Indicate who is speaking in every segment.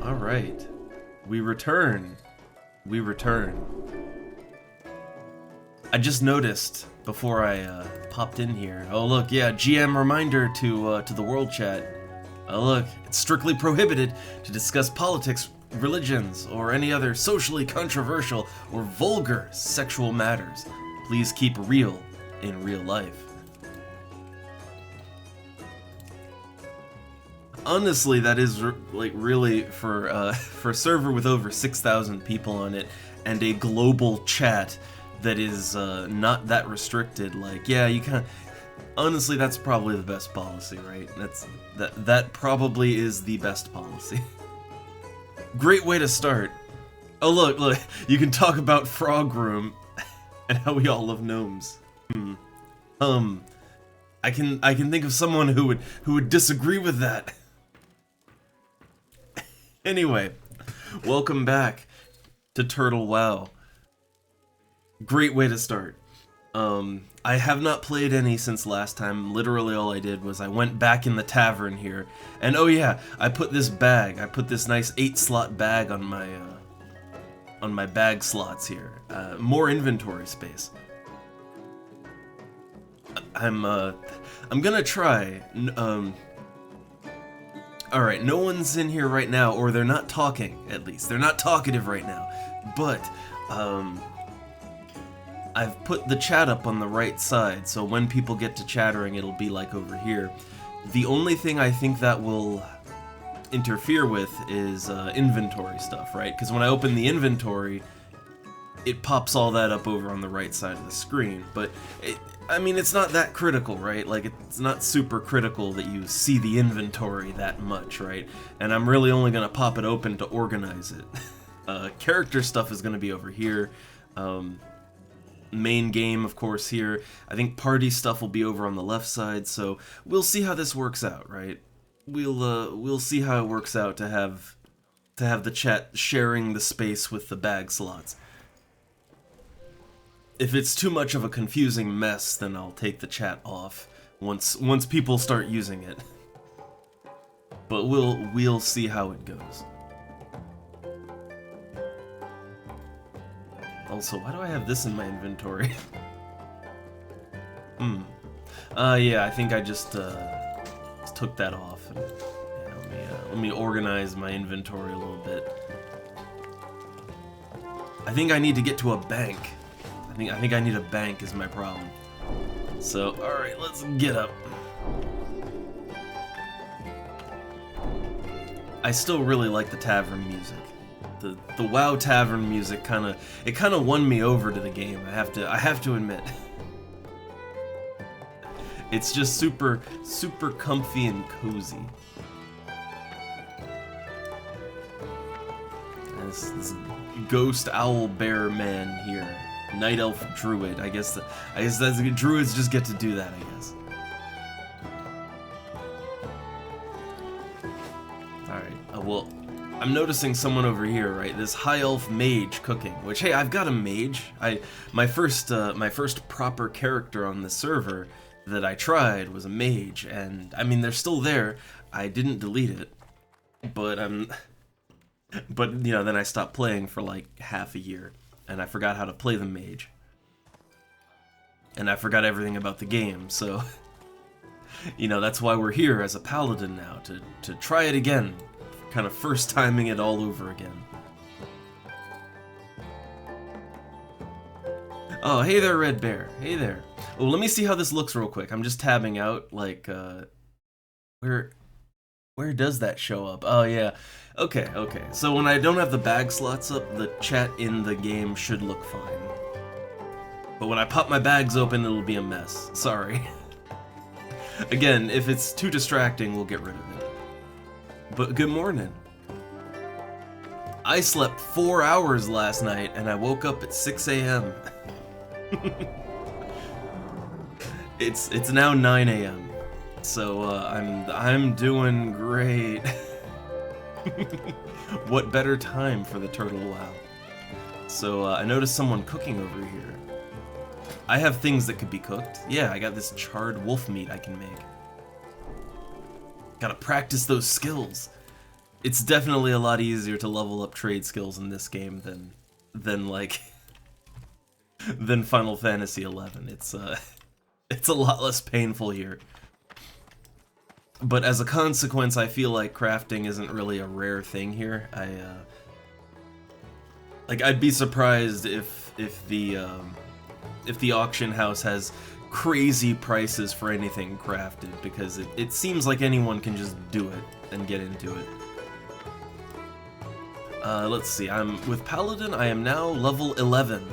Speaker 1: Alright. We return. We return. I just noticed before I popped in here. Oh look, yeah, GM reminder to the world chat. Oh look, it's strictly prohibited to discuss politics, religions, or any other socially controversial or vulgar sexual matters. Please keep real in real life. Honestly, that is like really for a server with over 6,000 people on it and a global chat that is not that restricted. Like, yeah, you can. Honestly, that's probably the best policy, right? That probably is the best policy. Great way to start. Oh look, you can talk about Frog Room and how we all love gnomes. I can think of someone who would disagree with that. Anyway, welcome back to TurtleWoW. Great way to start. I have not played any since last time. Literally all I did was I went back in the tavern here, and oh yeah, I put this nice 8-slot bag on my bag slots here. More inventory space. I'm gonna try. Alright, no one's in here right now, or they're not talking, at least. They're not talkative right now. But, I've put the chat up on the right side, so when people get to chattering, it'll be like over here. The only thing I think that will interfere with is inventory stuff, right? Because when I open the inventory, it pops all that up over on the right side of the screen. But, I mean, it's not that critical, right? Like, it's not super critical that you see the inventory that much, right? And I'm really only going to pop it open to organize it. Character stuff is going to be over here. Main game, of course, here. I think party stuff will be over on the left side, so we'll see how this works out, right? We'll see how it works out to have the chat sharing the space with the bag slots. If it's too much of a confusing mess, then I'll take the chat off once people start using it. But we'll see how it goes. Also, why do I have this in my inventory? Yeah, I think I just took that off. And, yeah, let me organize my inventory a little bit. I think I need to get to a bank. I think I need a bank is my problem. So, alright, let's get up. I still really like the tavern music. The WoW tavern music kinda won me over to the game, I have to admit. It's just super comfy and cozy. This ghost owl bear man here. Night elf druid. I guess that's druids just get to do that, I guess. Alright, well, I'm noticing someone over here, right? This high elf mage cooking, which, hey, I've got a mage. My first proper character on the server that I tried was a mage, and I mean, they're still there. I didn't delete it, but you know, then I stopped playing for like half a year. And I forgot how to play the mage. And I forgot everything about the game, so... you know, that's why we're here as a paladin now, to try it again. Kind of first timing it all over again. Oh, hey there, Red Bear. Hey there. Oh, let me see how this looks real quick. I'm just tabbing out, like, where does that show up? Oh, yeah. Okay. So when I don't have the bag slots up, the chat in the game should look fine. But when I pop my bags open, it'll be a mess. Sorry. Again, if it's too distracting, we'll get rid of it. But good morning. I slept 4 hours last night, and I woke up at 6 a.m. It's now 9 a.m. So I'm doing great. What better time for the TurtleWoW? So I noticed someone cooking over here. I have things that could be cooked. Yeah, I got this charred wolf meat I can make. Gotta practice those skills. it's definitely a lot easier to level up trade skills in this game than like than Final Fantasy 11. It's a lot less painful here. But as a consequence, I feel like crafting isn't really a rare thing here. Like I'd be surprised if the auction house has crazy prices for anything crafted, because it seems like anyone can just do it and get into it. Let's see, with Paladin, I am now level 11.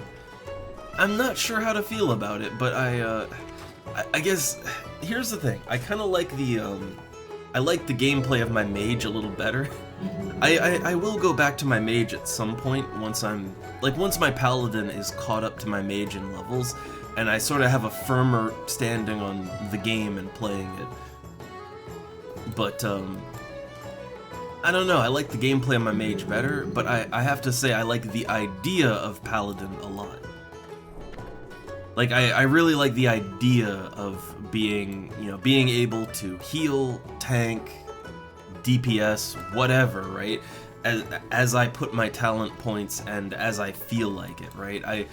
Speaker 1: I'm not sure how to feel about it, but I guess, here's the thing, I kind of like I like the gameplay of my mage a little better. I will go back to my mage at some point once my paladin is caught up to my mage in levels, and I sort of have a firmer standing on the game and playing it. But, I don't know, I like the gameplay of my mage better, but I have to say I like the idea of paladin a lot. Like, I really like the idea of being able to heal, tank, DPS, whatever, right? As I put my talent points and as I feel like it, right?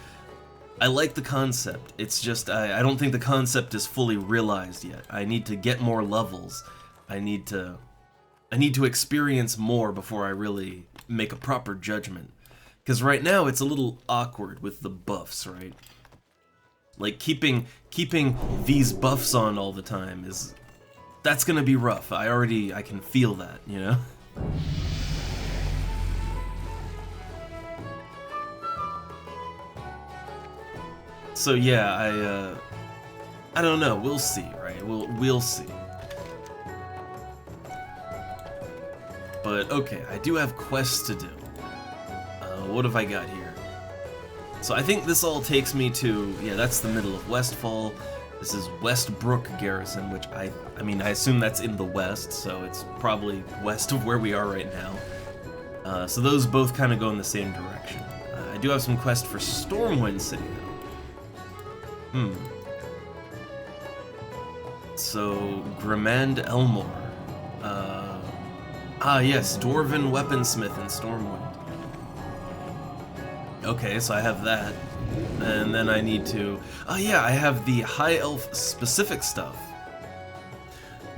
Speaker 1: I like the concept. It's just, I don't think the concept is fully realized yet. I need to get more levels. I need to experience more before I really make a proper judgment. Because right now it's a little awkward with the buffs, right? Like, keeping these buffs on all the time that's gonna be rough. I can feel that, you know? So yeah, I don't know, we'll see, right? We'll see. But okay, I do have quests to do. What have I got here? So I think this all takes me to, yeah, that's the middle of Westfall. This is Westbrook Garrison, which I assume that's in the west, so it's probably west of where we are right now. So those both kind of go in the same direction. I do have some quests for Stormwind City, though. So, Grimand Elmore. Yes, Dwarven Weaponsmith in Stormwind. Okay, so I have that. And then I need to... Oh yeah, I have the High Elf specific stuff.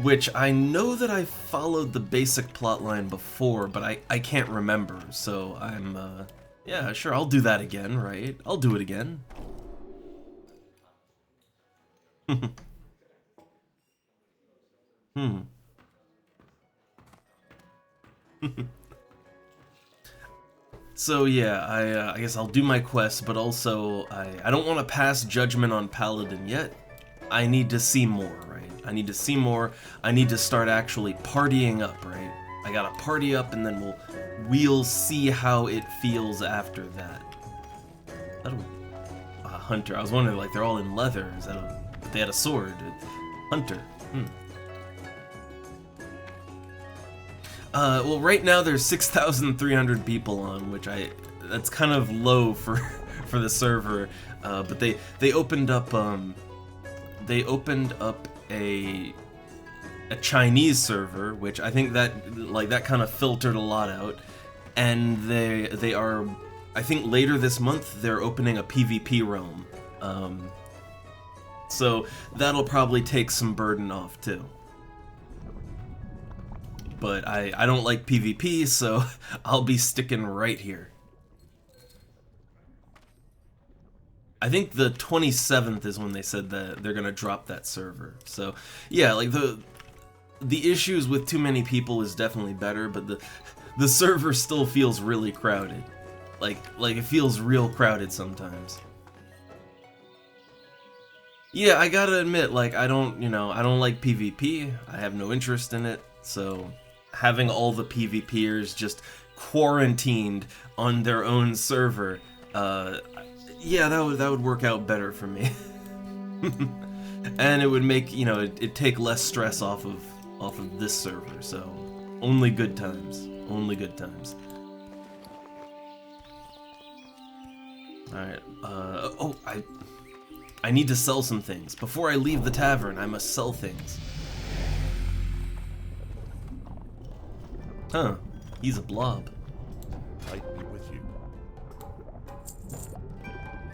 Speaker 1: Which I know that I followed the basic plotline before, but I can't remember, so I'm, yeah, sure, I'll do that again, right? I'll do it again. So yeah, I guess I'll do my quest, but also I don't want to pass judgment on Paladin yet. I need to see more, right? I need to see more. I need to start actually partying up, right? I gotta party up, and then we'll see how it feels after that. Hunter. I was wondering, like, they're all in leather. Is that they had a sword? Hunter. Well, right now there's 6,300 people on, which that's kind of low for the server. But they opened up a Chinese server, which I think that kind of filtered a lot out. And they are, I think later this month they're opening a PvP realm. So that'll probably take some burden off too. But I don't like PvP, so I'll be sticking right here. I think the 27th is when they said that they're gonna drop that server. So yeah, like the issues with too many people is definitely better, but the server still feels really crowded. Like it feels real crowded sometimes. Yeah, I gotta admit, like, I don't like PvP. I have no interest in it, so having all the PvPers just quarantined on their own server, yeah, that would work out better for me. And it would make, it'd take less stress off of this server, so only good times. Only good times. Alright, I need to sell some things. Before I leave the tavern, I must sell things. Huh. He's a blob.
Speaker 2: Light be with you.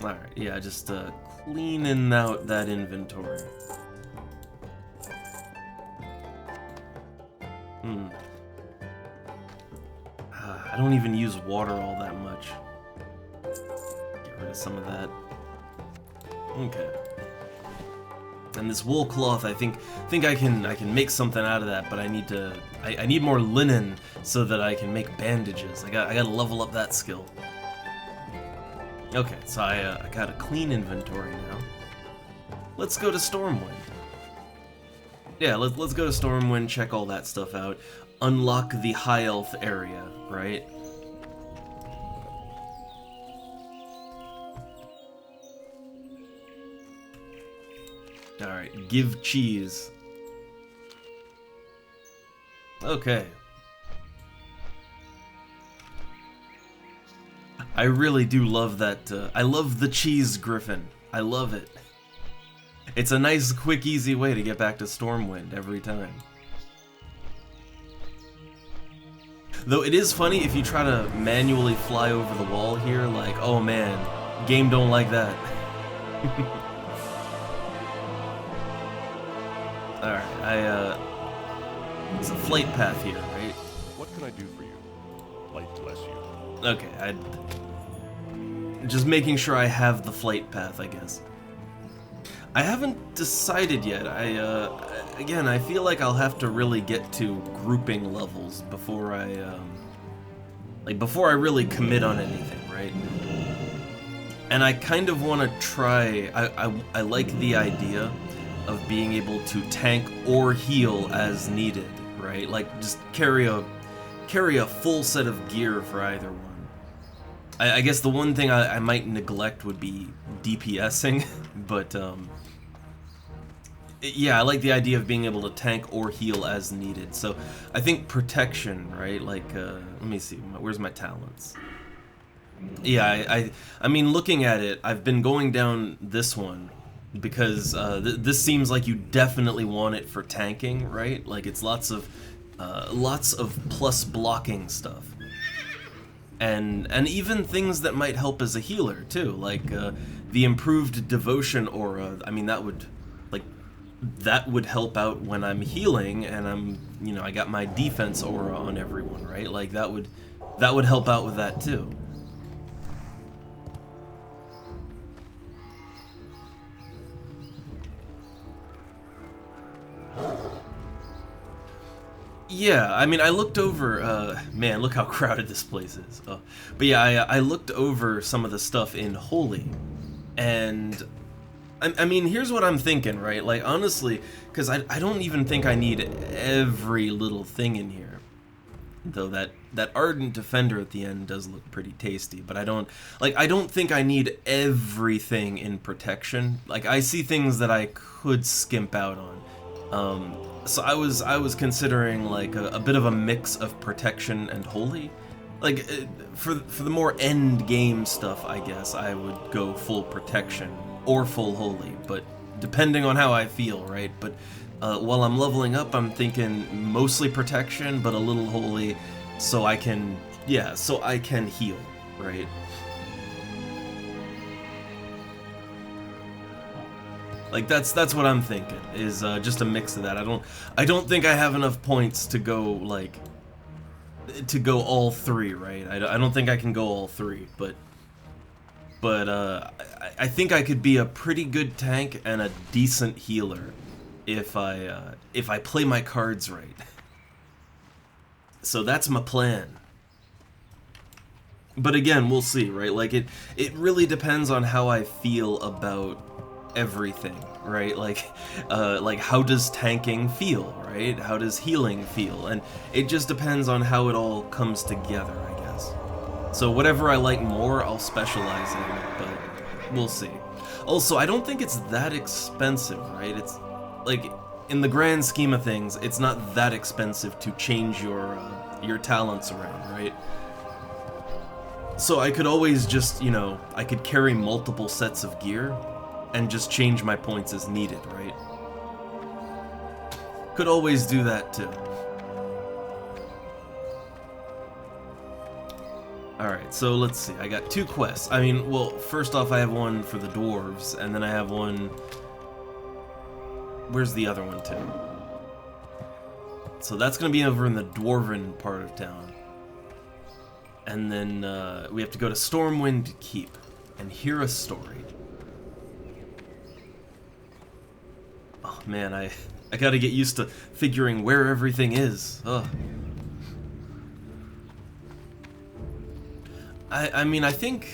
Speaker 1: Alright, yeah, just cleaning out that inventory. I don't even use water all that much. Get rid of some of that. Okay. And this wool cloth, I think I can make something out of that, but I need to I need more linen so that I can make bandages. I gotta level up that skill. Okay, so I got a clean inventory now. Let's go to Stormwind. Yeah, let's go to Stormwind, check all that stuff out. Unlock the High Elf area, right? Alright, give cheese. Okay. I really do love that, I love the cheese griffin. I love it. It's a nice, quick, easy way to get back to Stormwind every time. Though it is funny if you try to manually fly over the wall here, like, oh man, game don't like that. Alright, it's a flight path here, right?
Speaker 2: What can I do for you? Light bless you.
Speaker 1: Okay, just making sure I have the flight path, I guess. I haven't decided yet. Again, I feel like I'll have to really get to grouping levels before before I really commit on anything, right? And I kind of want to try, I like the idea of being able to tank or heal as needed, right? Like, just carry a full set of gear for either one. I guess the one thing I might neglect would be DPSing, but, yeah, I like the idea of being able to tank or heal as needed. So I think protection, right? Like, let me see, where's my talents? Yeah, I mean, looking at it, I've been going down this one because this seems like you definitely want it for tanking, right? Like, it's lots of plus blocking stuff. And even things that might help as a healer too, like the improved devotion aura. I mean, that would help out when I'm healing and I got my defense aura on everyone, right? Like that would help out with that too. Yeah, I mean, I looked over, man, look how crowded this place is. But yeah, I looked over some of the stuff in Holy, and, I mean, here's what I'm thinking, right? Like, honestly, because I don't even think I need every little thing in here. Though that Ardent Defender at the end does look pretty tasty, but I don't think I need everything in protection. Like, I see things that I could skimp out on. So I was considering like a bit of a mix of protection and holy. Like for the more end game stuff, I guess I would go full protection or full holy, but depending on how I feel, right? But while I'm leveling up, I'm thinking mostly protection, but a little holy, so I can heal, right? Like that's what I'm thinking, is just a mix of that. I don't think I have enough points to go all three, right? I don't think I can go all three, but I think I could be a pretty good tank and a decent healer if I play my cards right. So that's my plan. But again, we'll see, right? Like it really depends on how I feel about everything, right? Like how does tanking feel, right? How does healing feel? And it just depends on how it all comes together, I guess. So whatever I like more, I'll specialize in, but we'll see. Also, I don't think it's that expensive, right? It's like, in the grand scheme of things, it's not that expensive to change your talents around, right? So I could always just, I could carry multiple sets of gear and just change my points as needed, right? Could always do that too. Alright, so let's see. I got 2 quests. I mean, well, first off, I have one for the dwarves, and then I have one... Where's the other one, too? So that's going to be over in the dwarven part of town. And then we have to go to Stormwind Keep and hear a story. Oh man, I gotta get used to figuring where everything is. Ugh. I mean, I think,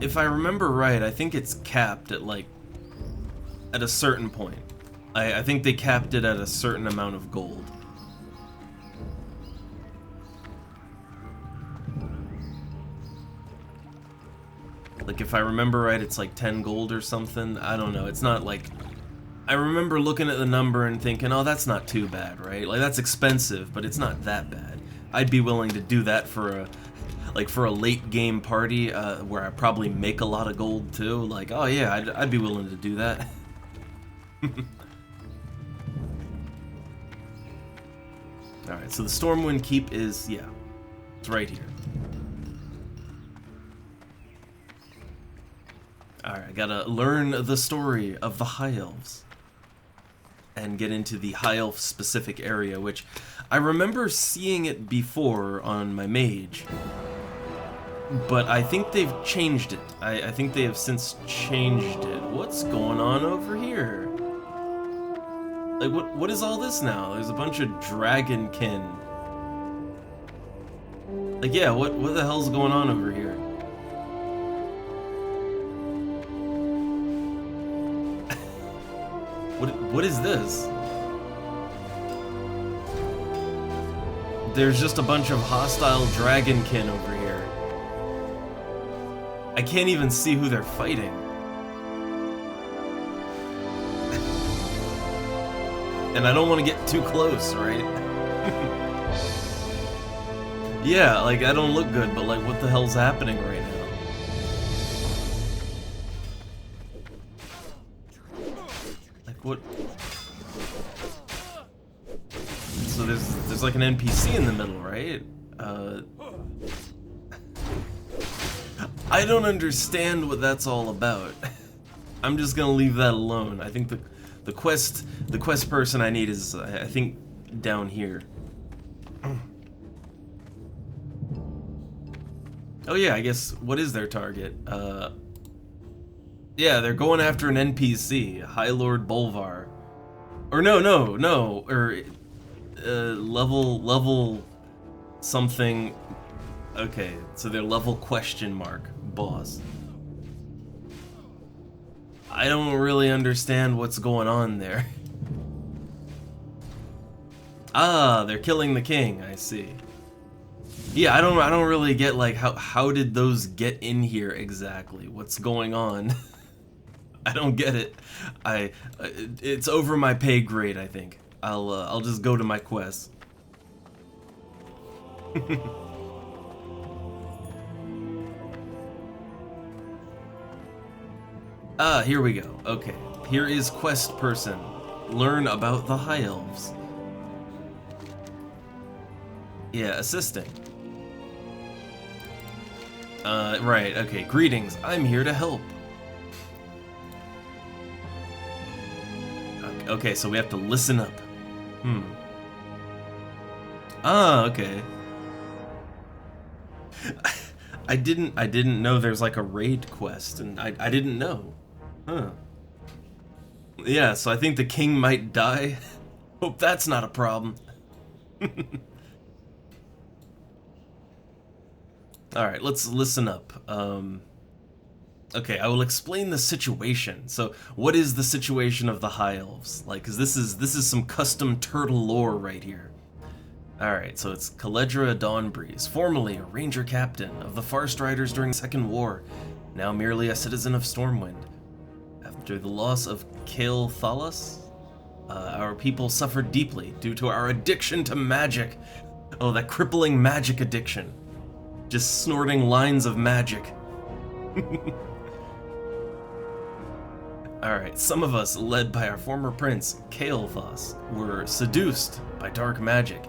Speaker 1: if I remember right, I think it's capped at, like, at a certain point. I think they capped it at a certain amount of gold. Like, if I remember right, it's like 10 gold or something. I don't know. It's not like... I remember looking at the number and thinking, oh, that's not too bad, right? Like, that's expensive, but it's not that bad. I'd be willing to do that for a... Like, for a late game party, where I probably make a lot of gold, too. Like, oh yeah, I'd be willing to do that. Alright, so the Stormwind Keep is... yeah. It's right here. Alright, I gotta learn the story of the High Elves. And get into the High Elf specific area, which I remember seeing it before on my mage. But I think they've changed it. I think they have since changed it. What's going on over here? Like, what is all this now? There's a bunch of dragonkin. Like, yeah, what the hell's going on over here? What is this? There's just a bunch of hostile dragonkin over here. I can't even see who they're fighting. And I don't want to get too close, right? Yeah, like, I don't look good, but like, what the hell's happening right now? Like, what? So there's like an NPC in the middle, right? I don't understand what that's all about. I'm just gonna leave that alone. I think the quest person I need is, I think, down here. Oh yeah, I guess, what is their target? Yeah, they're going after an NPC, High Lord Bolvar. Or no, or level something. Okay, so they're level question mark boss. I don't really understand what's going on there. Ah, they're killing the king, I see. Yeah, I don't really get, like, how did those get in here exactly? What's going on? I don't get it. It's over my pay grade, I think. I'll just go to my quest. Ah, here we go. Okay. Here is quest person. Learn about the High Elves. Yeah, assisting. Right, okay. Greetings. I'm here to help. Okay, so we have to listen up. Ah, okay. I didn't know there's like a raid quest, and I didn't know. Huh. Yeah, so I think the king might die. Hope that's not a problem. Alright, let's listen up. Okay, I will explain the situation. So, what is the situation of the High Elves? Like, 'cause this is some custom turtle lore right here. Alright, so it's Caledra Dawnbreeze, formerly a ranger captain of the Farst Riders during the Second War, now merely a citizen of Stormwind. After the loss of Kael Thalas, our people suffered deeply due to our addiction to magic. Oh, that crippling magic addiction. Just snorting lines of magic. Alright, some of us, led by our former prince, Kael Thas, were seduced by dark magic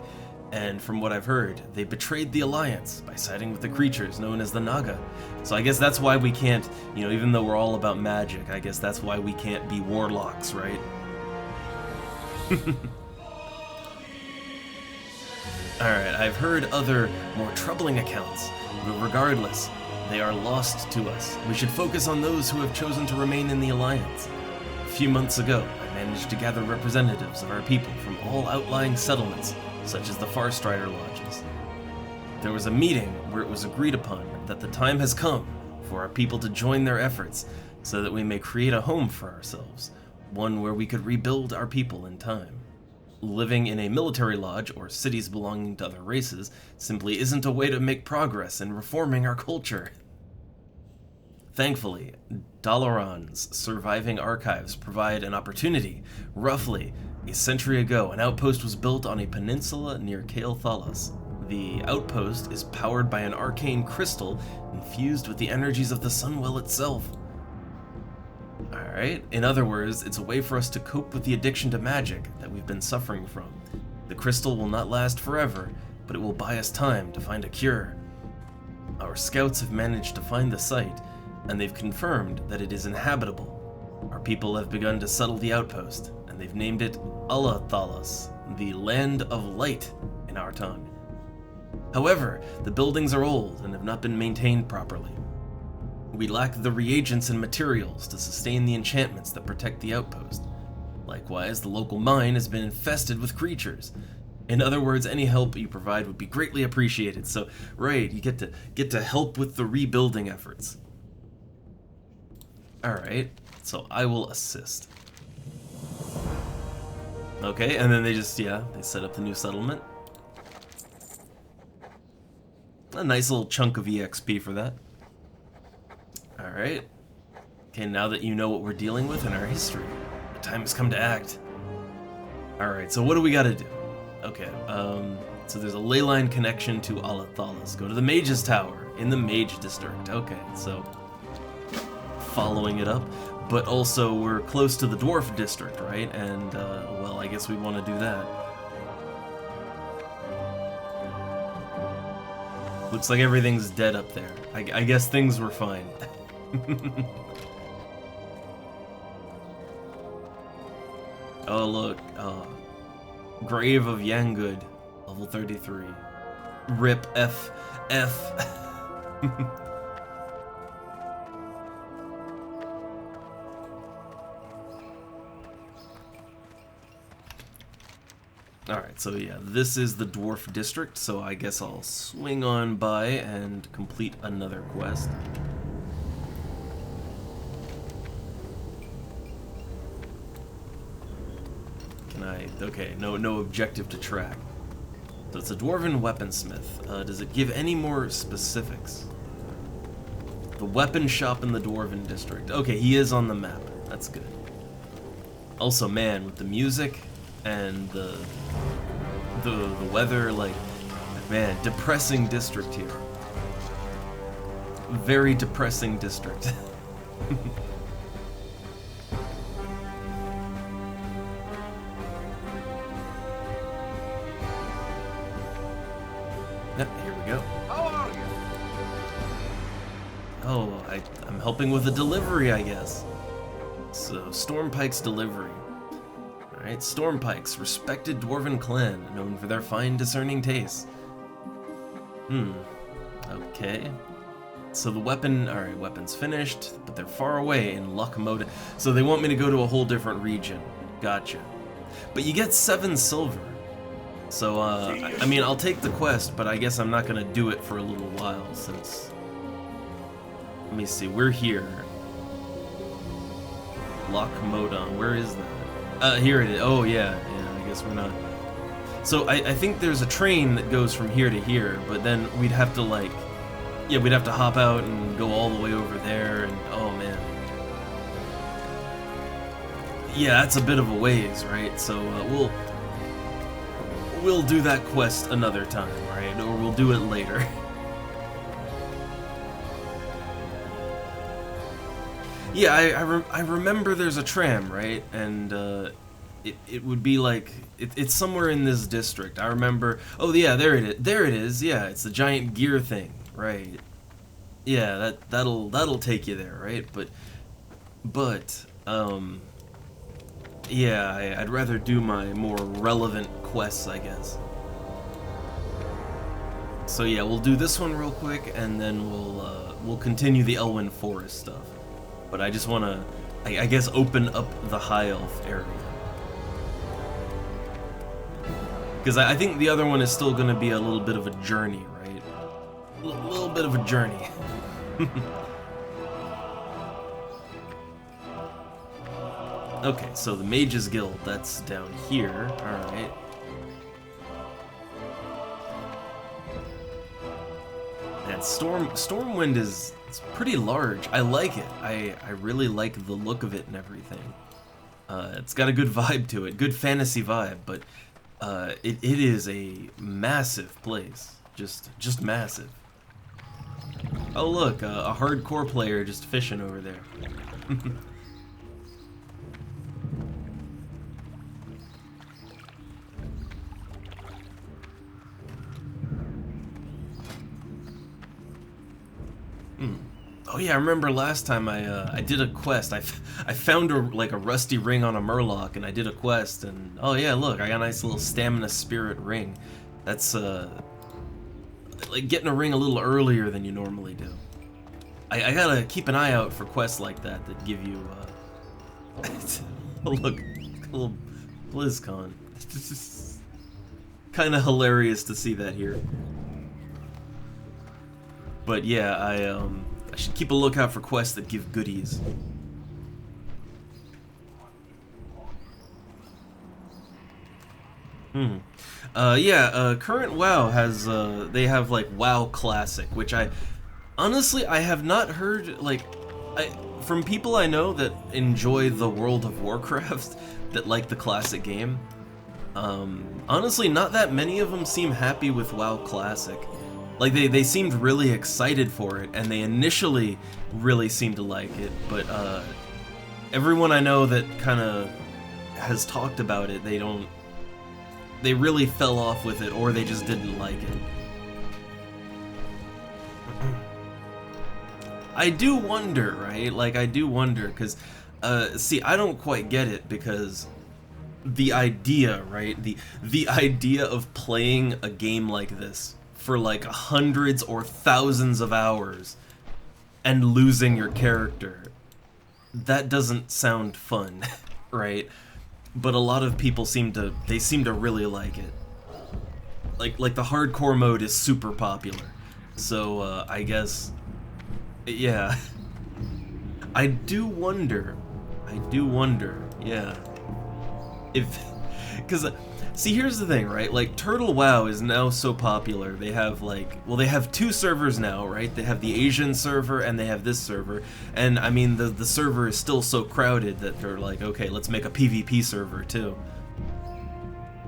Speaker 1: And from what I've heard, they betrayed the Alliance by siding with the creatures known as the Naga. So I guess that's why we can't, you know, even though we're all about magic, I guess that's why we can't be warlocks, right? Alright, I've heard other, more troubling accounts, but regardless, they are lost to us. We should focus on those who have chosen to remain in the Alliance. A few months ago, I managed to gather representatives of our people from all outlying settlements, such as the Farstrider lodges. There was a meeting where it was agreed upon that the time has come for our people to join their efforts so that we may create a home for ourselves, one where we could rebuild our people in time. Living in a military lodge or cities belonging to other races simply isn't a way to make progress in reforming our culture. Thankfully, Dalaran's surviving archives provide an opportunity. Roughly a century ago, an outpost was built on a peninsula near Kael Thalas. The outpost is powered by an arcane crystal infused with the energies of the Sunwell itself. Alright, in other words, it's a way for us to cope with the addiction to magic that we've been suffering from. The crystal will not last forever, but it will buy us time to find a cure. Our scouts have managed to find the site, and they've confirmed that it is inhabitable. Our people have begun to settle the outpost, and they've named it Alathalas, the Land of Light in our tongue. However, the buildings are old and have not been maintained properly. We lack the reagents and materials to sustain the enchantments that protect the outpost. Likewise, the local mine has been infested with creatures. In other words, any help you provide would be greatly appreciated. So, right, you get to help with the rebuilding efforts. Alright, so I will assist. Okay, and then they just, yeah, they set up the new settlement. A nice little chunk of EXP for that. Alright. Okay, now that you know what we're dealing with in our history, the time has come to act. Alright, so what do we gotta do? Okay, so there's a ley line connection to Alathalas. Go to the Mage's Tower in the Mage District. Okay, so following it up. But also, we're close to the Dwarf District, right? And, well, I guess we want to do that. Looks like everything's dead up there. I guess things were fine. Oh, look. Grave of Yangud, level 33. Rip F. Alright, so yeah, this is the Dwarf District, so I guess I'll swing on by and complete another quest. Can I... okay, no objective to track. So it's a Dwarven Weaponsmith. Does it give any more specifics? The weapon shop in the Dwarven District. Okay, he is on the map. That's good. Also, man, with the music and the weather, like, man, depressing district here. Very depressing district. Yep, here we go.
Speaker 3: How are you?
Speaker 1: Oh, I'm helping with a delivery, I guess. So, Stormpike's delivery. Alright, Stormpikes, respected dwarven clan, known for their fine discerning tastes. Okay. So the weapon, alright, weapon's finished, but they're far away in luck mode. So they want me to go to a whole different region. Gotcha. But you get 7 silver. So, I mean, I'll take the quest, but I guess I'm not gonna do it for a little while, since... Let me see, we're here. Lock Modon, where is that? Here it is. Oh, yeah, I guess we're not. So, I think there's a train that goes from here to here, but then we'd have to, like... Yeah, we'd have to hop out and go all the way over there, and... oh, man. Yeah, that's a bit of a ways, right? So, we'll do that quest another time, right? Or we'll do it later. Yeah, I remember there's a tram, right? And, it would be like it's somewhere in this district. I remember. Oh yeah, there it is. There it is. Yeah, it's the giant gear thing, right? Yeah, that'll take you there, right? But yeah, I'd rather do my more relevant quests, I guess. So yeah, we'll do this one real quick, and then we'll continue the Elwyn Forest stuff. But I just want to, I guess, open up the High Elf area. Because I think the other one is still going to be a little bit of a journey, right? A little bit of a journey. Okay, so the Mages Guild, that's down here. Alright. And Stormwind is it's pretty large. I like it. I really like the look of it and everything. It's got a good vibe to it, good fantasy vibe, but it is a massive place. Just massive. Oh look, a hardcore player just fishing over there. Oh yeah, I remember last time I did a quest. I found a rusty ring on a murloc, and I did a quest, and oh yeah, look, I got a nice little stamina spirit ring. That's like getting a ring a little earlier than you normally do. I gotta keep an eye out for quests like that give you oh, look, a little BlizzCon. It's kind of hilarious to see that here. But yeah, I should keep a lookout for quests that give goodies. Current WoW has, they have, like, WoW Classic, which honestly, I have not heard, like, from people I know that enjoy the World of Warcraft, that like the classic game, honestly, not that many of them seem happy with WoW Classic. Like, they seemed really excited for it, and they initially really seemed to like it, but, everyone I know that kind of has talked about it, they really fell off with it, or they just didn't like it. I do wonder, right? Like, I do wonder, because, see, I don't quite get it, because the idea, right? The idea of playing a game like this for like hundreds or thousands of hours and losing your character, that doesn't sound fun, right? But a lot of people seem to really like it. Like the hardcore mode is super popular, so I guess, yeah. I do wonder, yeah, if, because see, here's the thing, right? Like, TurtleWoW is now so popular. They have, like, well, they have two servers now, right? They have the Asian server and they have this server. And, I mean, the server is still so crowded that they're like, okay, let's make a PvP server, too.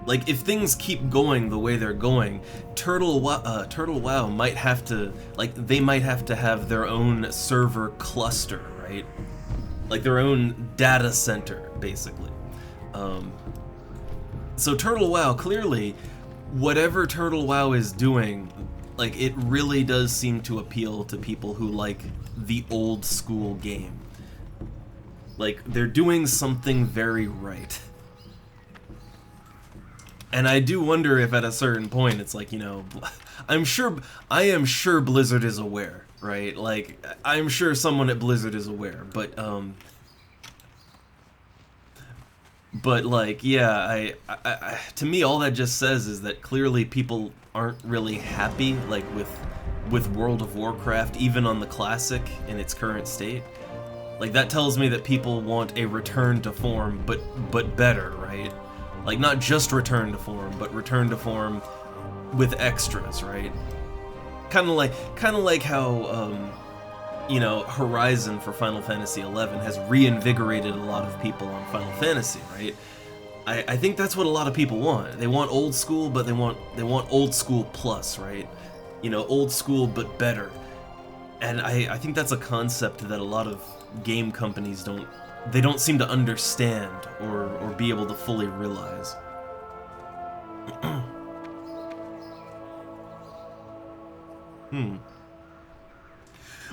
Speaker 1: Like, if things keep going the way they're going, TurtleWoW might have to, like, they might have to have their own server cluster, right? Like, their own data center, basically. So TurtleWoW, clearly, whatever TurtleWoW is doing, like, it really does seem to appeal to people who like the old school game. Like, they're doing something very right. And I do wonder if at a certain point it's like, you know, I am sure Blizzard is aware, right? Like, I'm sure someone at Blizzard is aware, but like, yeah, I to me, all that just says is that clearly people aren't really happy, like, with World of Warcraft, even on the Classic in its current state. Like, that tells me that people want a return to form, but better, right? Like, not just return to form, but return to form with extras, right? Kind of like how, you know, Horizon for Final Fantasy XI has reinvigorated a lot of people on Final Fantasy, right? I think that's what a lot of people want. They want old school, but they want old school plus, right? You know, old school but better. And I think that's a concept that a lot of game companies don't they don't seem to understand or be able to fully realize.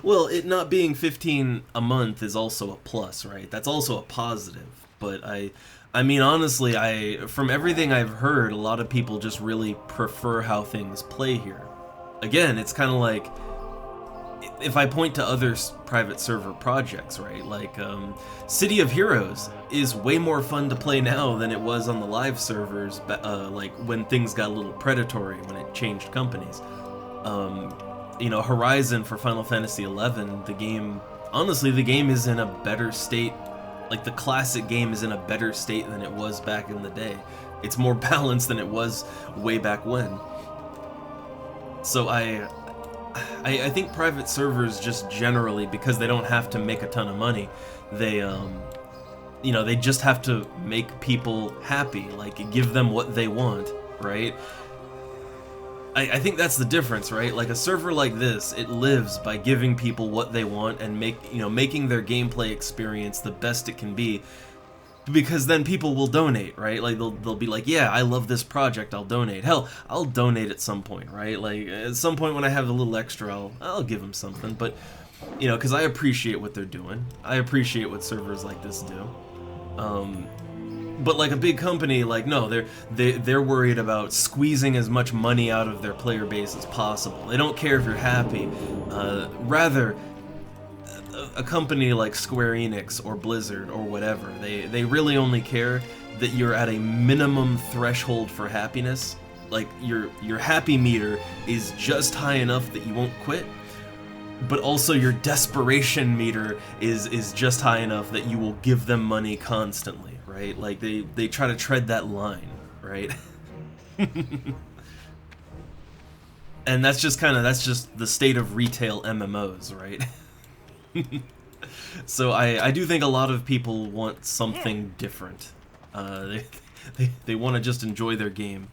Speaker 1: Well, it not being 15 a month is also a plus, right? That's also a positive. But I mean, honestly, from everything I've heard, a lot of people just really prefer how things play here. Again, it's kind of like, if I point to other private server projects, right? Like, City of Heroes is way more fun to play now than it was on the live servers, like when things got a little predatory, when it changed companies. You know, Horizon for Final Fantasy XI, the game, honestly, the game is in a better state. Like, the classic game is in a better state than it was back in the day. It's more balanced than it was way back when. So I think private servers just generally, because they don't have to make a ton of money, they, you know, they just have to make people happy, like, give them what they want, right? I think that's the difference, right? Like, a server like this, it lives by giving people what they want and making their gameplay experience the best it can be, because then people will donate, right? Like, they'll be like, yeah, I love this project, I'll donate. Hell, I'll donate at some point, right? Like, at some point when I have a little extra, I'll give them something, but, you know, because I appreciate what they're doing. I appreciate what servers like this do. But like a big company, like, no, they're worried about squeezing as much money out of their player base as possible. They don't care if you're happy. Rather, a company like Square Enix or Blizzard or whatever, they really only care that you're at a minimum threshold for happiness. Like, your happy meter is just high enough that you won't quit, but also your desperation meter is just high enough that you will give them money constantly, right? Like, they try to tread that line, right? And that's just the state of retail MMOs, right? So I do think a lot of people want something different. They want to just enjoy their game.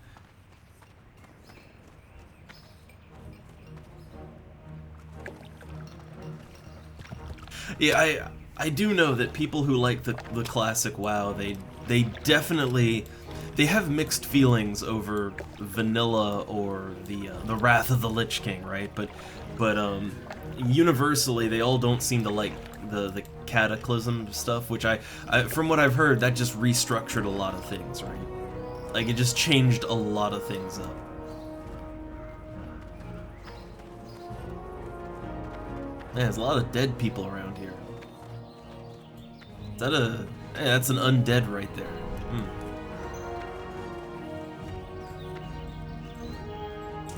Speaker 1: Yeah, I do know that people who like the classic WoW, they definitely, they have mixed feelings over vanilla or the Wrath of the Lich King, right? But universally, they all don't seem to like the Cataclysm stuff, which I from what I've heard, that just restructured a lot of things, right? Like, it just changed a lot of things up. Man, there's a lot of dead people around here. Is that a... Hey, that's an undead right there.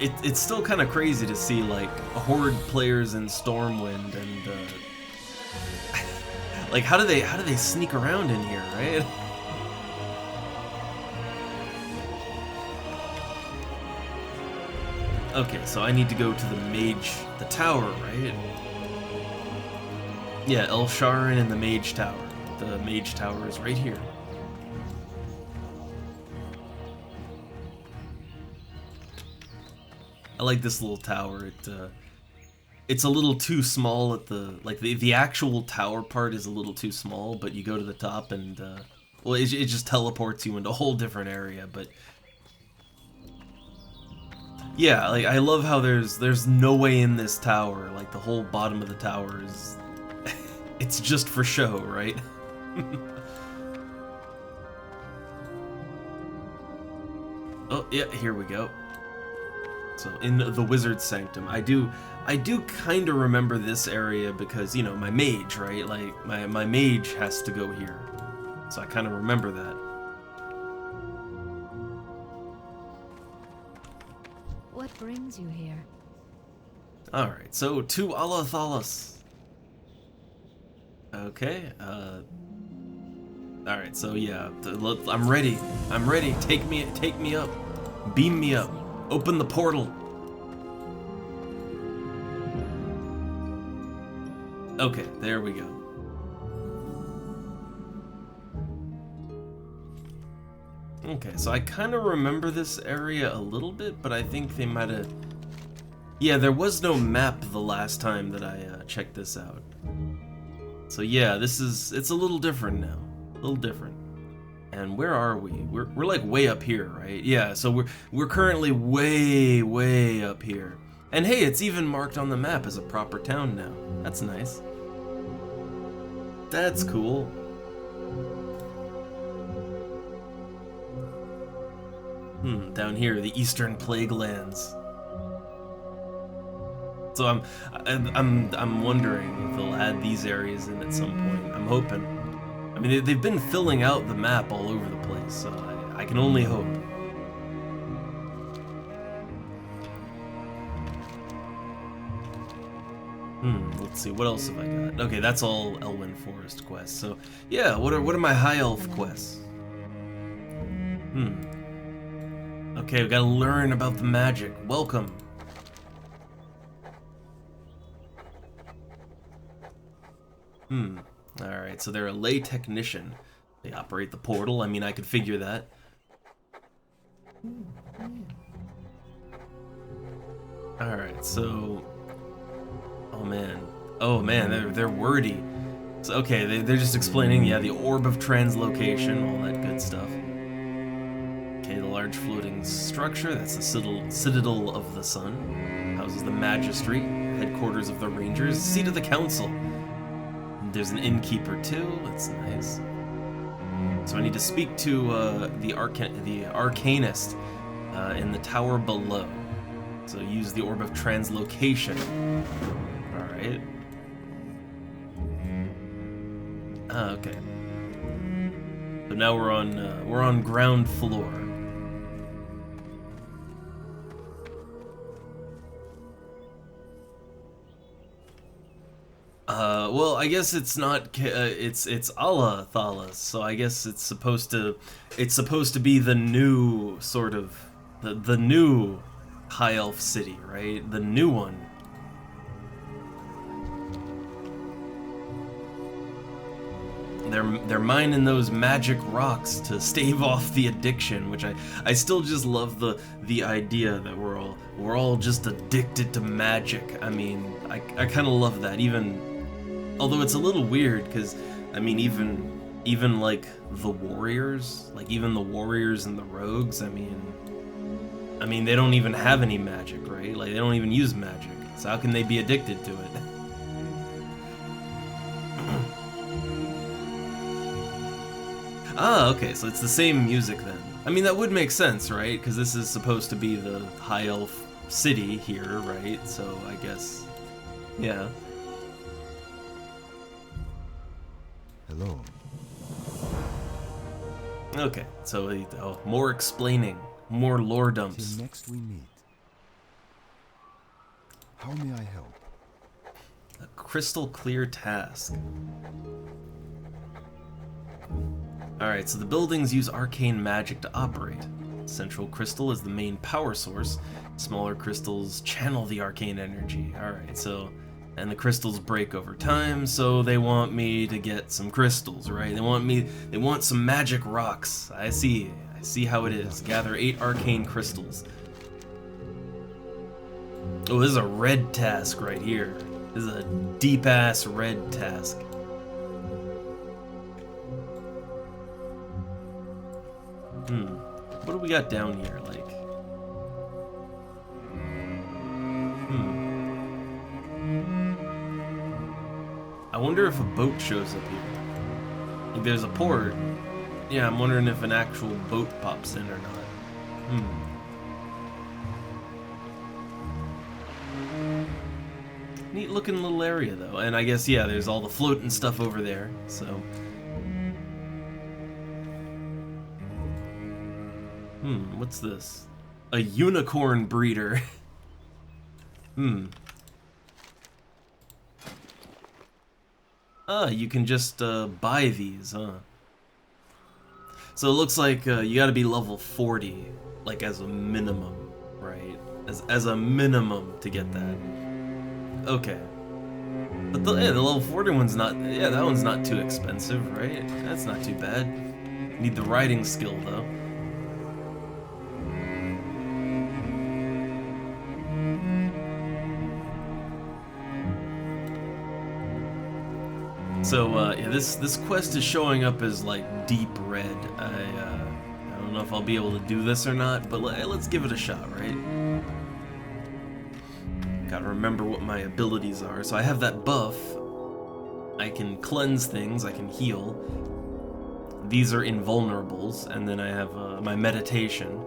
Speaker 1: It's still kind of crazy to see, like, horde players in Stormwind and, like, how do they sneak around in here, right? Okay, so I need to go to the mage, the tower, right? Yeah, El Sharon and the mage tower. The mage tower is right here. I like this little tower. It's a little too small at the actual tower part is a little too small, but you go to the top and well, it just teleports you into a whole different area. But yeah, like, I love how there's no way in this tower. Like, the whole bottom of the tower is it's just for show, right? Oh yeah, here we go. So in the Wizard's Sanctum, I do kind of remember this area because, you know, my mage, right? Like, my mage has to go here, so I kind of remember that.
Speaker 3: What brings you here?
Speaker 1: All right, so to Alathalas. Okay. All right, so yeah, I'm ready. I'm ready. Take me up. Beam me up. Open the portal. Okay, there we go. Okay, so I kind of remember this area a little bit, but I think they might have... Yeah, there was no map the last time that I checked this out. So yeah, it's a little different now. A little different. And where are we? We're like way up here, right? Yeah, so we're currently way up here. And hey, it's even marked on the map as a proper town now. That's nice. That's cool. Down here, the Eastern Plague Lands. So I'm wondering if they'll add these areas in at some point. I'm hoping. I mean, they've been filling out the map all over the place, so I can only hope. Let's see, what else have I got? Okay, that's all Elwyn Forest quests. So yeah, what are my high elf quests? Okay, we gotta learn about the magic. Welcome. Alright, so they're a lay technician. They operate the portal. I mean, I could figure that. Alright, so... Oh man, they're wordy. So, okay, they're just explaining, yeah, the orb of translocation, all that good stuff. Okay, the large floating structure, that's the Citadel of the Sun. Houses the Magistracy, headquarters of the Rangers, seat of the Council. There's an innkeeper too, that's nice. So I need to speak to the Arcanist in the tower below. So use the orb of translocation. Alright. Okay. So now we're on ground floor. Well, I guess it's not. It's Allah Thalas, so I guess it's supposed to be the new sort of the new High Elf city, right? The new one. They're mining those magic rocks to stave off the addiction, which I still just love the idea that we're all just addicted to magic. I mean, I kind of love that, even although it's a little weird, because I mean, even like the warriors, and the rogues, I mean they don't even have any magic, right? Like, they don't even use magic, so how can they be addicted to it? Ah, okay, so it's the same music then. I mean, that would make sense, right? Because this is supposed to be the High Elf city here, right? So I guess, yeah.
Speaker 2: Hello.
Speaker 1: Okay, so more explaining, more lore dumps.
Speaker 2: Till next we meet. How may I help?
Speaker 1: A crystal clear task. Alright, so the buildings use arcane magic to operate. Central crystal is the main power source. Smaller crystals channel the arcane energy. Alright, so... And the crystals break over time, so they want me to get some crystals, right? They want some magic rocks. I see how it is. Gather 8 arcane crystals. Oh, this is a red task right here. This is a deep-ass red task. What do we got down here, like? I wonder if a boat shows up here. Like, there's a port. Yeah, I'm wondering if an actual boat pops in or not. Neat looking little area though, and I guess, yeah, there's all the floating stuff over there, so. What's this? A unicorn breeder. You can just buy these, huh? So it looks like you gotta be level 40, like, as a minimum, right? As a minimum to get that. Okay. But the level 40 one's not, that one's not too expensive, right? That's not too bad. Need the riding skill, though. So yeah, this quest is showing up as like deep red. I don't know if I'll be able to do this or not, but let's give it a shot, right? Gotta remember what my abilities are. So I have that buff. I can cleanse things, I can heal. These are invulnerables, and then I have my meditation,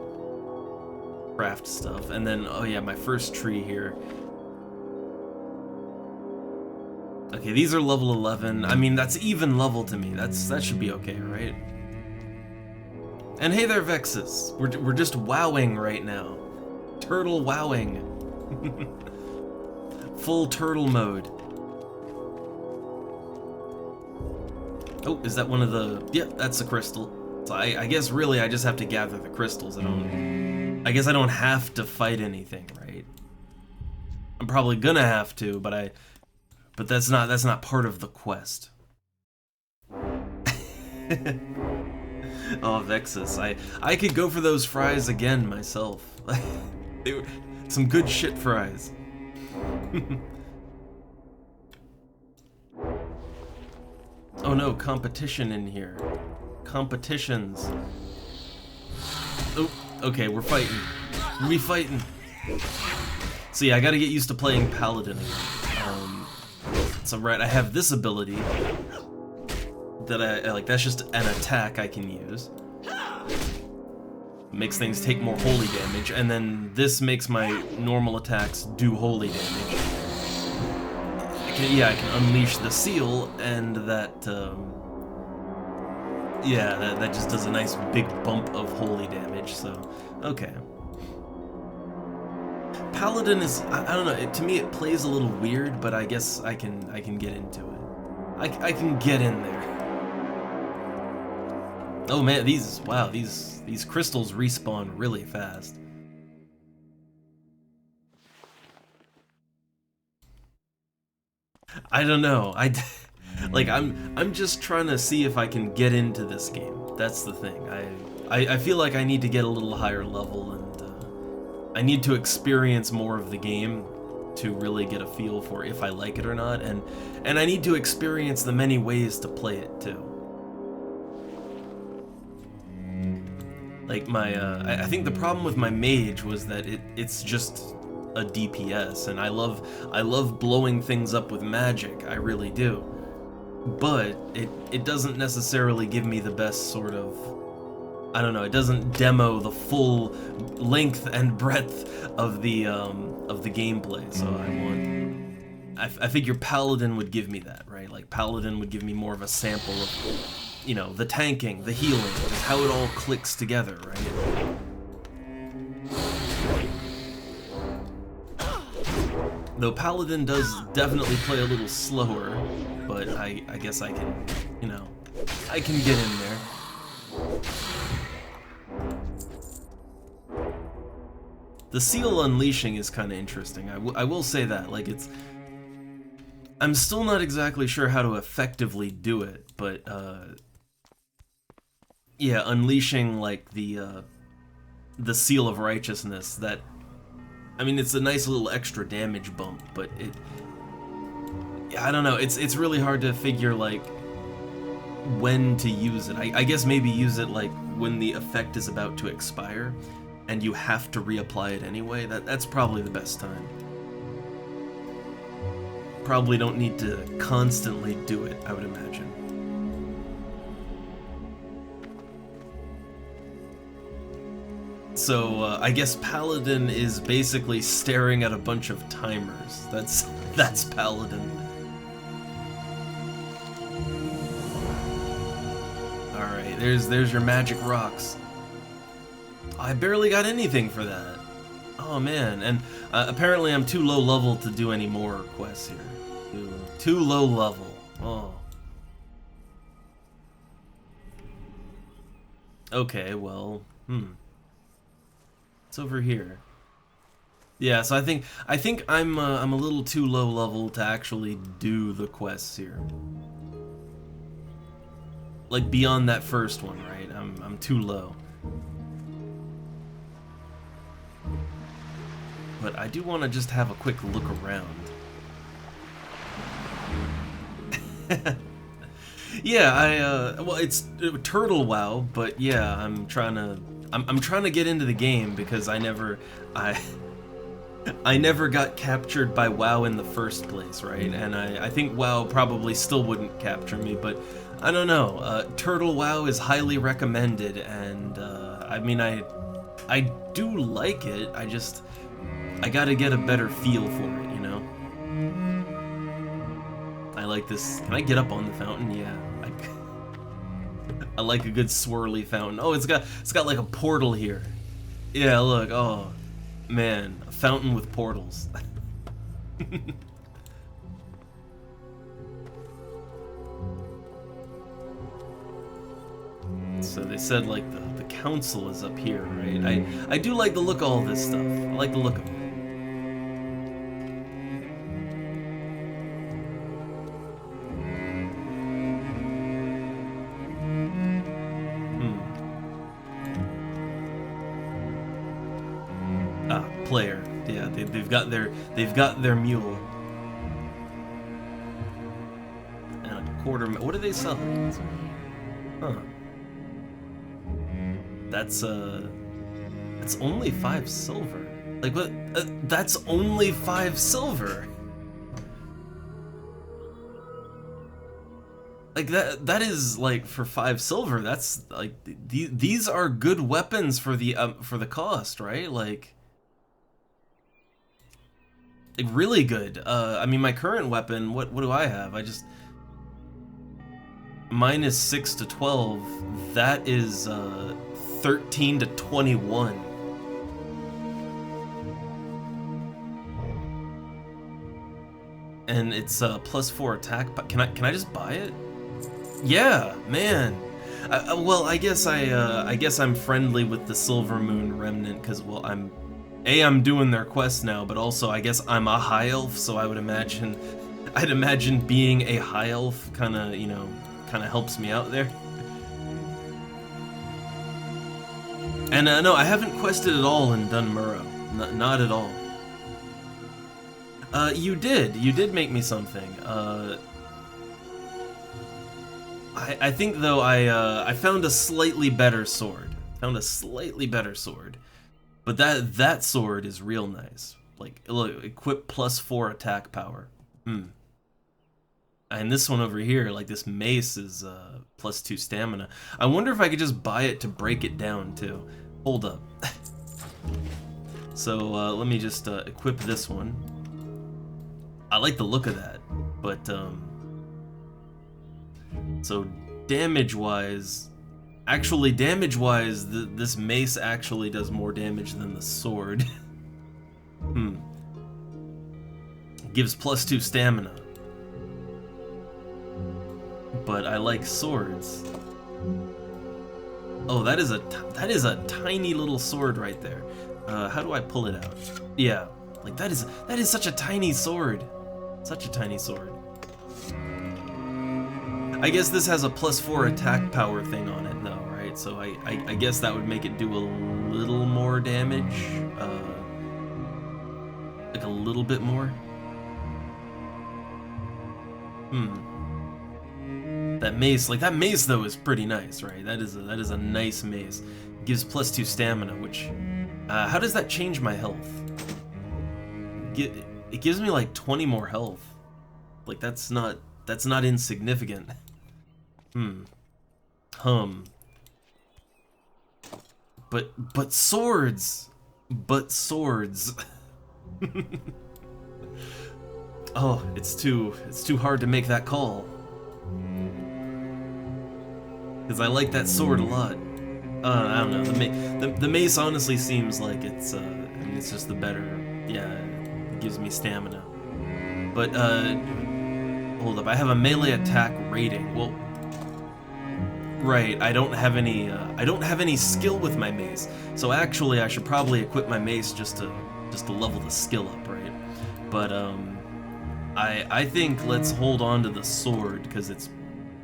Speaker 1: craft stuff, and then, oh yeah, my first tree here. Okay, these are level 11. I mean, that's even level to me. That should be okay, right? And hey there, Vexus. We're just wowing right now. Turtle wowing. Full turtle mode. Oh, is that one of the... Yeah, that's a crystal. So I guess really I just have to gather the crystals. I guess I don't have to fight anything, right? I'm probably gonna have to, but that's not part of the quest. Oh, Vexus. I could go for those fries again myself. They were some good shit fries. Oh no, competition in here. Competitions. Oh, okay, we're fighting. We fighting. So yeah, I gotta get used to playing Paladin again. So right, I have this ability that I like. That's just an attack I can use. Makes things take more holy damage, and then this makes my normal attacks do holy damage. I can unleash the seal, and that, yeah, that just does a nice big bump of holy damage, so, okay. Paladin is, I don't know, to me it plays a little weird, but I guess I can get into it. I can get in there. Oh man, these crystals respawn really fast. I don't know. I'm just trying to see if I can get into this game. That's the thing. I feel like I need to get a little higher level, and I need to experience more of the game to really get a feel for if I like it or not, and I need to experience the many ways to play it too. Like I think the problem with my mage was that it's just a DPS, and I love blowing things up with magic, I really do. But it doesn't necessarily give me the best sort of, I don't know, it doesn't demo the full length and breadth of the gameplay. So I figure Paladin would give me that, right? Like Paladin would give me more of a sample of, you know, the tanking, the healing, just how it all clicks together, right? Though Paladin does definitely play a little slower, but I guess I can, you know, I can get in there. The seal unleashing is kind of interesting. I will say that, like, I'm still not exactly sure how to effectively do it, but yeah, unleashing like the seal of righteousness, that, I mean, it's a nice little extra damage bump, but I don't know, it's really hard to figure, like, when to use it. I guess maybe use it, like, when the effect is about to expire, and you have to reapply it anyway. That's probably the best time. Probably don't need to constantly do it, I would imagine. So, I guess Paladin is basically staring at a bunch of timers. That's Paladin. Alright, there's your magic rocks. I barely got anything for that. Oh man, and apparently I'm too low level to do any more quests here. Too low level. Oh. Okay, well, it's over here. Yeah, so I think I'm a little too low level to actually do the quests here. Like beyond that first one, right? I'm too low. But I do want to just have a quick look around. Yeah, well, it's TurtleWoW, but yeah, I'm trying to get into the game because I I never got captured by WoW in the first place, right? And I think WoW probably still wouldn't capture me, but I don't know. TurtleWoW is highly recommended, and I mean, I do like it. I gotta get a better feel for it, you know? I like this. Can I get up on the fountain? Yeah. I like a good swirly fountain. Oh, it's got like a portal here. Yeah, look. Oh, man, a fountain with portals. So they said like the council is up here, right? I do like the look of all this stuff. I like the look of it. Player. Yeah, they've got their mule. And a quarter. What do they sell? Huh. That's only 5 silver. Like what? That's only 5 silver. Like that is like for 5 silver. That's like these are good weapons for the cost, right? Like really good. I mean, my current weapon, what do I have? Mine is 6 to 12. That is 13 to 21. And it's +4 attack. Can I just buy it? Yeah, man. Well, I guess I'm friendly with the Silver Moon Remnant because, well, I'm doing their quest now, but also I guess I'm a high elf, so I'd imagine being a high elf kind of helps me out there. And no, I haven't quested at all in Dunmurrow, not at all. You did make me something. I think though I found a slightly better sword. But that sword is real nice. Like, look, equip +4 attack power. And this one over here, like this mace is +2 stamina. I wonder if I could just buy it to break it down too. Hold up. So let me just equip this one. I like the look of that, but so damage-wise, this mace actually does more damage than the sword. Gives +2 stamina. But I like swords. Oh, that is a tiny little sword right there. How do I pull it out? Yeah, like that is such a tiny sword. Such a tiny sword. I guess this has a +4 attack power thing on it though, right? So I guess that would make it do a little more damage. Like a little bit more. That mace though is pretty nice, right? That is a nice mace. It gives +2 stamina, which how does that change my health? It gives me like 20 more health. Like that's not insignificant. But swords. Oh, it's too hard to make that call. Because I like that sword a lot. I don't know. The mace honestly seems like it's I mean, it's just the better. Yeah, it gives me stamina. But hold up, I have a melee attack rating. Well, right, I don't have any skill with my mace. So actually, I should probably equip my mace just to level the skill up, right? But I think let's hold on to the sword because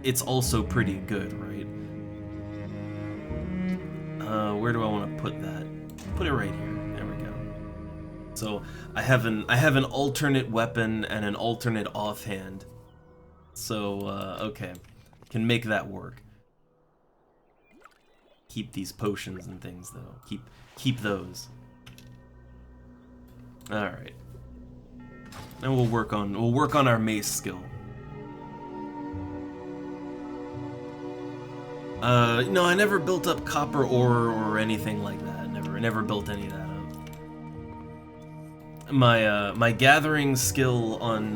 Speaker 1: it's also pretty good, right? Where do I want to put that? Put it right here. There we go. So I have an alternate weapon and an alternate offhand. So okay. can make that work. Keep these potions and things though. Keep those. All right. And we'll work on our mace skill. No, I never built up copper ore or anything like that. Never built any of that up. My gathering skill on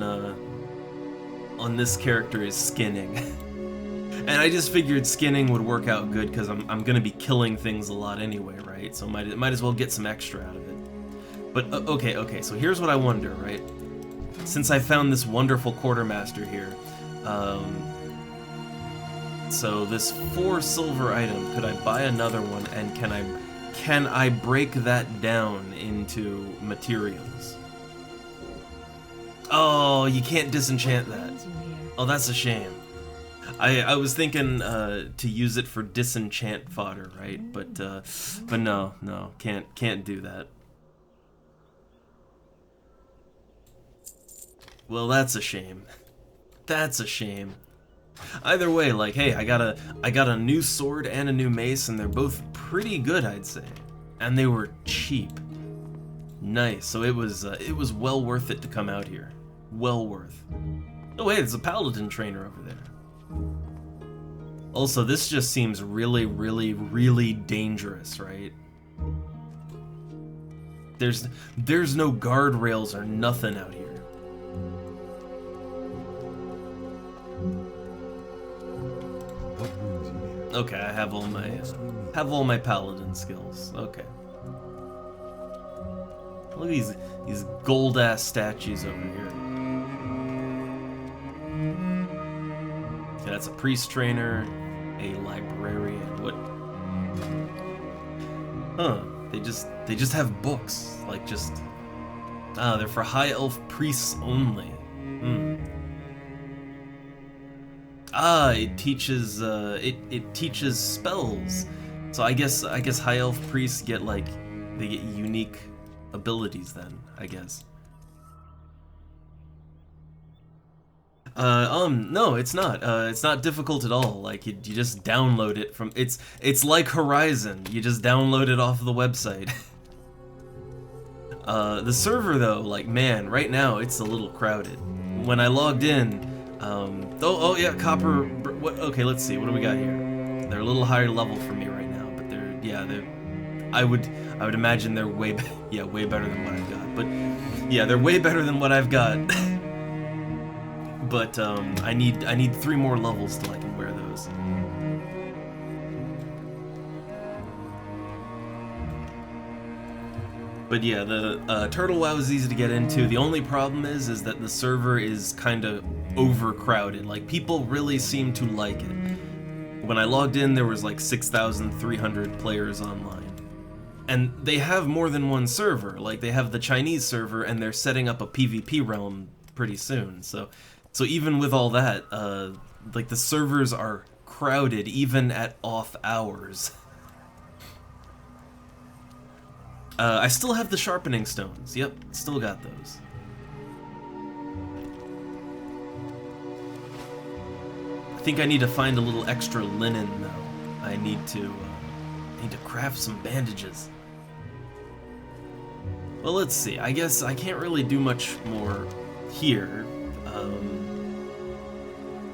Speaker 1: this character is skinning. And I just figured skinning would work out good because I'm gonna be killing things a lot anyway, right? So might as well get some extra out of it. But okay, so here's what I wonder, right? Since I found this wonderful quartermaster here, so this 4 silver item, could I buy another one, and can I break that down into materials? Oh, you can't disenchant that. Oh, that's a shame. I was thinking to use it for disenchant fodder, right? But no, can't do that. Well, that's a shame. That's a shame. Either way, like, hey, I got a new sword and a new mace, and they're both pretty good, I'd say. And they were cheap. Nice. So it was well worth it to come out here. Well worth. Oh wait, there's a paladin trainer over there. Also, this just seems really, really, really dangerous, right? There's no guardrails or nothing out here. Okay, I have all my paladin skills. Okay. Look at these gold ass statues over here. Okay, that's a priest trainer, a librarian. What? Huh? They just have books, like just. Ah, they're for high elf priests only. Hmm. Ah, it teaches it teaches spells. So I guess high elf priests get they get unique abilities then, I guess. No, it's not. It's not difficult at all. Like you just download it from it's like Horizon. You just download it off the website. The server though, like man, right now it's a little crowded. When I logged in, oh yeah, copper. What? Okay, let's see. What do we got here? They're a little higher level for me right now, but they're. I would imagine they're way better than what I've got. But yeah, they're way better than what I've got. But I need 3 more levels till I can wear those. But yeah, the TurtleWoW is easy to get into. The only problem is that the server is kind of overcrowded. Like, people really seem to like it. When I logged in, there was like 6,300 players online. And they have more than one server. Like, they have the Chinese server, and they're setting up a PvP realm pretty soon. So even with all that, like, the servers are crowded even at off hours. I still have the sharpening stones. Yep, still got those. I think I need to find a little extra linen though. I need to craft some bandages. Well, let's see. I guess I can't really do much more here.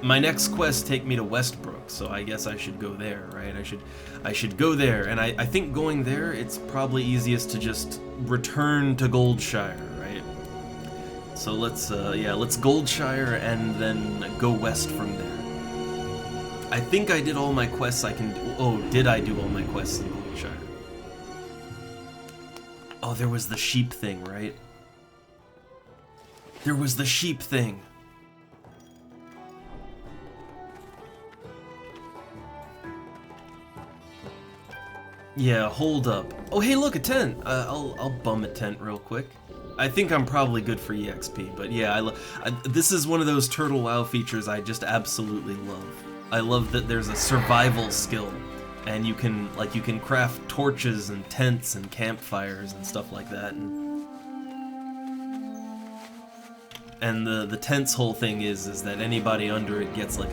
Speaker 1: My next quest take me to Westbrook, so I guess I should go there, right? I should go there, and I think going there, it's probably easiest to just return to Goldshire, right? So let's Goldshire and then go west from there. I think I did all my quests I can do. Oh, did I do all my quests in Goldshire? Oh, there was the sheep thing, right? There was the sheep thing. Yeah, hold up. Oh, hey, look, a tent. I'll bum a tent real quick. I think I'm probably good for EXP, but yeah, this is one of those TurtleWoW features I just absolutely love. I love that there's a survival skill, and you can craft torches and tents and campfires and stuff like that. And the tent's whole thing is that anybody under it gets like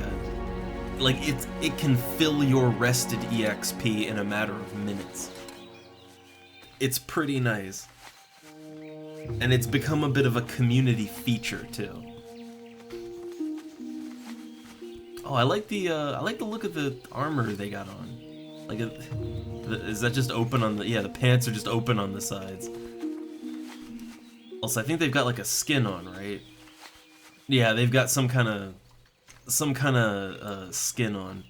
Speaker 1: like it can fill your rested EXP in a matter of minutes. It's pretty nice. And it's become a bit of a community feature too. Oh, I like the look of the armor they got on. Like, is that just open on the? Yeah, the pants are just open on the sides. Also, I think they've got like a skin on, right? Yeah, they've got some kind of skin on.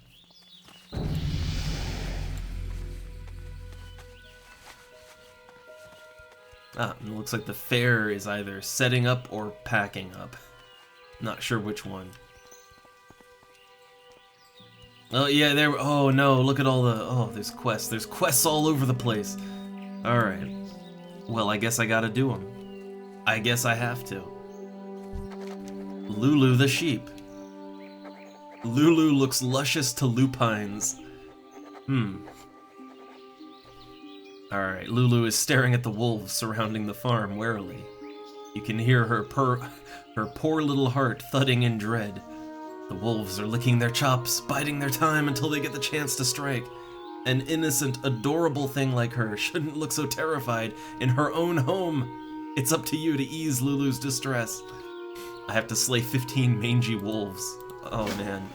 Speaker 1: Ah, and it looks like the fair is either setting up or packing up. Not sure which one. Oh yeah, there. Oh no, look at all the. Oh, there's quests. There's quests all over the place. All right. Well, I guess I gotta do them. I guess I have to. Lulu the sheep. Lulu looks luscious to lupines. Alright, Lulu is staring at the wolves surrounding the farm warily. You can hear her poor little heart thudding in dread. The wolves are licking their chops, biding their time until they get the chance to strike. An innocent, adorable thing like her shouldn't look so terrified in her own home. It's up to you to ease Lulu's distress. I have to slay 15 mangy wolves. Oh man.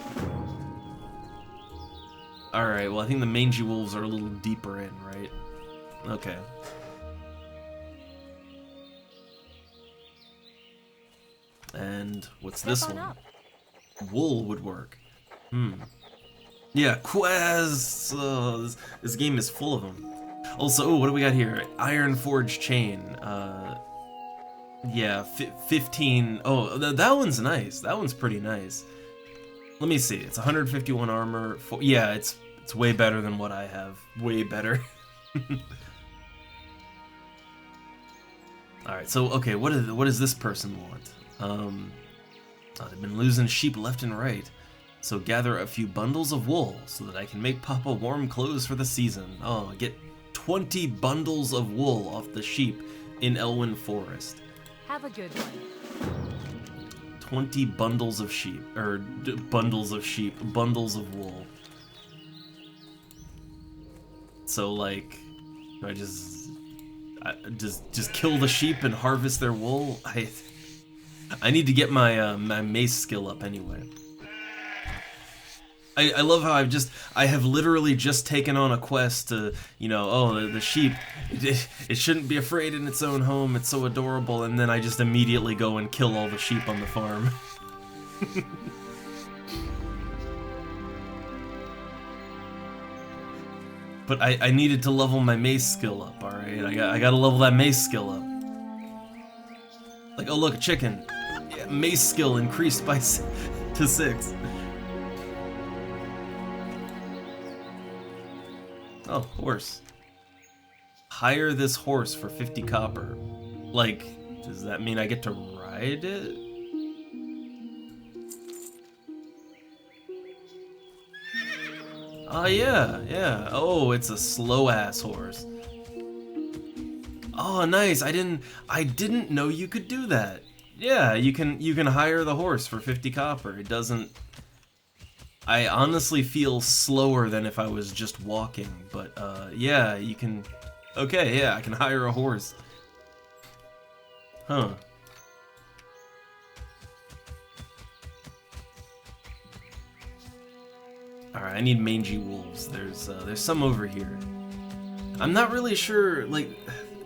Speaker 1: Alright, well I think the mangy wolves are a little deeper in, right? Okay. And what's this one? Wool would work. Yeah, quests! Oh, this game is full of them. Also, oh, what do we got here? Iron Forge Chain. Yeah, 15. Oh, that one's nice. That one's pretty nice. Let me see. It's 151 armor. Yeah, it's way better than what I have. Way better. Alright, so, okay, what does this person want? They've been losing sheep left and right. So gather a few bundles of wool so that I can make Papa warm clothes for the season. Oh, get 20 bundles of wool off the sheep in Elwyn Forest.
Speaker 3: Have a good one.
Speaker 1: 20 bundles of sheep, or bundles of sheep, bundles of wool. So like, do I just kill the sheep and harvest their wool? I need to get my my mace skill up anyway. I love how I have literally just taken on a quest to, you know, oh, the sheep, it shouldn't be afraid in its own home, it's so adorable, and then I just immediately go and kill all the sheep on the farm. But I needed to level my mace skill up, alright? I gotta level that mace skill up. Like, oh look, a chicken. Yeah, mace skill increased by to 6. Oh, horse. Hire this horse for 50 copper. Like, does that mean I get to ride it? Oh, yeah. Oh, it's a slow-ass horse. Oh, nice. I didn't know you could do that. Yeah, you can hire the horse for 50 copper. It doesn't... I honestly feel slower than if I was just walking, but yeah, you can... Okay, yeah, I can hire a horse. Huh. Alright, I need mangy wolves. There's some over here. I'm not really sure, like,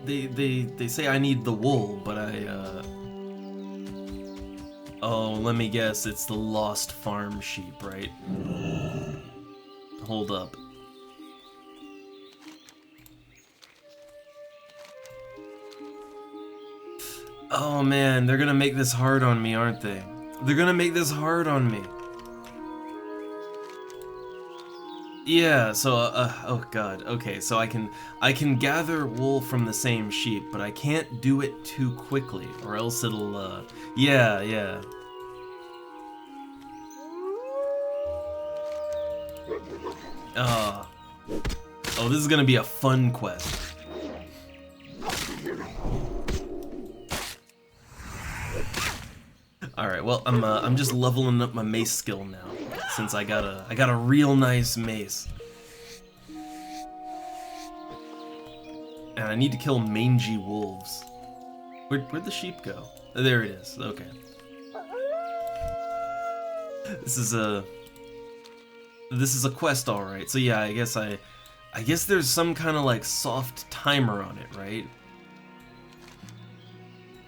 Speaker 1: they say I need the wool, but oh, let me guess, it's the lost farm sheep, right? Hold up. Oh man, they're gonna make this hard on me, aren't they? They're gonna make this hard on me. Yeah, so, oh god, okay, so I can gather wool from the same sheep, but I can't do it too quickly, or else it'll, yeah. Oh, this is gonna be a fun quest. Alright, well, I'm just leveling up my mace skill now. since I got a real nice mace. And I need to kill mangy wolves. Where'd the sheep go? There it is. Okay. This is a quest, all right. So yeah, I guess there's some kind of like soft timer on it, right?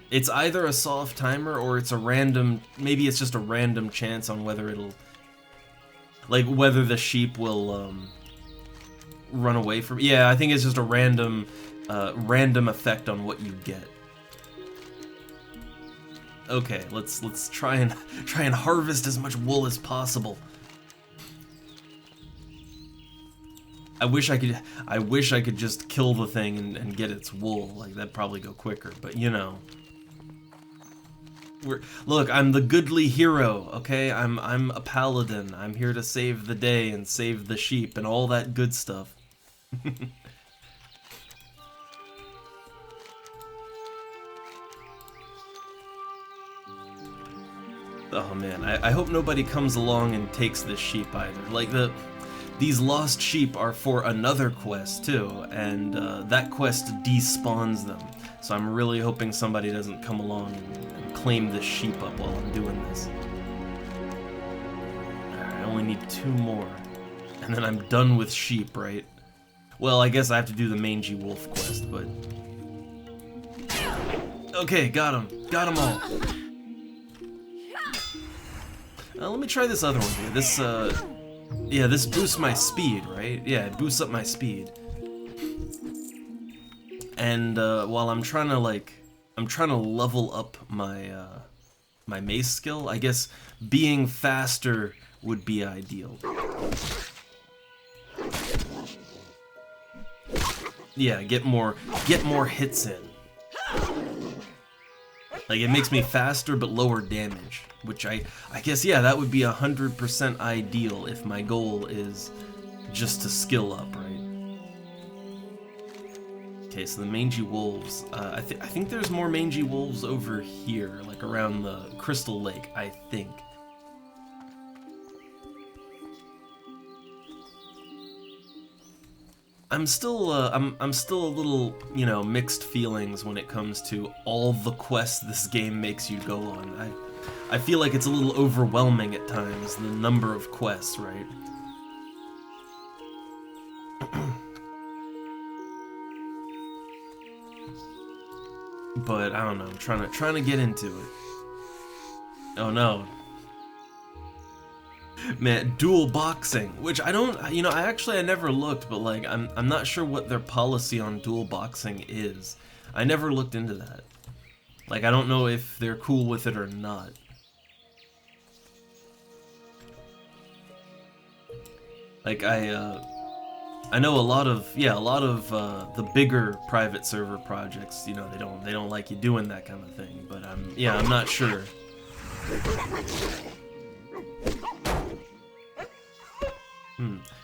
Speaker 1: It's either a soft timer or it's a random, maybe it's just a random chance on whether it'll, like whether the sheep will run away from. Yeah, I think it's just a random effect on what you get. Okay, let's try and harvest as much wool as possible. I wish I could just kill the thing and get its wool. Like that'd probably go quicker, but you know. Look, I'm the goodly hero, okay? I'm a paladin. I'm here to save the day and save the sheep and all that good stuff. Oh man, I hope nobody comes along and takes this sheep either. Like these lost sheep are for another quest too, and that quest despawns them. So I'm really hoping somebody doesn't come along and claim this sheep up while I'm doing this. Alright, I only need 2 more. And then I'm done with sheep, right? Well, I guess I have to do the mangy wolf quest, but... Okay, got him. Got them all. Let me try this other one here. This, yeah, this boosts my speed, right? Yeah, it boosts up my speed. And, while I'm trying to level up my, my mace skill, I guess being faster would be ideal. Yeah, get more hits in. Like, it makes me faster but lower damage, which I guess, yeah, that would be 100% ideal if my goal is just to skill up, right? Okay, so the mangy wolves, I think there's more mangy wolves over here, like around the Crystal Lake, I think. I'm still a little, you know, mixed feelings when it comes to all the quests this game makes you go on. I feel like it's a little overwhelming at times, the number of quests, right? But I don't know, I'm trying to get into it. Oh no. Man, dual boxing, which I don't, you know, I never looked, but like, I'm not sure what their policy on dual boxing is. I never looked into that. Like, I don't know if they're cool with it or not. Like, I know a lot of the bigger private server projects, you know, they don't like you doing that kind of thing, but I'm not sure.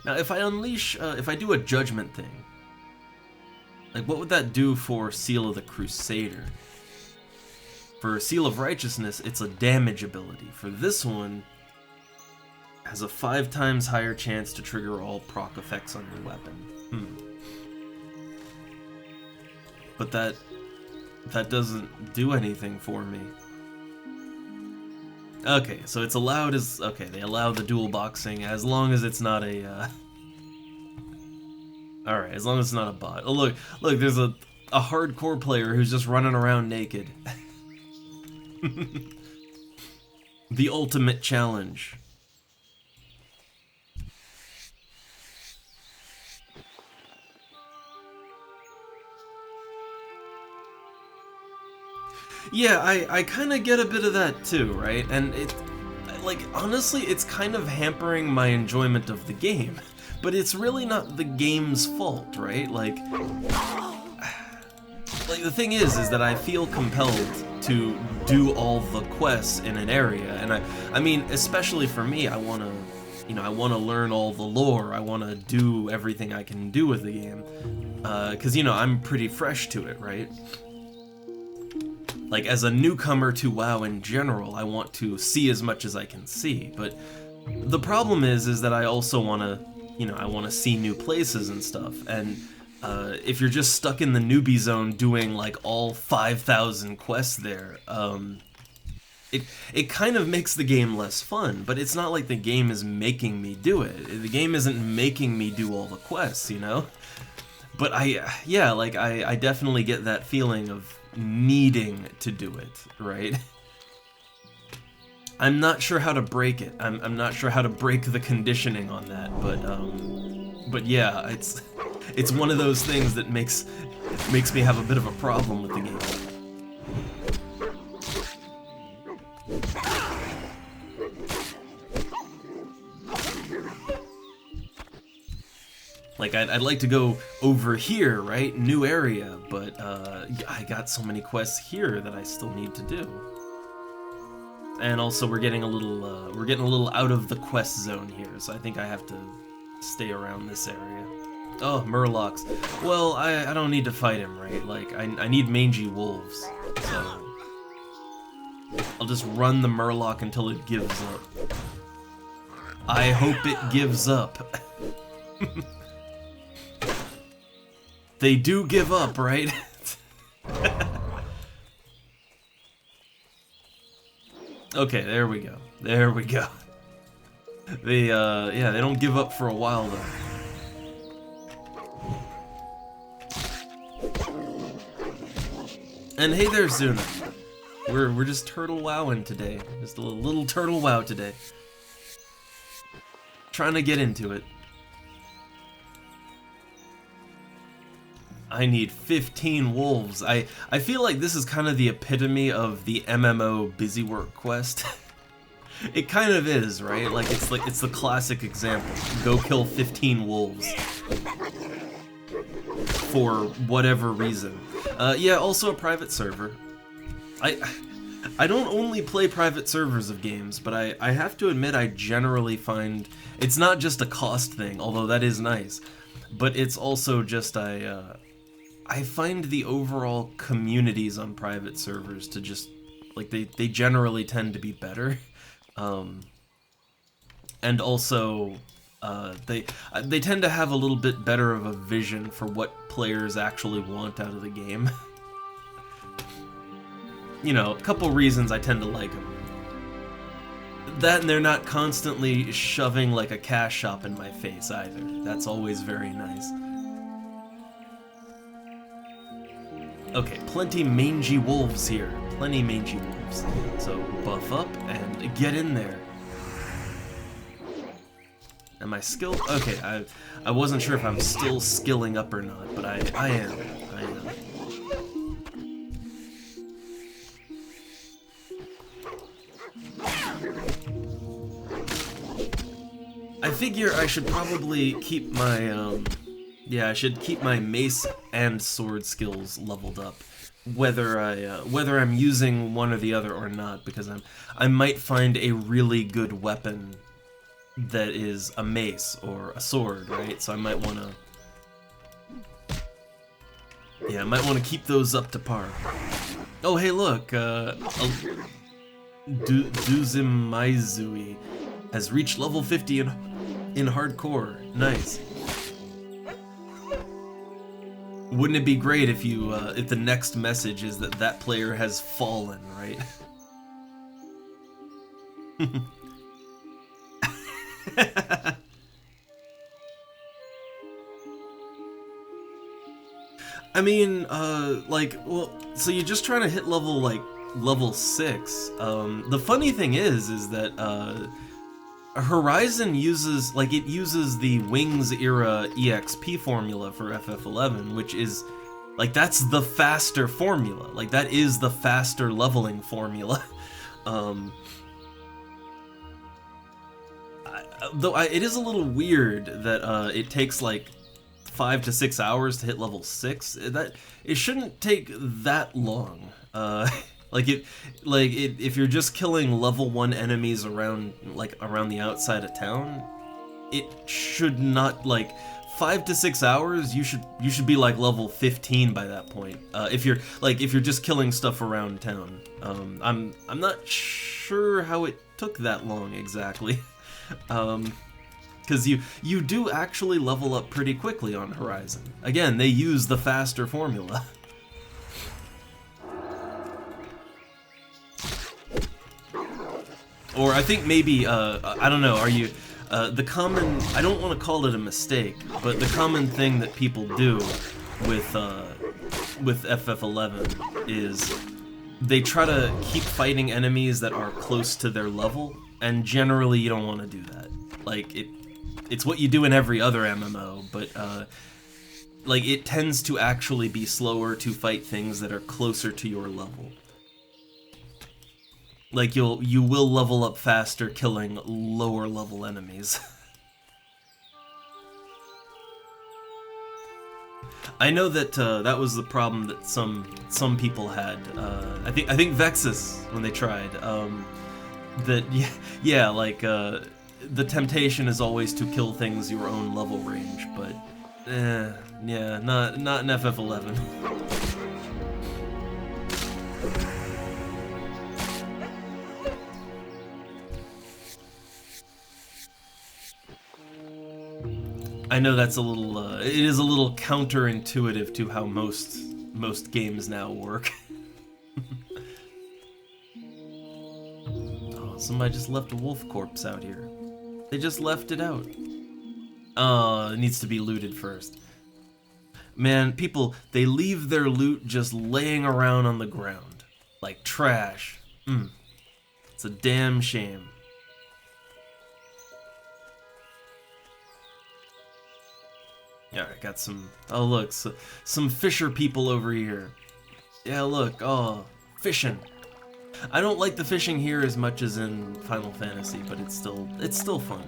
Speaker 1: Now, if I unleash, if I do a judgment thing, like what would that do for Seal of the Crusader? For Seal of Righteousness, it's a damage ability. For this one, it has a 5 times higher chance to trigger all proc effects on your weapon. But that doesn't do anything for me. Okay, so it's allowed as... Okay, they allow the dual boxing as long as it's not a... Alright, as long as it's not a bot. Oh, look, there's a hardcore player who's just running around naked. The ultimate challenge. Yeah, I kind of get a bit of that too, right? And it, like, honestly, it's kind of hampering my enjoyment of the game. But it's really not the game's fault, right? Like the thing is that I feel compelled to do all the quests in an area, and I mean, especially for me, I want to learn all the lore. I want to do everything I can do with the game, because, you know, I'm pretty fresh to it, right? Like, as a newcomer to WoW in general, I want to see as much as I can see, but The problem is that I also want to, you know, I want to see new places and stuff, and if you're just stuck in the newbie zone doing like all 5,000 quests there, it kind of makes the game less fun, but it's not like the game is making me do it. The game isn't making me do all the quests, you know? But I definitely get that feeling of needing to do it, right? I'm not sure how to break it. I'm not sure how to break the conditioning on that, but yeah, it's one of those things that makes me have a bit of a problem with the game. Like, I'd like to go over here, right? New area, but I got so many quests here that I still need to do. And also, we're getting a little out of the quest zone here, so I think I have to stay around this area. Oh, Murlocs. Well, I don't need to fight him, right? Like, I need mangy wolves, so I'll just run the Murloc until it gives up. I hope it gives up. They do give up, right? Okay, there we go. There we go. They, yeah, they don't give up for a while, though. And hey there, Zuna. We're just turtle wowing today. Just a little turtle wow today. Trying to get into it. I need 15 wolves. I feel like this is kind of the epitome of the MMO busy work quest. It kind of is, right? Like it's the classic example. Go kill 15 wolves. For whatever reason. Yeah, also a private server. I don't only play private servers of games, but I have to admit I generally find it's not just a cost thing, although that is nice, but it's also just I find the overall communities on private servers to just, like, they generally tend to be better. And also, they tend to have a little bit better of a vision for what players actually want out of the game. You know, a couple reasons I tend to like them. That, and they're not constantly shoving, like, a cash shop in my face, either. That's always very nice. Okay, plenty mangy wolves here. Plenty mangy wolves. So, buff up and get in there. Am I skilled? Okay, I wasn't sure if I'm still skilling up or not, but I am. I am. I figure I should probably keep my, yeah, I should keep my mace and sword skills leveled up, whether I'm using one or the other or not, because I might find a really good weapon that is a mace or a sword, right? So I might want to, yeah, I might want to keep those up to par. Oh, hey, look, Duzimaizui has reached level 50 in hardcore. Nice. Wouldn't it be great if you, if the next message is that player has fallen, right? I mean, like, well, so you're just trying to hit level 6. The funny thing is that, Horizon uses the Wings era EXP formula for FF11, which is, like, that's the faster formula. Like, that is the faster leveling formula. Though it is a little weird that it takes like 5 to 6 hours to hit level 6. It shouldn't take that long. If you're just killing level 1 enemies around the outside of town, it should not, like, 5 to 6 hours. You should be like level 15 by that point. If you're just killing stuff around town. I'm not sure how it took that long exactly. Because you do actually level up pretty quickly on Horizon. Again, they use the faster formula. Or I think maybe, I don't know, are you, the common, I don't want to call it a mistake, but the common thing that people do with FF11 is they try to keep fighting enemies that are close to their level, and generally you don't want to do that. Like, it's what you do in every other MMO, but, like, it tends to actually be slower to fight things that are closer to your level. Like, you will level up faster killing lower level enemies. I know that that was the problem that some people had. I think Vexus, when they tried, that yeah, like the temptation is always to kill things your own level range, but yeah, not in FF11. I know that's a little, it is a little counterintuitive to how most games now work. Oh, somebody just left a wolf corpse out here. They just left it out. Oh, it needs to be looted first. Man, people, they leave their loot just laying around on the ground. Like trash. It's a damn shame. Alright, got some... Oh, look, some fisher people over here. Yeah, look, oh, fishing. I don't like the fishing here as much as in Final Fantasy, but it's still fun.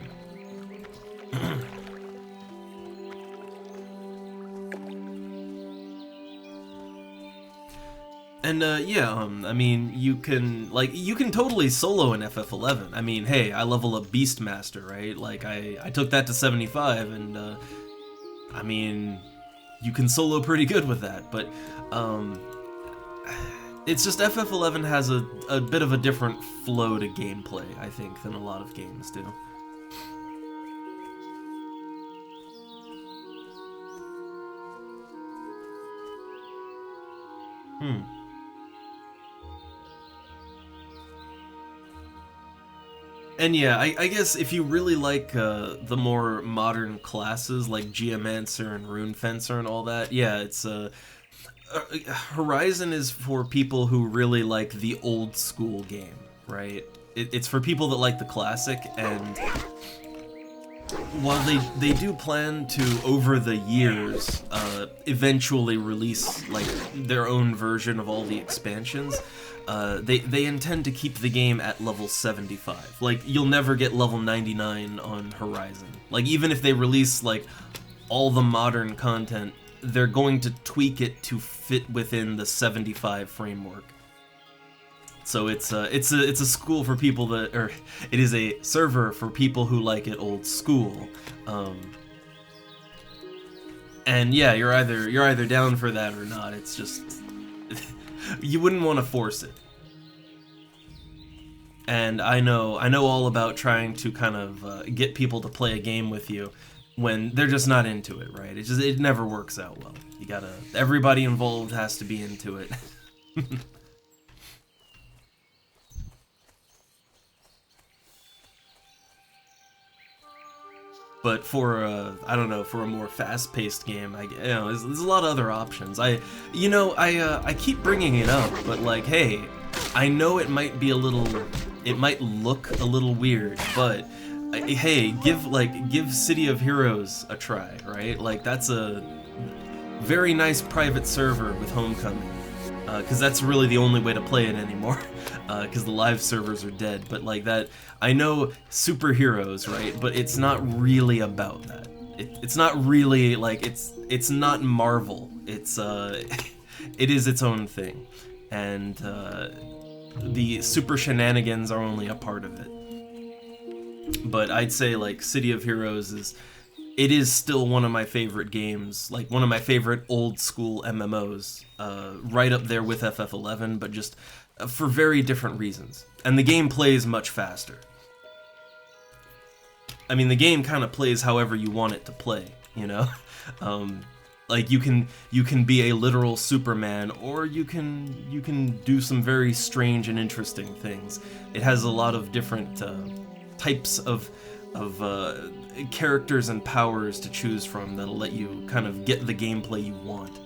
Speaker 1: And, yeah, I mean, you can totally solo in FF11. I mean, hey, I level up Beastmaster, right? Like, I took that to 75, and, I mean, you can solo pretty good with that, but, it's just FF11 has a bit of a different flow to gameplay, I think, than a lot of games do. And yeah, I guess if you really like the more modern classes like Geomancer and Rune Fencer and all that, yeah, it's Horizon is for people who really like the old school game, right? It's for people that like the classic, and while they do plan to, over the years, eventually release like their own version of all the expansions, they intend to keep the game at level 75. Like, you'll never get level 99 on Horizon. Like, even if they release like all the modern content, they're going to tweak it to fit within the 75 framework. So it's a school for people that, or it is a server for people who like it old school. And yeah, you're either down for that or not. It's just you wouldn't want to force it. And I know all about trying to kind of get people to play a game with you when they're just not into it, right? It never works out well. You gotta, everybody involved has to be into it. But for I don't know, for a more fast-paced game, there's a lot of other options. I keep bringing it up, but like, hey, I know it might look a little weird, but hey, give City of Heroes a try, right? Like, that's a very nice private server with Homecoming, because that's really the only way to play it anymore, because the live servers are dead. But like that, I know superheroes, right? But it's not really about that. It's not really like it's not Marvel. It's it is its own thing, and the super shenanigans are only a part of it. But I'd say like City of Heroes is still one of my favorite games, like one of my favorite old school MMOs, right up there with FF11, but just for very different reasons. And the game plays much faster. I mean, the game kind of plays however you want it to play, you know? Like you can be a literal Superman, or you can do some very strange and interesting things. It has a lot of different types of characters and powers to choose from that'll let you kind of get the gameplay you want.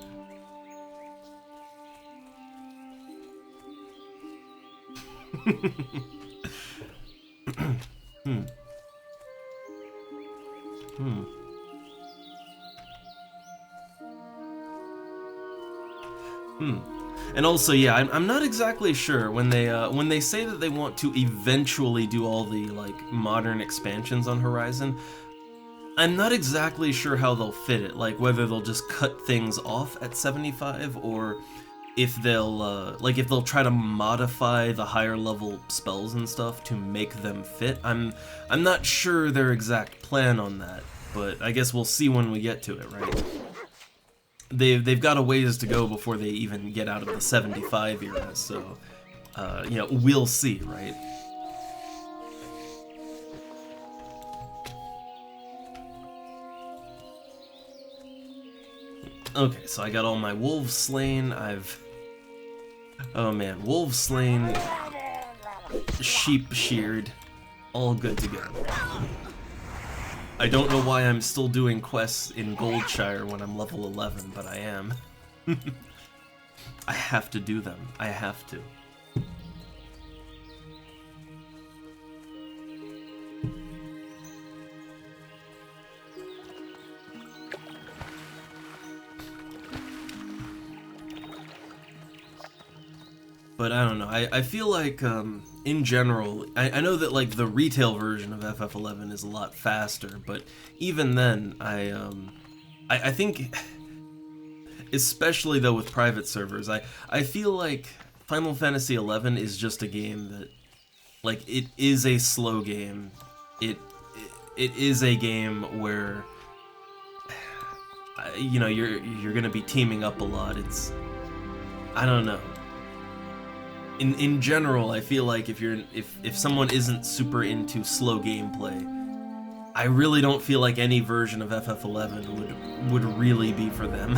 Speaker 1: And also, yeah, I'm not exactly sure when they say that they want to eventually do all the like modern expansions on Horizon. I'm not exactly sure how they'll fit it, like whether they'll just cut things off at 75, or if they'll try to modify the higher level spells and stuff to make them fit. I'm not sure their exact plan on that, but I guess we'll see when we get to it, right? They've got a ways to go before they even get out of the 75 era, so you know, we'll see, right? Okay, so I got all my wolves slain. Oh man, wolves slain, sheep sheared, all good to go. I don't know why I'm still doing quests in Goldshire when I'm level 11, but I am. I have to do them. I have to. But I don't know, I feel like, in general, I know that, like, the retail version of FF11 is a lot faster, but even then, I think, especially though with private servers, I feel like Final Fantasy XI is just a game that, like, it is a slow game. It is a game where, you know, you're gonna be teaming up a lot. I don't know. In general, I feel like if someone isn't super into slow gameplay, I really don't feel like any version of FF11 would really be for them.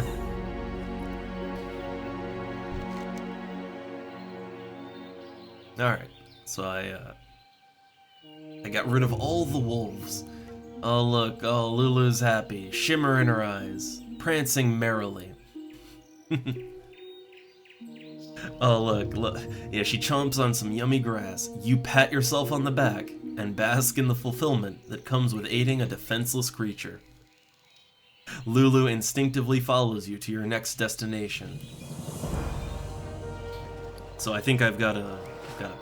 Speaker 1: Alright, so I got rid of all the wolves. Oh look, oh Lulu's happy, shimmer in her eyes, prancing merrily. Oh look, yeah, she chomps on some yummy grass. You pat yourself on the back and bask in the fulfillment that comes with aiding a defenseless creature. Lulu instinctively follows you to your next destination. So I think I've got a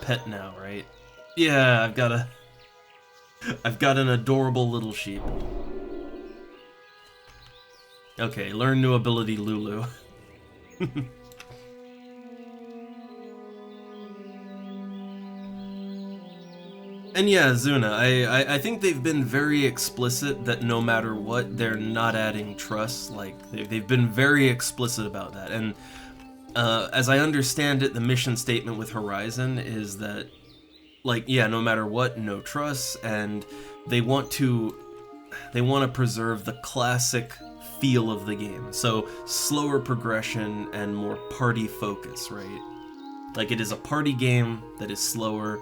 Speaker 1: pet now, right? Yeah, I've got an adorable little sheep. Okay, learn new ability, Lulu. And yeah, Zuna, I think they've been very explicit that no matter what, they're not adding trust. Like, they've been very explicit about that. And as I understand it, the mission statement with Horizon is that, like, yeah, no matter what, no trust, and they want to preserve the classic feel of the game. So, slower progression and more party focus, right? Like, it is a party game that is slower,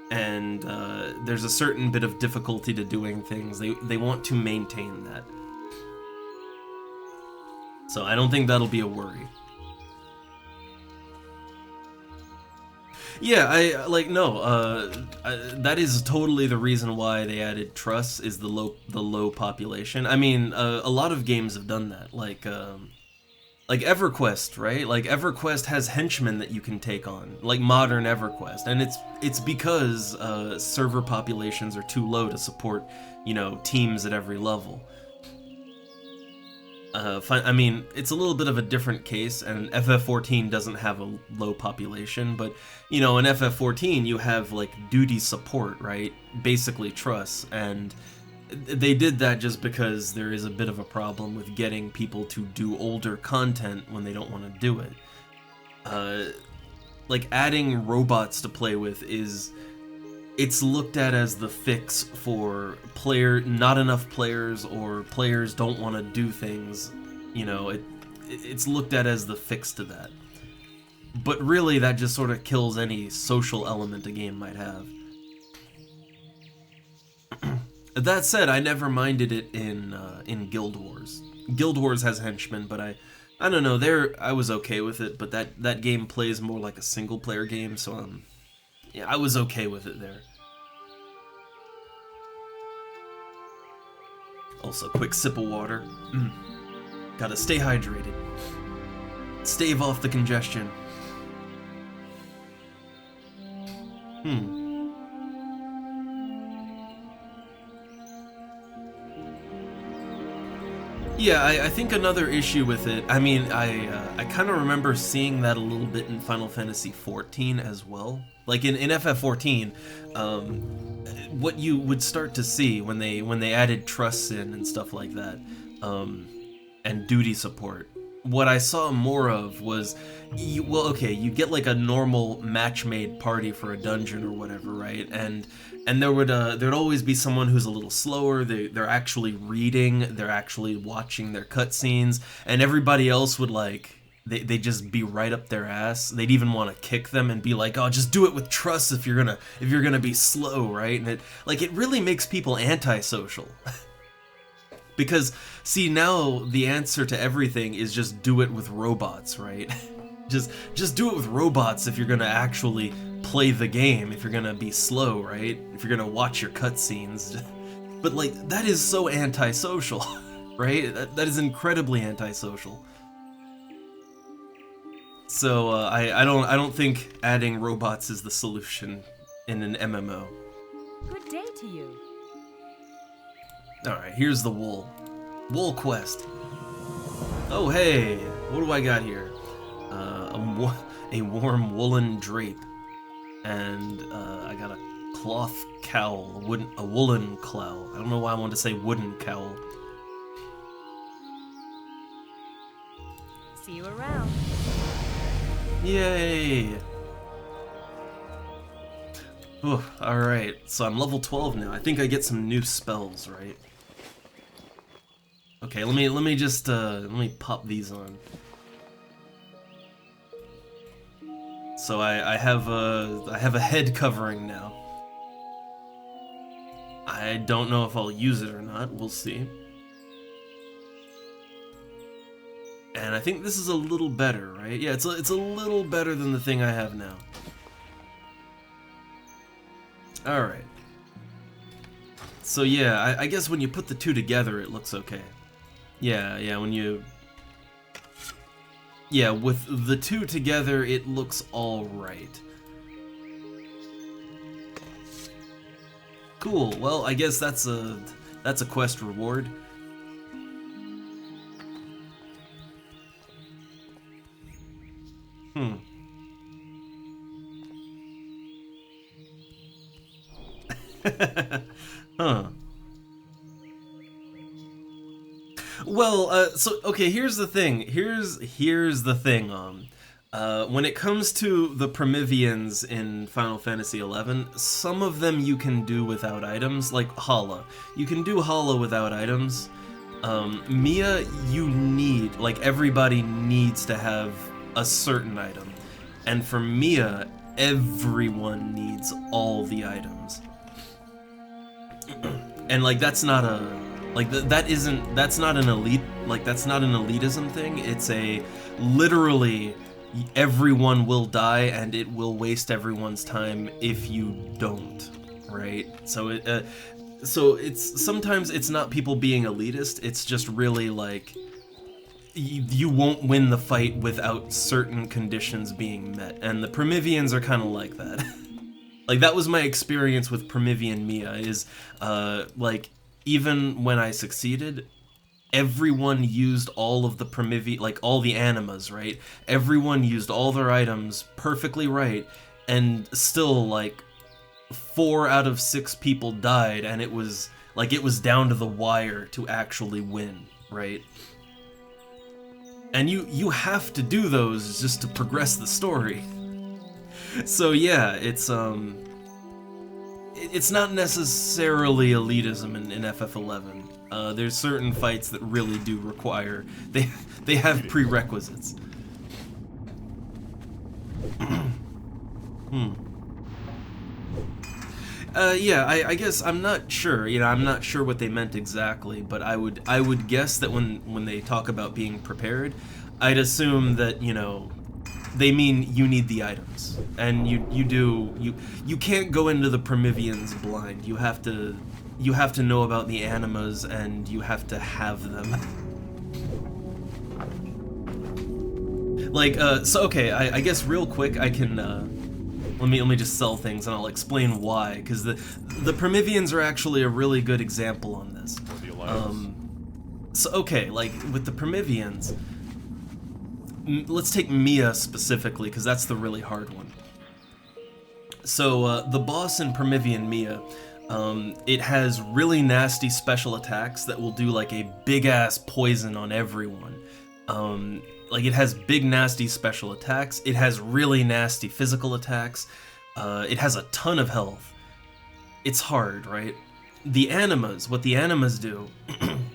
Speaker 1: and there's a certain bit of difficulty to doing things. They want to maintain that. So I don't think that'll be a worry. Yeah, that is totally the reason why they added trust, is the low population. I mean, a lot of games have done that, like EverQuest, right? Like EverQuest has henchmen that you can take on, like modern EverQuest, and it's because server populations are too low to support, you know, teams at every level. I mean, it's a little bit of a different case, and FF14 doesn't have a low population, but, you know, in FF14 you have, like, duty support, right? Basically trust, and they did that just because there is a bit of a problem with getting people to do older content when they don't want to do it. Like, adding robots to play with is it's looked at as the fix for not enough players, or players don't want to do things. You know, it's looked at as the fix to that. But really, that just sort of kills any social element a game might have. That said, I never minded it in Guild Wars. Guild Wars has henchmen, but I don't know. I was okay with it, but that game plays more like a single player game, so yeah, I was okay with it there. Also, quick sip of water. Gotta stay hydrated. Stave off the congestion. Yeah, I think another issue with it, I mean, I kind of remember seeing that a little bit in Final Fantasy XIV as well. Like in FF14, what you would start to see when they added trusts in and stuff like that, and duty support, what I saw more of was, you get like a normal match-made party for a dungeon or whatever, right? And there'd always be someone who's a little slower. They're actually reading, they're actually watching their cutscenes, and everybody else would like, they just be right up their ass. They'd even want to kick them and be like, "Oh, just do it with trust if you're gonna be slow," right? And it really makes people antisocial. Because, see, now the answer to everything is just do it with robots, right? just do it with robots if you're gonna actually play the game, if you're gonna be slow, right? If you're gonna watch your cutscenes. But, like, that is so antisocial, right? That is incredibly antisocial. So, I don't think adding robots is the solution in an MMO.
Speaker 3: Good day to you.
Speaker 1: Alright, here's the wool. Wool quest. Oh, hey! What do I got here? A warm woolen drape. And, I got a cloth cowl. A woolen cowl. I don't know why I wanted to say wooden cowl.
Speaker 3: See you around.
Speaker 1: Yay! Alright, so I'm level 12 now. I think I get some new spells, right? Okay, let me just let me pop these on. So I have a head covering now. I don't know if I'll use it or not. We'll see. And I think this is a little better, right? Yeah, it's a little better than the thing I have now. Alright. So yeah, I guess when you put the two together, it looks okay. Yeah, when you... Yeah, with the two together, it looks alright. Cool, well, I guess that's a quest reward. Huh. Well, so okay, here's the thing. Here's the thing. When it comes to the Primivians in Final Fantasy XI, some of them you can do without items, like Hala. You can do Hala without items. Mia, you need, like, everybody needs to have a certain item, and for Mia, everyone needs all the items. And like that's not a that's not an elite, like that's not an elitism thing. It's a literally everyone will die and it will waste everyone's time if you don't, right? So it's sometimes it's not people being elitist, it's just really like you won't win the fight without certain conditions being met, and the Primivians are kind of like that. Like, that was my experience with Primivian Mia, is, like, even when I succeeded, everyone used all of the like, all the animas, right? Everyone used all their items perfectly right, and still, like, 4 out of 6 people died, and it was down to the wire to actually win, right? And you have to do those just to progress the story. So yeah, it's it's not necessarily elitism in FF11. There's certain fights that really do require they have prerequisites. Yeah, I guess I'm not sure. You know, I'm not sure what they meant exactly, but I would guess that when they talk about being prepared, I'd assume that, you know, they mean you need the items, and you can't go into the Primivians blind. You have to know about the animas, and you have to have them. Like, so okay, I guess real quick I can let me just sell things and I'll explain why, because the Primivians are actually a really good example on this. So okay, like with the Primivians, let's take Mia specifically, because that's the really hard one. So the boss in Primivian Mia, it has really nasty special attacks that will do like a big ass poison on everyone. Like it has big nasty special attacks, it has really nasty physical attacks, it has a ton of health. It's hard, right? The animas, what the animas do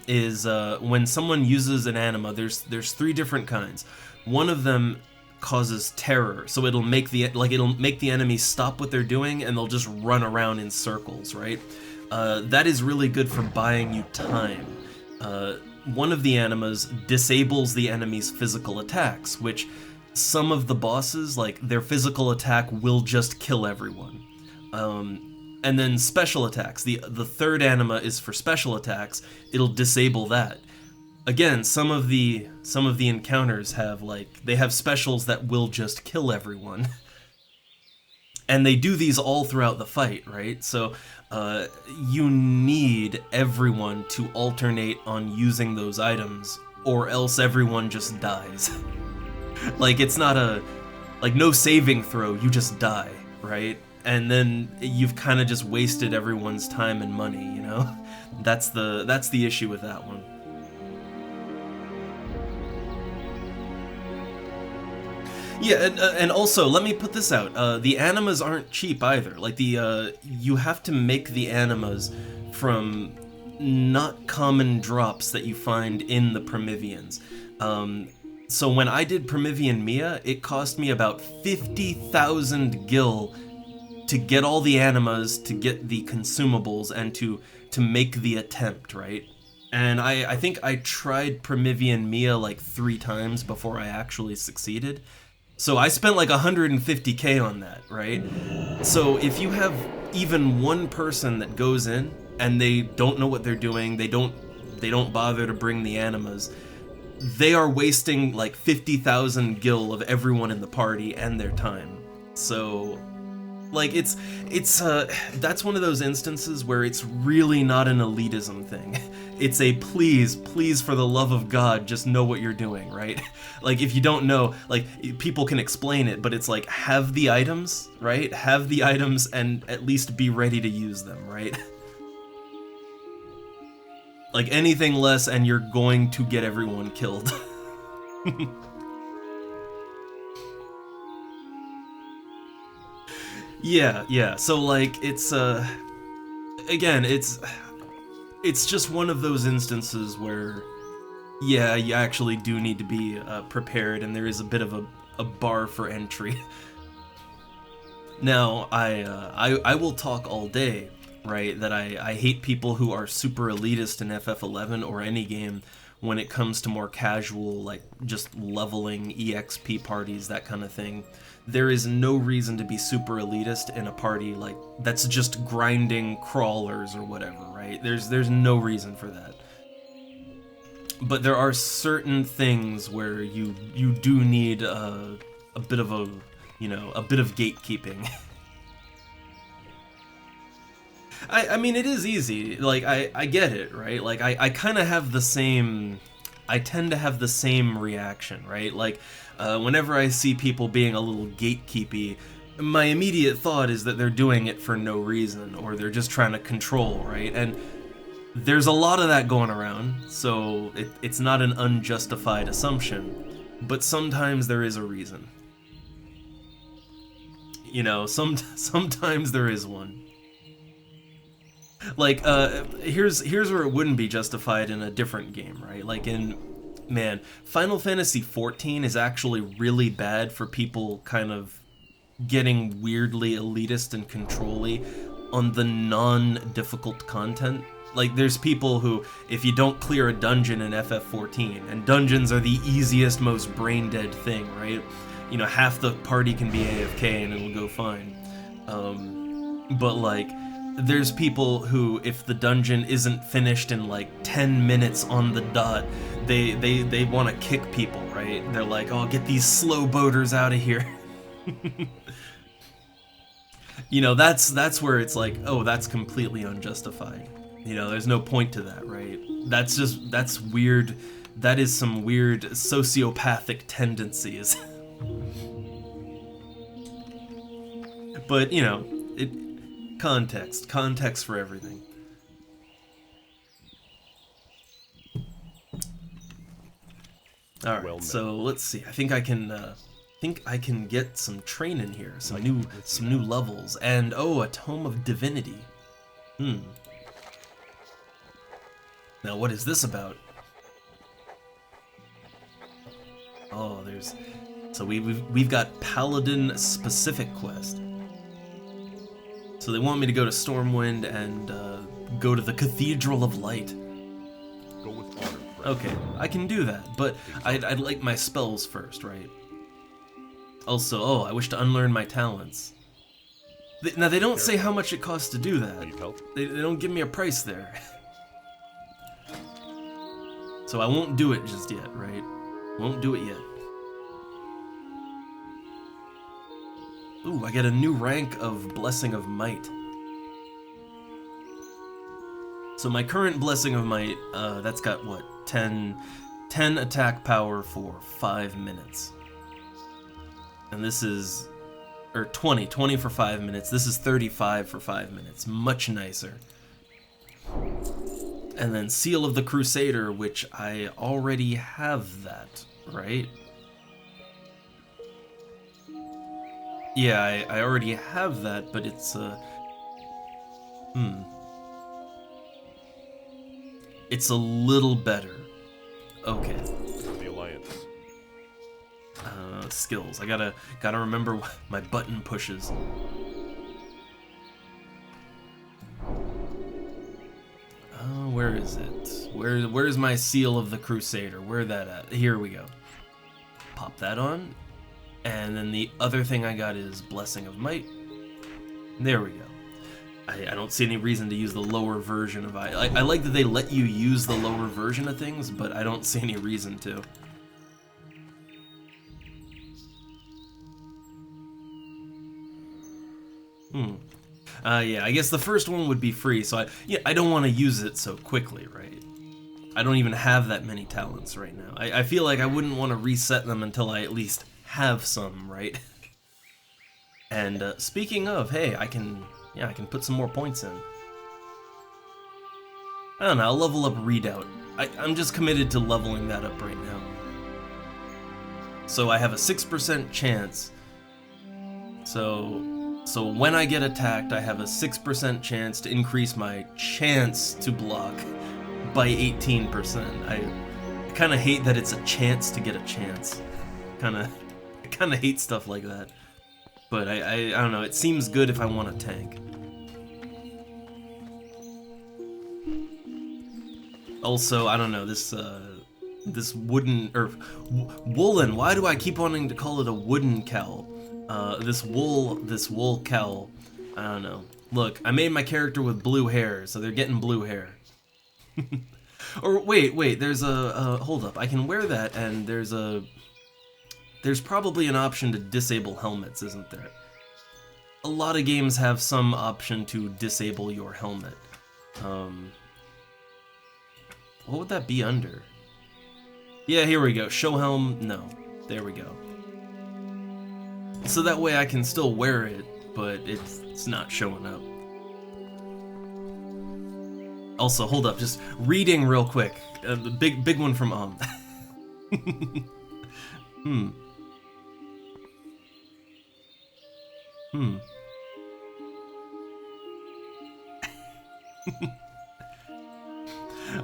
Speaker 1: is when someone uses an anima, there's 3 different kinds. One of them causes terror, so it'll make the enemy stop what they're doing and they'll just run around in circles, right? That is really good for buying you time. One of the animas disables the enemy's physical attacks, which some of the bosses, like, their physical attack will just kill everyone. And then special attacks. The third anima is for special attacks. It'll disable that. Again, some of the encounters have, like, they have specials that will just kill everyone. And they do these all throughout the fight, right? So you need everyone to alternate on using those items, or else everyone just dies. Like, it's not like, no saving throw, you just die, right? And then you've kind of just wasted everyone's time and money, you know? That's the issue with that one. Yeah, and also, let me put this out. The animas aren't cheap either. Like, you have to make the animas from not common drops that you find in the Primivians. So when I did Primivian Mia, it cost me about 50,000 gil to get all the animas, to get the consumables, and to make the attempt, right? And I think I tried Primivian Mia like 3 times before I actually succeeded. So I spent like 150k on that, right? So if you have even one person that goes in and they don't know what they're doing, they don't bother to bring the animas, they are wasting like 50,000 gil of everyone in the party and their time. So, like, it's that's one of those instances where it's really not an elitism thing. It's a please for the love of God, just know what you're doing, right? Like, if you don't know, like, people can explain it, but it's like, have the items, right? Have the items and at least be ready to use them, right? Like, anything less and you're going to get everyone killed. Yeah, so, like, it's, again, it's just one of those instances where, yeah, you actually do need to be prepared, and there is a bit of a bar for entry. Now, I will talk all day, right, that I hate people who are super elitist in FF11 or any game when it comes to more casual, like, just leveling EXP parties, that kind of thing. There is no reason to be super elitist in a party like that's just grinding crawlers or whatever, right? There's no reason for that. But there are certain things where you do need a bit of a, you know, a bit of gatekeeping. I mean, it is easy. Like, I get it, right? Like, I kind of have the same... I tend to have the same reaction, right? Like, whenever I see people being a little gatekeepy, my immediate thought is that they're doing it for no reason, or they're just trying to control, right? And there's a lot of that going around, so it's not an unjustified assumption, but sometimes there is a reason. You know, sometimes there is one. Like, here's where it wouldn't be justified in a different game, right? Like man, Final Fantasy XIV is actually really bad for people kind of getting weirdly elitist and control-y on the non-difficult content. Like, there's people who, if you don't clear a dungeon in FF14, and dungeons are the easiest, most brain-dead thing, right? You know, half the party can be AFK and it'll go fine. But, like, there's people who, if the dungeon isn't finished in, like, 10 minutes on the dot, they want to kick people, right? They're like, oh, get these slow boaters out of here. You know, that's where it's like, oh, that's completely unjustified. You know, there's no point to that, right? That's weird. That is some weird sociopathic tendencies. But, you know, context for everything. All right,
Speaker 2: Well
Speaker 1: so let's see. I think I can get some training here, some new levels, and oh, a Tome of Divinity. Now, what is this about? Oh, so we've got Paladin specific quest. So they want me to go to Stormwind and go to the Cathedral of Light.
Speaker 2: Go with honor, friend.
Speaker 1: Okay, I can do that, but I'd like my spells first, right? Also, oh, I wish to unlearn my talents. Now, they don't say how much it costs to do that.
Speaker 2: Need help?
Speaker 1: They don't give me a price there. So I won't do it just yet, right? Won't do it yet. Ooh, I get a new rank of Blessing of Might. So my current Blessing of Might, that's got what? 10 attack power for 5 minutes. And this is, or 20 for 5 minutes. This is 35 for 5 minutes. Much nicer. And then Seal of the Crusader, which I already have that, right? Yeah, I already have that, but it's, it's a little better. Okay.
Speaker 2: The Alliance.
Speaker 1: Skills. I gotta remember my button pushes. Where is it? Where's my Seal of the Crusader? Where that at? Here we go. Pop that on. And then the other thing I got is Blessing of Might. There we go. I don't see any reason to use the lower version of I like that they let you use the lower version of things, but I don't see any reason to. Yeah, I guess the first one would be free, so I don't want to use it so quickly, right? I don't even have that many talents right now. I feel like I wouldn't want to reset them until I at least have some, right? And speaking of, hey, I can put some more points in. I don't know, I'll level up Redoubt. I'm just committed to leveling that up right now. So I have a 6% chance. So when I get attacked, I have a 6% chance to increase my chance to block by 18%. I kind of hate that it's a chance to get a chance. I kind of hate stuff like that. But I don't know, it seems good if I want a tank. Also, I don't know, this wooden, or woolen, why do I keep wanting to call it a wooden cowl? This wool cowl, I don't know. Look, I made my character with blue hair, so they're getting blue hair. Or wait, there's hold up, I can wear that, and there's probably an option to disable helmets, isn't there? A lot of games have some option to disable your helmet. What would that be under? Yeah, here we go. Show helm, no. There we go. So that way I can still wear it, but it's not showing up. Also, hold up, just reading real quick. The big one from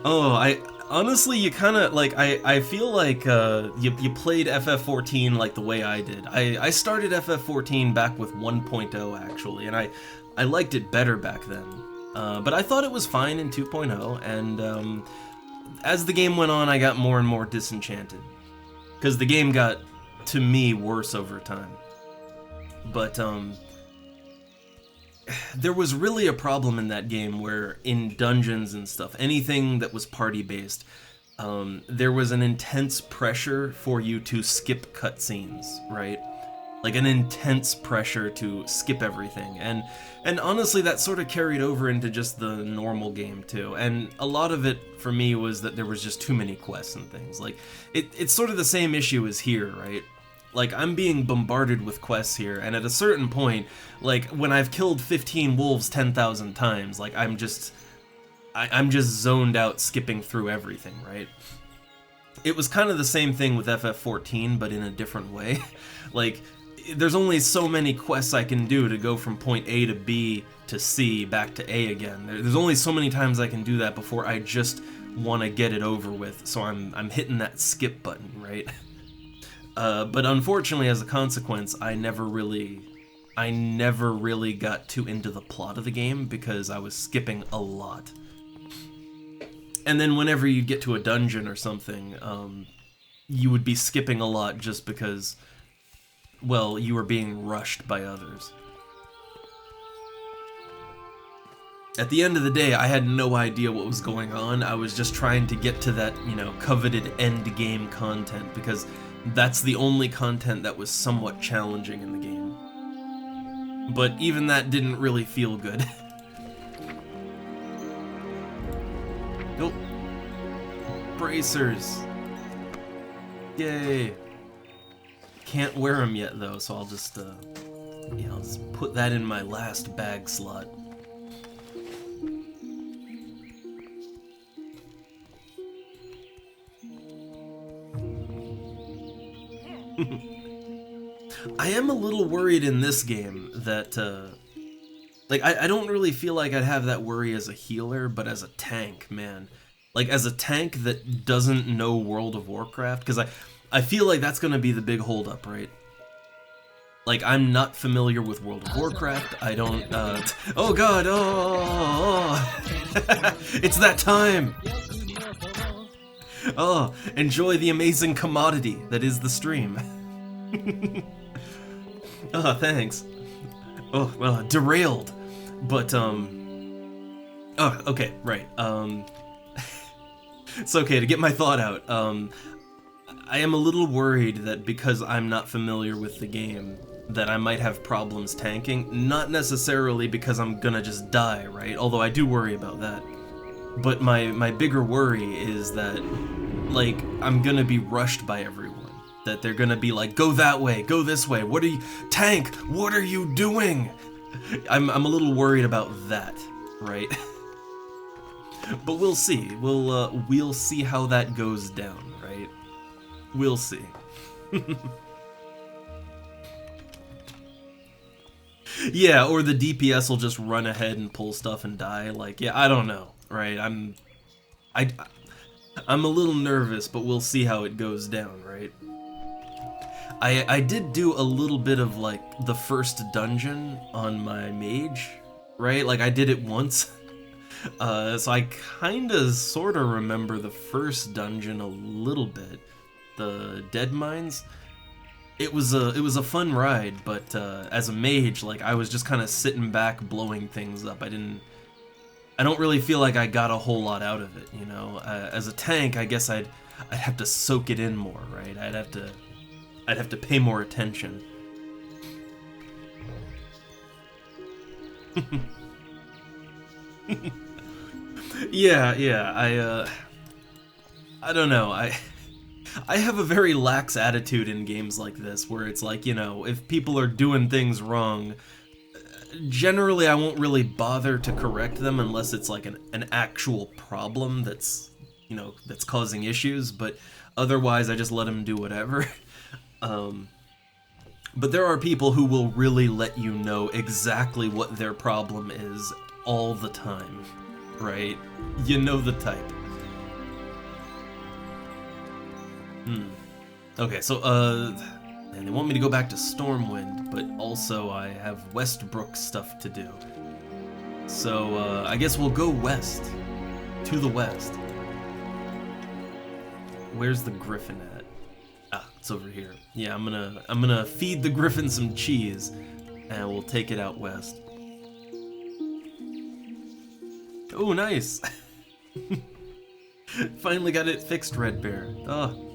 Speaker 1: Oh, I honestly, you kind of like. I feel like you played FF14 like the way I did. I started FF14 back with 1.0 actually, and I liked it better back then. But I thought it was fine in 2.0, and as the game went on, I got more and more disenchanted because the game got, to me, worse over time. But there was really a problem in that game where in dungeons and stuff, anything that was party-based, there was an intense pressure for you to skip cutscenes, right? Like an intense pressure to skip everything, and honestly that sort of carried over into just the normal game too, and a lot of it for me was that there was just too many quests and things. Like, it's sort of the same issue as here, right? Like, I'm being bombarded with quests here, and at a certain point, like, when I've killed 15 wolves 10,000 times, like, I'm just zoned out skipping through everything, right? It was kind of the same thing with FF14, but in a different way. Like, there's only so many quests I can do to go from point A to B to C back to A again. There's only so many times I can do that before I just want to get it over with, so I'm hitting that skip button, right? But unfortunately, as a consequence, I never really got too into the plot of the game because I was skipping a lot. And then whenever you'd get to a dungeon or something, you would be skipping a lot just because, well, you were being rushed by others. At the end of the day, I had no idea what was going on. I was just trying to get to that, coveted end game content, because that's the only content that was somewhat challenging in the game. But even that didn't really feel good. Oh. Bracers. Yay. Can't wear them yet though, so I'll just I'll just put that in my last bag slot. I am a little worried in this game that, like, I don't really feel like I'd have that worry as a healer, but as a tank, man. Like, as a tank that doesn't know World of Warcraft, because I feel like that's gonna be the big holdup, right? Like, I'm not familiar with World of Warcraft, I don't, oh god, oh. It's that time! Oh, enjoy the amazing commodity that is the stream. Oh, thanks. Oh, well, derailed. But, oh, okay, right. It's okay, to get my thought out. I am a little worried that because I'm not familiar with the game, that I might have problems tanking. Not necessarily because I'm gonna just die, right? Although I do worry about that. But my bigger worry is that, like, I'm gonna be rushed by everyone. That they're gonna be like, go that way, go this way, what are you- Tank, what are you doing? I'm a little worried about that, right? But we'll see. We'll see how that goes down, right? We'll see. Yeah, or the DPS will just run ahead and pull stuff and die. Like, yeah, I don't know, right? I'm a little nervous, but we'll see how it goes down, right? I did do a little bit of, like, the first dungeon on my mage, right? Like, I did it once. So I kinda sorta remember the first dungeon a little bit. The Dead Mines. It was a fun ride, but as a mage, like, I was just kinda sitting back blowing things up. I don't really feel like I got a whole lot out of it, you know? As a tank, I guess I'd have to soak it in more, right? I'd have to pay more attention. Yeah, I don't know, I have a very lax attitude in games like this, where it's like, if people are doing things wrong, generally I won't really bother to correct them unless it's like an actual problem that's, that's causing issues, but otherwise I just let them do whatever. But there are people who will really let you know exactly what their problem is all the time, right? You know the type. Okay, so, and they want me to go back to Stormwind, but also I have Westbrook stuff to do. So, I guess we'll go west. To the west. Where's the griffin at? Ah, it's over here. Yeah, I'm gonna feed the griffin some cheese, and we'll take it out west. Oh, nice! Finally got it fixed, Red Bear. Oh.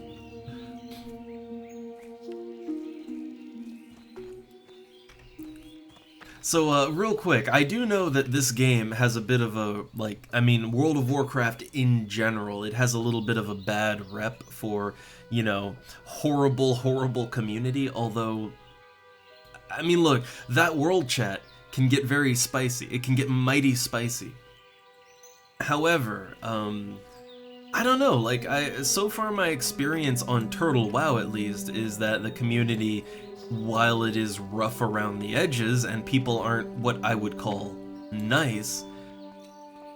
Speaker 1: So, real quick, I do know that this game has a bit of a, like, I mean, World of Warcraft in general, it has a little bit of a bad rep for, you know, horrible, horrible community, although, I mean, look, that world chat can get very spicy. It can get mighty spicy. However, I don't know, like, so far my experience on TurtleWoW, at least, is that the community, while it is rough around the edges and people aren't what I would call nice,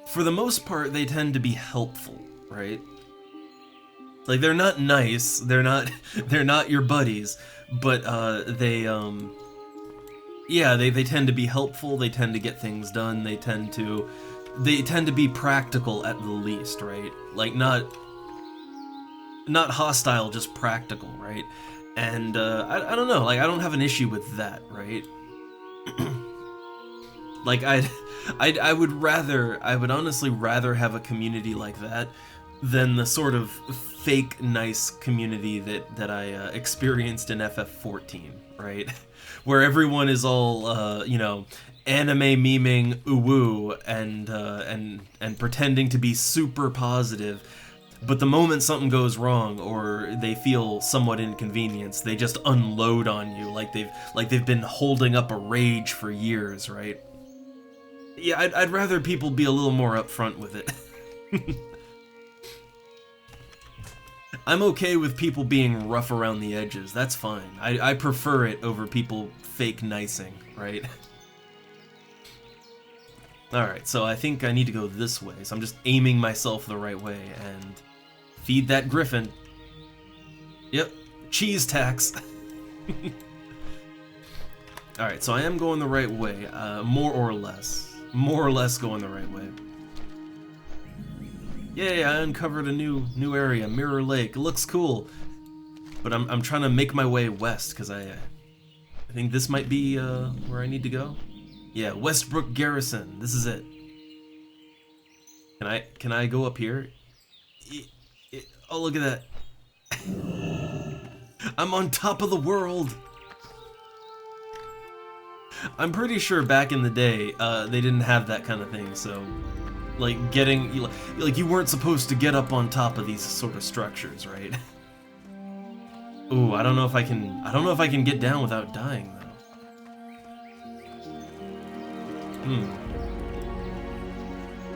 Speaker 1: for the most part they tend to be helpful, right? Like, they're not nice, they're not your buddies, but yeah, they tend to be helpful, they tend to get things done, they tend to be practical at the least, right? Like, not hostile, just practical, right? And I don't know, like, I don't have an issue with that, right? Like, I would honestly rather have a community like that than the sort of fake nice community that I experienced in FF14, right? Where everyone is all you know, anime memeing uwu and pretending to be super positive. But the moment something goes wrong, or they feel somewhat inconvenienced, they just unload on you like they've been holding up a rage for years, right? Yeah, I'd rather people be a little more upfront with it. I'm okay with people being rough around the edges, that's fine. I prefer it over people fake nicing, right? Alright, so I think I need to go this way, so I'm just aiming myself the right way, and feed that griffin. Yep, cheese tax. Alright, so I am going the right way, more or less. More or less going the right way. Yay, I uncovered a new area, Mirror Lake. It looks cool. But I'm trying to make my way west, because I think this might be where I need to go. Yeah, Westbrook Garrison. This is it. Can I go up here? Oh, look at that. I'm on top of the world. I'm pretty sure back in the day, they didn't have that kind of thing, so like you weren't supposed to get up on top of these sort of structures, right? Ooh, I don't know if I can get down without dying though.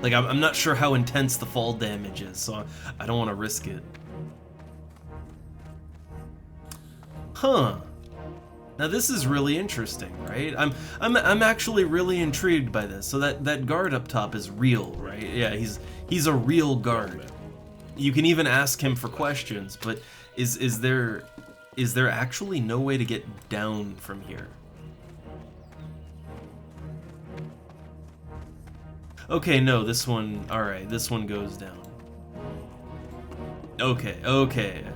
Speaker 1: Like, I'm not sure how intense the fall damage is, so I don't want to risk it. Huh. Now this is really interesting, right? I'm actually really intrigued by this. So that guard up top is real, right? Yeah, he's a real guard. You can even ask him for questions, but is there actually no way to get down from here? Okay, no, this one, alright, this one goes down. Okay.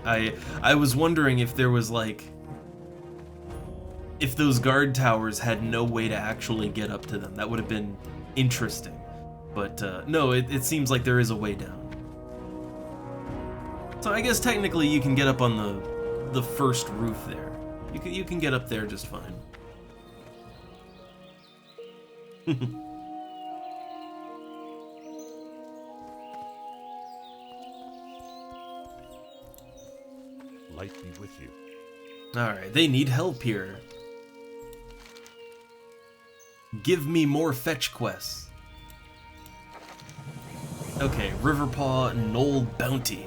Speaker 1: I was wondering if there was, like, if those guard towers had no way to actually get up to them. That would have been interesting. But, no, it seems like there is a way down. So I guess technically you can get up on the first roof there. You can get up there just fine.
Speaker 2: Light be with you.
Speaker 1: Alright, they need help here. Give me more fetch quests. Okay, Riverpaw Knoll Bounty.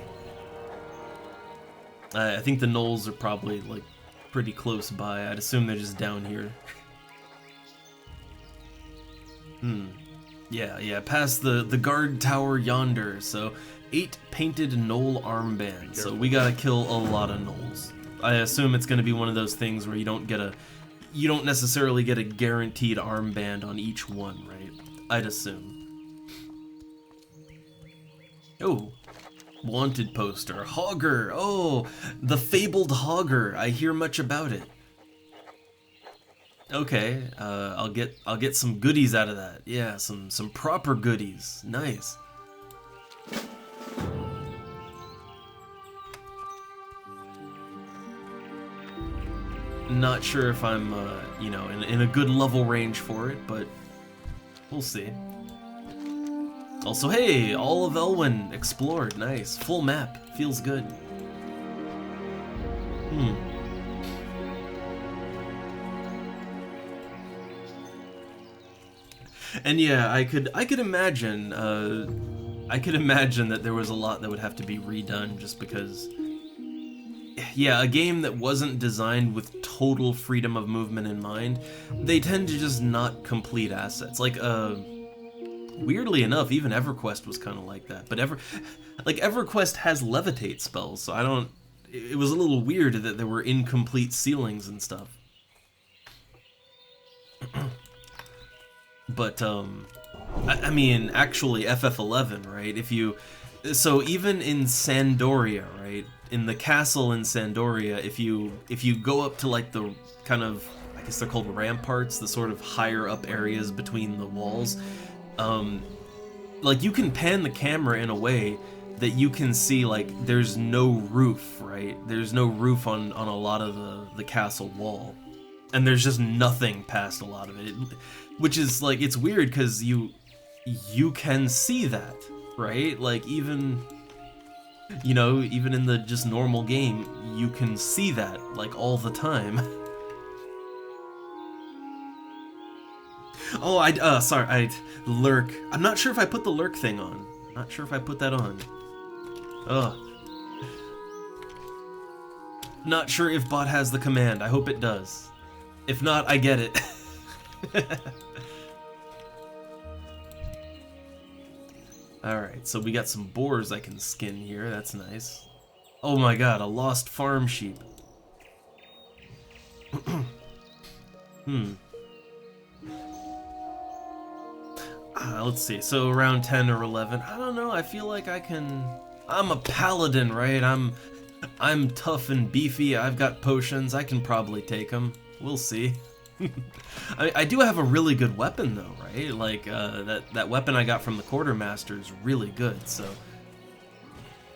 Speaker 1: I think the knolls are probably, like, pretty close by. I'd assume they're just down here. Yeah, past the guard tower yonder. So 8 painted knoll armbands. So we gotta kill a lot of knolls. I assume it's gonna be one of those things where you don't necessarily get a guaranteed armband on each one, right? I'd assume. Oh, wanted poster, Hogger. Oh, the fabled Hogger. I hear much about it. Okay, I'll get some goodies out of that. Yeah, some proper goodies. Nice. Not sure if I'm, you know, in a good level range for it, but we'll see. Also, hey, all of Elwyn explored. Nice. Full map. Feels good. And yeah, I could imagine that there was a lot that would have to be redone just because, yeah, a game that wasn't designed with total freedom of movement in mind, they tend to just not complete assets. Like, weirdly enough, even EverQuest was kind of like that. But EverQuest has levitate spells, so it was a little weird that there were incomplete ceilings and stuff. But, I mean, actually, FF11, right? So even in Sandoria, right? In the castle in Sandoria, if you go up to, like, the kind of, I guess they're called ramparts, the sort of higher up areas between the walls, like, you can pan the camera in a way that you can see, like, there's no roof, right? There's no roof on a lot of the castle wall. And there's just nothing past a lot of it. Which is, like, it's weird because you can see that, right? Like, even, you know, even in the just normal game, you can see that, like, all the time. Oh, sorry, lurk. I'm not sure if I put the lurk thing on. Not sure if I put that on. Ugh. Not sure if bot has the command. I hope it does. If not, I get it. Alright, so we got some boars I can skin here. That's nice. Oh my god, a lost farm sheep. Let's see. So around 10 or 11. I don't know. I feel like I can... I'm a paladin, right? I'm tough and beefy. I've got potions. I can probably take them. We'll see. I do have a really good weapon though, right? Like that weapon I got from the quartermaster is really good. So,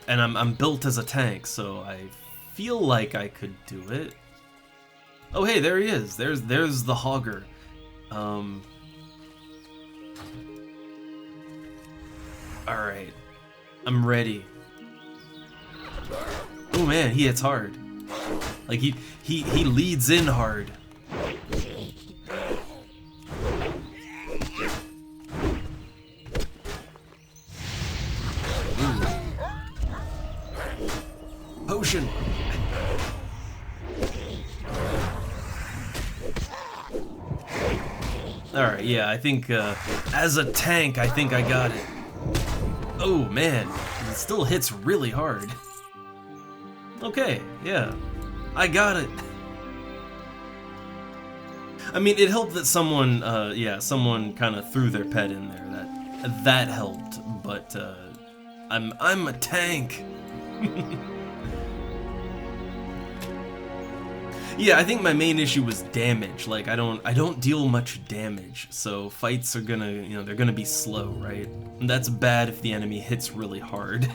Speaker 1: and I'm built as a tank, so I feel like I could do it. Oh hey, there he is. There's the Hogger. All right, I'm ready. Oh man, he hits hard. Like he leads in hard. Potion. Alright, yeah, I think, as a tank, I think I got it. Oh, man, it still hits really hard. Okay, yeah, I got it. I mean, it helped that someone, someone kind of threw their pet in there. That helped, but, I'm a tank. Yeah, I think my main issue was damage. Like, I don't deal much damage, so fights are gonna, you know, they're gonna be slow, right? And that's bad if the enemy hits really hard.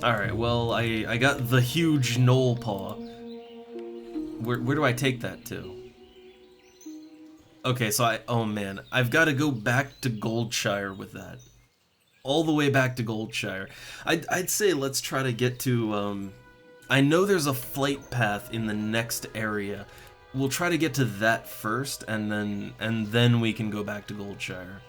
Speaker 1: Alright, well, I got the huge knoll paw. Where do I take that to? Okay, so oh man, I've got to go back to Goldshire with that. All the way back to Goldshire. I'd say let's try to get to, I know there's a flight path in the next area. We'll try to get to that first, and then we can go back to Goldshire.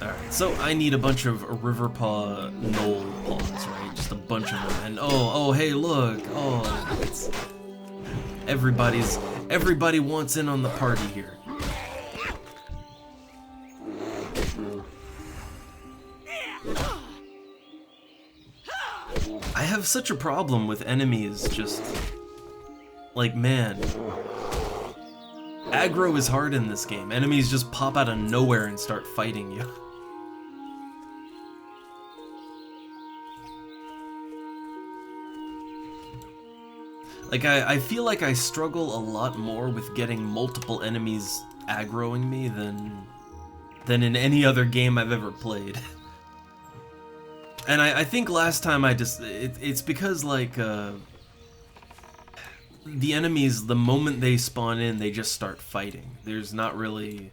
Speaker 1: Alright, so I need a bunch of Riverpaw Knoll paws, right? Just a bunch of them, and oh, hey, look, oh, everybody wants in on the party here. I have such a problem with enemies just, like, man. Aggro is hard in this game. Enemies just pop out of nowhere and start fighting you. Like, I feel like I struggle a lot more with getting multiple enemies aggroing me than in any other game I've ever played. And I think last time it's because, like, the enemies, the moment they spawn in, they just start fighting. There's not really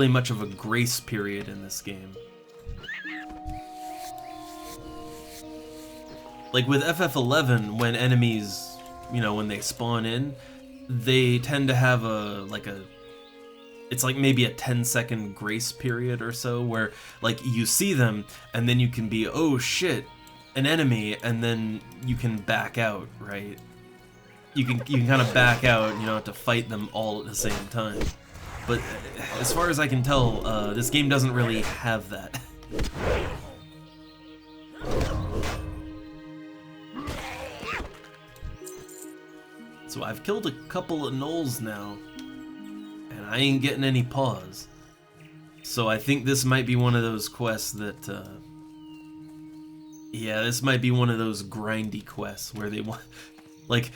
Speaker 1: much of a grace period in this game. Like with FF11, when enemies, you know, when they spawn in, they tend to have it's like maybe a 10-second grace period or so, where like you see them and then you can be, oh shit, an enemy, and then you can back out, right? You can kind of back out, you know, to fight them all at the same time. But as far as I can tell, this game doesn't really have that. So I've killed a couple of gnolls now, and I ain't getting any paws. So I think this might be one of those quests that, yeah, this might be one of those grindy quests where they want, like,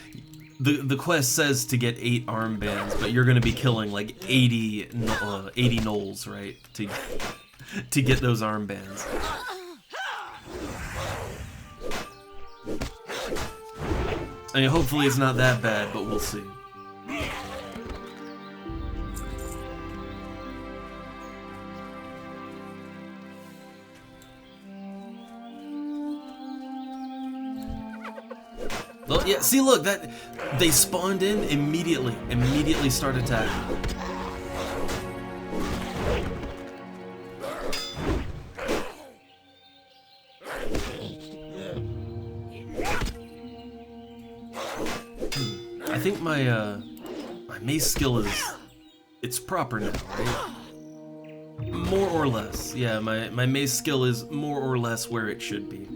Speaker 1: the quest says to get 8 armbands, but you're gonna be killing like 80 gnolls, right, to get those armbands. I mean, hopefully it's not that bad, but we'll see. Well, yeah, see, look, that they spawned in immediately start attacking. I think my mace skill it's proper now, right? More or less, yeah, my mace skill is more or less where it should be.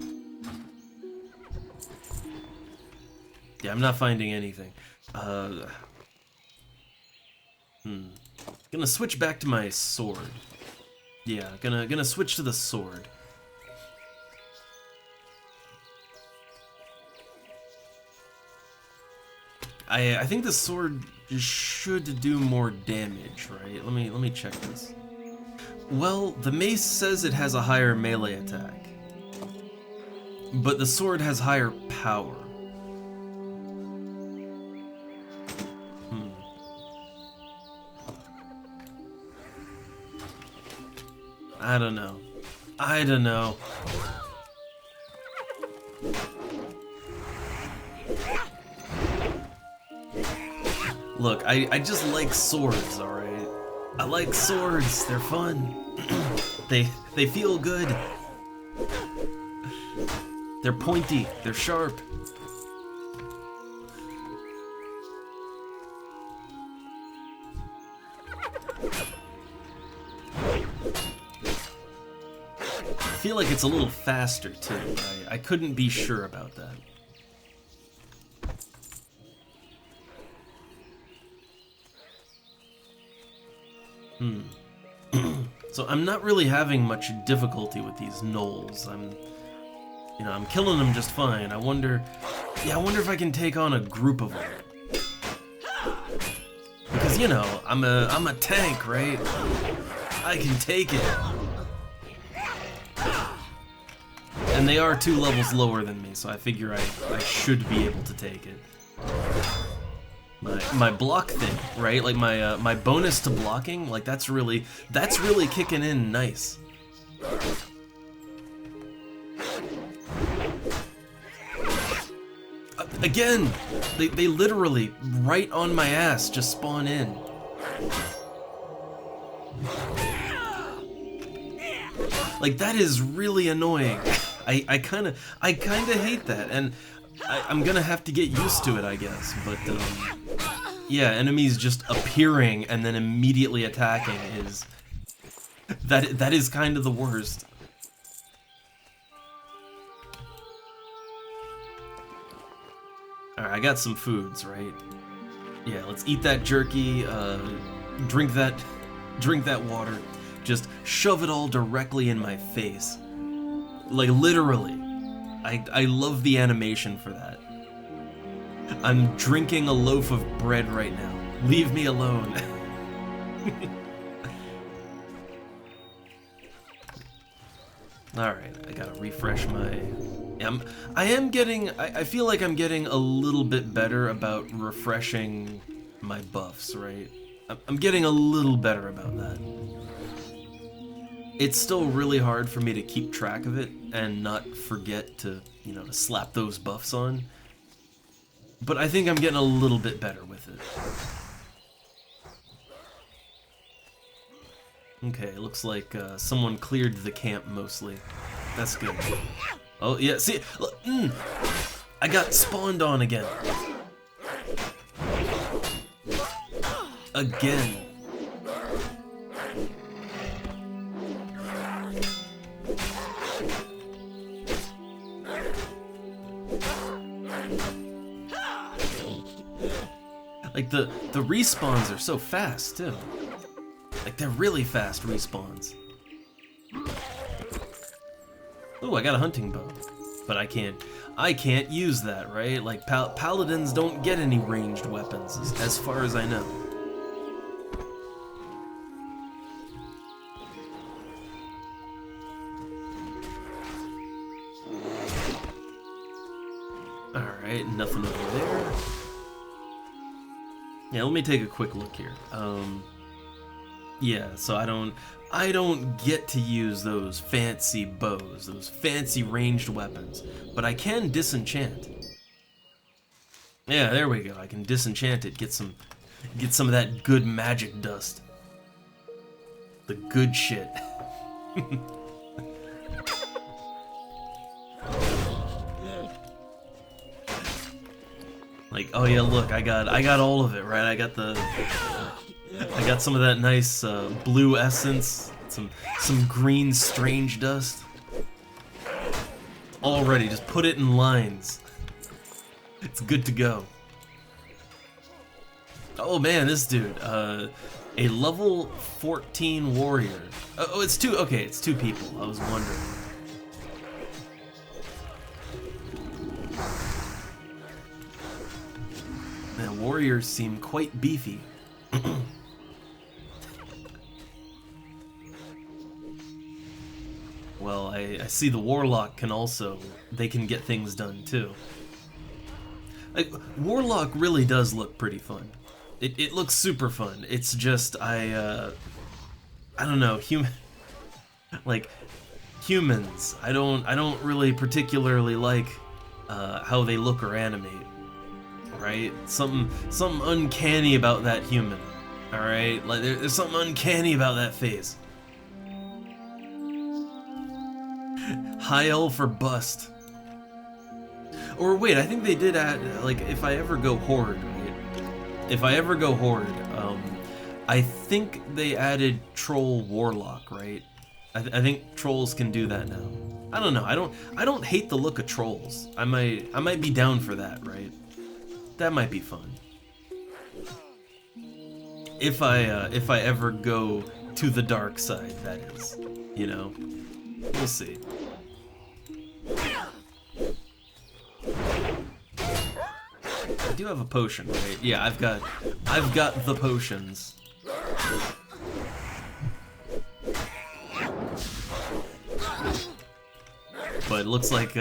Speaker 1: Yeah, I'm not finding anything. Gonna switch back to my sword. Yeah, gonna switch to the sword. I think the sword should do more damage, right? Let me check this. Well, the mace says it has a higher melee attack, but the sword has higher power. I don't know. Look, I just like swords, alright? I like swords, they're fun. They feel good. They're pointy, they're sharp. I feel like it's a little faster too. I couldn't be sure about that. So I'm not really having much difficulty with these gnolls. I'm killing them just fine. I wonder if I can take on a group of them. Because, you know, I'm a tank, right? I can take it. And they are 2 levels lower than me, so I figure I should be able to take it. My block thing, right? Like my bonus to blocking, like that's really kicking in nice. Again, they literally right on my ass just spawn in. Like that is really annoying. I kinda hate that, and I'm gonna have to get used to it, I guess. But yeah, enemies just appearing and then immediately attacking is that is kind of the worst. All right, I got some foods, right? Yeah, let's eat that jerky. Drink that water. Just shove it all directly in my face. Like, literally. I love the animation for that. I'm drinking a loaf of bread right now. Leave me alone. Alright, I gotta refresh my... I feel like I'm getting a little bit better about refreshing my buffs, right? I'm getting a little better about that. It's still really hard for me to keep track of it and not forget to, you know, to slap those buffs on. But I think I'm getting a little bit better with it. Okay, looks like someone cleared the camp mostly. That's good. Oh, yeah, see, look, I got spawned on again. Again. Like, the respawns are so fast, too. Like, they're really fast respawns. Ooh, I got a hunting bow. But I can't use that, right? Like, paladins don't get any ranged weapons, as far as I know. Alright, nothing over there. Yeah, let me take a quick look here. Yeah, so I don't get to use those fancy bows, those fancy ranged weapons, but I can disenchant. Yeah, there we go. I can disenchant it, get some of that good magic dust. The good shit. Like, oh yeah, look, I got all of it, right? I got some of that nice blue essence, some green strange dust. Already, just put it in lines. It's good to go. Oh man, this dude, a level 14 warrior. Oh, it's two. Okay, it's two people. I was wondering. Man, warriors seem quite beefy. Well, I see the warlock can also, they can get things done too. Like, warlock really does look pretty fun. It looks super fun. It's just, I don't know, like, humans, I don't really particularly like how they look or animate. Right? Something uncanny about that human. Alright? Like, there's something uncanny about that face. High elf or bust. Or wait, I think they did add, like, if I ever go horde, right? If I ever go horde, I think they added troll warlock, right? I think trolls can do that now. I don't know. I don't hate the look of trolls. I might be down for that, right? That might be fun. If I ever go to the dark side, that is. You know? We'll see. I do have a potion, right? Yeah, I've got the potions. But it looks like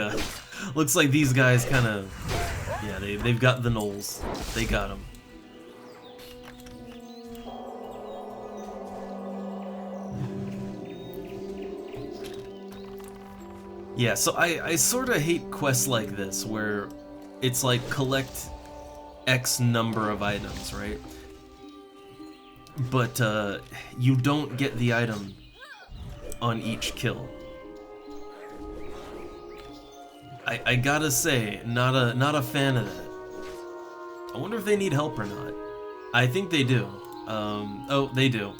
Speaker 1: these guys kind of, yeah, they've got the gnolls. They got them. Yeah, so I sort of hate quests like this where it's like collect X number of items, right? But you don't get the item on each kill. I gotta say, not a fan of that. I wonder if they need help or not. I think they do. Oh, they do.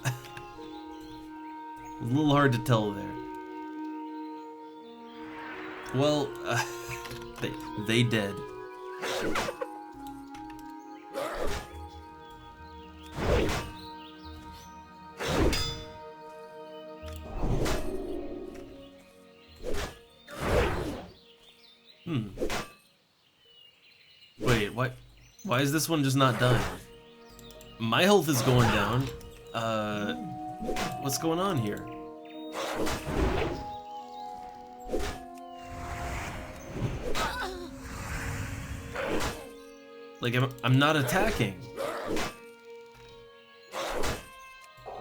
Speaker 1: A little hard to tell there. Well, they dead. Wait, what? Why is this one just not done? My health is going down. What's going on here? Like, I'm not attacking.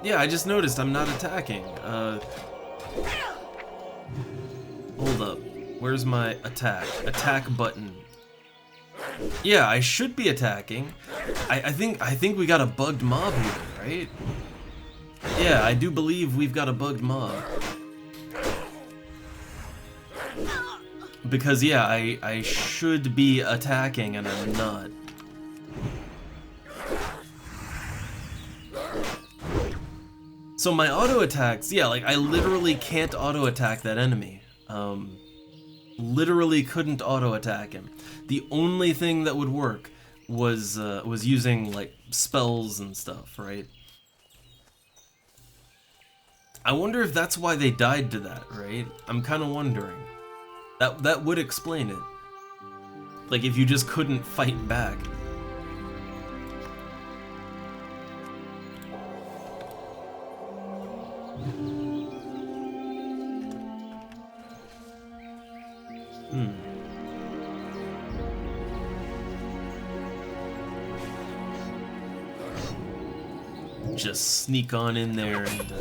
Speaker 1: Yeah, I just noticed I'm not attacking. Hold up. Where's my attack? Attack button. Yeah, I should be attacking. I think we got a bugged mob here, right? Yeah, I do believe we've got a bugged mob. Because yeah, I should be attacking and I'm not. So my auto attacks, yeah, like I literally can't auto attack that enemy. Literally couldn't auto attack him. The only thing that would work was using like spells and stuff, right? I wonder if that's why they died to that, right? I'm kind of wondering. That would explain it. Like if you just couldn't fight back. Just sneak on in there and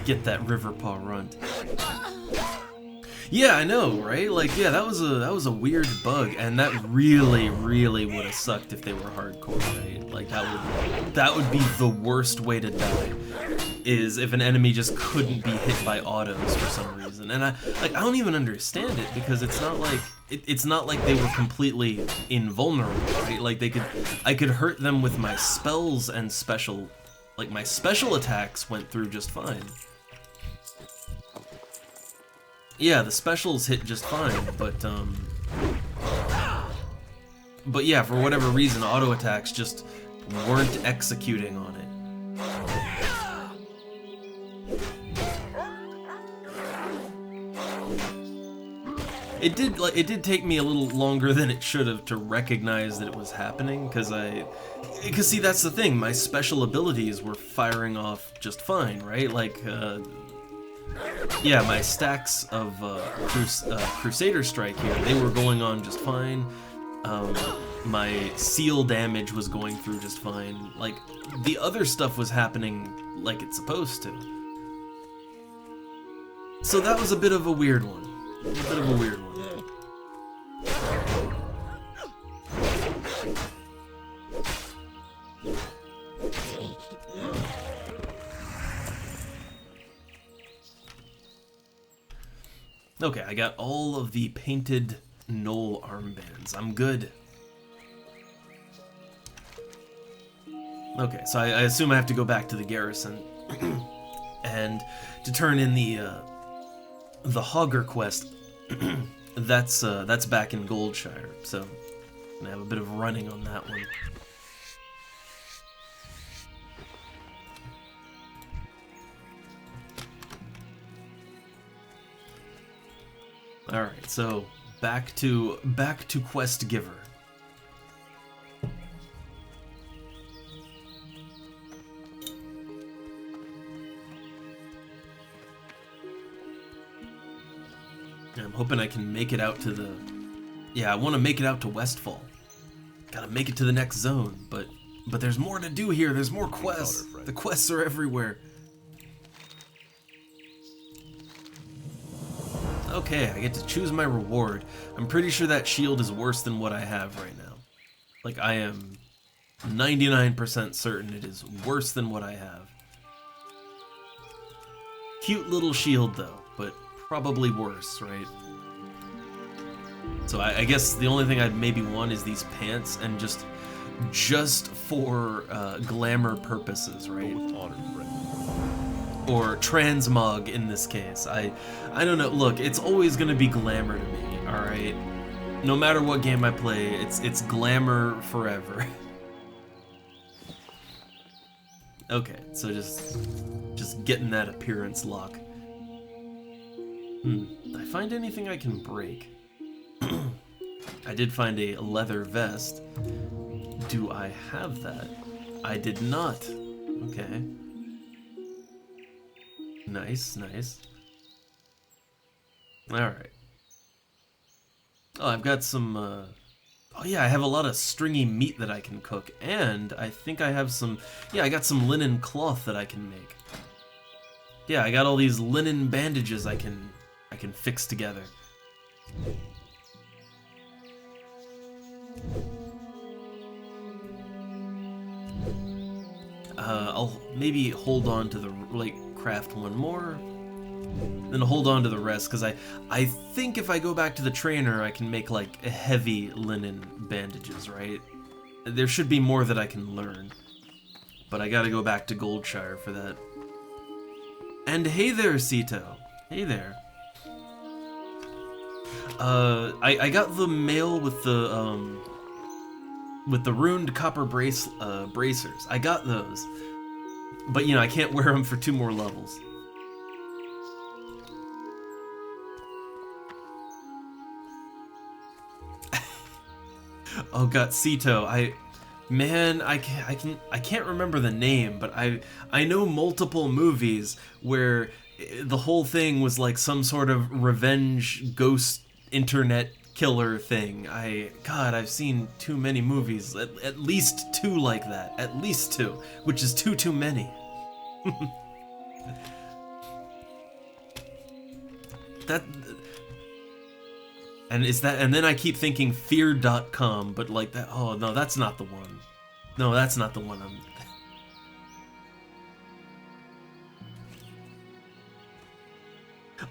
Speaker 1: get that river paw runt. Yeah, I know, right? Like, yeah, that was a weird bug, and that really would have sucked if they were hardcore, right? Like that would be the worst way to die, is if an enemy just couldn't be hit by autos for some reason. And I don't even understand it, because it's not like it's not like they were completely invulnerable, right? Like I could hurt them with my spells and special, like my special attacks went through just fine. Yeah, the specials hit just fine, but yeah, for whatever reason, auto attacks just weren't executing on it. It did take me a little longer than it should have to recognize that it was happening, because see, that's the thing, my special abilities were firing off just fine, right? Like, yeah, my stacks of Crusader Strike here, they were going on just fine. My seal damage was going through just fine. Like, the other stuff was happening like it's supposed to. So that was a bit of a weird one. A bit of a weird one. Okay, I got all of the painted Knoll armbands. I'm good. Okay, so I assume I have to go back to the garrison and to turn in the Hogger quest. That's back in Goldshire, so I'm gonna have a bit of running on that one. All right, so back to Quest Giver. I'm hoping I can make it out to the... Yeah, I want to make it out to Westfall. Gotta make it to the next zone, but there's more to do here. There's more quests. The quests are everywhere. Okay, I get to choose my reward. I'm pretty sure that shield is worse than what I have right now. Like, I am 99% certain it is worse than what I have. Cute little shield, though, but probably worse, right? So I guess the only thing I'd maybe want is these pants, and just for glamour purposes,
Speaker 2: Go
Speaker 1: right?
Speaker 2: with honor, friend.
Speaker 1: Or transmog in this case. I don't know. Look, it's always gonna be glamour to me. All right. No matter what game I play, it's glamour forever. Okay, so just getting that appearance lock. Did I find anything I can break? I did find a leather vest. Do I have that? I did not. Okay. Nice, nice. Alright. Oh, I've got some, oh yeah, I have a lot of stringy meat that I can cook, and I think I have some, yeah, I got some linen cloth that I can make. Yeah, I got all these linen bandages I can fix together. I'll maybe hold on to the, like, craft one more, then hold on to the rest, because I think if I go back to the trainer, I can make, like, a heavy linen bandages, right? There should be more that I can learn, but I gotta go back to Goldshire for that. And hey there, Sito. Hey there. I got the mail with the ruined copper bracers. I got those. But, you know, I can't wear them for 2 more levels. Oh god, Sito, I can't remember the name, but I know multiple movies where the whole thing was like some sort of revenge ghost internet killer thing. God, I've seen too many movies, at least 2 like that, at least 2, which is too many. that and is that, and then I keep thinking fear.com, but like that, oh no, that's not the one. No, that's not the one.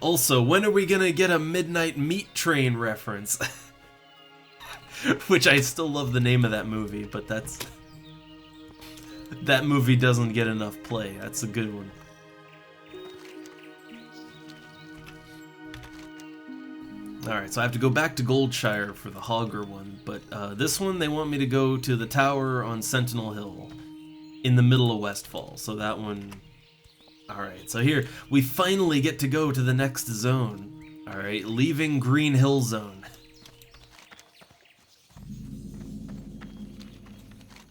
Speaker 1: Also, when are we gonna get a Midnight Meat Train reference? Which I still love the name of that movie, but that movie doesn't get enough play. That's a good one. Alright, so I have to go back to Goldshire for the Hogger one, but this one they want me to go to the tower on Sentinel Hill in the middle of Westfall, so that one... Alright, so here, we finally get to go to the next zone. Alright, leaving Green Hill Zone.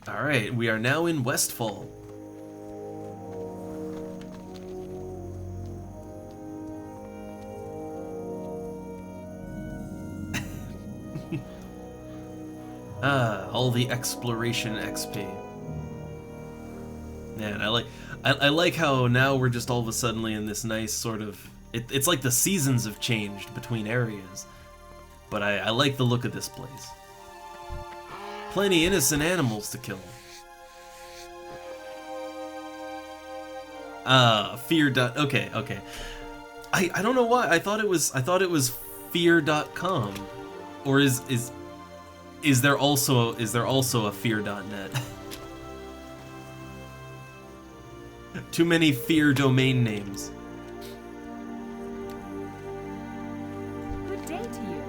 Speaker 1: Alright, we are now in Westfall. All the exploration XP. Man, I like how now we're just all of a sudden in this nice sort of... It's like the seasons have changed between areas. But I like the look of this place. Plenty innocent animals to kill. Fear. Okay. I don't know why. I thought it was fear.com. Or is there also a fear.net? Too many fear domain names.
Speaker 3: Good day to you.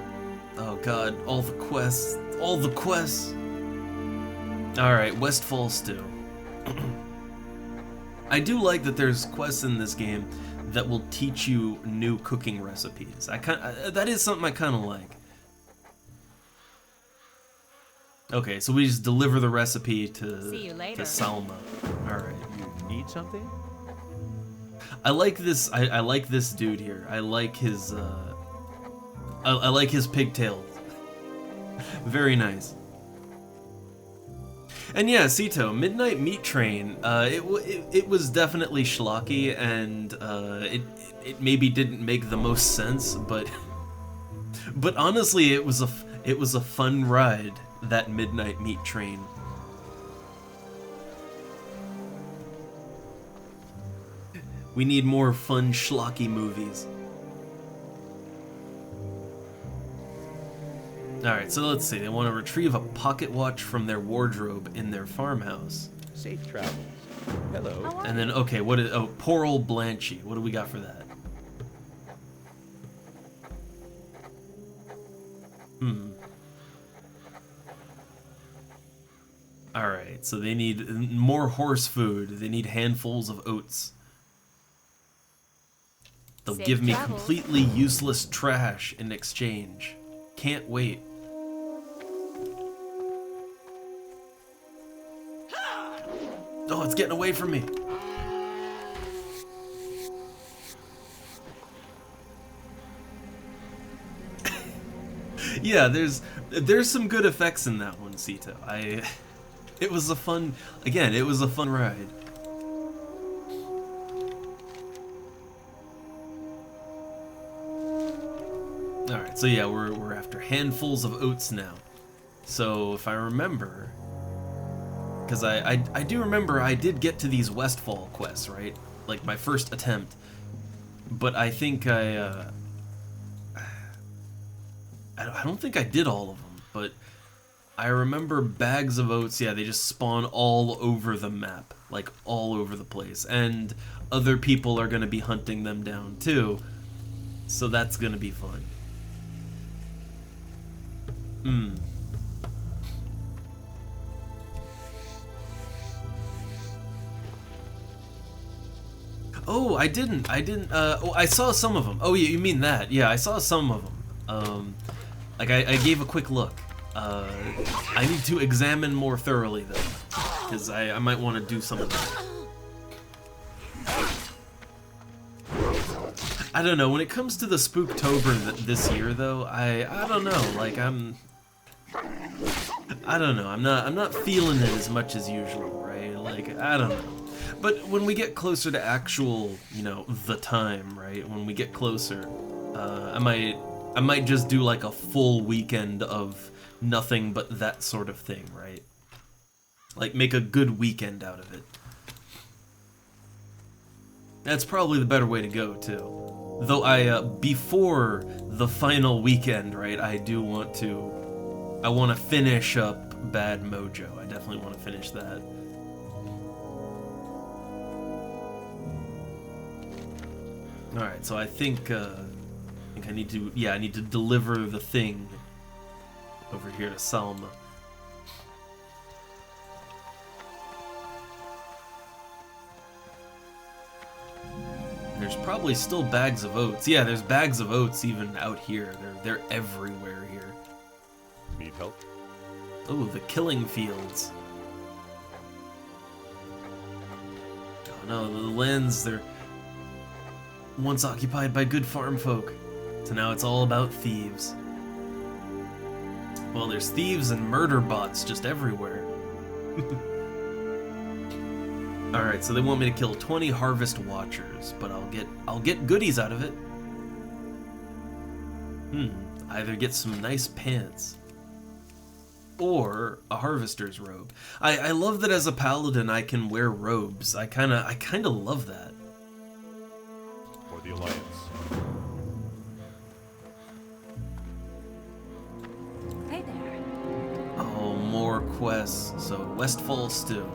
Speaker 1: Oh god, all the quests. Alright, Westfall Stew. I do like that there's quests in this game that will teach you new cooking recipes. That is something I kind of like. Okay, so we just deliver the recipe to
Speaker 3: See you later.
Speaker 1: Salma. Alright.
Speaker 2: You need something?
Speaker 1: I like this. I like this dude here. I like his. I like his pigtails. Very nice. And yeah, Sito, Midnight Meat Train. It was definitely schlocky, and it maybe didn't make the most sense, but honestly, it was a fun ride. That Midnight Meat Train. We need more fun schlocky movies. Alright, so let's see. They want to retrieve a pocket watch from their wardrobe in their farmhouse.
Speaker 2: Safe travels. Hello.
Speaker 1: And then, okay, what is... Oh, poor old Blanchy. What do we got for that? Alright, so they need more horse food. They need handfuls of oats. They'll
Speaker 3: Safe
Speaker 1: give me
Speaker 3: travels.
Speaker 1: completely useless trash in exchange. Can't wait. Oh, it's getting away from me. Yeah, there's some good effects in that one, Sito. It was a fun, again, it was a fun ride. Alright, so yeah, we're after handfuls of oats now. So if I remember, because I do remember I did get to these Westfall quests, right? Like my first attempt. But I think I don't think I did all of them, but I remember bags of oats, yeah, they just spawn all over the map, like all over the place. And other people are going to be hunting them down too, so that's going to be fun. Oh, I didn't, oh, I saw some of them. Oh, you mean that? Yeah, I saw some of them. Like, I gave a quick look. I need to examine more thoroughly, though, because I might want to do some of that. I don't know, when it comes to the Spooktober this year, though, I don't know, like, I don't know, I'm not feeling it as much as usual, right? Like, I don't know. But when we get closer to actual, you know, the time, right? When we get closer, I might just do like a full weekend of nothing but that sort of thing, right? Like, make a good weekend out of it. That's probably the better way to go, too. Though before the final weekend, right, I want to finish up Bad Mojo. I definitely want to finish that. Alright, so I think I need to, yeah, I need to deliver the thing over here to Salma. There's probably still bags of oats. Yeah, there's bags of oats even out here. They're everywhere here.
Speaker 2: Need help?
Speaker 1: Oh, the killing fields. Oh no, the lands, they're once occupied by good farm folk. So now it's all about thieves. Well, there's thieves and murder bots just everywhere. Alright, so they want me to kill 20 Harvest Watchers, but I'll get goodies out of it. Either get some nice pants or a Harvester's robe. I love that as a paladin I can wear robes. I kinda love that.
Speaker 2: For the Alliance.
Speaker 3: Hey there.
Speaker 1: Oh, more quests. So, Westfall Stew.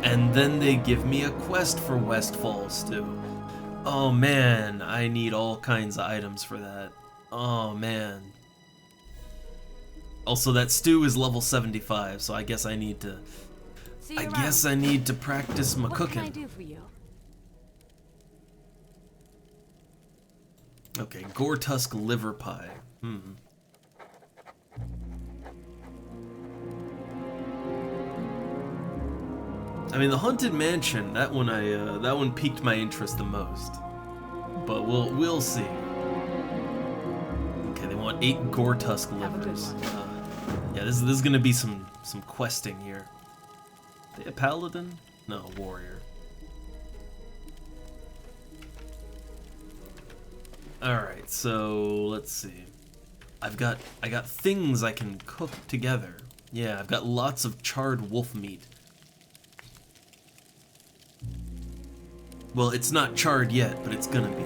Speaker 1: And then they give me a quest for Westfall Stew. Oh man, I need all kinds of items for that. Oh man. Also, that stew is level 75, so I guess I need to...
Speaker 3: See you
Speaker 1: I
Speaker 3: around.
Speaker 1: guess I need to practice my
Speaker 3: What
Speaker 1: cooking.
Speaker 3: can I do for you?
Speaker 1: Okay, Gore Tusk liver pie. I mean, the Haunted Mansion, that one piqued my interest the most. But we'll see. Okay, they want 8 Gore Tusk
Speaker 3: Have a good
Speaker 1: livers.
Speaker 3: one.
Speaker 1: Yeah, this is gonna be some questing here. Are they a paladin? No, a warrior. Alright, so let's see. I got things I can cook together. Yeah, I've got lots of charred wolf meat. Well, it's not charred yet, but it's gonna be.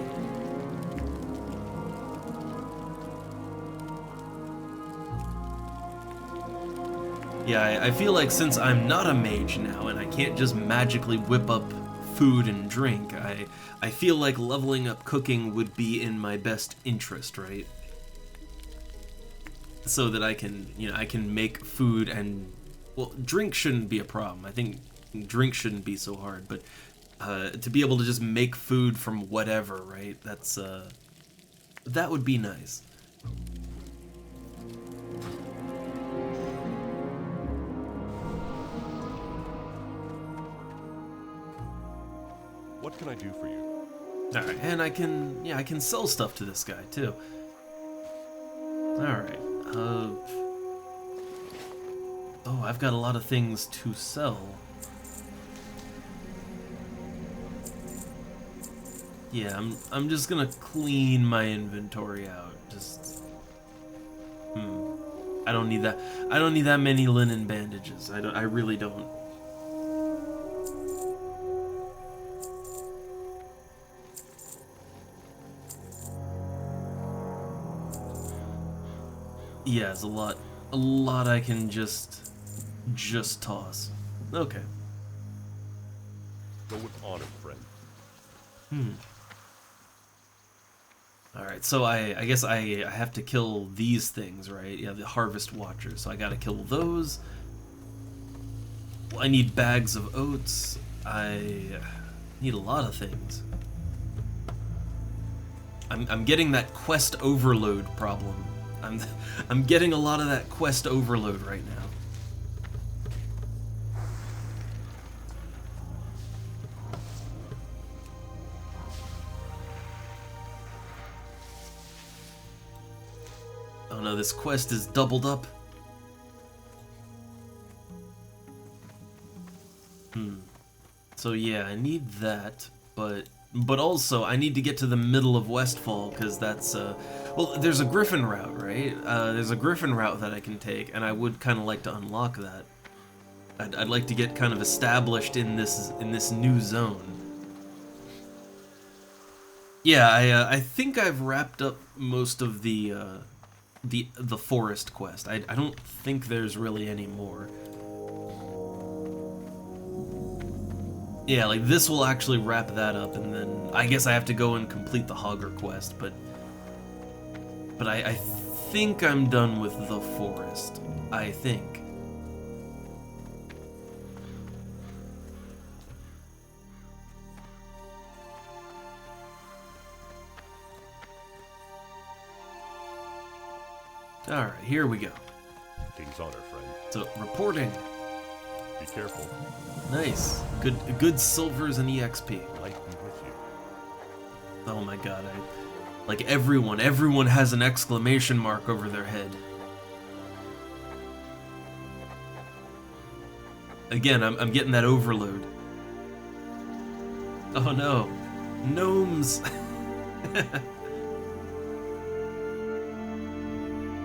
Speaker 1: Yeah, I feel like since I'm not a mage now and I can't just magically whip up food and drink, I feel like leveling up cooking would be in my best interest, right? So that I can, I can make food and, well, drink shouldn't be a problem. I think drink shouldn't be so hard, but to be able to just make food from whatever, right? That would be nice.
Speaker 2: What can I do for you?
Speaker 1: All right, and I can sell stuff to this guy too. All right. Oh, I've got a lot of things to sell. Yeah, I'm just gonna clean my inventory out. Just I don't need that. I don't need that many linen bandages. I really don't. Yeah, it's a lot I can just toss. Okay.
Speaker 2: Go with honor, friend.
Speaker 1: Alright, so I guess I have to kill these things, right? Yeah, the Harvest Watchers. So I gotta kill those. Well, I need bags of oats. I need a lot of things. I'm getting that quest overload problem. I'm getting a lot of that quest overload right now. Oh no, this quest is doubled up. So yeah, I need that, but also I need to get to the middle of Westfall because that's well, there's a Griffin route, right? There's a Griffin route that I can take, and I would kind of like to unlock that. I'd like to get kind of established in this new zone. Yeah, I think I've wrapped up most of the forest quest. I don't think there's really any more. Yeah, like this will actually wrap that up, and then I guess I have to go and complete the Hogger quest, but I think I'm done with the forest. I think. Alright, here we go.
Speaker 2: King's honor, friend.
Speaker 1: So, reporting.
Speaker 2: Be careful.
Speaker 1: Nice. Good silvers and EXP.
Speaker 2: Light be with you.
Speaker 1: Oh my god, like everyone has an exclamation mark over their head. Again, I'm getting that overload. Oh no. Gnomes.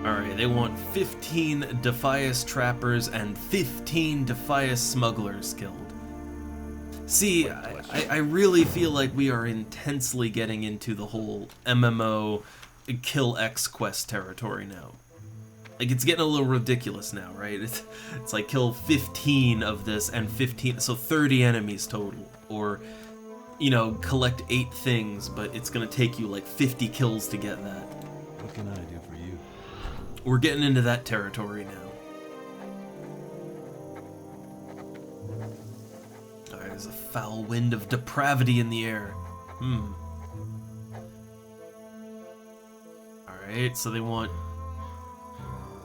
Speaker 1: Alright, they want 15 Defias Trappers and 15 Defias Smugglers killed. See, I really feel like we are intensely getting into the whole MMO kill X quest territory now. Like, it's getting a little ridiculous now, right? It's like kill 15 of this and 15, so 30 enemies total. Or, collect 8 things, but it's gonna take you like 50 kills to get that.
Speaker 4: What can I do for you?
Speaker 1: We're getting into that territory now. Alright, there's a foul wind of depravity in the air. Alright, so they want...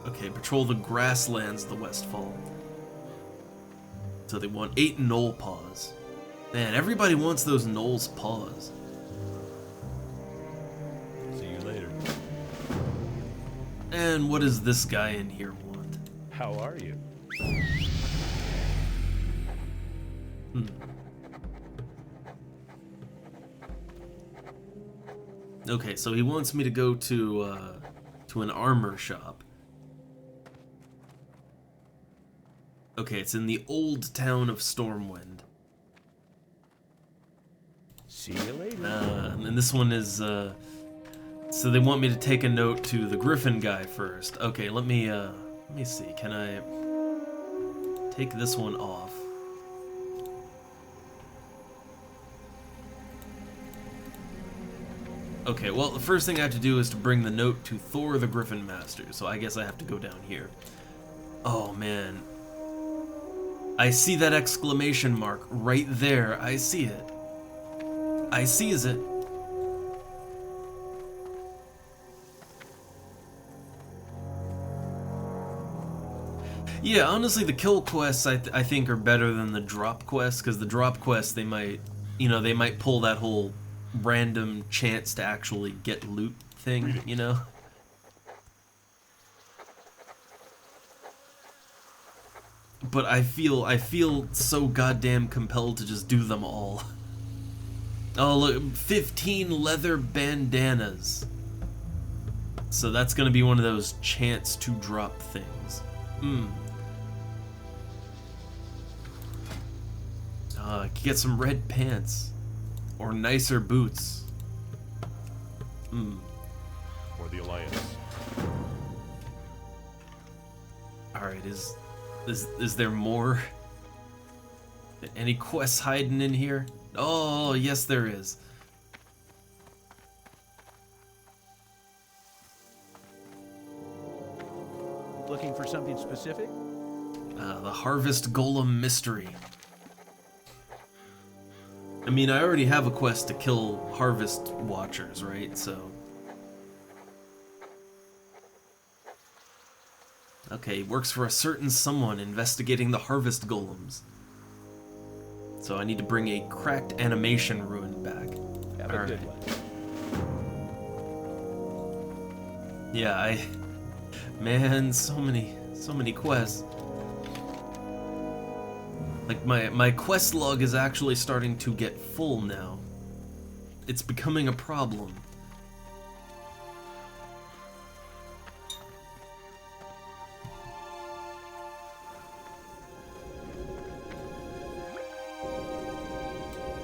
Speaker 1: Okay, patrol the grasslands of the Westfall. So they want 8 knoll paws. Man, everybody wants those knoll's paws.
Speaker 4: See you later.
Speaker 1: And what does this guy in here want?
Speaker 4: How are you?
Speaker 1: Okay, so he wants me to go to an armor shop. Okay, it's in the old town of Stormwind.
Speaker 4: See you later.
Speaker 1: And this one is, so they want me to take a note to the Griffin guy first. Okay, let me see, can I... take this one off. Okay, well, the first thing I have to do is to bring the note to Thor the Griffin Master, so I guess I have to go down here. Oh, man. I see that exclamation mark right there. I see it. I sees it. Yeah, honestly, the kill quests I think are better than the drop quests, because the drop quests, they might, you know, they might pull that whole random chance to actually get loot thing, you know? But I feel so goddamn compelled to just do them all. Oh, look, 15 leather bandanas. So that's gonna be one of those chance to drop things. I could get some red pants. Or nicer boots.
Speaker 2: For the Alliance.
Speaker 1: Alright, is there more? Any quests hiding in here? Oh, yes there is.
Speaker 4: Looking for something specific?
Speaker 1: The Harvest Golem Mystery. I mean, I already have a quest to kill Harvest Watchers, right? So... Okay, works for a certain someone investigating the Harvest Golems. So I need to bring a cracked animation ruin back.
Speaker 4: Have a good one.
Speaker 1: Yeah, man, so many quests. Like, my quest log is actually starting to get full now. It's becoming a problem.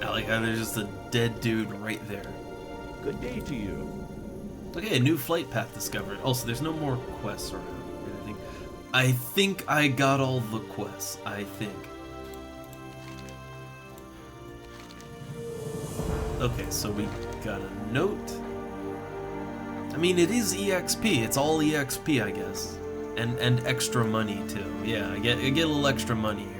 Speaker 1: Like, there's just a dead dude right there.
Speaker 4: Good day to you.
Speaker 1: Okay, a new flight path discovered. Also, there's no more quests around or anything. I think I got all the quests. I think. Okay, so we got a note. I mean, it is EXP. It's all EXP, I guess. And extra money, too. Yeah, I get a little extra money here.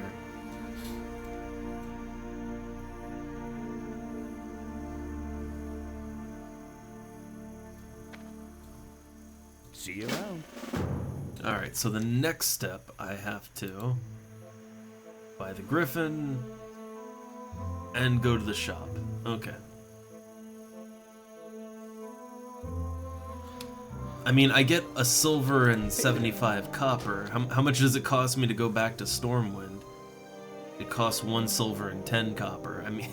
Speaker 4: See you around.
Speaker 1: Alright, so the next step, I have to buy the Griffin and go to the shop. Okay. I mean, I get a silver and 75 copper. How much does it cost me to go back to Stormwind? It costs 1 silver and 10 copper. I mean,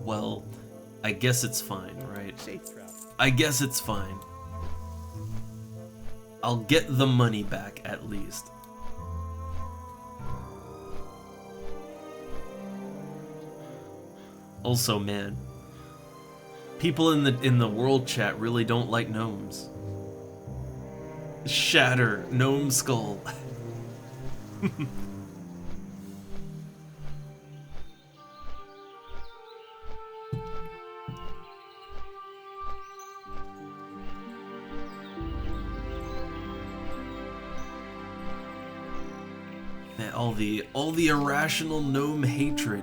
Speaker 1: well, I guess it's fine, right?
Speaker 4: Safe travel.
Speaker 1: I guess it's fine. I'll get the money back at least. Also, man, people in the world chat really don't like gnomes. Shatter, gnome skull. Man, all the irrational gnome hatred.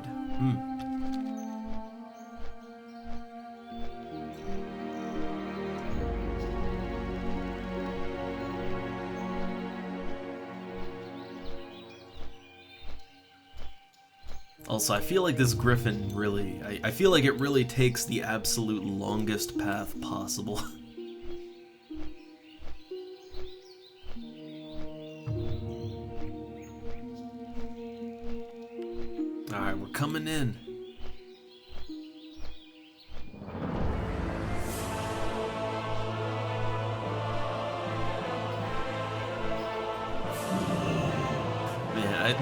Speaker 1: Also, I feel like this Griffin really, I feel like it really takes the absolute longest path possible. Alright, we're coming in.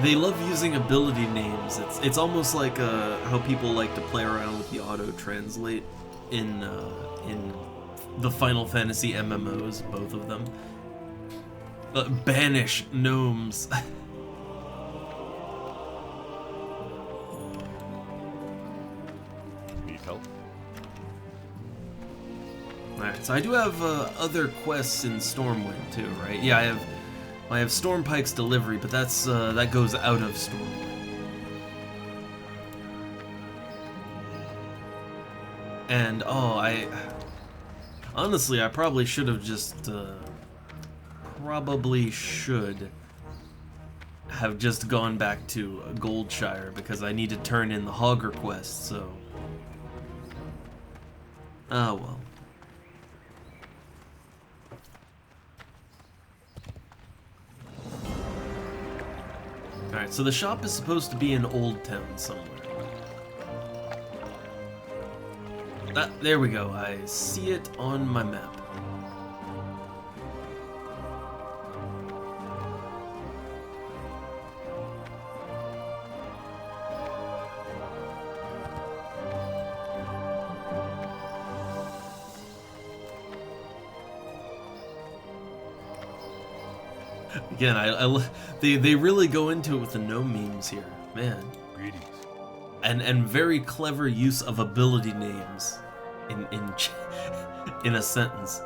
Speaker 1: They love using ability names. It's almost like how people like to play around with the auto-translate in the Final Fantasy MMOs, both of them. Banish gnomes. So I do have other quests in Stormwind too, right? Yeah, I have Stormpike's delivery, but that's that goes out of Stormwind. And I honestly, I probably should have just have just gone back to Goldshire because I need to turn in the Hogger quest. So, well. Alright, so the shop is supposed to be in Old Town somewhere. There we go, I see it on my map. Again, they really go into it with the no memes here, man.
Speaker 2: Greetings.
Speaker 1: And very clever use of ability names in a sentence.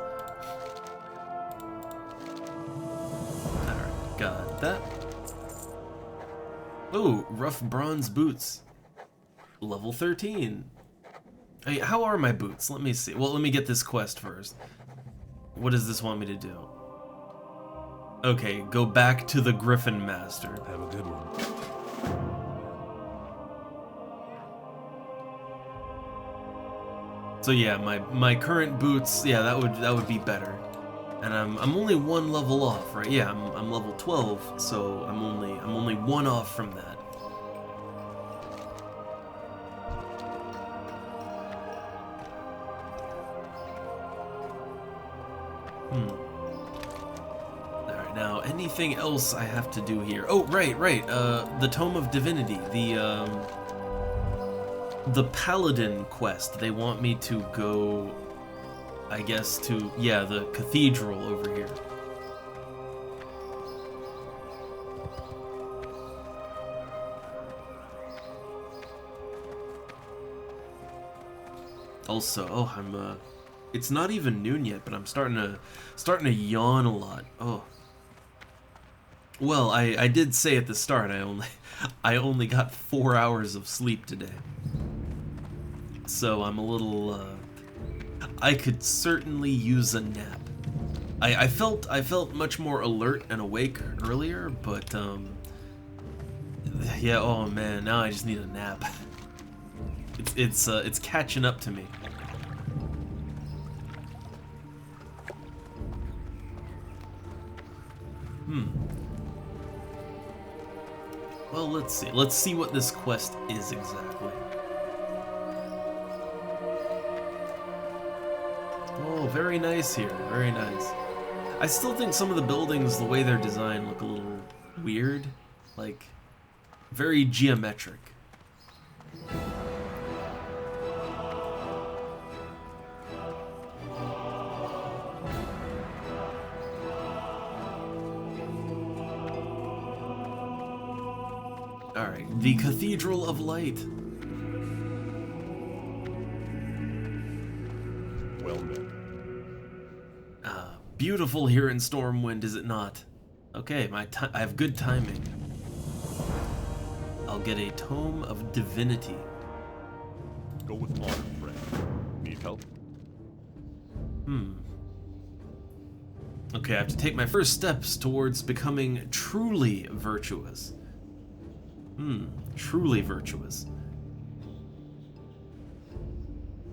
Speaker 1: Alright, got that. Ooh, rough bronze boots. Level 13. Hey, how are my boots? Let me see. Well, let me get this quest first. What does this want me to do? Okay, go back to the Griffin Master.
Speaker 2: Have a good one.
Speaker 1: So yeah, my current boots, yeah, that would be better. And I'm only one level off, right? Yeah, I'm level 12, so I'm only one off from that. Alright, now anything else I have to do here? Oh, right. The Tome of Divinity, the Paladin quest. They want me to go, I guess, to, yeah, the cathedral over here. Also, it's not even noon yet, but I'm starting to yawn a lot. Oh. Well, I did say at the start I only got 4 hours of sleep today. So I'm a little I could certainly use a nap. I felt much more alert and awake earlier, but yeah, oh man, now I just need a nap. It's catching up to me. Well, let's see. Let's see what this quest is exactly. Oh, very nice here. Very nice. I still think some of the buildings, the way they're designed, look a little weird. Like, very geometric. Alright, the Cathedral of Light.
Speaker 2: Well met.
Speaker 1: Beautiful here in Stormwind, is it not? Okay, I have good timing. I'll get a Tome of Divinity.
Speaker 2: Go with honor, friend. Need help?
Speaker 1: Okay, I have to take my first steps towards becoming truly virtuous. Truly virtuous.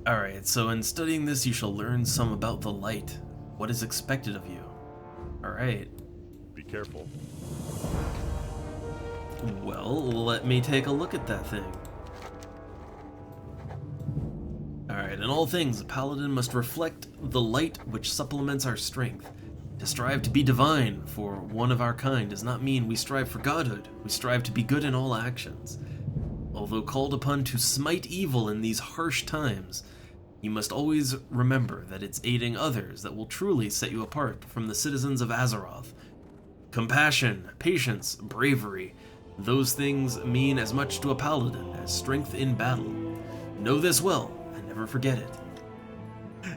Speaker 1: Alright, so in studying this, you shall learn some about the light. What is expected of you? Alright.
Speaker 2: Be careful.
Speaker 1: Well, let me take a look at that thing. Alright, in all things, a paladin must reflect the light which supplements our strength. To strive to be divine for one of our kind does not mean we strive for godhood. We strive to be good in all actions. Although called upon to smite evil in these harsh times, you must always remember that it's aiding others that will truly set you apart from the citizens of Azeroth. Compassion, patience, bravery, those things mean as much to a paladin as strength in battle. Know this well, and never forget it.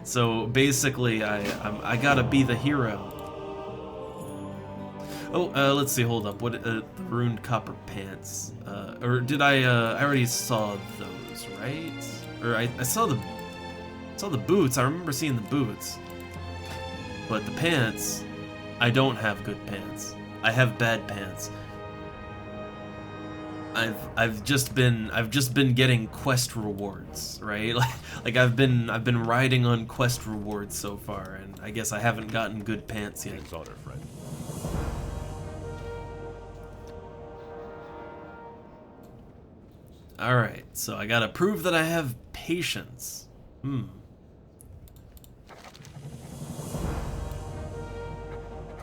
Speaker 1: So basically, I gotta be the hero. Oh, let's see. Hold up. What ruined copper pants? Or did I already saw those, right? Or I saw the boots. I remember seeing the boots. But the pants, I don't have good pants. I have bad pants. I've just been getting quest rewards, right? Like I've been riding on quest rewards so far, and I guess I haven't gotten good pants yet.
Speaker 2: King's order, friend.
Speaker 1: Alright, so I gotta prove that I have patience.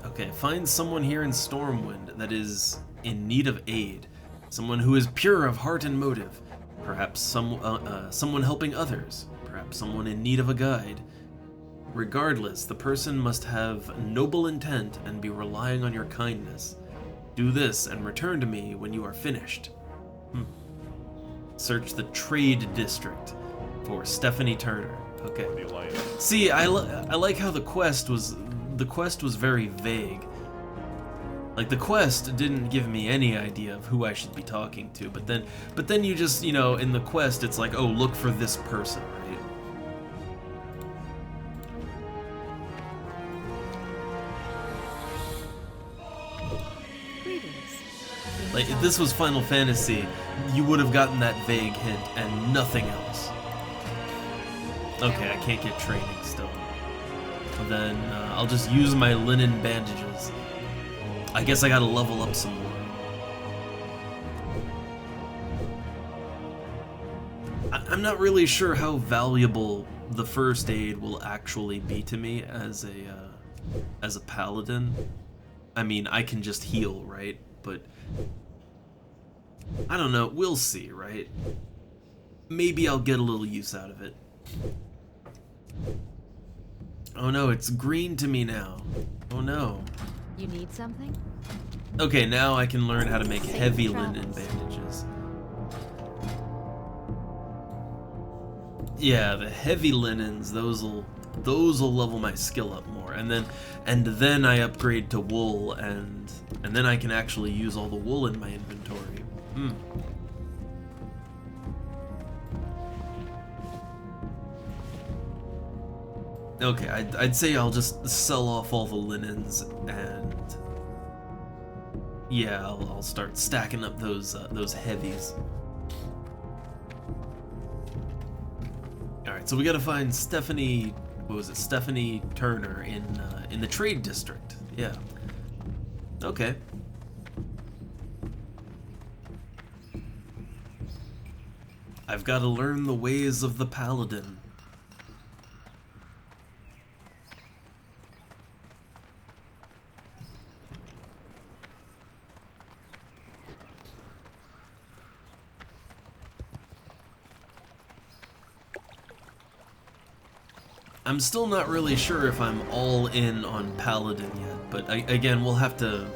Speaker 1: Okay, find someone here in Stormwind that is in need of aid. Someone who is pure of heart and motive. Perhaps someone helping others. Perhaps someone in need of a guide. Regardless, the person must have noble intent and be relying on your kindness. Do this and return to me when you are finished. Search the Trade District for Stephanie Turner. Okay.
Speaker 2: The Alliance.
Speaker 1: See, I like how the quest was very vague. Like the quest didn't give me any idea of who I should be talking to, but then you just, you know, in the quest it's like, oh, look for this person, right?
Speaker 3: Greetings.
Speaker 1: Like if this was Final Fantasy, you would have gotten that vague hint and nothing else. Okay, I can't get training still. Then I'll just use my linen bandages. I guess I gotta level up some more. I'm not really sure how valuable the first aid will actually be to me as a paladin. I mean, I can just heal, right? But I don't know. We'll see, right? Maybe I'll get a little use out of it. Oh no, it's green to me now. Oh no.
Speaker 3: You need something?
Speaker 1: Okay, now I can learn how to make
Speaker 3: Safe
Speaker 1: heavy
Speaker 3: travels.
Speaker 1: linen bandages. Yeah, the heavy linens, those'll level my skill up more. And then I upgrade to wool, and then I can actually use all the wool in my inventory. Okay, I'd say I'll just sell off all the linens, and yeah, I'll start stacking up those heavies. All right, so we gotta find Stephanie. What was it? Stephanie Turner in the Trade District. Yeah. Okay. I've got to learn the ways of the paladin. I'm still not really sure if I'm all in on Paladin yet, but again, we'll have to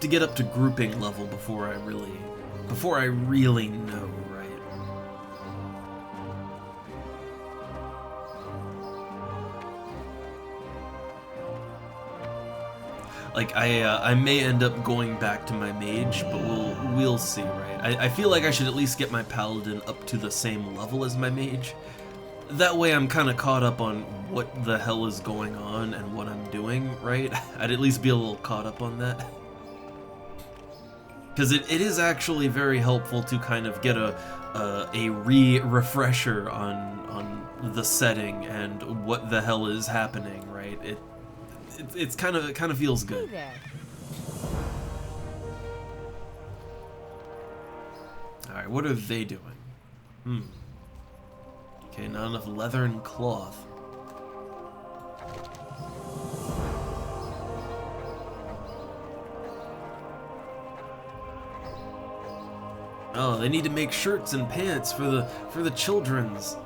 Speaker 1: get up to grouping level before I really know, right? Like I may end up going back to my mage, but we'll see, right? I feel like I should at least get my Paladin up to the same level as my mage. That way I'm kind of caught up on what the hell is going on and what I'm doing, right? I'd at least be a little caught up on that. Because it is actually very helpful to kind of get a refresher on the setting and what the hell is happening, right? It kind of feels
Speaker 3: Hey
Speaker 1: good.
Speaker 3: there.
Speaker 1: All right, what are they doing? Okay, not enough leather and cloth. Oh, they need to make shirts and pants for the children's.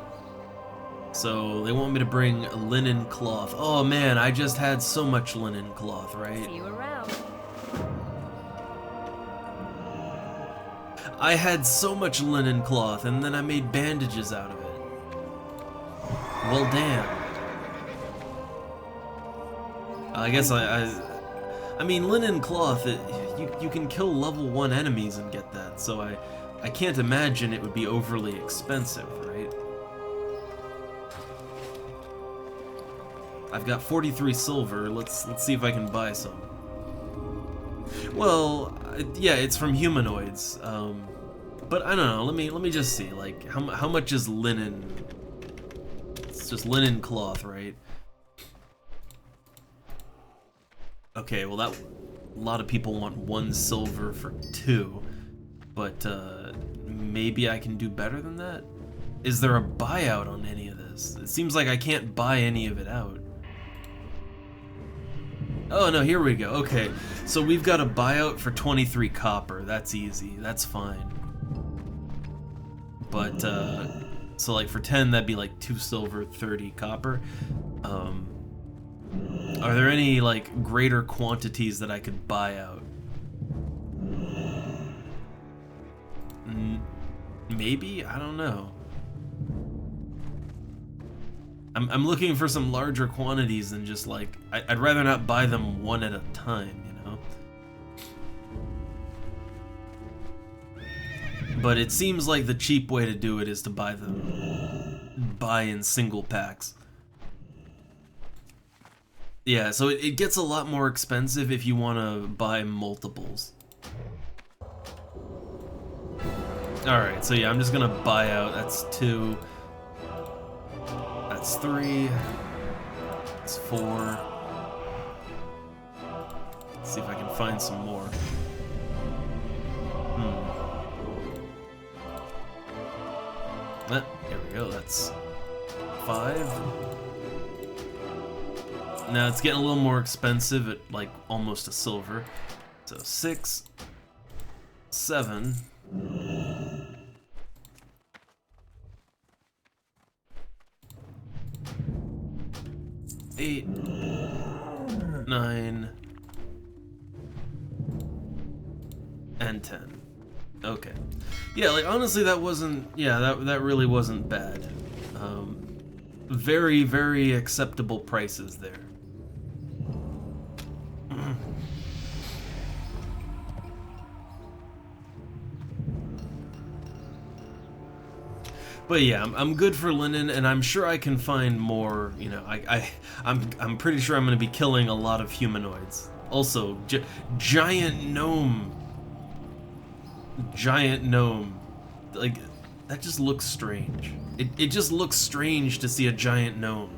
Speaker 1: So they want me to bring linen cloth. Oh man, I just had so much linen cloth, right?
Speaker 3: See you around.
Speaker 1: I had so much linen cloth, and then I made bandages out of it. Well, damn. I guess I mean, linen cloth, you can kill level 1 enemies and get that, so I can't imagine it would be overly expensive, right? I've got 43 silver. Let's see if I can buy some. Well, yeah, it's from humanoids. But I don't know. Let me just see. Like, how much is linen? It's just linen cloth, right? Okay, well a lot of people want 1 silver for 2, but maybe I can do better than that? Is there a buyout on any of this? It seems like I can't buy any of it out. Oh no, here we go. Okay, so we've got a buyout for 23 copper. That's easy. That's fine. But, so like for 10, that'd be like 2 silver, 30 copper. Are there any, like, greater quantities that I could buy out? Maybe? I don't know. I'm looking for some larger quantities than just, like, I'd rather not buy them one at a time, you know? But it seems like the cheap way to do it is to buy in single packs. Yeah, so it gets a lot more expensive if you want to buy multiples. Alright, so yeah, I'm just gonna buy out. That's 2. That's 3. That's 4. Let's see if I can find some more. Here we go, that's 5. Now it's getting a little more expensive at like almost a silver. So 6, 7. 8, 9, and 10. Okay. Yeah, like honestly that wasn't, yeah, that really wasn't bad. Very, very acceptable prices there. But yeah, I'm good for linen, and I'm sure I can find more. You know, I'm pretty sure I'm gonna be killing a lot of humanoids. Also, giant gnome. Giant gnome, like that just looks strange. It just looks strange to see a giant gnome.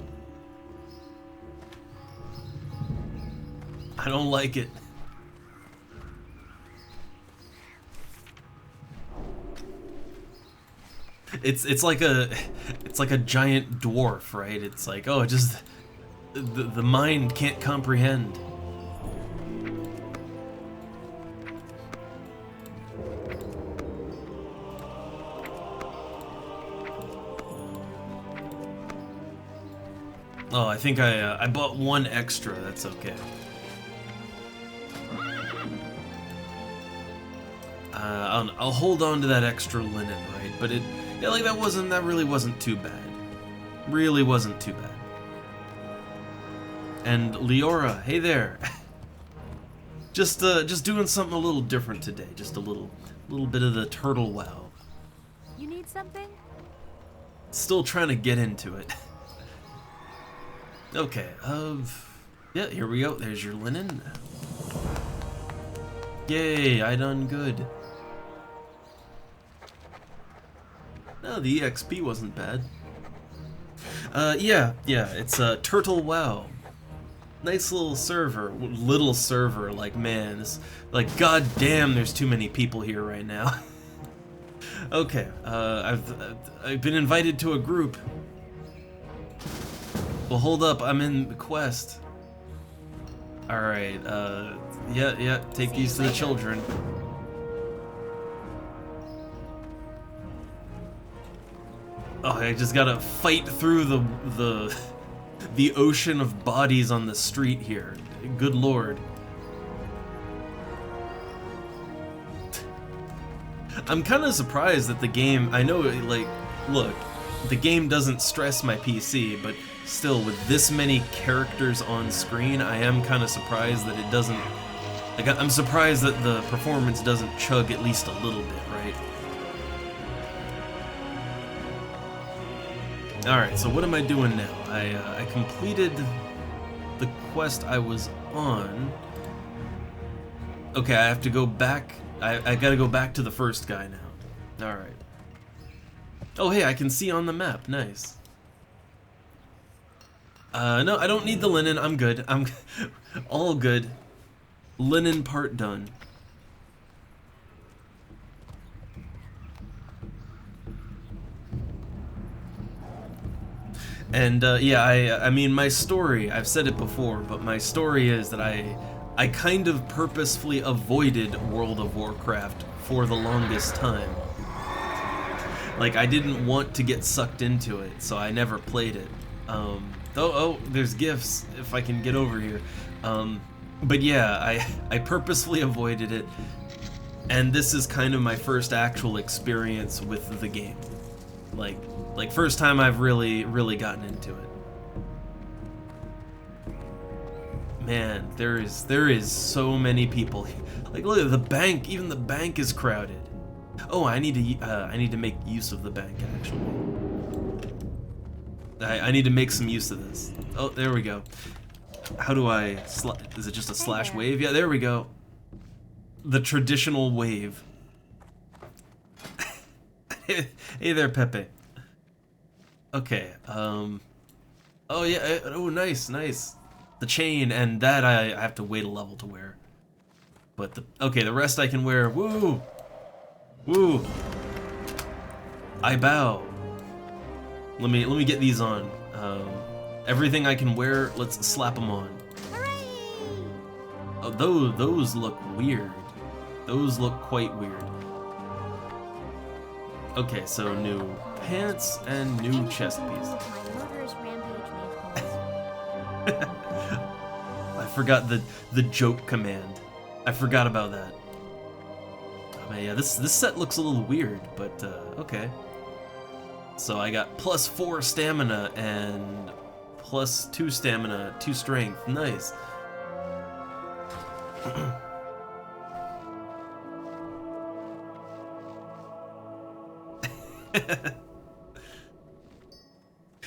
Speaker 1: I don't like it. It's like a giant dwarf, right? It's like, oh, just the mind can't comprehend. Oh, I think I bought 1 extra. That's okay. I'll hold on to that extra linen, right? But yeah, like that really wasn't too bad. Really wasn't too bad. And Leora, hey there. just doing something a little different today. Just a little bit of the TurtleWoW.
Speaker 3: You need something?
Speaker 1: Still trying to get into it. Okay, yeah, here we go. There's your linen. Yay, I done good. No, the EXP wasn't bad. Yeah, it's TurtleWoW. Nice little server. Little server, like, man, this, like, goddamn, there's too many people here right now. Okay, I've been invited to a group. Well, hold up, I'm in the quest. Alright, yeah, take these to the children. Oh, I just gotta fight through the ocean of bodies on the street here. Good lord. I'm kind of surprised that the game, I know, like, look, the game doesn't stress my PC, but still, with this many characters on screen, I am kind of surprised that it doesn't... Like, I'm surprised that the performance doesn't chug at least a little bit, right? Alright, so what am I doing now? I completed the quest I was on. Okay, I have to go back. I gotta go back to the first guy now. Alright. Oh, hey, I can see on the map. Nice. No, I don't need the linen. I'm good. I'm all good. Linen part done. And yeah, I mean, my story, I've said it before, but my story is that I kind of purposefully avoided World of Warcraft for the longest time. Like, I didn't want to get sucked into it, so I never played it. Oh, there's gifts, if I can get over here. But yeah, I purposefully avoided it, and this is kind of my first actual experience with the game. Like first time I've really gotten into it. Man, there is so many people. Like, look at the bank. Even the bank is crowded. Oh, I need to make use of the bank, actually. I need to make some use of this. Oh, there we go. How do I is it just a slash wave? Yeah, there we go. The traditional wave. Hey there, Pepe. Okay, oh yeah, oh nice. The chain, and that I have to wait a level to wear. But okay, the rest I can wear. Woo! Woo! I bow. Let me get these on. Everything I can wear, let's slap them on. Oh, those look weird. Those look quite weird. Okay, so new pants and new chest piece. I forgot the joke command. I forgot about that. Oh man, yeah, this set looks a little weird, but okay. So I got +4 stamina and +2 stamina, 2 strength. Nice.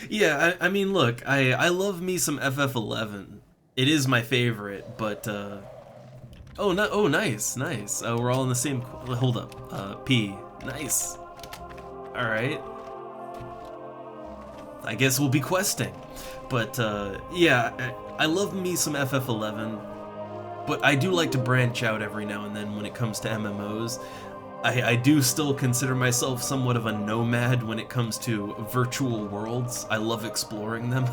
Speaker 1: Yeah, I mean, look, I love me some FF11. It is my favorite, but oh no, oh nice. We're all in the same. Hold up, P. Nice. All right. I guess we'll be questing, but yeah, I love me some FF11, but I do like to branch out every now and then when it comes to MMOs. I do still consider myself somewhat of a nomad when it comes to virtual worlds. I love exploring them.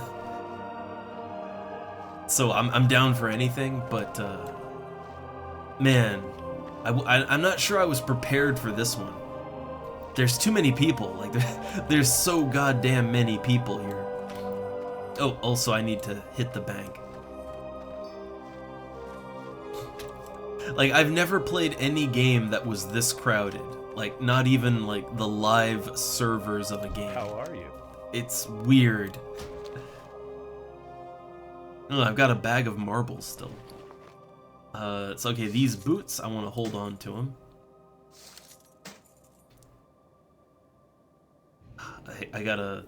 Speaker 1: So I'm down for anything, but man, I'm not sure I was prepared for this one. There's too many people. Like, there's so goddamn many people here. Oh, also I need to hit the bank. Like, I've never played any game that was this crowded. Like, not even, like, the live servers of a game.
Speaker 4: How are you?
Speaker 1: It's weird. Oh, I've got a bag of marbles still. It's okay, these boots, I want to hold on to them. I got a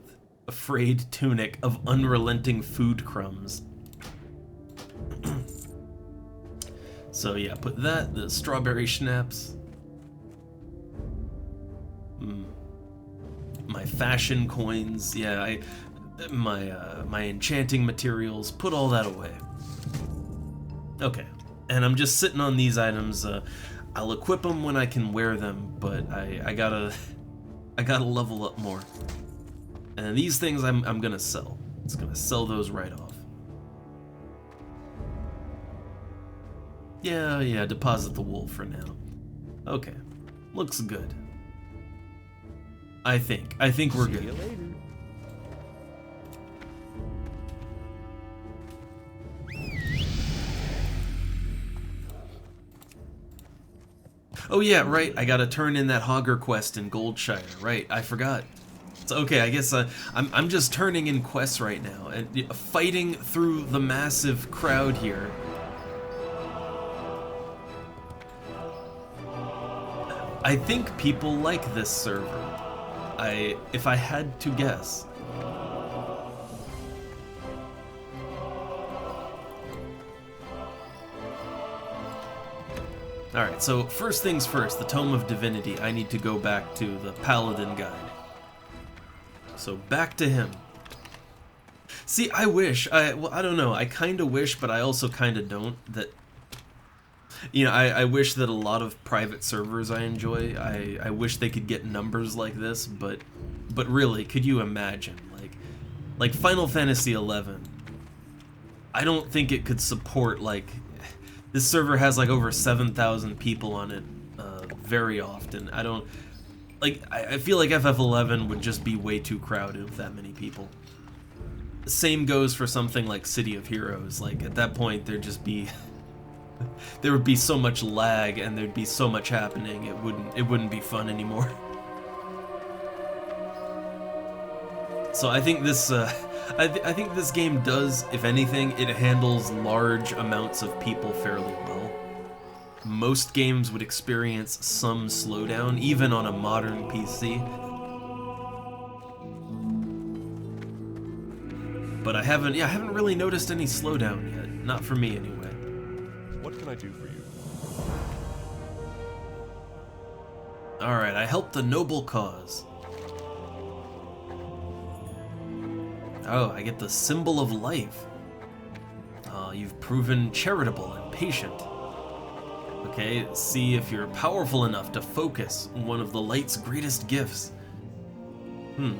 Speaker 1: frayed tunic of unrelenting food crumbs. So yeah, put that, the strawberry schnapps. My fashion coins, yeah, my enchanting materials, put all that away. Okay, and I'm just sitting on these items. I'll equip them when I can wear them, but I gotta level up more. And these things I'm gonna sell. It's gonna sell those right off. Yeah, deposit the wool for now. Okay, looks good. I think we're good.
Speaker 4: See you later.
Speaker 1: Oh yeah, right, I gotta turn in that Hogger quest in Goldshire, right, I forgot. Okay, I guess I'm just turning in quests right now and fighting through the massive crowd here. I think people like this server. If I had to guess. Alright, so first things first, the Tome of Divinity. I need to go back to the Paladin Guide. So back to him. See, I wish, well, I don't know, I kinda wish, but I also kinda don't, that, you know, I wish that a lot of private servers I enjoy, I wish they could get numbers like this, but really, could you imagine, like Final Fantasy XI, I don't think it could support, like, this server has like over 7,000 people on it very often. I don't, like, I feel like FF11 would just be way too crowded with that many people. Same goes for something like City of Heroes. Like, at that point, there'd just be, there would be so much lag and there'd be so much happening, it wouldn't be fun anymore. So I think this, I think this game does, if anything, it handles large amounts of people fairly well. Most games would experience some slowdown, even on a modern PC. But I haven't really noticed any slowdown yet. Not for me, anyway.
Speaker 2: What can I do for you?
Speaker 1: Alright, I helped a noble cause. Oh, I get the Symbol of Life. You've proven charitable and patient. Okay, see if you're powerful enough to focus on one of the light's greatest gifts. Okay,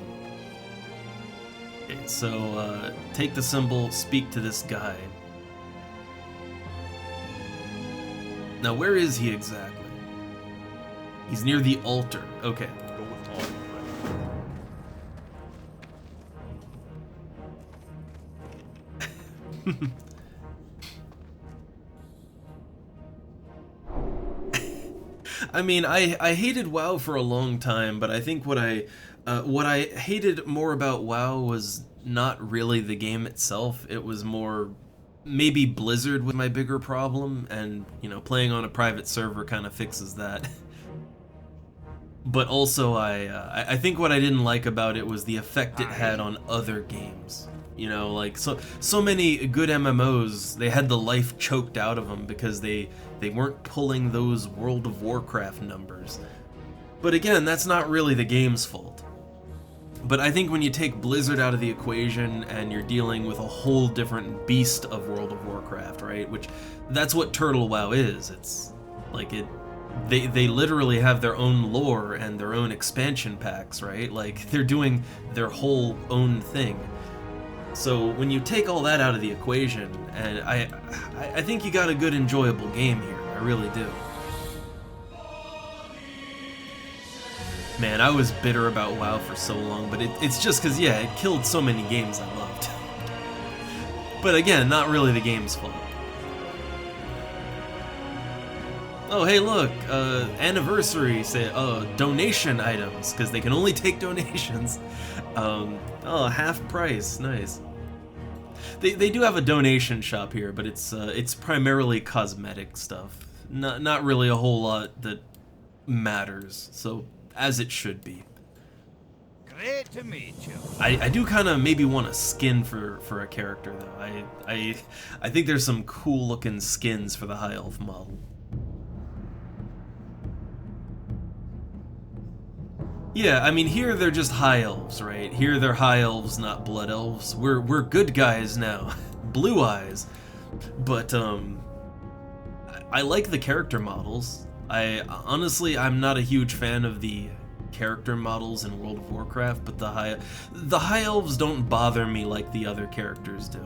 Speaker 1: so, take the symbol, speak to this guy. Now, where is he exactly? He's near the altar. Okay.
Speaker 2: Go with all your friends.
Speaker 1: I mean, I hated WoW for a long time, but I think what I hated more about WoW was not really the game itself. It was more maybe Blizzard was my bigger problem, and you know, playing on a private server kind of fixes that. But also, I think what I didn't like about it was the effect it had on other games. You know, like so many good MMOs, they had the life choked out of them because they weren't pulling those World of Warcraft numbers. But again, that's not really the game's fault. But I think when you take Blizzard out of the equation and you're dealing with a whole different beast of World of Warcraft, right? Which, that's what TurtleWoW is. It's like they literally have their own lore and their own expansion packs, right? Like, they're doing their whole own thing. So when you take all that out of the equation, and I think you got a good, enjoyable game here. I really do. Man, I was bitter about WoW for so long, but it's just because, yeah, it killed so many games I loved. But again, not really the game's fault. Oh, hey, look, anniversary, say, donation items, because they can only take donations. Oh, half price, nice. They do have a donation shop here, but it's primarily cosmetic stuff. Not really a whole lot that matters, so as it should be.
Speaker 5: Great to meet you.
Speaker 1: I do kind of maybe want a skin for a character though. I think there's some cool looking skins for the high elf model. Yeah, I mean, here they're just high elves, right? Here they're high elves, not blood elves. We're good guys now. Blue eyes. But, I like the character models. Honestly, I'm not a huge fan of the character models in World of Warcraft, but the high elves don't bother me like the other characters do.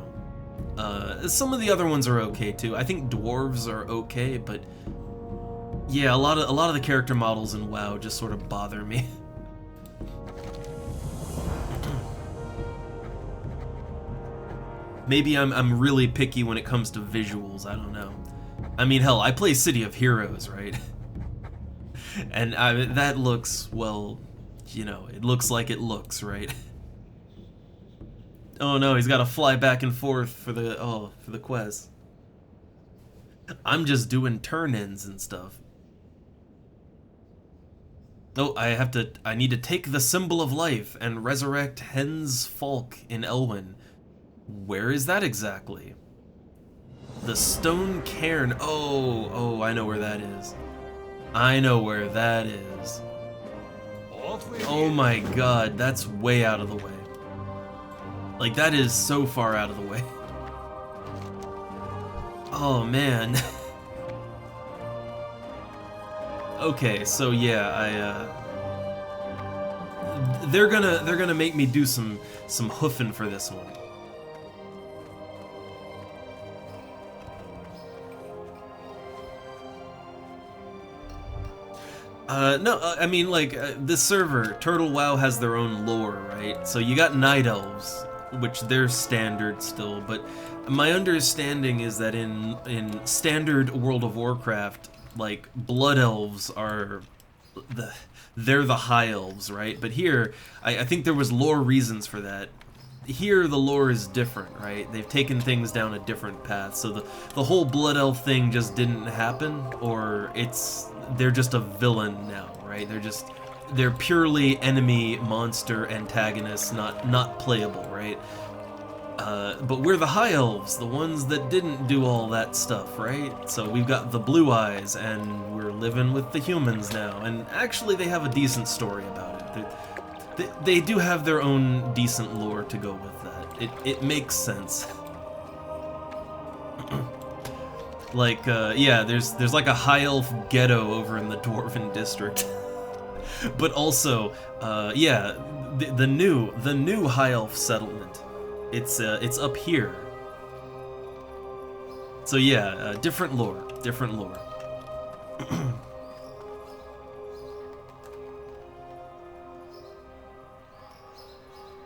Speaker 1: Some of the other ones are okay too. I think dwarves are okay, but yeah, a lot of the character models in WoW just sort of bother me. Maybe I'm really picky when it comes to visuals, I don't know. I mean, hell, I play City of Heroes, right? And that looks, well, you know, it looks like it looks, right? Oh no, he's got to fly back and forth for the quest. I'm just doing turn-ins and stuff. Oh, I need to take the symbol of life and resurrect Hen's Falk in Elwyn. Where is that exactly? The stone cairn. Oh, I know where that is. I know where that is.
Speaker 5: Off with
Speaker 1: Oh
Speaker 5: you.
Speaker 1: my god, that's way out of the way. Like, that is so far out of the way. Oh man. Okay, so yeah, they're gonna make me do some hoofing for this one. No, I mean, like, this server, TurtleWoW has their own lore, right? So you got Night Elves, which they're standard still, but my understanding is that in standard World of Warcraft, like, Blood Elves are they're the High Elves, right? But here, I think there was lore reasons for that. Here, the lore is different, right? They've taken things down a different path, so the whole Blood Elf thing just didn't happen, or they're just a villain now, right? They're purely enemy monster antagonists, not playable, right? But we're the High Elves, the ones that didn't do all that stuff, right? So we've got the Blue Eyes, and we're living with the humans now, and actually they have a decent story about it. They do have their own decent lore to go with that. It makes sense. Like, yeah, there's like a high elf ghetto over in the Dwarven district. But also, yeah, the new high elf settlement. It's up here. So yeah, different lore.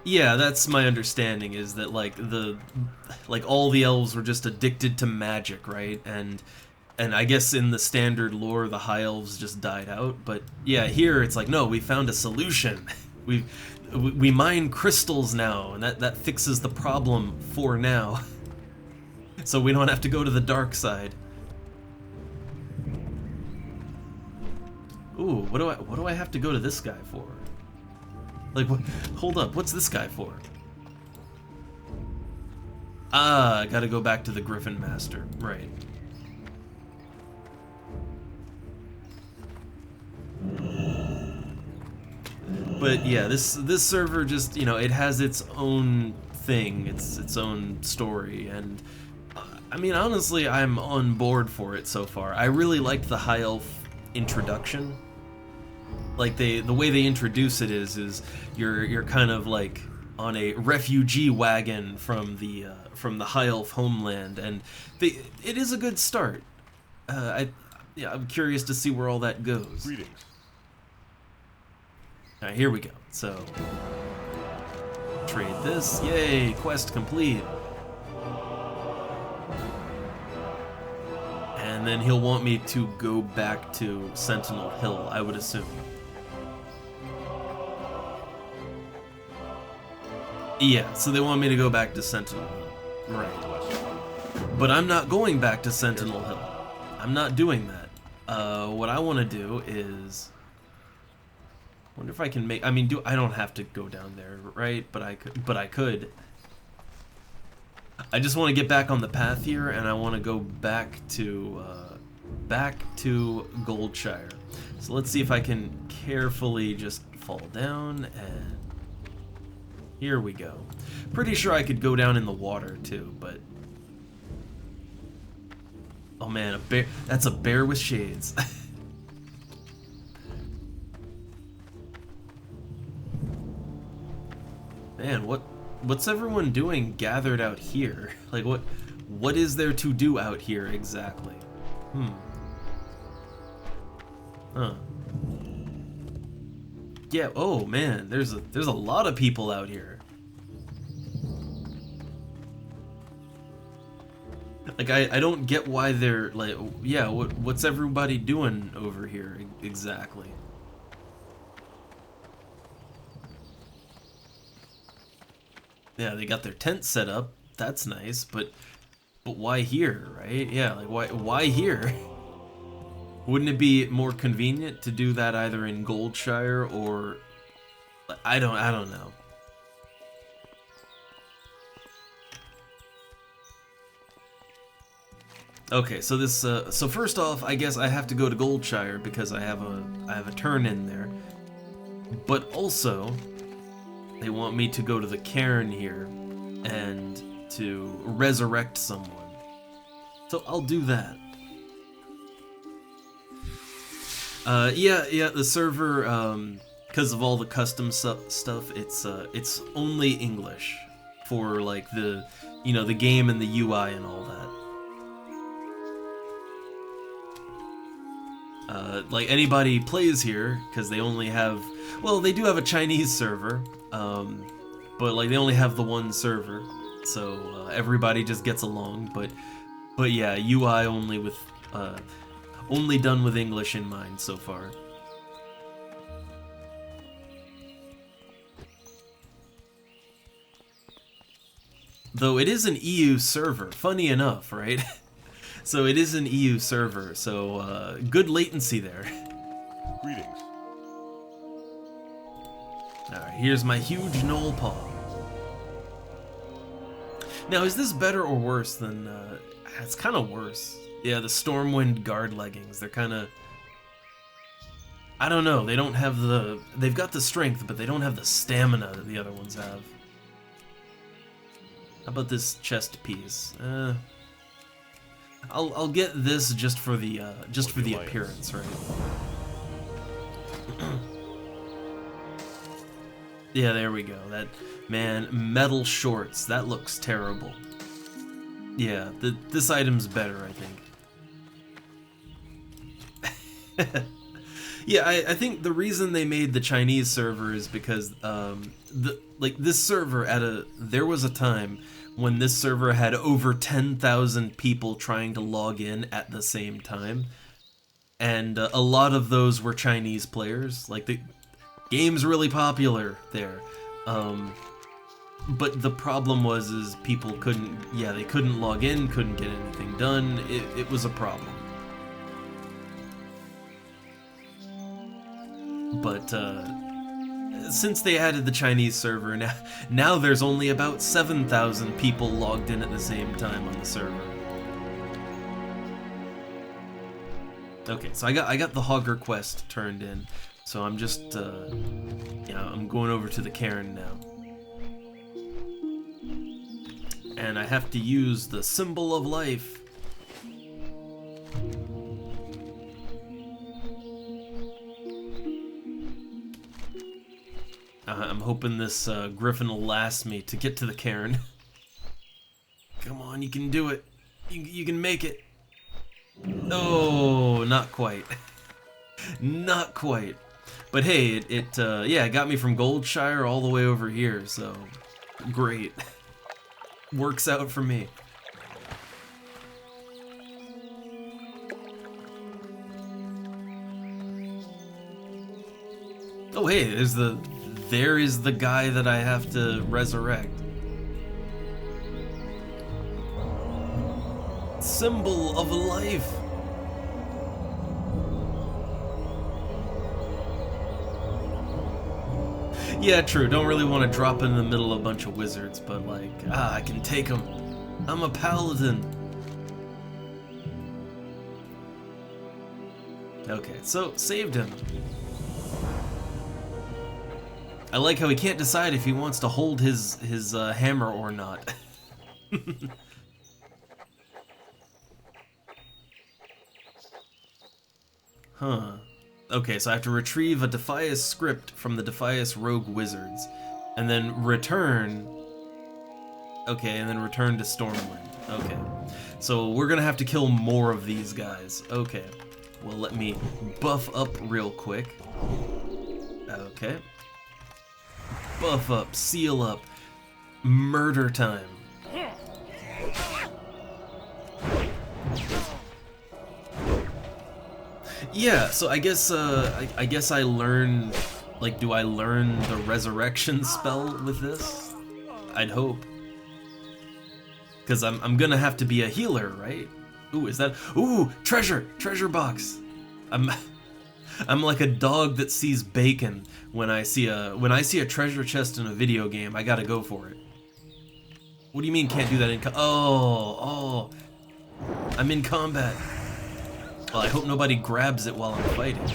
Speaker 1: Yeah, that's my understanding, is that like all the elves were just addicted to magic, right? And I guess in the standard lore the high elves just died out, but yeah, here it's like, no, we found a solution. We mine crystals now, and that fixes the problem for now. So we don't have to go to the dark side. Ooh, what do I have to go to this guy for? Like, what? Hold up, what's this guy for? Ah, I gotta go back to the Griffin Master, right. But yeah, this server just, you know, it has its own thing, its own story, and I mean, honestly, I'm on board for it so far. I really liked the High Elf introduction. Like, the way they introduce it is you're kind of like on a refugee wagon from the High Elf homeland, and it is a good start. I'm curious to see where all that goes.
Speaker 2: Greetings.
Speaker 1: All right, here we go. So trade this. Yay! Quest complete. And then he'll want me to go back to Sentinel Hill, I would assume. Yeah, so they want me to go back to Sentinel Hill. Right. But I'm not going back to Sentinel Hill. I'm not doing that. What I want to do is... wonder if I can make... I mean, I don't have to go down there, right? But I could. I just want to get back on the path here, and I want to go back to Goldshire. So let's see if I can carefully just fall down, and here we go. Pretty sure I could go down in the water too, but oh man, a bear! That's a bear with shades. Man, what's everyone doing gathered out here? Like, what is there to do out here exactly? Huh. Yeah, oh man, there's a lot of people out here. Like, I don't get why they're like, yeah, what's everybody doing over here exactly? Yeah, they got their tent set up. That's nice, but why here, right? Yeah, like why here? Wouldn't it be more convenient to do that either in Goldshire or I don't know. Okay, so this so first off, I guess I have to go to Goldshire because I have a turn in there. But also they want me to go to the cairn here and to resurrect someone. So I'll do that. Yeah, the server, because of all the custom stuff, it's only English for like the, you know, the game and the UI and all that. Like anybody plays here because they only have, well, they do have a Chinese server, but like they only have the one server, so everybody just gets along. But yeah, UI only with only done with English in mind so far. Though it is an EU server, funny enough, right? So it is an EU server, so good latency there.
Speaker 2: Greetings.
Speaker 1: Alright, here's my huge knoll paw. Now, is this better or worse than... it's kind of worse. Yeah, the Stormwind guard leggings, they're kind of... I don't know, they don't have the... They've got the strength, but they don't have the stamina that the other ones have. How about this chest piece? I'll get this just for the appearance, right? Yeah, there we go. That, man, metal shorts. That looks terrible. Yeah, this item's better, I think. Yeah, I think the reason they made the Chinese server is because this server there was a time when this server had over 10,000 people trying to log in at the same time, and a lot of those were Chinese players. Like, the game's really popular there, but the problem was people they couldn't log in, couldn't get anything done. It was a problem. But since they added the Chinese server, now there's only about 7,000 people logged in at the same time on the server. Okay, so I got the Hogger quest turned in, so I'm just I'm going over to the cairn now, and I have to use the symbol of life. I'm hoping this griffin will last me to get to the cairn. Come on, you can do it. You can make it. Oh, not quite. Not quite. But hey, it got me from Goldshire all the way over here, so great. Works out for me. Oh hey, there is the guy that I have to resurrect. Symbol of life. Yeah, true. Don't really want to drop in the middle of a bunch of wizards, but like, I can take them. I'm a paladin. Okay, so saved him. I like how he can't decide if he wants to hold his hammer or not. Huh. Okay, so I have to retrieve a Defias script from the Defias rogue wizards, and then return... Okay, and then return to Stormwind. Okay. So we're gonna have to kill more of these guys. Okay. Well, let me buff up real quick. Okay. Buff up, seal up, murder time. Yeah, so I guess I learned, like, do I learn the resurrection spell with this? I'd hope. Because I'm gonna have to be a healer, right? Ooh, is that... Ooh, treasure! Treasure box! I'm like a dog that sees bacon when I see a treasure chest in a video game. I gotta go for it. What do you mean can't do that in oh, I'm in combat. Well, I hope nobody grabs it while I'm fighting.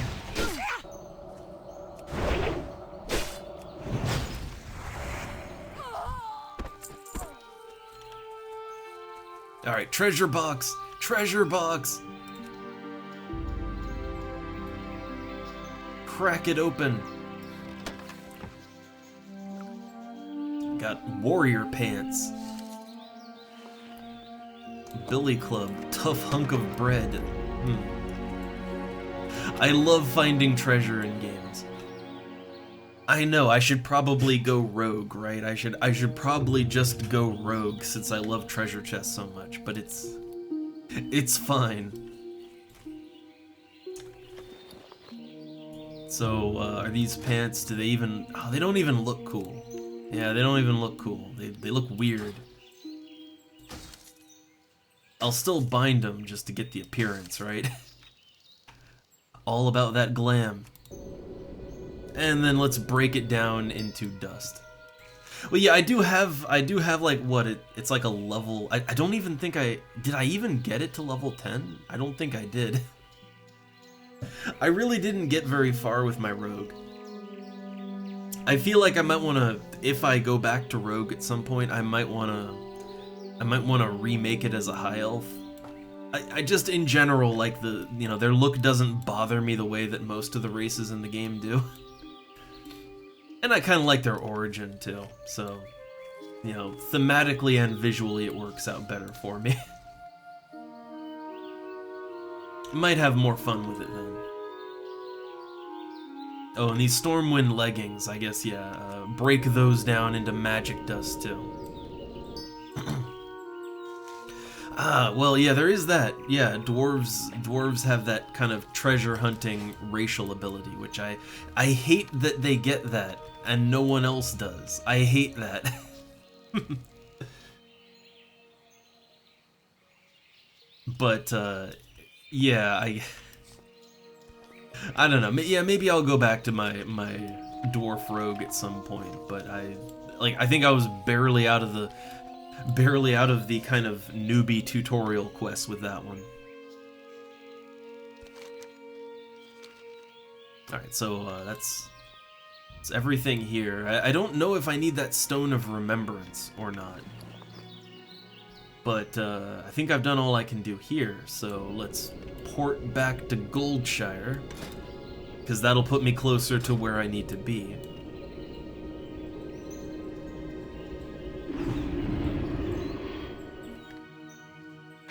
Speaker 1: Alright, treasure box! Treasure box! Crack it open. Got warrior pants. Billy Club, tough hunk of bread. I love finding treasure in games. I know, I should probably go rogue, right? I should probably just go rogue since I love treasure chests so much, but it's fine. So, are these pants, do they even... Oh, they don't even look cool. Yeah, they don't even look cool. They look weird. I'll still bind them just to get the appearance, right? All about that glam. And then let's break it down into dust. Well, yeah, I do have like what it's like a level. I don't even think did I even get it to level 10? I don't think I did. I really didn't get very far with my rogue. I feel like I might want to, if I go back to rogue at some point, I might want to remake it as a high elf. I just in general like their look doesn't bother me the way that most of the races in the game do. And I kind of like their origin too, so, thematically and visually it works out better for me. Might have more fun with it then. Oh, and these Stormwind leggings, I guess, yeah, break those down into magic dust too. Well, yeah, there is that. Yeah, dwarves have that kind of treasure hunting racial ability, which I hate that they get that and no one else does. I hate that. But yeah, I don't know. Yeah, maybe I'll go back to my dwarf rogue at some point, but I think I was barely out of the kind of newbie tutorial quest with that one. Alright, so that's everything here. I don't know if I need that Stone of Remembrance or not. But I think I've done all I can do here, so let's port back to Goldshire, because that'll put me closer to where I need to be.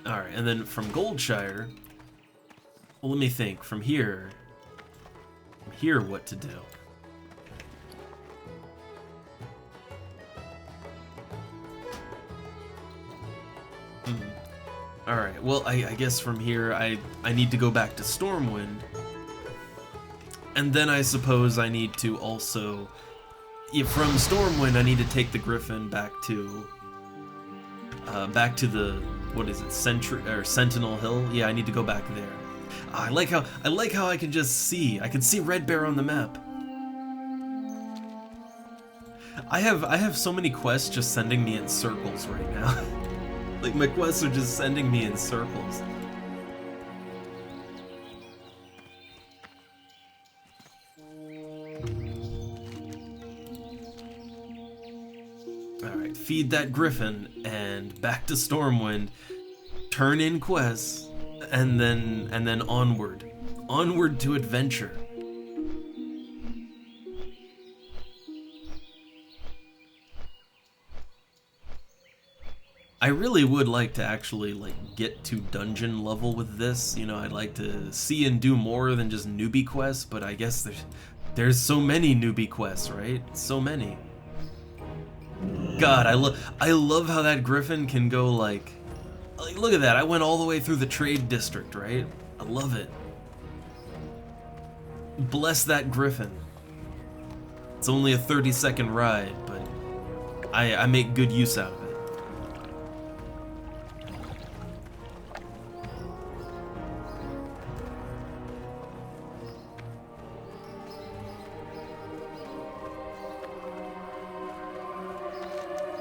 Speaker 1: Alright, and then from Goldshire, well, let me think, from here what to do. Alright, well, I guess from here I need to go back to Stormwind. And then I suppose I need to also... Yeah, from Stormwind I need to take the Griffin back to the... What is it? Sentinel Hill? Yeah, I need to go back there. I like how I can just see. I can see Red Bear on the map. I have so many quests just sending me in circles right now. Like, my quests are just sending me in circles. Alright, feed that Griffin, and back to Stormwind, turn in quests, and then onward. Onward to adventure. I really would like to actually get to dungeon level with this. I'd like to see and do more than just newbie quests, but I guess there's so many newbie quests, right? So many. God, I love how that Griffin can go like look at that. I went all the way through the trade district, right? I love it. Bless that Griffin. It's only a 30-second ride, but I make good use out of it.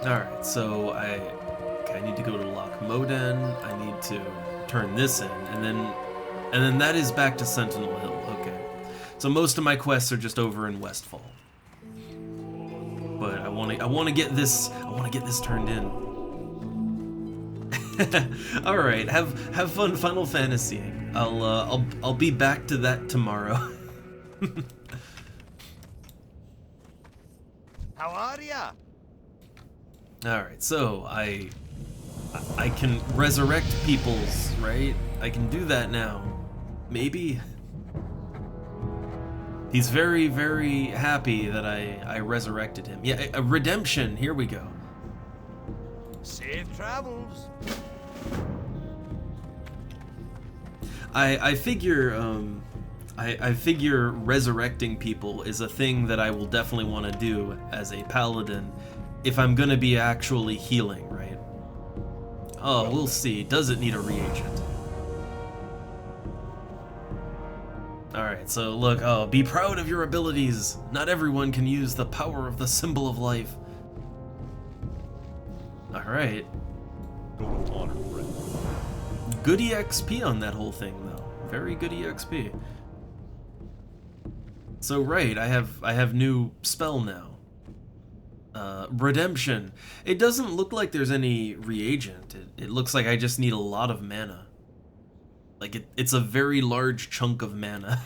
Speaker 1: Alright, so I need to go to Loch Moden, I need to turn this in, and then that is back to Sentinel Hill. Okay. So most of my quests are just over in Westfall. But I want to get this turned in. All right, have fun Final Fantasying. I'll be back to that tomorrow.
Speaker 5: How are ya?
Speaker 1: All right, so I can resurrect peoples, right? I can do that now. Maybe. He's very, very happy that I resurrected him. Yeah, a redemption. Here we go.
Speaker 5: Safe travels.
Speaker 1: I figure I figure resurrecting people is a thing that I will definitely want to do as a paladin if I'm gonna be actually healing, right? Oh, we'll see. Does it need a reagent? Alright, so look, oh, be proud of your abilities. Not everyone can use the power of the symbol of life. Alright.
Speaker 2: Go with honor, friend.
Speaker 1: Good EXP on that whole thing, though. Very good EXP. So right, I have new spell now. Redemption. It doesn't look like there's any reagent. It looks like I just need a lot of mana. Like, it's a very large chunk of mana.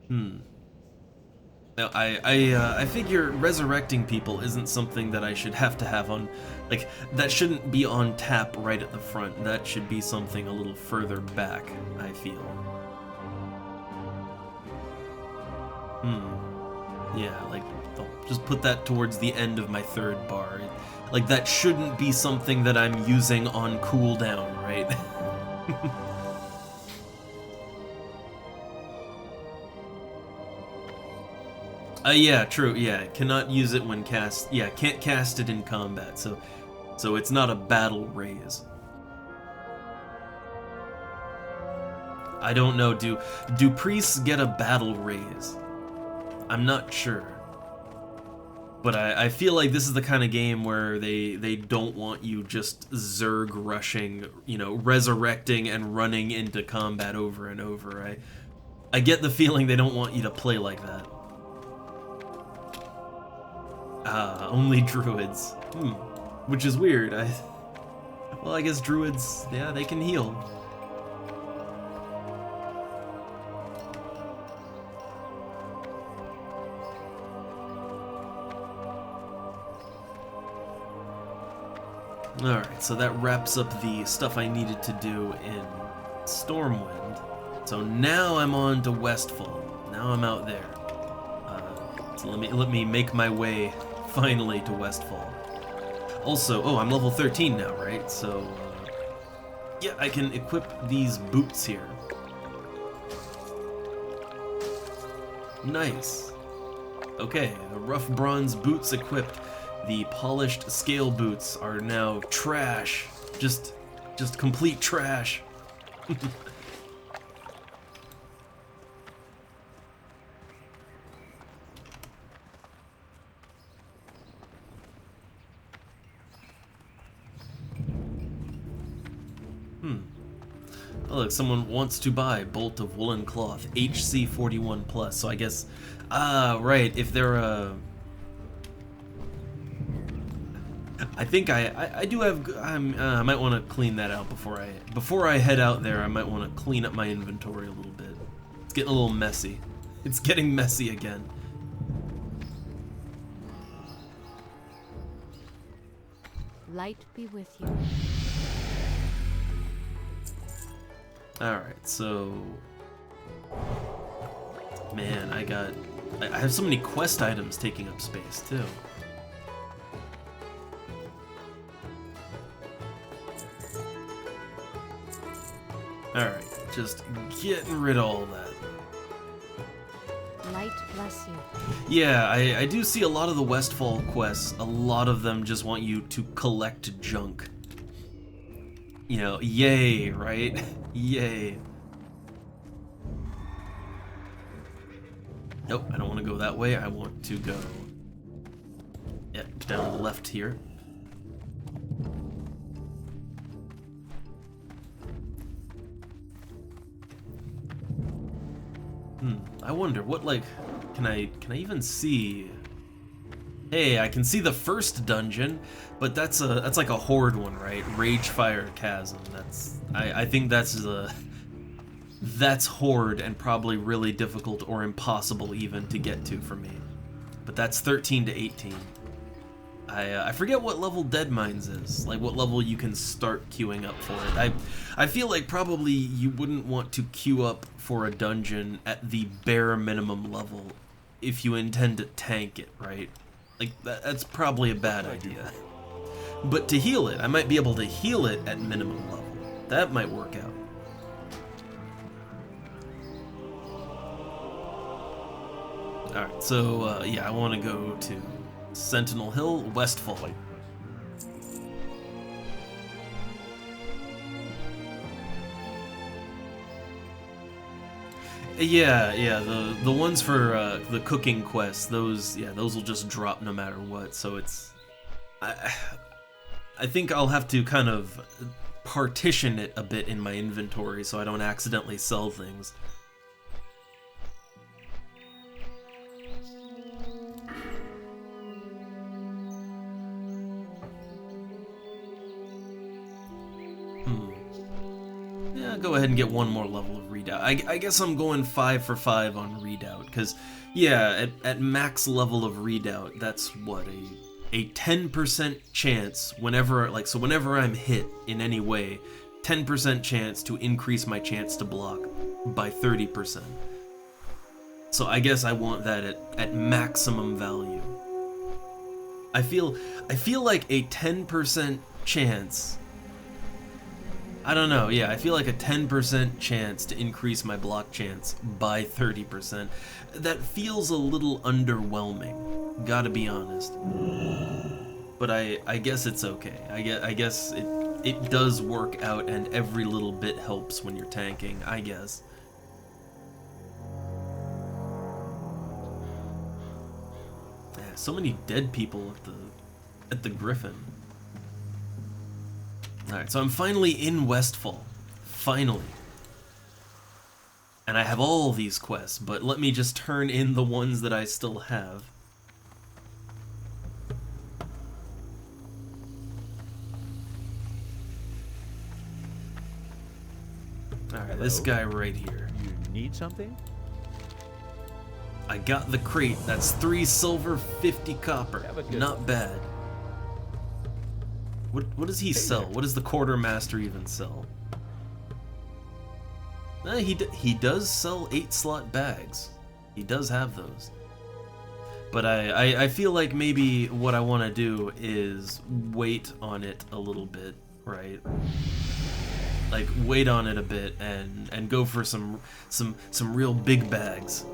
Speaker 1: Now, I figure resurrecting people isn't something that I should have to have on... Like, that shouldn't be on tap right at the front. That should be something a little further back, I feel. Yeah, like, I'll just put that towards the end of my third bar. Like, that shouldn't be something that I'm using on cooldown, right? Yeah, true, yeah. Cannot use it when cast... Yeah, can't cast it in combat, so it's not a battle raise. I don't know, do priests get a battle raise? I'm not sure. But I feel like this is the kind of game where they don't want you just Zerg rushing, you know, resurrecting and running into combat over and over. I get the feeling they don't want you to play like that. Only druids. Which is weird. Well, I guess druids, yeah, they can heal. Alright, so that wraps up the stuff I needed to do in Stormwind. So now I'm on to Westfall. Now I'm out there. So let me make my way finally to Westfall. Also, oh, I'm level 13 now, right? So, yeah, I can equip these boots here. Nice. Okay, the rough bronze boots equipped. The polished scale boots are now trash. Just complete trash. Oh, look, someone wants to buy Bolt of Woolen Cloth, HC 41+, so I guess... right, if they're, I think I do have... I might want to clean that out before I head out there. I might want to clean up my inventory a little bit. It's getting a little messy. It's getting messy again.
Speaker 3: Light be with you.
Speaker 1: Alright, so... Man, I have so many quest items taking up space, too. Alright, just getting rid of all that.
Speaker 3: Light bless you.
Speaker 1: Yeah, I do see a lot of the Westfall quests. A lot of them just want you to collect junk. You know, yay, right? Yay. Nope, I don't want to go that way. I want to go, down the left here. I wonder what, like, can I even see? Hey, I can see the first dungeon, but that's like a horde one, right? Ragefire Chasm. I think that's horde and probably really difficult or impossible even to get to for me. But that's 13 to 18. I forget what level Dead Mines is, like what level you can start queuing up for it. I feel like probably you wouldn't want to queue up for a dungeon at the bare minimum level if you intend to tank it, right? Like that's probably a bad idea. But to heal it, I might be able to heal it at minimum level. That might work out. Alright, so yeah, I want to go to Sentinel Hill, Westfall. Yeah, the ones for the cooking quests, those will just drop no matter what. So it's, I think I'll have to kind of partition it a bit in my inventory so I don't accidentally sell things. Yeah, go ahead and get one more level of redoubt. I guess I'm going 5 for 5 on redoubt, because, yeah, at max level of redoubt, that's what, a 10% chance whenever I'm hit in any way, 10% chance to increase my chance to block by 30%. So I guess I want that at maximum value. I feel like a 10% chance, I don't know, yeah, I feel like a 10% chance to increase my block chance by 30%. That feels a little underwhelming, gotta be honest. But I guess it's okay. I guess it does work out, and every little bit helps when you're tanking, I guess. Yeah, so many dead people at the Griffin. Alright, so I'm finally in Westfall. Finally. And I have all these quests, but let me just turn in the ones that I still have. Alright, this guy right here.
Speaker 4: You need something?
Speaker 1: I got the crate. That's 3 silver, 50 copper. Not bad. What does he sell? What does the quartermaster even sell? He does sell 8-slot bags. He does have those. But I feel like maybe what I want to do is wait on it a little bit, right? Like wait on it a bit and go for some real big bags.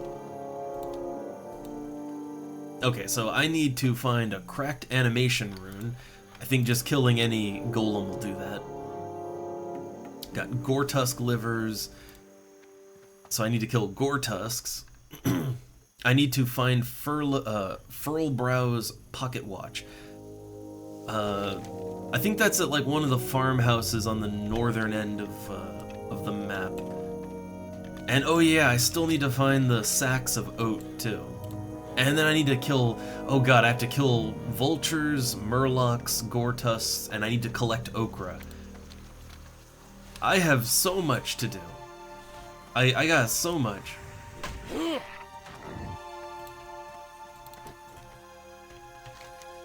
Speaker 1: Okay, so I need to find a cracked animation rune. I think just killing any golem will do that. Got Goretusk livers, so I need to kill Goretusks. I need to find Furlbrow's pocket watch. I think that's at like one of the farmhouses on the northern end of the map. And oh yeah, I still need to find the sacks of oat too. And then I need to kill, oh god, I have to kill vultures, murlocs, Goretusks, and I need to collect okra. I have so much to do. I got so much.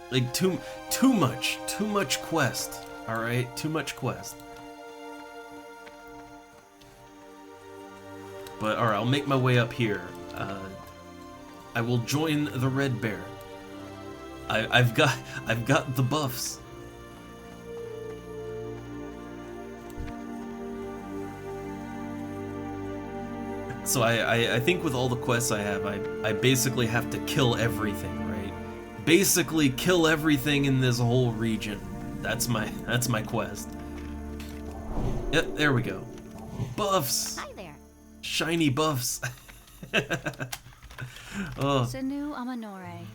Speaker 1: Like too much quest. Alright, too much quest. But alright, I'll make my way up here. I will join the Red Bear. I've got the buffs. So I think with all the quests I have, I basically have to kill everything, right? Basically kill everything in this whole region. That's my quest. Yep, there we go. Buffs!
Speaker 3: Hi there.
Speaker 1: Shiny buffs. Oh.
Speaker 3: Sanu Amanore.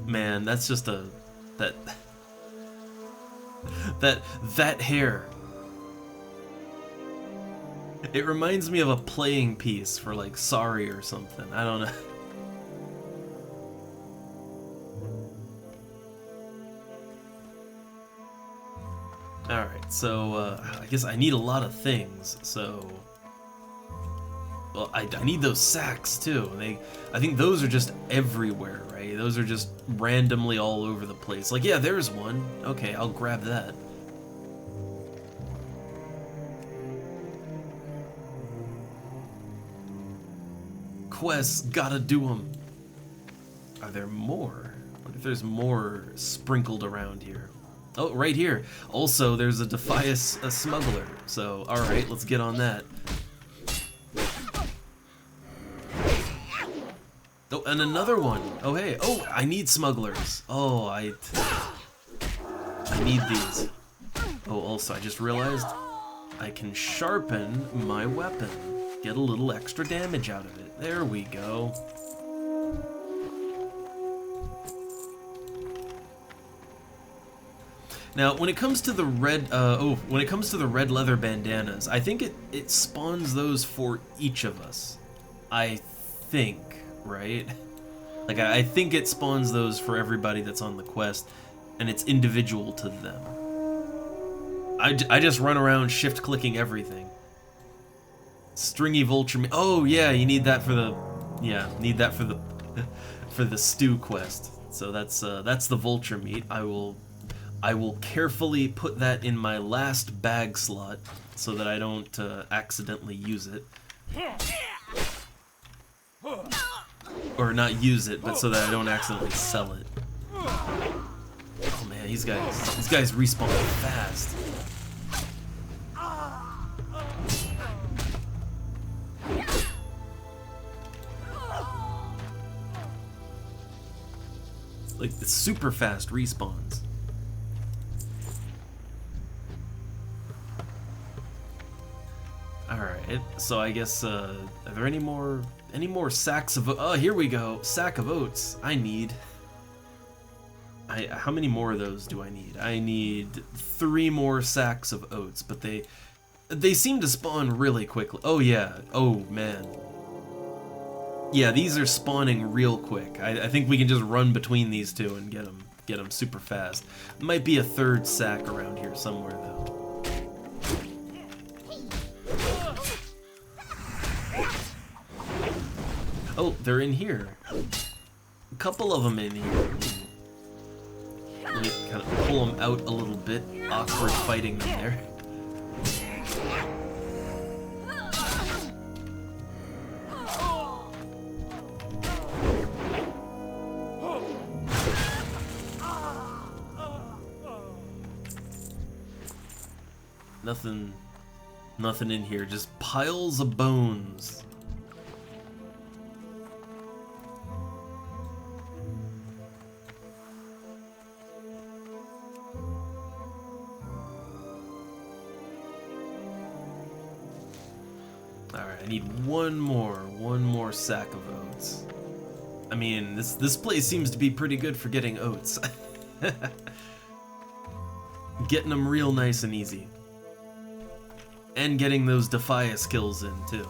Speaker 1: Man, that's just that hair. It reminds me of a playing piece for like Sorry or something. I don't know. Alright, so I guess I need a lot of things, so... Well, I need those sacks too. I think those are just everywhere, right? Those are just randomly all over the place. Like, yeah, there's one. Okay, I'll grab that. Quests, gotta do them. Are there more? What if there's more sprinkled around here? Oh, right here. Also, there's a Defias a smuggler. So, alright, let's get on that. Oh, and another one. Oh, hey. Oh, I need smugglers. Oh, I need these. Oh, also, I just realized I can sharpen my weapon. Get a little extra damage out of it. There we go. Now, when it comes to the red, when it comes to the red leather bandanas, I think it spawns those for each of us. I think, right? Like, I think it spawns those for everybody that's on the quest, and it's individual to them. I just run around shift-clicking everything. Stringy vulture meat. Oh, yeah, you need that for the... Yeah, need that for the... for the stew quest. So that's the vulture meat. I will carefully put that in my last bag slot so that I don't accidentally use it. Or not use it, but so that I don't accidentally sell it. Oh man, these guys respawn fast. It's like the super fast respawns. Alright, so I guess, are there any more sacks of... Oh, here we go! Sack of oats. I need... how many more of those do I need? I need 3 more sacks of oats, but they seem to spawn really quickly. Oh yeah, oh man. Yeah, these are spawning real quick. I think we can just run between these two and get them super fast. Might be a 3rd sack around here somewhere though. Oh, they're in here. A couple of them in here. Let me kind of pull them out a little bit. Awkward fighting them there. Nothing in here, just piles of bones. Alright, I need one more sack of oats. I mean, this place seems to be pretty good for getting oats. Getting them real nice and easy. And getting those Defias kills in, too.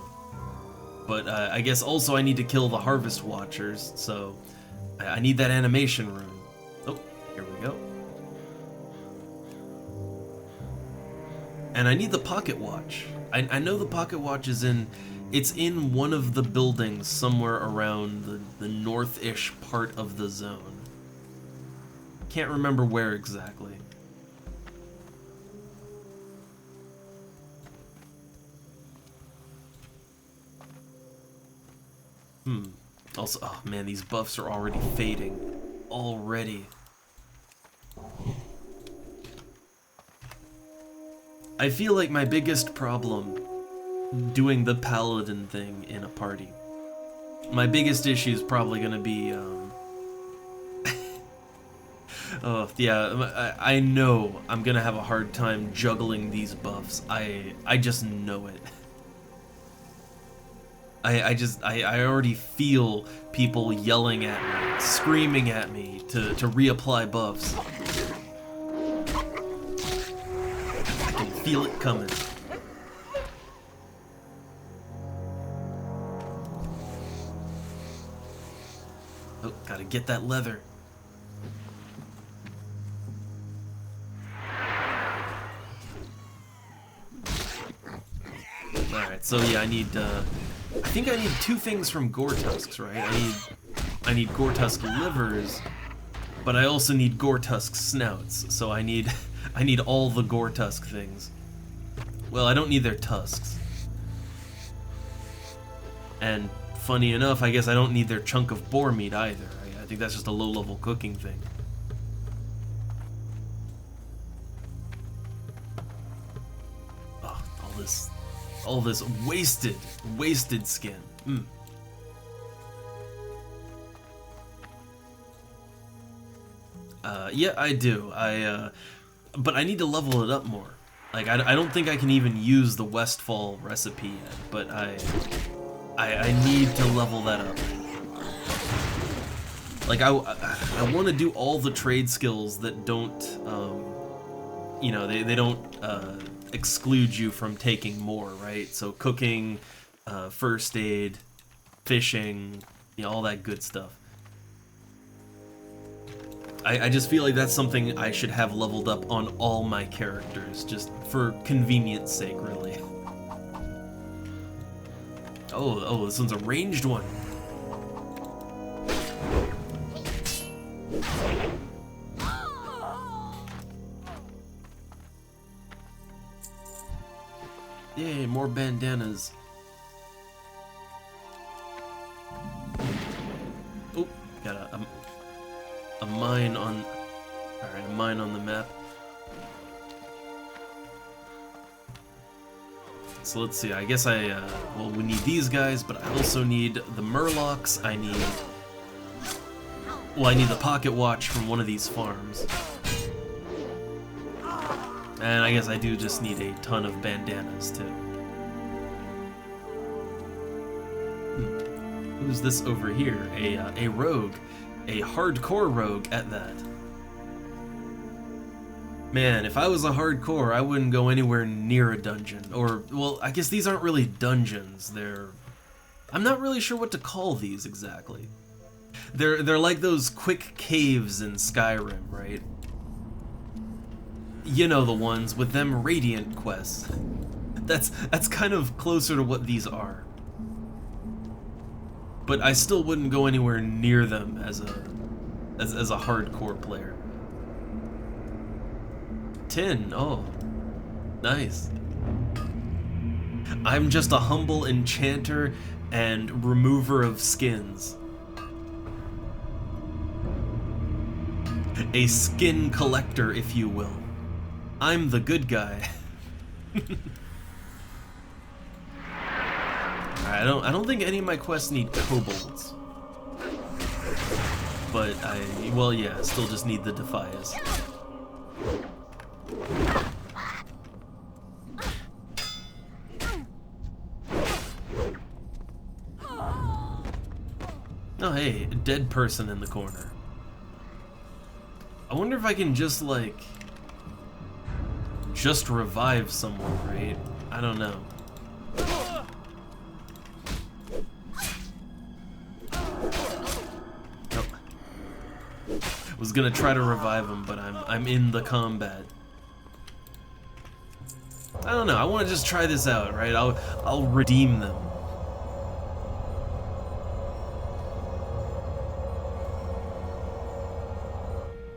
Speaker 1: But I guess also I need to kill the Harvest Watchers, so I need that animation rune. Oh, here we go. And I need the Pocket Watch. I know the Pocket Watch is it's in one of the buildings somewhere around the north-ish part of the zone. Can't remember where exactly. Also, oh man, these buffs are already fading. Already. I feel like my biggest problem doing the paladin thing in a party, my biggest issue is probably gonna be, oh, yeah, I know I'm gonna have a hard time juggling these buffs. I just know it. I already feel people yelling at me, screaming at me to reapply buffs. I can feel it coming. Oh, gotta get that leather. Alright, so yeah, I think I need 2 things from gore tusks, right? I need gore tusk livers, but I also need gore tusk snouts, so I need all the gore tusk things. Well, I don't need their tusks. And funny enough, I guess I don't need their chunk of boar meat either. I think that's just a low-level cooking thing. Oh, all this wasted skin. Yeah, I do. But I need to level it up more. Like, I don't think I can even use the Westfall recipe yet, but I need to level that up. Like, I want to do all the trade skills that don't, you know, they don't exclude you from taking more, right? So cooking, first aid, fishing, you know, all that good stuff. I just feel like that's something I should have leveled up on all my characters, just for convenience sake, really. Oh, this one's a ranged one. Yay, more bandanas. Oh, got a mine on... Alright, a mine on the map. So let's see, I guess well, we need these guys, but I also need the murlocs, I need the pocket watch from one of these farms. And I guess I do just need a ton of bandanas, too. Who's this over here? A rogue. A hardcore rogue at that. Man, if I was a hardcore, I wouldn't go anywhere near a dungeon. Or, well, I guess these aren't really dungeons. I'm not really sure what to call these exactly. They're like those quick caves in Skyrim, right? You know the ones with them radiant quests. That's kind of closer to what these are. But I still wouldn't go anywhere near them as a hardcore player. 10, oh, nice. I'm just a humble enchanter and remover of skins. A skin collector, if you will. I'm the good guy. I don't think any of my quests need kobolds. But well, yeah, still just need the Defias. Oh hey, a dead person in the corner. I wonder if I can just revive someone, right? I don't know. Nope. Was gonna try to revive him, but I'm in the combat. I don't know, I wanna just try this out, right? I'll redeem them.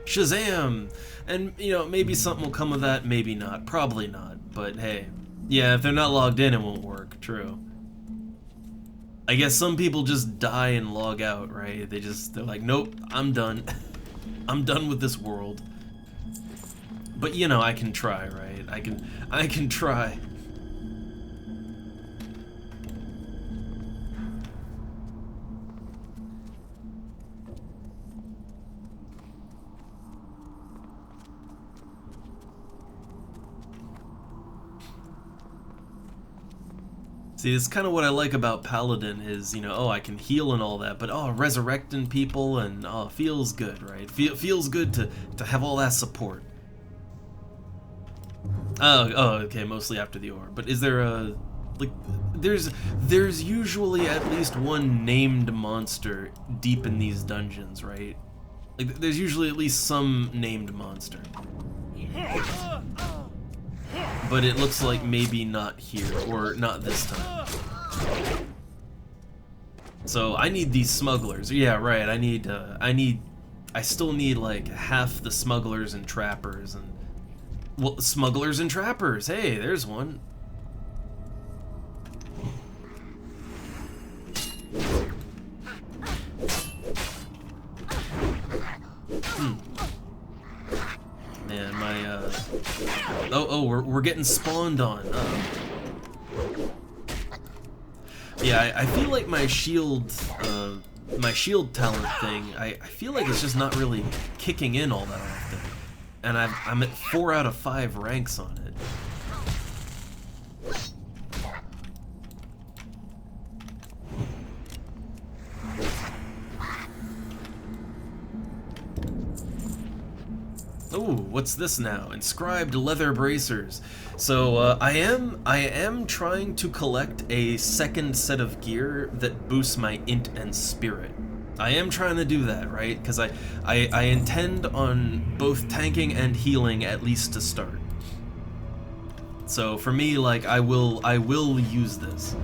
Speaker 1: Shazam! And, you know, maybe something will come of that, maybe not. Probably not, but hey. Yeah, if they're not logged in, it won't work. True. I guess some people just die and log out, right? They're like, nope, I'm done. I'm done with this world. But you know, I can try, right? I can try. See, it's kind of what I like about Paladin is, you know, oh, I can heal and all that, but oh, resurrecting people and oh, feels good, right? Feels good to have all that support. Oh, okay, mostly after the ore. But is there a like there's usually at least one named monster deep in these dungeons, right? Like there's usually at least some named monster. But it looks like maybe not here, or not this time. So I need these smugglers. Yeah, right. I still need like half the smugglers and trappers and well, smugglers and trappers. Hey, there's one. Man, my oh, we're getting spawned on. Yeah, I feel like my shield talent thing, I feel like it's just not really kicking in all that often. And I'm at 4 out of 5 ranks on it. Ooh, what's this now? Inscribed leather bracers. So I am trying to collect a second set of gear that boosts my int and spirit. I am trying to do that, right? Because I intend on both tanking and healing at least to start. So for me, like I will use this.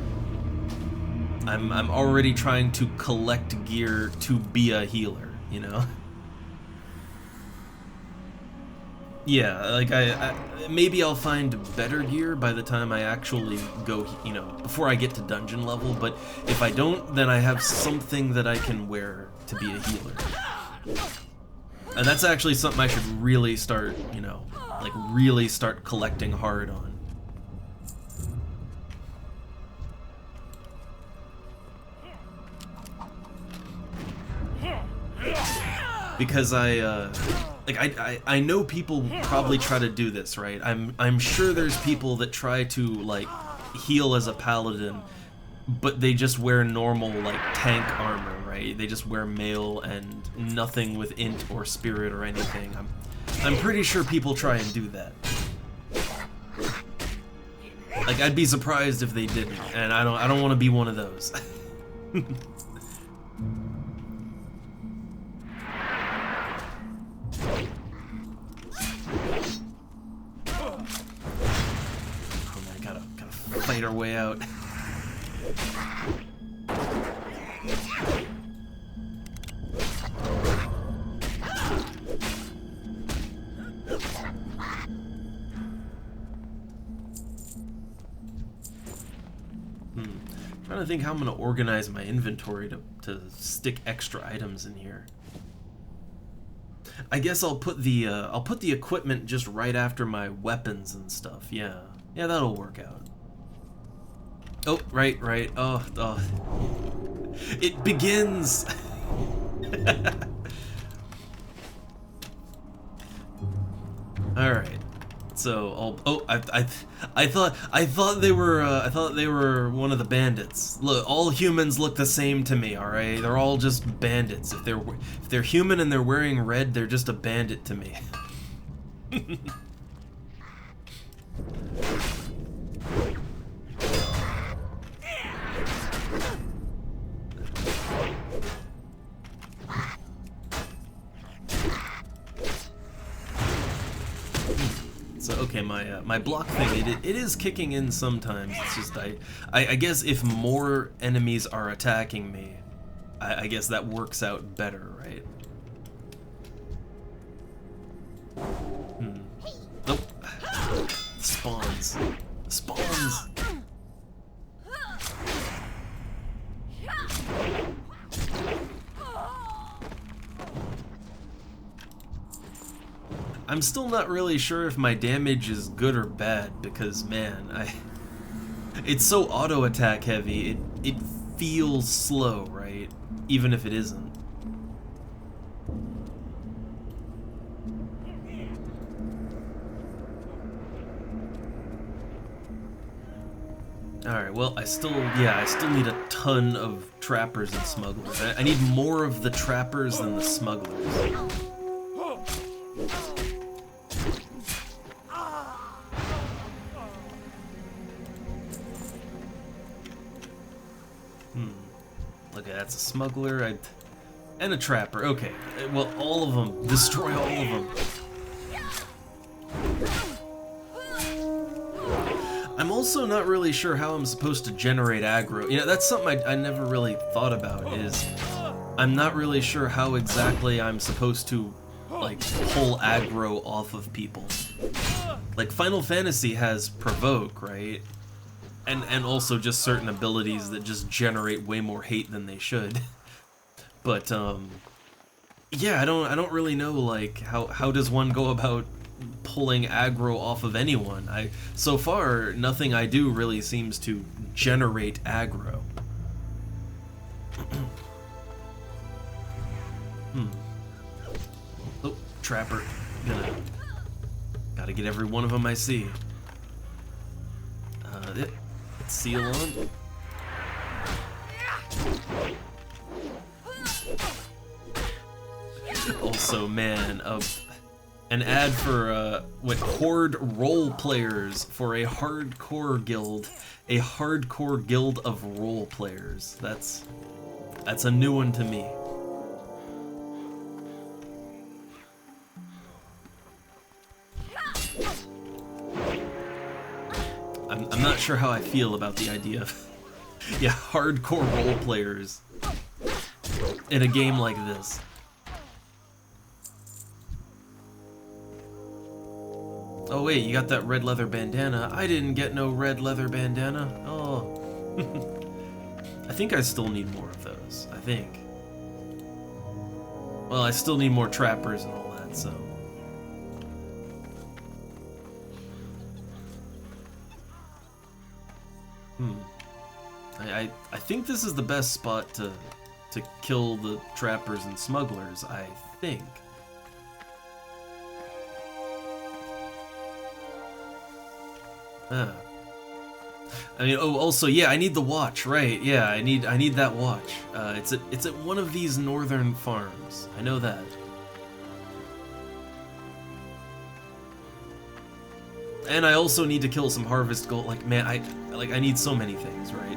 Speaker 1: I'm already trying to collect gear to be a healer, you know? Yeah, like maybe I'll find better gear by the time I actually go, you know, before I get to dungeon level, but if I don't, then I have something that I can wear to be a healer. And that's actually something I should really start, you know, like really start collecting hard on. Because I know people probably try to do this, right? I'm sure there's people that try to like heal as a paladin, but they just wear normal like tank armor, right? They just wear mail and nothing with int or spirit or anything. I'm pretty sure people try and do that. Like I'd be surprised if they didn't, and I don't want to be one of those. Fight our way out. Trying to think how I'm gonna organize my inventory to stick extra items in here. I guess I'll put the equipment just right after my weapons and stuff. Yeah, that'll work out. Oh, right. Oh. It begins! Alright. So, I thought they were one of the bandits. Look, all humans look the same to me, alright? They're all just bandits. If they're human and they're wearing red, they're just a bandit to me. So okay, my block thing, it is kicking in sometimes. It's just I guess if more enemies are attacking me, I guess that works out better, right? Nope. Spawns. Spawns. I'm still not really sure if my damage is good or bad, because, man, it's so auto-attack heavy, it feels slow, right? Even if it isn't. Alright, well, I still need a ton of trappers and smugglers. I need more of the trappers than the smugglers. Look, that's a smuggler, and a trapper. Okay, well, all of them. Destroy all of them. I'm also not really sure how I'm supposed to generate aggro. You know, that's something I never really thought about, is I'm not really sure how exactly I'm supposed to, like, pull aggro off of people. Like, Final Fantasy has Provoke, right? And also just certain abilities that just generate way more hate than they should. But, yeah, I don't really know, like, how does one go about pulling aggro off of anyone? So far, nothing I do really seems to generate aggro. Oh, trapper. Gotta get every one of them I see. Seal on. Also, man, an ad for what, Horde role players for a hardcore guild of role players. That's a new one to me. I'm not sure how I feel about the idea of, yeah, hardcore role players in a game like this. Oh wait, you got that red leather bandana. I didn't get no red leather bandana. Oh. I think I still need more of those, I think. Well, I still need more trappers and all that, so. I think this is the best spot to kill the trappers and smugglers, I think. I mean, oh, also, yeah, I need the watch, right? Yeah, I need that watch. It's at one of these northern farms. I know that. And I also need to kill some harvest gold. Like, man, I need so many things, right?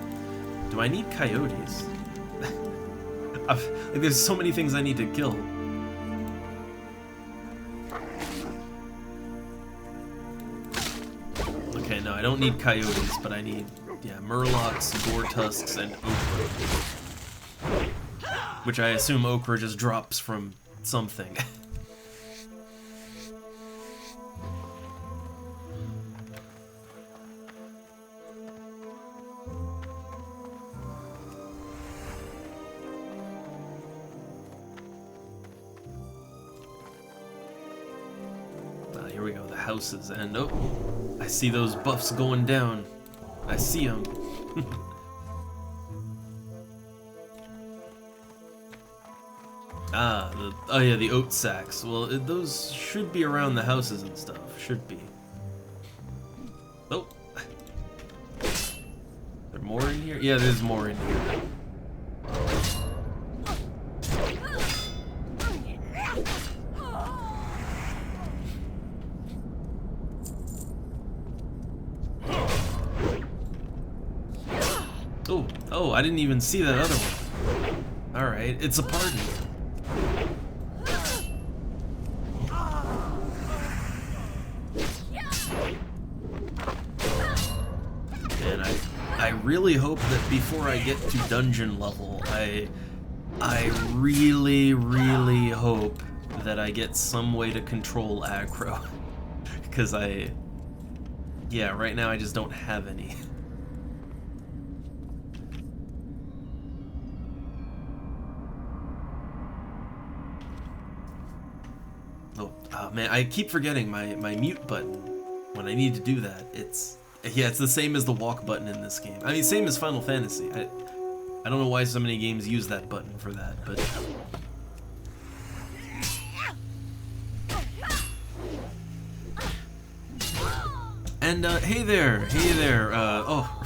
Speaker 1: Do I need coyotes? Like, there's so many things I need to kill. Okay, no, I don't need coyotes, but I need, yeah, murlocs, gore tusks, and ochre. Which I assume ochre just drops from something. Here we go, the houses, and oh, I see those buffs going down. I see them. Oh yeah, the oat sacks. Well, those should be around the houses and stuff. Should be. Oh. There more in here? Yeah, there's more in here. Oh, I didn't even see that other one. Alright, it's a party. And I really hope that before I get to dungeon level, I really, really hope that I get some way to control aggro. Because yeah, right now I just don't have any. Oh man, I keep forgetting my mute button when I need to do that. It's the same as the walk button in this game. I mean, same as Final Fantasy. I don't know why so many games use that button for that, but... And, hey there, oh,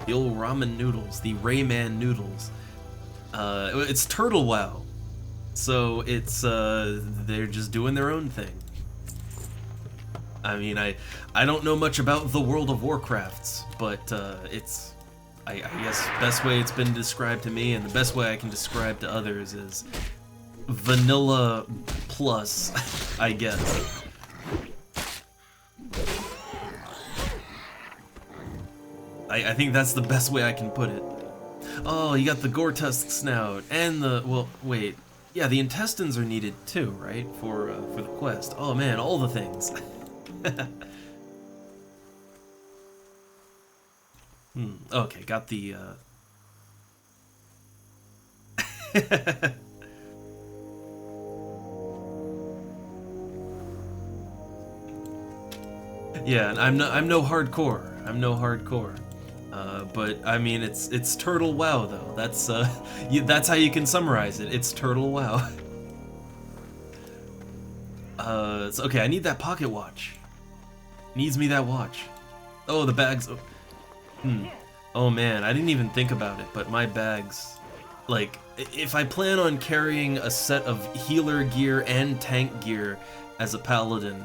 Speaker 1: the old ramen noodles, the Rayman noodles. It's TurtleWoW, so it's, they're just doing their own thing. I mean, I don't know much about the World of Warcrafts, but, it's, I guess, best way it's been described to me, and the best way I can describe to others is vanilla plus, I guess. I think that's the best way I can put it. Oh, you got the gore tusk snout and the, well, wait, yeah, the intestines are needed too, right, for the quest. Oh man, all the things. Okay, got the. Yeah, I'm no hardcore. I'm no hardcore. But I mean, it's TurtleWoW though. That's how you can summarize it. It's TurtleWoW. So, okay, I need that pocket watch. Needs me that watch. Oh, the bags. Oh man, I didn't even think about it, but my bags, like, if I plan on carrying a set of healer gear and tank gear as a paladin,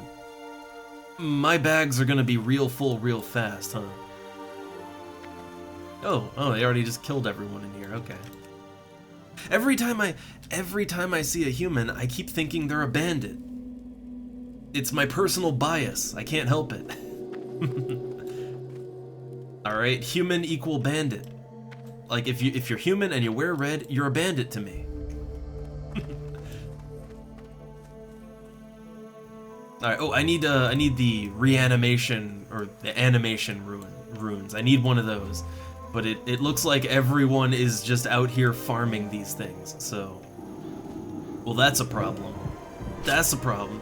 Speaker 1: my bags are gonna be real full real fast, huh? Oh, they already just killed everyone in here, okay. Every time I see a human, I keep thinking they're a bandit. It's my personal bias, I can't help it. Alright, human equal bandit. Like, if you're human and you wear red, you're a bandit to me. Alright, oh, I need the reanimation, or the animation runes. I need one of those. But it looks like everyone is just out here farming these things, so... Well, that's a problem. That's a problem.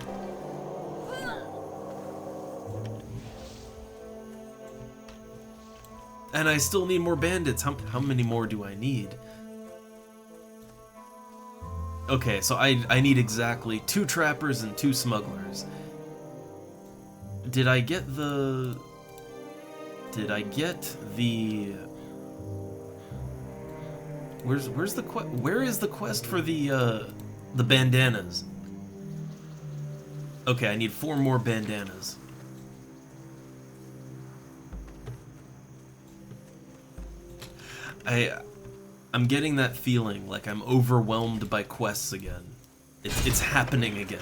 Speaker 1: And I still need more bandits. How many more do I need? Okay, so I need exactly 2 trappers and 2 smugglers. Did I get the... Where is the quest for the bandanas? Okay, I need 4 more bandanas. I'm getting that feeling like I'm overwhelmed by quests again. It's happening again.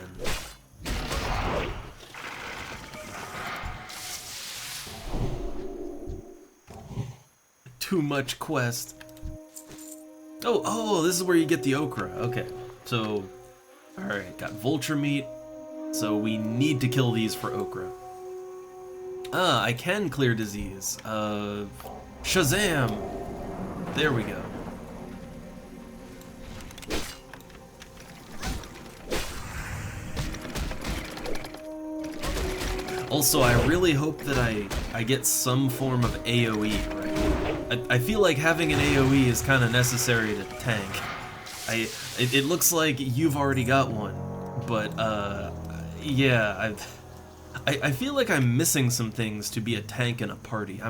Speaker 1: Too much quest. Oh, this is where you get the okra. Okay, so, alright, got vulture meat, so we need to kill these for okra. Ah, I can clear disease. Shazam! There we go. Also, I really hope that I get some form of AoE, right? I feel like having an AoE is kind of necessary to tank. It looks like you've already got one, but yeah, I feel like I'm missing some things to be a tank in a party.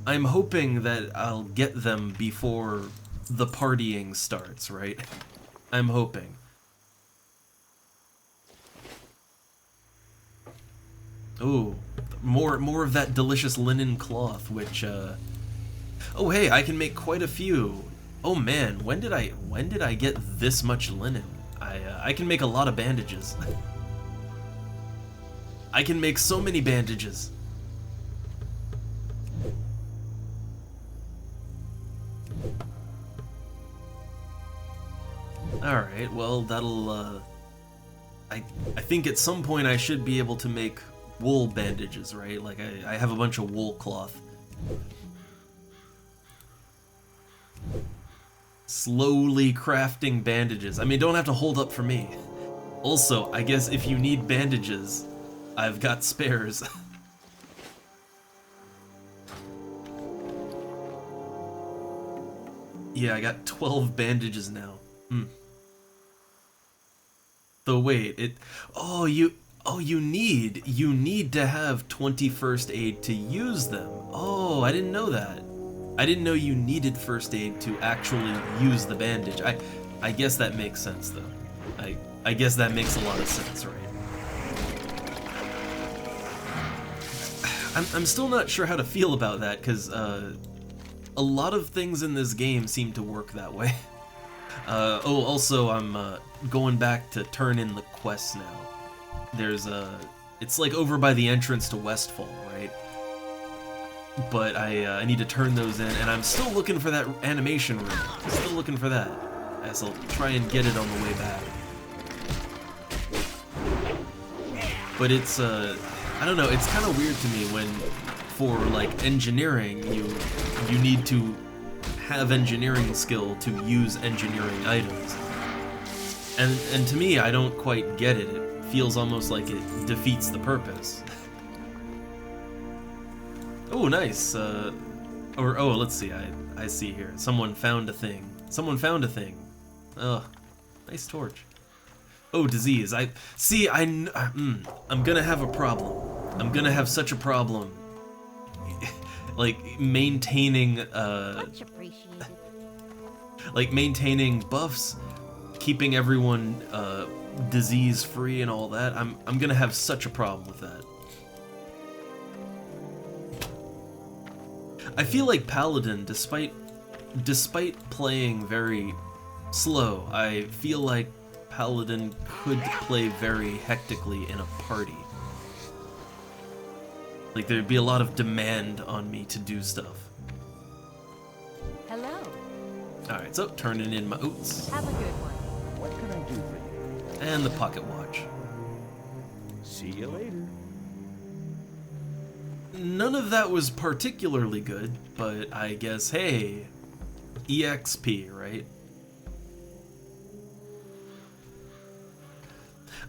Speaker 1: I'm hoping that I'll get them before the partying starts, right? I'm hoping. Ooh, more of that delicious linen cloth, which oh hey, I can make quite a few. Oh man, when did I get this much linen? I can make a lot of bandages. I can make so many bandages. Alright, well that'll I think at some point I should be able to make wool bandages, right? Like I have a bunch of wool cloth. Slowly crafting bandages. I mean, don't have to hold up for me. Also, I guess if you need bandages, I've got spares. Yeah, I got 12 bandages now. So wait, you need to have 20 first aid to use them. Oh, I didn't know that. I didn't know you needed first aid to actually use the bandage. I guess that makes sense though. I guess that makes a lot of sense, right? I'm still not sure how to feel about that, because a lot of things in this game seem to work that way. Oh, also, I'm going back to turn in the quests now. There's it's like over by the entrance to Westfall, right? But I need to turn those in, and I'm still looking for that animation room. Still looking for that. I guess I'll try and get it on the way back. But it's, I don't know, it's kind of weird to me when, for, like, engineering, you need to have engineering skill to use engineering items. And to me, I don't quite get it. It feels almost like it defeats the purpose. Oh, nice. Oh, let's see. I see here. Someone found a thing. Someone found a thing. Ugh. Nice torch. Oh, disease. I'm gonna have a problem. I'm gonna have such a problem. Like, maintaining,
Speaker 3: Much appreciated.
Speaker 1: like, maintaining buffs, keeping everyone, disease-free and all that. I'm gonna have such a problem with that. I feel like Paladin, despite playing very slow, I feel like Paladin could play very hectically in a party. Like, there'd be a lot of demand on me to do stuff.
Speaker 3: Hello.
Speaker 1: Alright, so turning in my oats.
Speaker 3: Have a good one.
Speaker 4: What can I do for you?
Speaker 1: And the pocket watch.
Speaker 4: See you later.
Speaker 1: None of that was particularly good, but I guess, hey, EXP, right?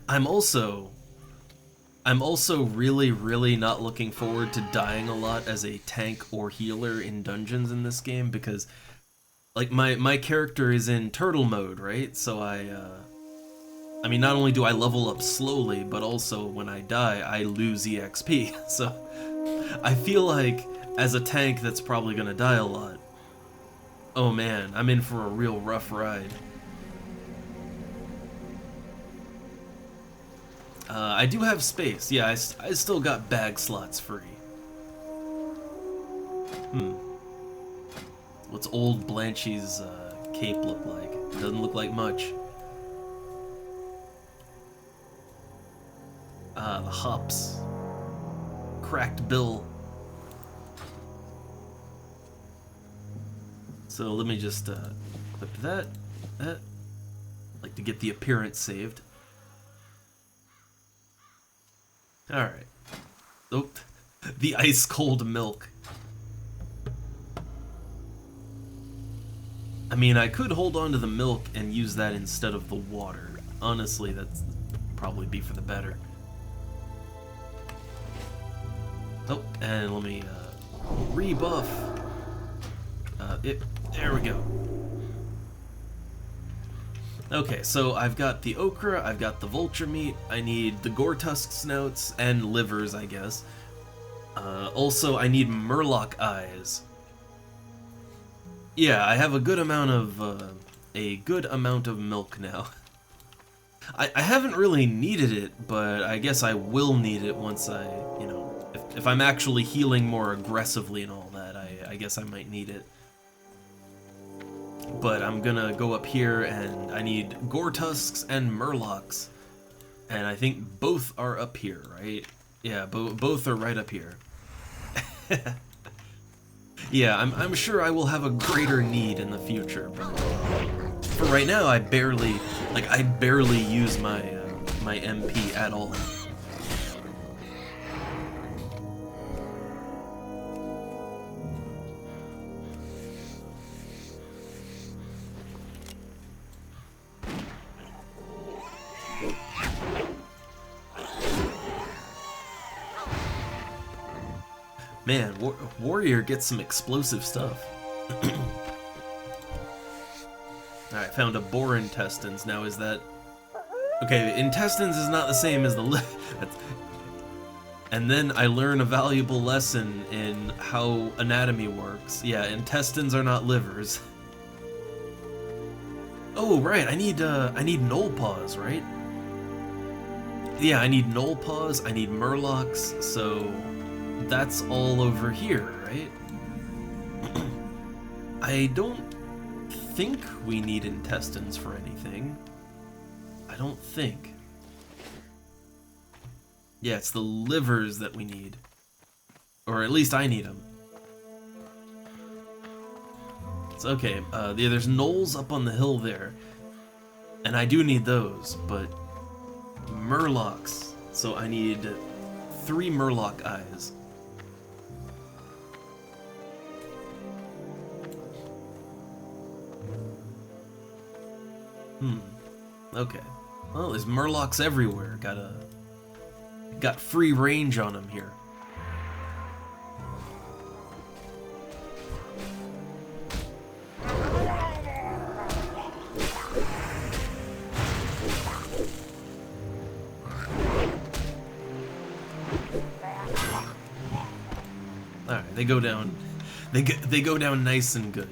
Speaker 1: I'm also really not looking forward to dying a lot as a tank or healer in dungeons in this game, because, like, my character is in turtle mode, right? So I mean, not only do I level up slowly, but also when I die, I lose EXP. So I feel like, as a tank that's probably gonna die a lot, oh man, I'm in for a real rough ride. I do have space. Yeah, I still got bag slots free. What's old Blanchy's cape look like? Doesn't look like much. The hops. Cracked bill. So let me just clip that. Like to get the appearance saved. Alright. Oh, the ice cold milk. I mean, I could hold on to the milk and use that instead of the water. Honestly, that's probably be for the better. Oh, and let me rebuff. There we go. Okay, so I've got the okra, I've got the vulture meat, I need the gore tusk snouts and livers, I guess. Also, I need murloc eyes. Yeah, I have a good amount of milk now. I haven't really needed it, but I guess I will need it once I, you know, if I'm actually healing more aggressively and all that, I guess I might need it. But I'm gonna go up here and I need gore tusks and murlocs. And I think both are up here, right? Yeah, both are right up here. Yeah, I'm sure I will have a greater need in the future, but for right now I barely use my my MP at all. Man, Warrior gets some explosive stuff. Alright, found a boar intestines. Now is that... Okay, intestines is not the same as the and then I learn a valuable lesson in how anatomy works. Yeah, intestines are not livers. Oh, right, I need knoll paws, right? Yeah, I need knoll paws, I need murlocs, so that's all over here, right? I don't think we need intestines for anything. I don't think. Yeah, it's the livers that we need. Or at least I need them. It's okay, yeah, there's knolls up on the hill there. And I do need those, but... Murlocs. So I need 3 murloc eyes. Okay. Well, there's murlocs everywhere. Got free range on them here. All right, they go down. They go down nice and good.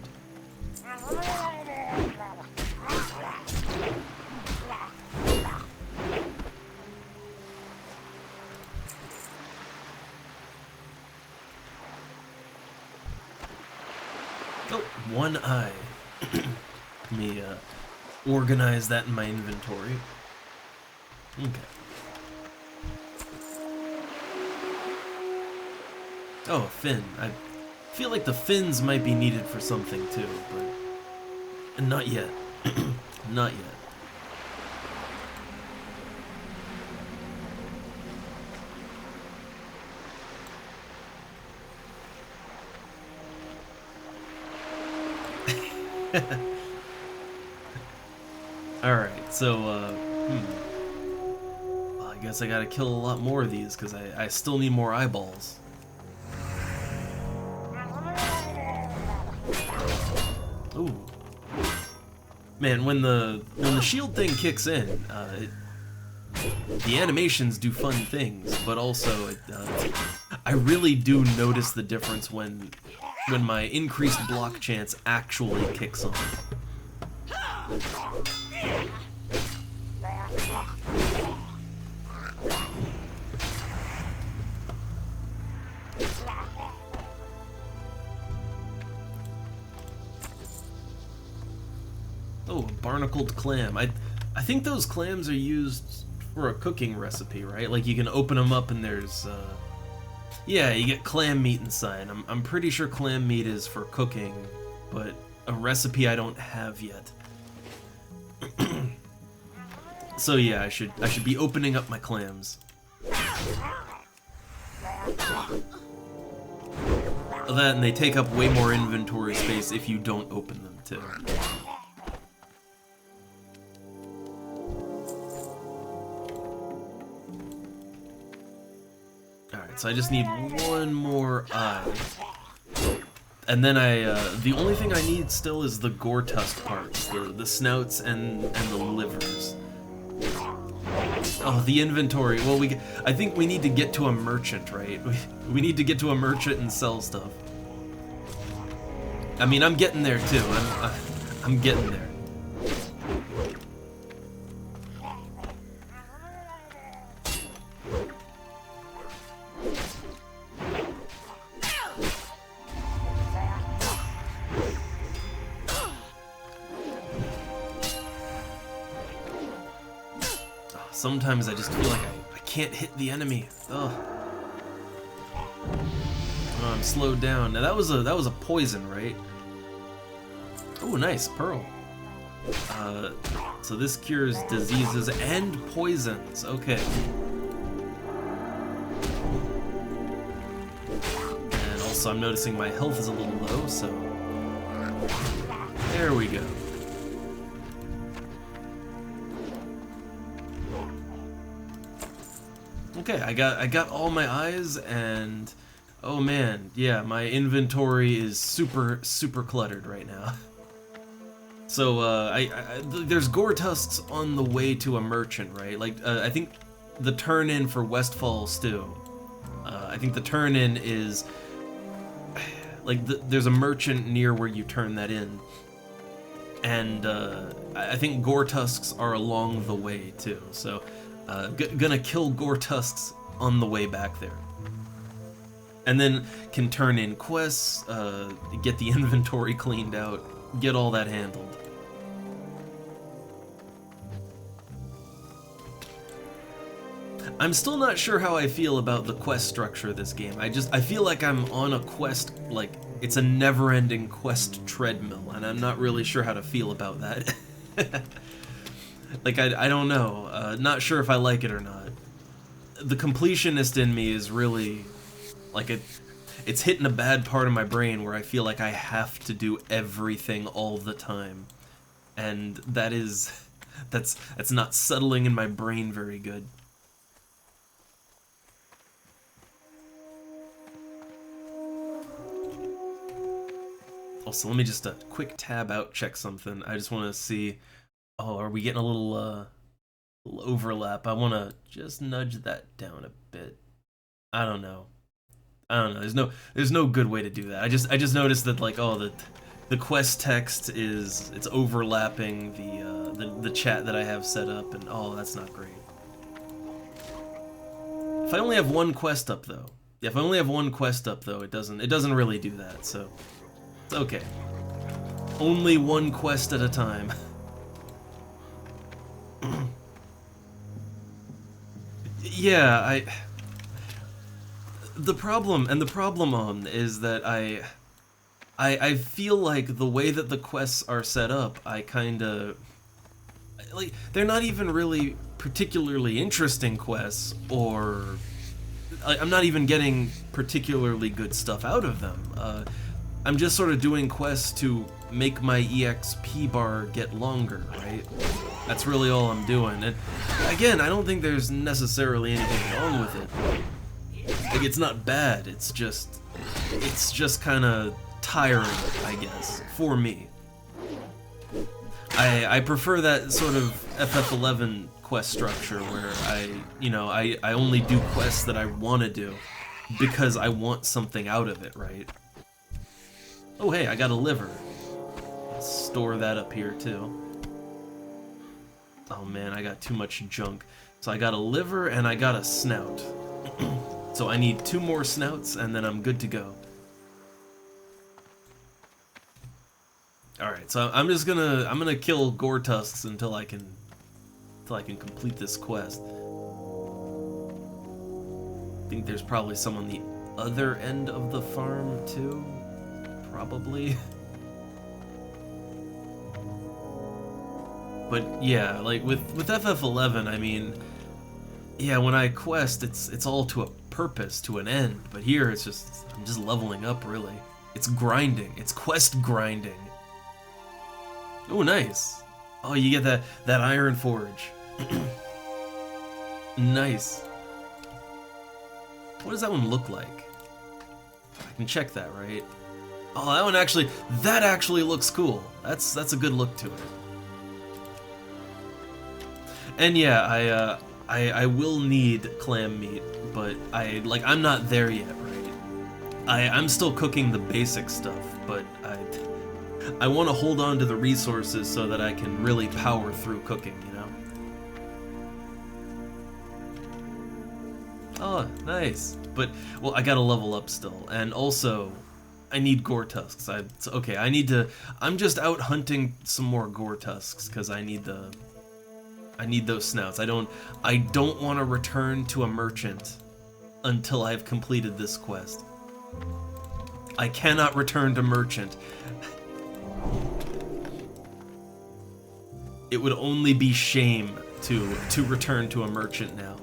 Speaker 1: Oh, one eye. Let me organize that in my inventory. Okay. Oh, a fin. I feel like the fins might be needed for something too, but not yet. Not yet. Alright, so, well, I guess I gotta kill a lot more of these, because I still need more eyeballs. Ooh. Man, when the shield thing kicks in, the animations do fun things, but also, I really do notice the difference when my increased block chance actually kicks on. Oh, a barnacled clam. I think those clams are used for a cooking recipe, right? Like you can open them up and there's yeah, you get clam meat inside. I'm pretty sure clam meat is for cooking, but a recipe I don't have yet. So yeah, I should be opening up my clams. That and they take up way more inventory space if you don't open them too. Alright, so I just need one more eye. And then the only thing I need still is the gore tusk parts, the snouts and the livers. Oh, the inventory. Well, I think we need to get to a merchant, right? We need to get to a merchant and sell stuff. I mean, I'm getting there too. I'm getting there. Sometimes I just feel like I can't hit the enemy. Ugh. Oh, I'm slowed down. Now that was a poison, right? Oh, nice pearl. So this cures diseases and poisons. Okay. And also I'm noticing my health is a little low, so there we go. Okay, I got all my eyes, and Oh man, yeah, my inventory is super cluttered right now. So there's gore tusks on the way to a merchant, right? Like I think the turn-in for Westfall Stew. I think the turn-in is like there's a merchant near where you turn that in, and I think gore tusks are along the way too. So gonna kill gore tusks on the way back there. And then can turn in quests, get the inventory cleaned out, get all that handled. I'm still not sure how I feel about the quest structure of this game. I feel like I'm on a quest, like it's a never-ending quest treadmill, and I'm not really sure how to feel about that. Like I don't know, not sure if I like it or not. The completionist in me is really like it's hitting a bad part of my brain where I feel like I have to do everything all the time, and that's not settling in my brain very good. Also, let me just quick tab out check something. I just want to see. Oh, are we getting a little overlap? I want to just nudge that down a bit. I don't know. There's no good way to do that. I just noticed that like the quest text it's overlapping the chat that I have set up, and oh, that's not great. If I only have one quest up though, it doesn't really do that. So it's okay. Only one quest at a time. Yeah, the problem is that I feel like the way that the quests are set up, I kinda like they're not even really particularly interesting quests, or I'm not even getting particularly good stuff out of them. I'm just sort of doing quests to make my EXP bar get longer, right? That's really all I'm doing. And again, I don't think there's necessarily anything wrong with it. Like, it's not bad, it's just kind of tiring, I guess, for me. I prefer that sort of FF11 quest structure where I only do quests that I want to do because I want something out of it, right? Oh hey, I got a liver. Let's store that up here too. Oh man, I got too much junk. So I got a liver and I got a snout. So I need 2 more snouts and then I'm good to go. Alright, so I'm gonna kill gore tusks until I can complete this quest. I think there's probably some on the other end of the farm too. Probably. But yeah, like with FF11, I mean, yeah, when I quest, it's all to a purpose, to an end. But here, I'm just leveling up, really. It's grinding. It's quest grinding. Oh, nice. Oh, you get that iron forge. Nice. What does that one look like? I can check that, right? Oh, that actually looks cool. That's a good look to it. And yeah, I will need clam meat, but I'm not there yet, right? I'm still cooking the basic stuff, but I want to hold on to the resources so that I can really power through cooking, you know? Oh, nice. But, well, I gotta level up still, and also, I need gore tusks. Okay, I'm just out hunting some more gore tusks, because I need those snouts. I don't want to return to a merchant until I've completed this quest. I cannot return to merchant. It would only be shame to return to a merchant now.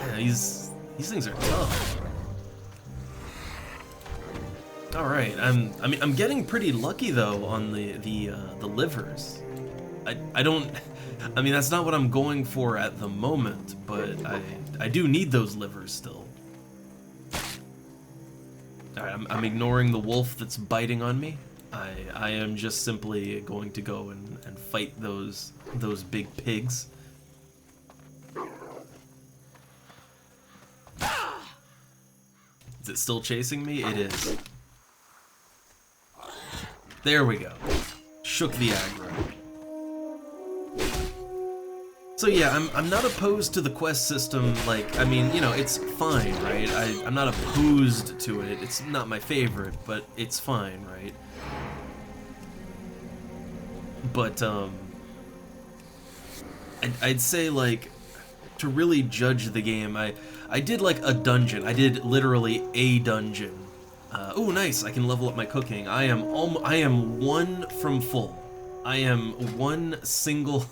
Speaker 1: Yeah, these things are tough. All right, I'm getting pretty lucky though on the livers. I don't, I mean that's not what I'm going for at the moment, but I do need those livers still. All right, I'm ignoring the wolf that's biting on me. I am just simply going to go and fight those big pigs. Is it still chasing me? It is. There we go. Shook the aggro. So yeah, I'm not opposed to the quest system, like, I mean, you know, it's fine, right? I'm not opposed to it. It's not my favorite, but it's fine, right? But, I'd say, like, to really judge the game, I did, like, a dungeon. I did literally a dungeon. Oh, nice, I can level up my cooking. I am one from full. I am one single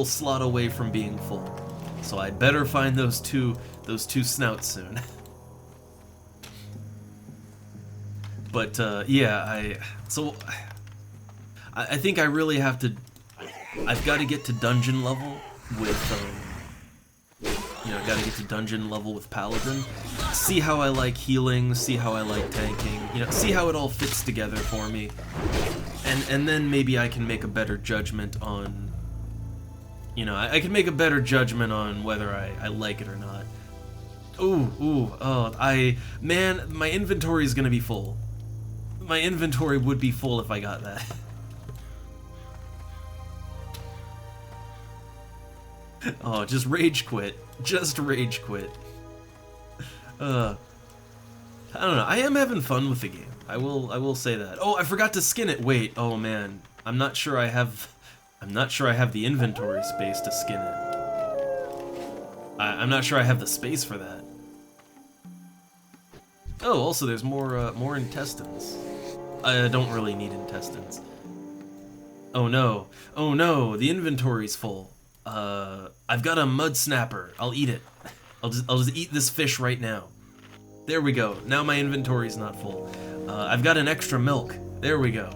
Speaker 1: slot away from being full. So I better find those two snouts soon. But, yeah, I think I really have to, I've got to get to dungeon level with, you know, gotta get to dungeon level with Paladin, see how I like healing, see how I like tanking, you know, see how it all fits together for me, and then maybe I can make a better judgment on, you know, I can make a better judgment on whether I like it or not. Man, my inventory is gonna be full. My inventory would be full if I got that. Oh, just rage quit. Just rage quit. I don't know. I am having fun with the game. I will say that. Oh, I forgot to skin it. Wait. Oh man. I'm not sure I have the inventory space to skin it. I'm not sure I have the space for that. Oh, also there's more intestines. I don't really need intestines. Oh no. Oh no, the inventory's full. I've got a mud snapper. I'll eat it. I'll just eat this fish right now. There we go. Now my inventory's not full. I've got an extra milk. There we go.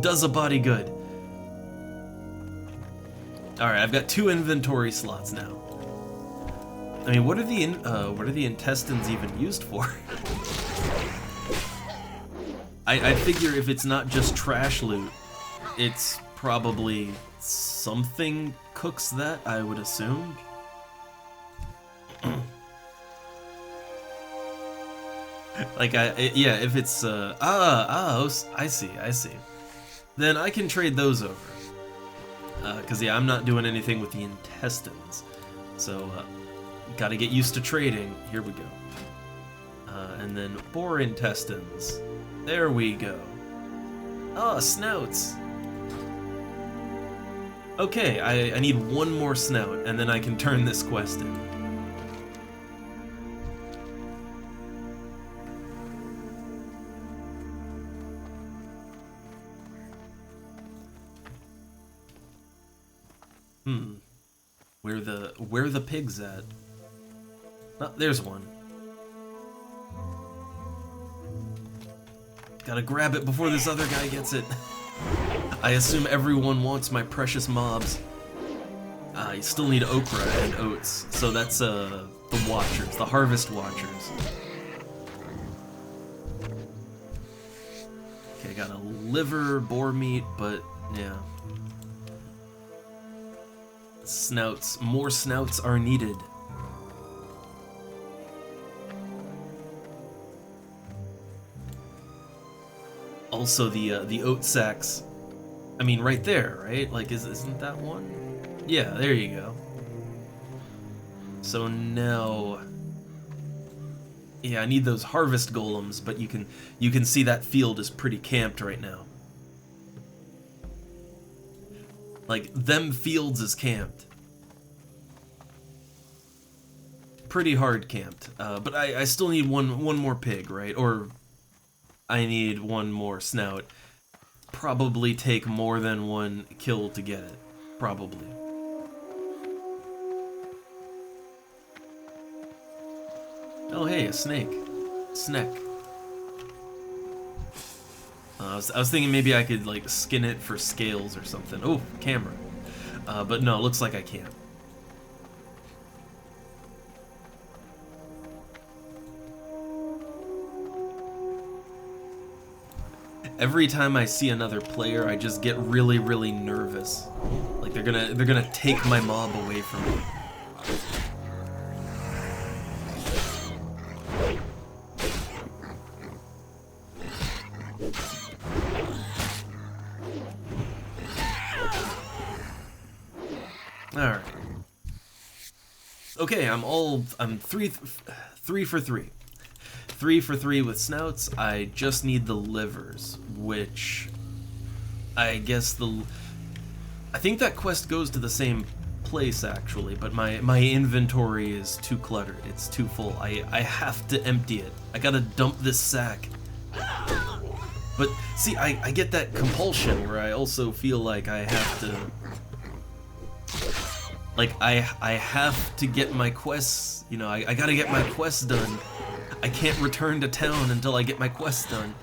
Speaker 1: Does a body good. All right, I've got 2 inventory slots now. I mean, what are the intestines even used for? I figure if it's not just trash loot, it's probably something cooks that, I would assume. Like, yeah, if it's, I see. Then I can trade those over. Cause yeah, I'm not doing anything with the intestines. So, gotta get used to trading. Here we go. And then boar intestines. There we go. Oh, snouts. Okay, I need one more snout, and then I can turn this quest in. Where the pigs at? Oh, there's one. Gotta grab it before this other guy gets it. I assume everyone wants my precious mobs. You still need okra and oats, so that's the watchers, the harvest watchers. Okay, got a liver, boar meat, but yeah. Snouts, more snouts are needed. Also the oat sacks. I mean, right there, right? Like, isn't that one? Yeah, there you go. So now, yeah, I need those harvest golems, but you can see that field is pretty camped right now. Like, them fields is camped. Pretty hard camped. But I still need one more pig, right? Or I need one more snout. Probably take more than one kill to get it. Probably. Oh hey, a snake. Snack. I was thinking maybe I could like skin it for scales or something. Oh, camera. But no, looks like I can't. Every time I see another player, I just get really, really nervous. Like they're gonna take my mob away from me. Alright. Okay, I'm three for three. 3 for 3 with snouts. I just need the livers, which I guess I think that quest goes to the same place actually, but my inventory is too cluttered. It's too full. I have to empty it. I gotta dump this sack. But see, I get that compulsion where I also feel like I have to, like I have to get my quests. You know, I gotta get my quests done. I can't return to town until I get my quests done.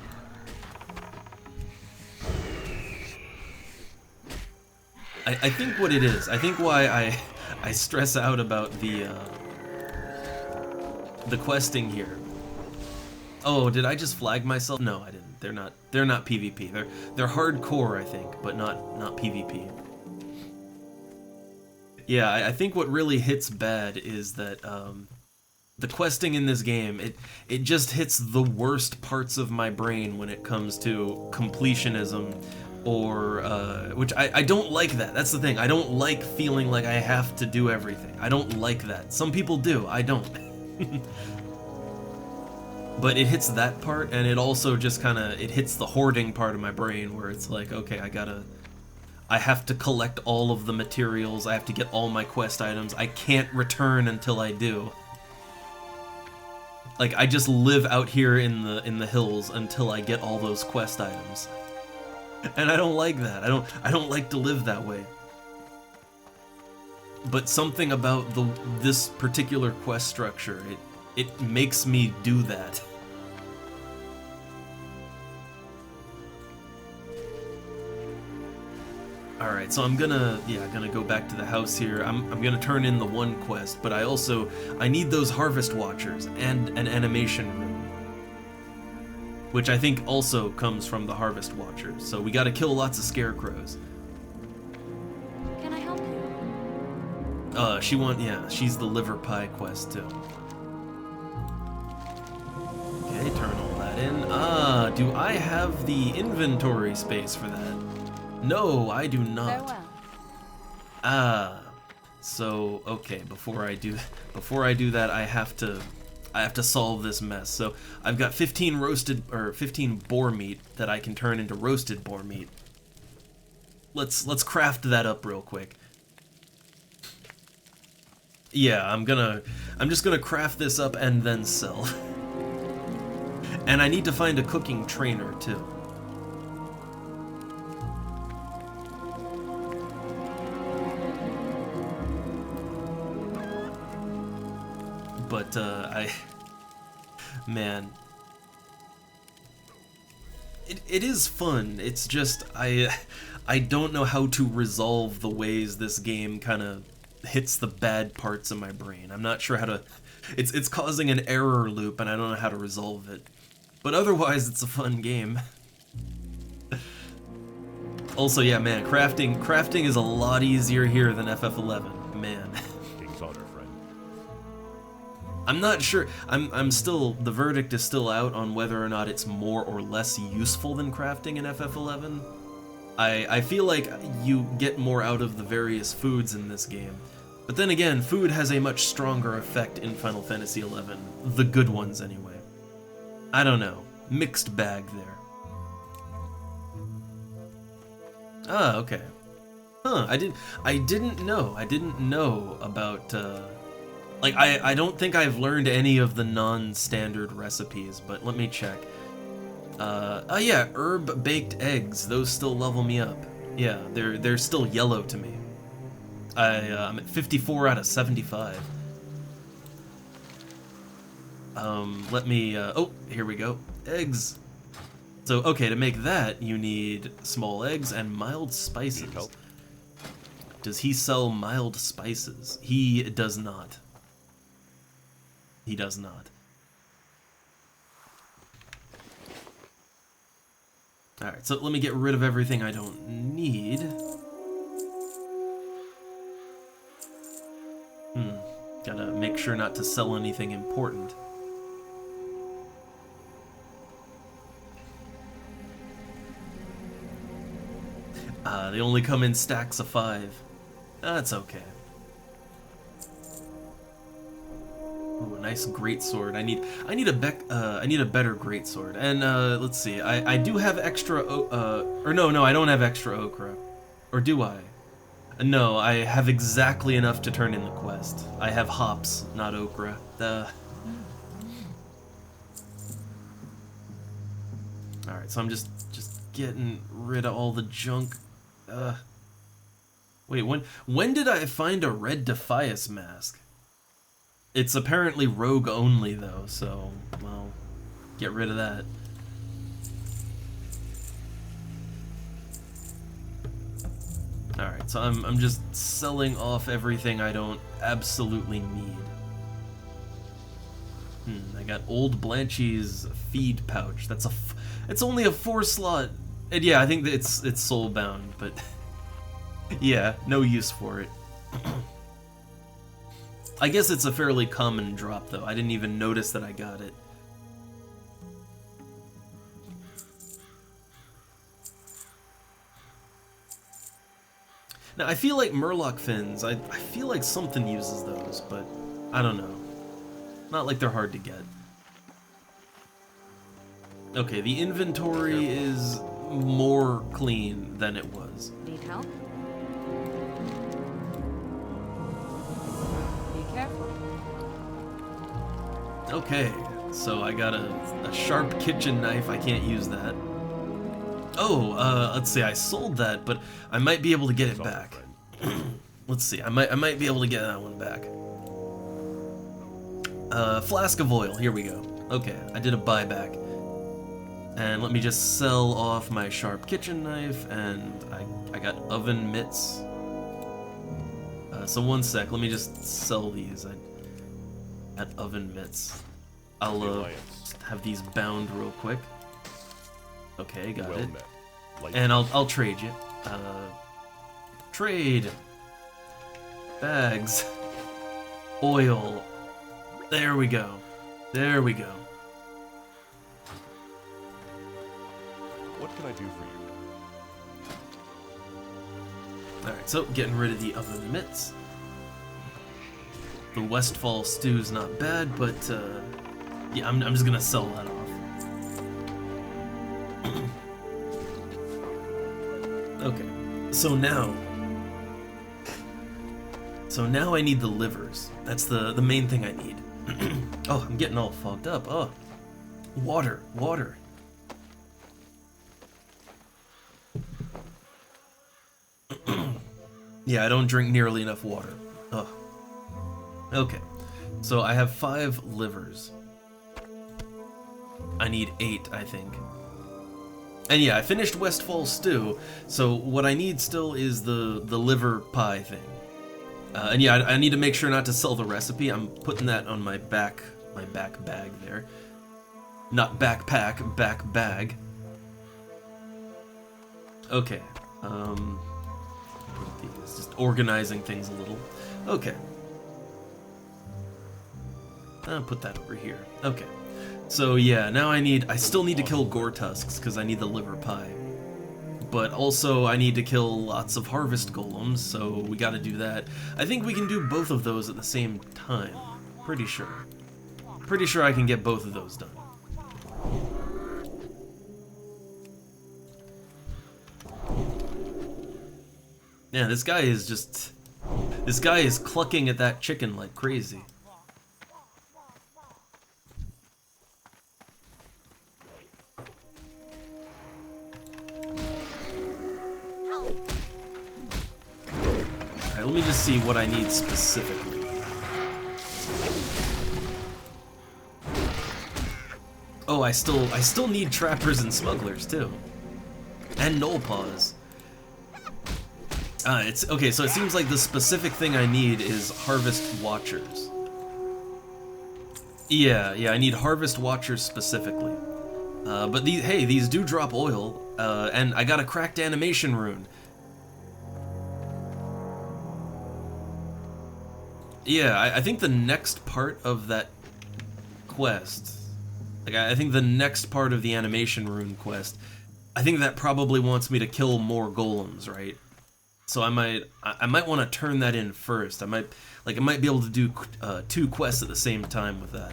Speaker 1: I think what it is, I think why I stress out about the questing here. Oh, did I just flag myself? No, I didn't. They're not PvP. They're hardcore, I think, but not PvP. Yeah, I think what really hits bad is that the questing in this game, it just hits the worst parts of my brain when it comes to completionism, or which I don't like that. That's the thing. I don't like feeling like I have to do everything. I don't like that. Some people do. I don't. But it hits that part, and it also just kind of it hits the hoarding part of my brain where it's like, okay, I have to collect all of the materials. I have to get all my quest items. I can't return until I do. Like, I just live out here in the hills until I get all those quest items. And I don't like that. I don't like to live that way. But something about this particular quest structure, it makes me do that. Alright, so I'm gonna go back to the house here. I'm gonna turn in the one quest, but I need those harvest watchers and an animation room, which I think also comes from the harvest watchers. So we gotta kill lots of scarecrows.
Speaker 3: Can I help you?
Speaker 1: She's the liver pie quest too. Okay, turn all that in. Do I have the inventory space for that? No, I do not.
Speaker 3: Farewell.
Speaker 1: So okay, before I do that, I have to solve this mess. So I've got 15 boar meat that I can turn into roasted boar meat. Let's craft that up real quick. Yeah, I'm just gonna craft this up and then sell. And I need to find a cooking trainer too. But, man, it is fun. It's just, I don't know how to resolve the ways this game kind of hits the bad parts of my brain. I'm not sure how to, it's causing an error loop and I don't know how to resolve it. But otherwise, it's a fun game. Also, yeah, man, crafting is a lot easier here than FF11, man.
Speaker 2: King's honor, friend.
Speaker 1: I'm not sure. The verdict is still out on whether or not it's more or less useful than crafting in FF11. I feel like you get more out of the various foods in this game. But then again, food has a much stronger effect in Final Fantasy XI. The good ones, anyway. I don't know. Mixed bag there. Ah, okay. Huh, I didn't know about, like, I don't think I've learned any of the non-standard recipes, but let me check. Oh yeah, herb-baked eggs, those still level me up. Yeah, they're still yellow to me. I'm at 54 out of 75. Let me, oh, here we go. Eggs. So, okay, to make that, you need small eggs and mild spices.
Speaker 2: Need help?
Speaker 1: Does he sell mild spices? He does not. He does not. Alright, so let me get rid of everything I don't need. Gotta make sure not to sell anything important. They only come in stacks of 5. That's okay. Ooh, a nice greatsword. I need a better greatsword. And let's see. I do have extra or no, I don't have extra okra. Or do I? No, I have exactly enough to turn in the quest. I have hops, not okra. Alright, so I'm just getting rid of all the junk. Wait, when did I find a red Defias mask? It's apparently rogue only though, so, well, get rid of that. Alright, so I'm just selling off everything I don't absolutely need. I got old Blanchie's feed pouch. It's only a 4 slot. And yeah, I think that it's soulbound, but yeah, no use for it. I guess it's a fairly common drop though. I didn't even notice that I got it. Now, I feel like Murloc fins, I feel like something uses those, but I don't know. Not like they're hard to get. Okay, the inventory is more clean than it was.
Speaker 3: Need help? Be careful.
Speaker 1: Okay, so I got a sharp kitchen knife. I can't use that. Oh, let's see, I sold that, but I might be able to get it back. Let's see, I might be able to get that one back. Flask of oil, here we go. Okay, I did a buyback. And let me just sell off my sharp kitchen knife, and I got oven mitts. So one sec, let me just sell these. I got oven mitts. I'll just have these bound real quick. Okay, got it. And I'll trade you. Trade. Bags. Oil. There we go. There we go.
Speaker 2: What can I do for you?
Speaker 1: Alright, so getting rid of the oven mitts. The Westfall stew's not bad, but yeah, I'm just gonna sell that off. Okay, so now I need the livers. That's the main thing I need. Oh, I'm getting all fogged up. Oh, water. Yeah, I don't drink nearly enough water. Ugh. Okay, so I have 5 livers. I need 8, I think. And yeah, I finished Westfall stew, so what I need still is the liver pie thing. And yeah, I need to make sure not to sell the recipe. I'm putting that on my back bag there. Not backpack, back bag. Okay. Just organizing things a little. Okay. I'll put that over here. Okay. So yeah, now I still need to kill gore tusks because I need the liver pie. But also I need to kill lots of harvest golems, so we gotta do that. I think we can do both of those at the same time. Pretty sure. Pretty sure I can get both of those done. Yeah, this guy is clucking at that chicken like crazy. Alright, let me just see what I need specifically. Oh, I still need trappers and smugglers too. And null paws. It's okay, so it seems like the specific thing I need is harvest watchers. Yeah, I need harvest watchers specifically. But these do drop oil, and I got a cracked animation rune. Yeah, I think the next part of that quest, like I think the next part of the animation rune quest, I think that probably wants me to kill more golems, right? So I might want to turn that in first. I might be able to do 2 quests at the same time with that.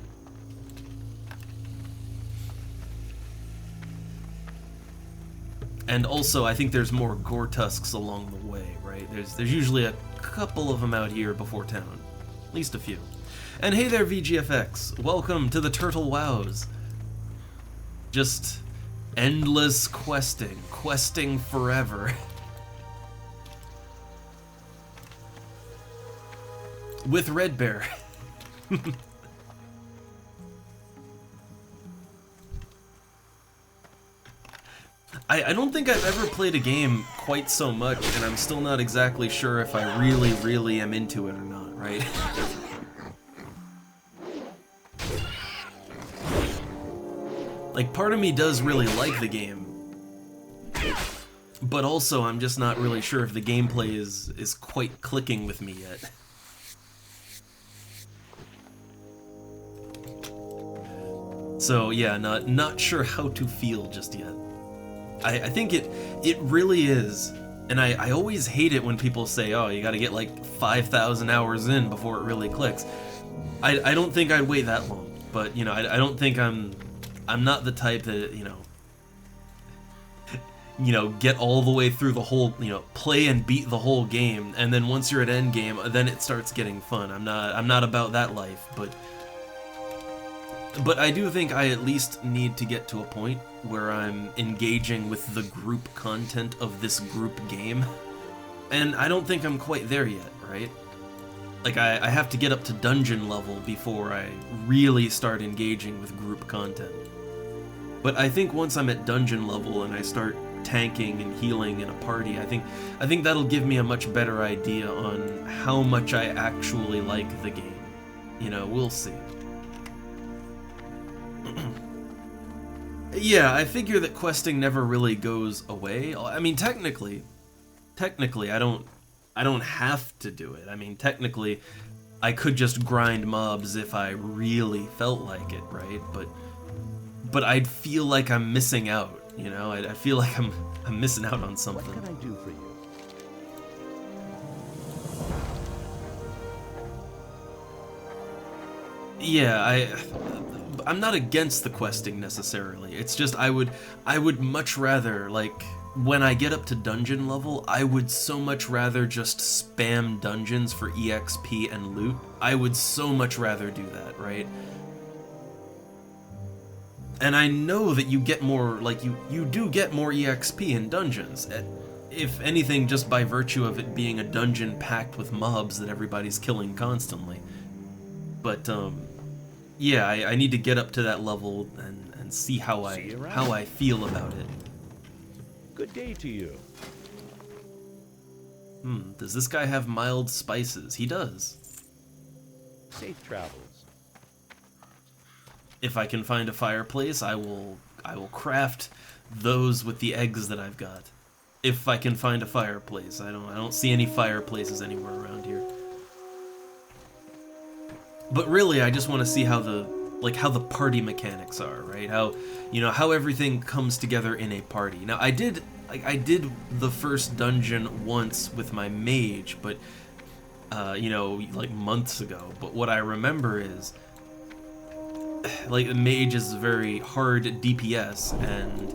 Speaker 1: And also, I think there's more gore tusks along the way, right? There's usually a couple of them out here before town, at least a few. And hey there, VGFX! Welcome to the TurtleWows. Just endless questing forever. With Red Bear. I don't think I've ever played a game quite so much, and I'm still not exactly sure if I really am into it or not, right? Like, part of me does really like the game, but also I'm just not really sure if the gameplay is quite clicking with me yet. So yeah, not sure how to feel just yet. I think it really is, and I always hate it when people say, oh, you gotta get like 5,000 hours in before it really clicks. I don't think I'd wait that long, but you know, I don't think I'm not the type that, you know, get all the way through the whole, play and beat the whole game, and then once you're at end game, then it starts getting fun. I'm not about that life, but I do think I at least need to get to a point where I'm engaging with the group content of this group game. And I don't think I'm quite there yet, right? Like, I have to get up to dungeon level before I really start engaging with group content. But I think once I'm at dungeon level and I start tanking and healing in a party, I think that'll give me a much better idea on how much I actually like the game. We'll see. Yeah, I figure that questing never really goes away. I mean, technically, I don't have to do it. I mean, technically, I could just grind mobs if I really felt like it, right? But I'd feel like I'm missing out. I feel like I'm missing out on something.
Speaker 4: What can I do for you?
Speaker 1: Yeah, I'm not against the questing necessarily. It's just I would much rather, like, when I get up to dungeon level, I would so much rather just spam dungeons for EXP and loot. I would so much rather do that, right? And I know that you get more, like, you do get more EXP in dungeons. If anything, just by virtue of it being a dungeon packed with mobs that everybody's killing constantly. But, yeah, I need to get up to that level and see how I feel about it.
Speaker 4: Good day to you.
Speaker 1: Does this guy have mild spices? He does.
Speaker 4: Safe travels.
Speaker 1: If I can find a fireplace, I will craft those with the eggs that I've got. If I can find a fireplace. I don't see any fireplaces anywhere around here. But really, I just want to see how the party mechanics are, right? How everything comes together in a party. Now, I did the first dungeon once with my mage, but like months ago. But what I remember is, like, the mage is very hard DPS, and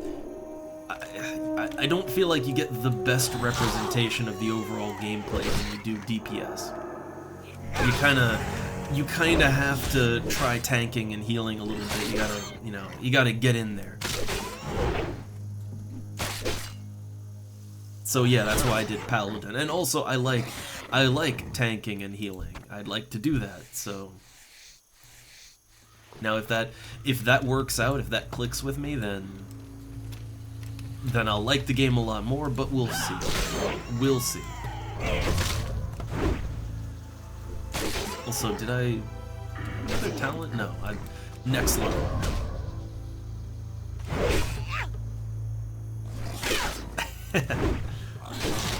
Speaker 1: I don't feel like you get the best representation of the overall gameplay when you do DPS. You kind of have to try tanking and healing a little bit. You gotta get in there. So yeah, that's why I did Paladin. And also, I like tanking and healing. I'd like to do that, so... Now, if that works out, if that clicks with me, then I'll like the game a lot more, but we'll see. We'll see. Also, did I... Another talent? No, next level.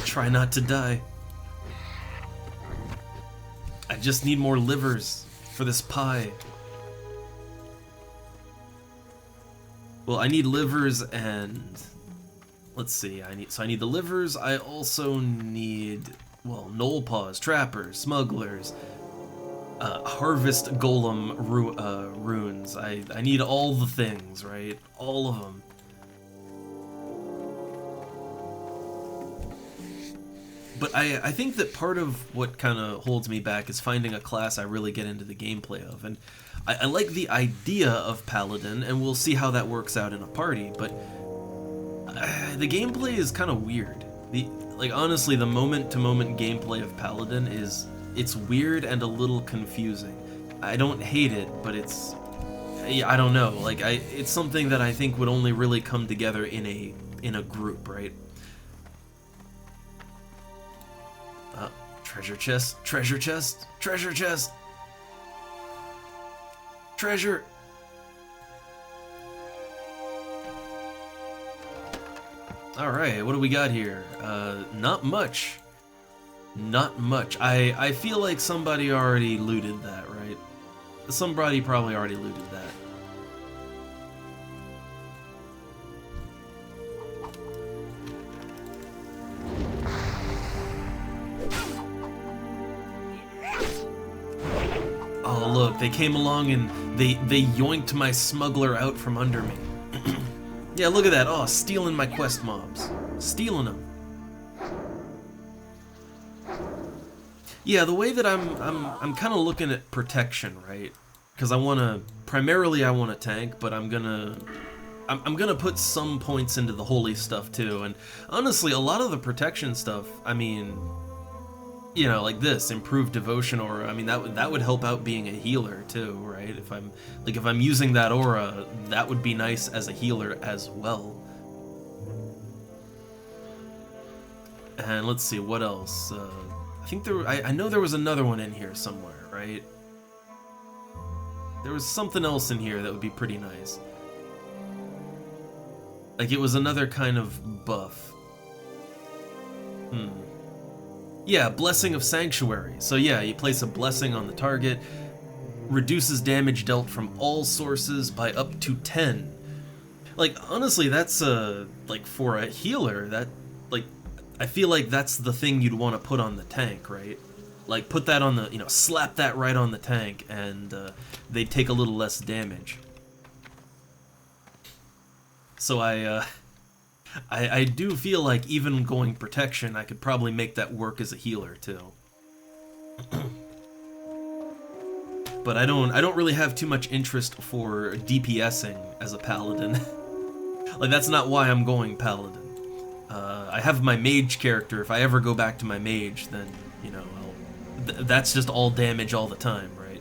Speaker 1: Try not to die. I just need more livers for this pie. Well, I need livers and... Let's see, I need the livers. I also need, well, knoll paws, trappers, smugglers, harvest golem runes. I need all the things, right? All of them. But I think that part of what kind of holds me back is finding a class I really get into the gameplay of. And I like the idea of Paladin, and we'll see how that works out in a party, but the gameplay is kind of weird. Like, honestly, the moment-to-moment gameplay of Paladin it's weird and a little confusing. I don't hate it, but it's... I don't know. Like, it's something that I think would only really come together in a group, right? Treasure chest, treasure chest, treasure chest, treasure. Alright, what do we got here? Not much. Not much. I feel like somebody already looted that, right? Somebody probably already looted that. Oh, look, they came along and they yoinked my smuggler out from under me. Yeah, look at that. Oh, stealing my quest mobs. Stealing them. Yeah, the way that I'm kind of looking at protection, right? Because primarily I want to tank, but I'm gonna put some points into the holy stuff too. And honestly, a lot of the protection stuff, I mean, you know, like this, improved devotion aura, I mean, that would help out being a healer too, right? If I'm using that aura, that would be nice as a healer as well. And let's see, what else? I think I know there was another one in here somewhere, right? There was something else in here that would be pretty nice. Like, it was another kind of buff. Yeah, Blessing of Sanctuary. So yeah, you place a blessing on the target, reduces damage dealt from all sources by up to 10. Like, honestly, that's like, for a healer, that, like, I feel like that's the thing you'd want to put on the tank, right? Like, put that on the, you know, slap that right on the tank, and they'd take a little less damage. So I do feel like even going protection, I could probably make that work as a healer too. But I don't really have too much interest for DPSing as a paladin. Like, that's not why I'm going paladin. I have my mage character. If I ever go back to my mage, then, you know, that's just all damage all the time, right?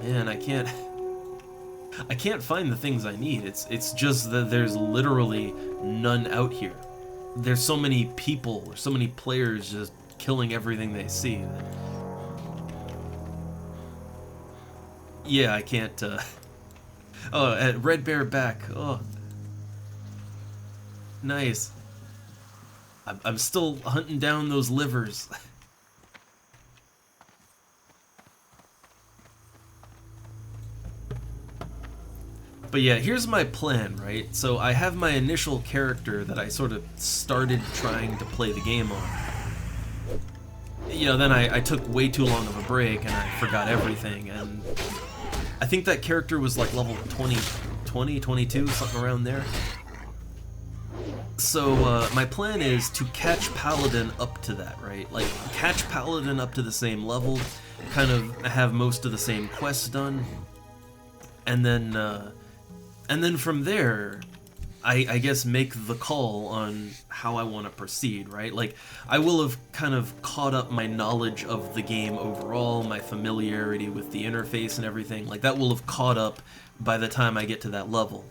Speaker 1: Man, I can't find the things I need. It's just that there's literally none out here. There's so many people, or so many players just killing everything they see. Yeah, I can't, Oh, Red Bear back. Oh. Nice. I'm still hunting down those livers. But yeah, here's my plan, right? So I have my initial character that I sort of started trying to play the game on. You know, then I took way too long of a break and I forgot everything, and I think that character was like level 20, 22, something around there. So my plan is to catch Paladin up to that, right? Like, catch Paladin up to the same level, kind of have most of the same quests done, and then from there, I guess make the call on how I want to proceed, right? Like, I will have kind of caught up my knowledge of the game overall, my familiarity with the interface and everything. Like, that will have caught up by the time I get to that level.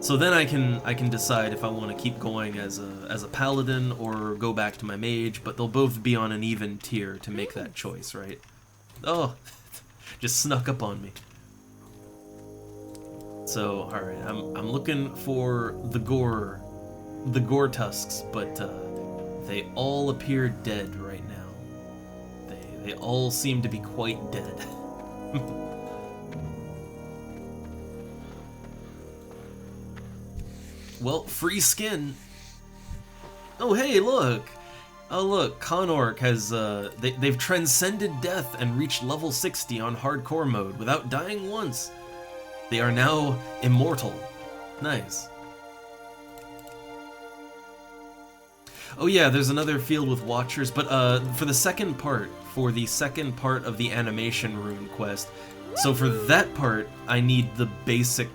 Speaker 1: So then I can decide if I want to keep going as a paladin or go back to my mage, but they'll both be on an even tier to make that choice, right? Oh, just snuck up on me. So, alright, I'm looking for the gore tusks, but they all appear dead right now. They all seem to be quite dead. Well, free skin. Oh, hey, look. Oh, look, Conorc has, they've transcended death and reached level 60 on hardcore mode without dying once. They are now immortal. Nice. Oh yeah, there's another field with Watchers, but for the second part of the animation rune quest, so for that part, I need the basic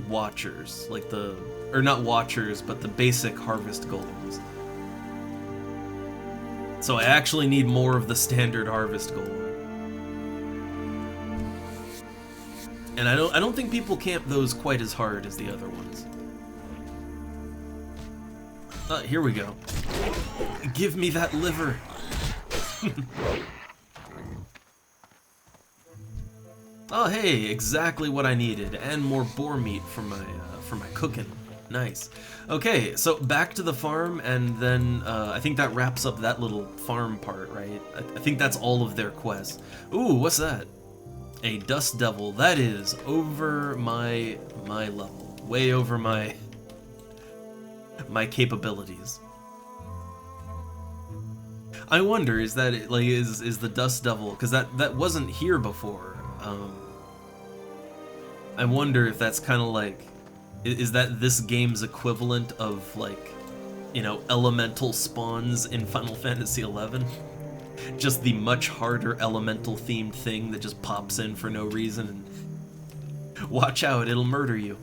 Speaker 1: Watchers, like or not Watchers, but the basic Harvest Golems. So I actually need more of the standard Harvest Golem. And I don't think people camp those quite as hard as the other ones. Here we go. Give me that liver. Oh, hey, exactly what I needed, and more boar meat for my cooking. Nice. Okay, so back to the farm, and then I think that wraps up that little farm part, right? I think that's all of their quests. Ooh, what's that? A dust devil. That is over my level, way over my capabilities. I wonder, is that it, like is the dust devil, because that wasn't here before. I wonder if that's kind of like, is that this game's equivalent of, like, you know, elemental spawns in Final Fantasy XI? Just the much harder elemental themed thing that just pops in for no reason and watch out, it'll murder you.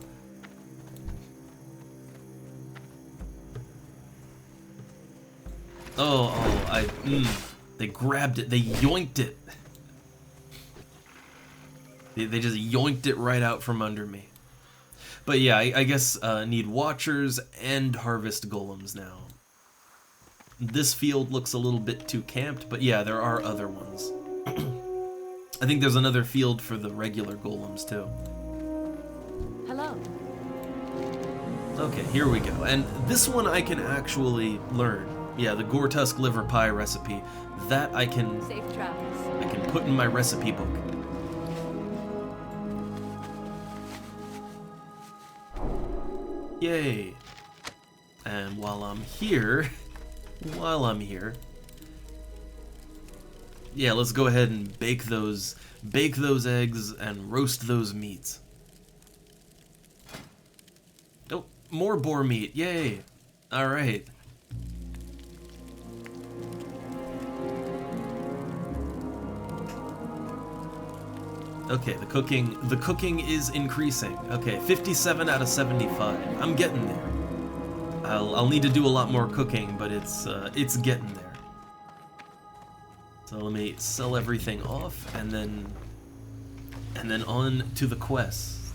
Speaker 1: They grabbed it, they yoinked it. They just yoinked it right out from under me. But yeah, I guess need Watchers and Harvest Golems now. This field looks a little bit too camped, but yeah, there are other ones. I think there's another field for the regular golems too.
Speaker 3: Hello.
Speaker 1: Okay, here we go. And this one I can actually learn. Yeah, the Gortusk liver pie recipe. That I can
Speaker 3: Safe travels.
Speaker 1: I can put in my recipe book. Yay. And while I'm here, yeah, let's go ahead and bake those eggs and roast those meats. Oh, more boar meat. Yay. All right. Okay, the cooking is increasing. Okay, 57 out of 75. I'm getting there. I'll need to do a lot more cooking, but it's getting there. So let me sell everything off, and then on to the quests.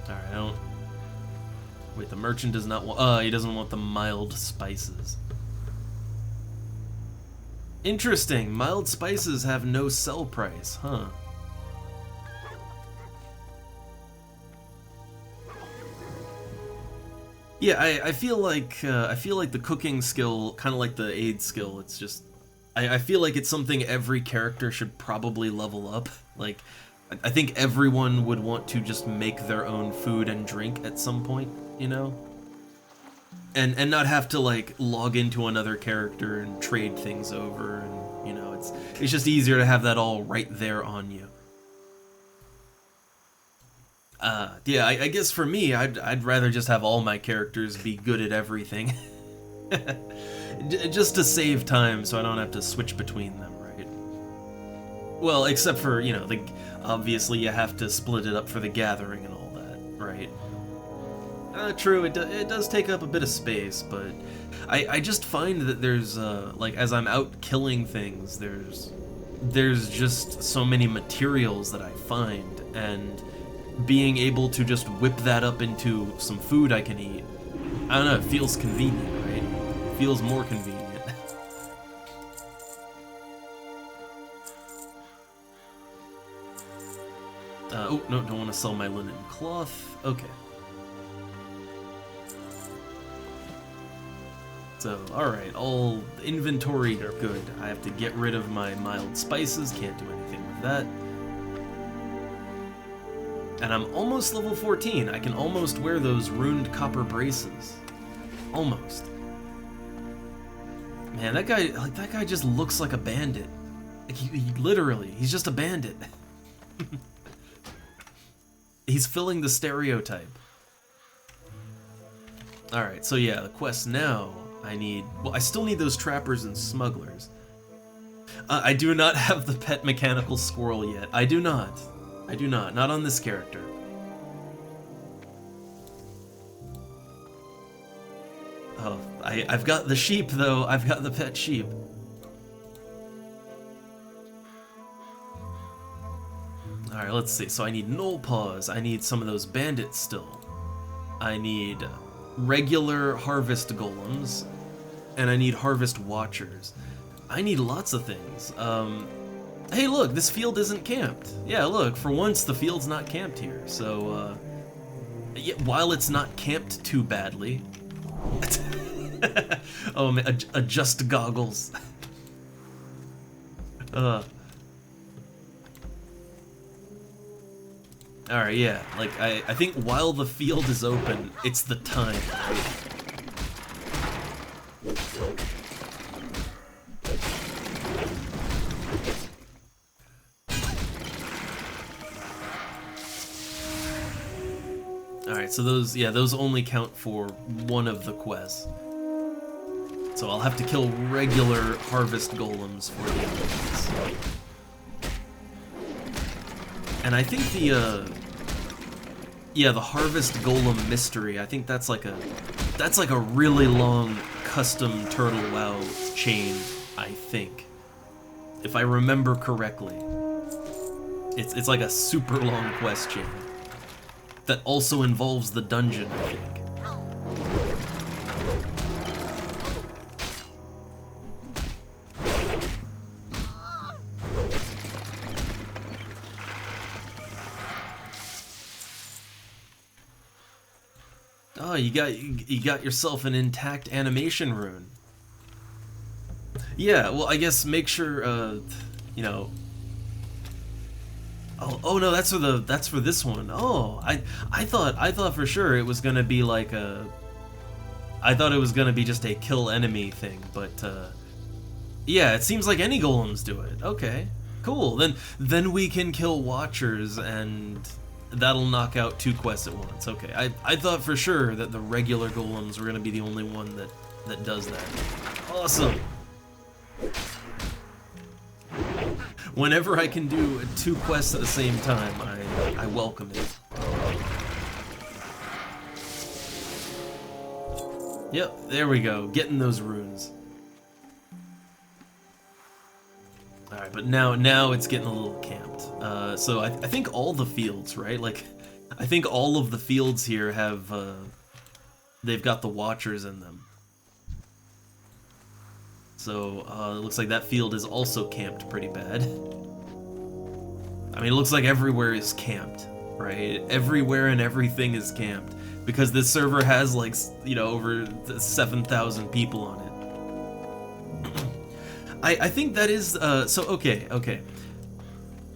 Speaker 1: All right, I don't. Wait, the merchant does not want. He doesn't want the mild spices. Interesting. Mild spices have no sell price, huh? Yeah, I feel like the cooking skill, kind of like the aid skill. It's just, I feel like it's something every character should probably level up. Like, I think everyone would want to just make their own food and drink at some point, you know? And not have to, like, log into another character and trade things over, and, you know, it's just easier to have that all right there on you. Yeah, I guess for me, I'd rather just have all my characters be good at everything. Just to save time so I don't have to switch between them, right? Well, except for, you know, obviously you have to split it up for the gathering and all that, right? True, it does take up a bit of space, but I just find that there's, like, as I'm out killing things, there's just so many materials that I find, and being able to just whip that up into some food I can eat, I don't know, it feels convenient, right? It feels more convenient. Oh, no, don't want to sell my linen cloth. Okay. So, alright, all inventory good. I have to get rid of my mild spices, can't do anything with that. And I'm almost level 14. I can almost wear those runed copper braces. Almost. Man, that guy just looks like a bandit. Like, he literally, he's just a bandit. He's filling the stereotype. Alright, so yeah, the quest now, I still need those trappers and smugglers. I do not have the pet mechanical squirrel yet. I do not. Not on this character. Oh, I've got the sheep though, I've got the pet sheep. Alright, let's see. So I need knoll paws, I need some of those bandits still. I need regular harvest golems, and I need harvest watchers. I need lots of things. Hey look, this field isn't camped. Yeah, look, for once the field's not camped here, so, yeah, while it's not camped too badly... Oh man, adjust goggles. Alright, yeah, like, I think while the field is open, it's the time, right? Alright, so those only count for one of the quests. So I'll have to kill regular harvest golems for the other ones. And I think the harvest golem mystery, I think that's like a really long custom TurtleWoW chain, I think. If I remember correctly. It's like a super long quest chain. That also involves the dungeon, I think. Oh, you got yourself an intact animation rune. Yeah, well, I guess make sure, you know. Oh no, that's for this one. Oh, I thought for sure it was gonna be like I thought it was gonna be just a kill enemy thing, but yeah, it seems like any golems do it. Okay, cool. Then we can kill watchers and that'll knock out 2 quests at once. Okay, I thought for sure that the regular golems were gonna be the only one that does that. Awesome. Whenever I can do 2 quests at the same time, I welcome it. Yep, there we go, getting those runes. Alright, but now it's getting a little camped. So I think all the fields, right? Like, I think all of the fields here have, they've got the watchers in them. So, it looks like that field is also camped pretty bad. I mean, it looks like everywhere is camped, right? Everywhere and everything is camped. Because this server has, like, you know, over 7,000 people on it. I think that is, so, okay.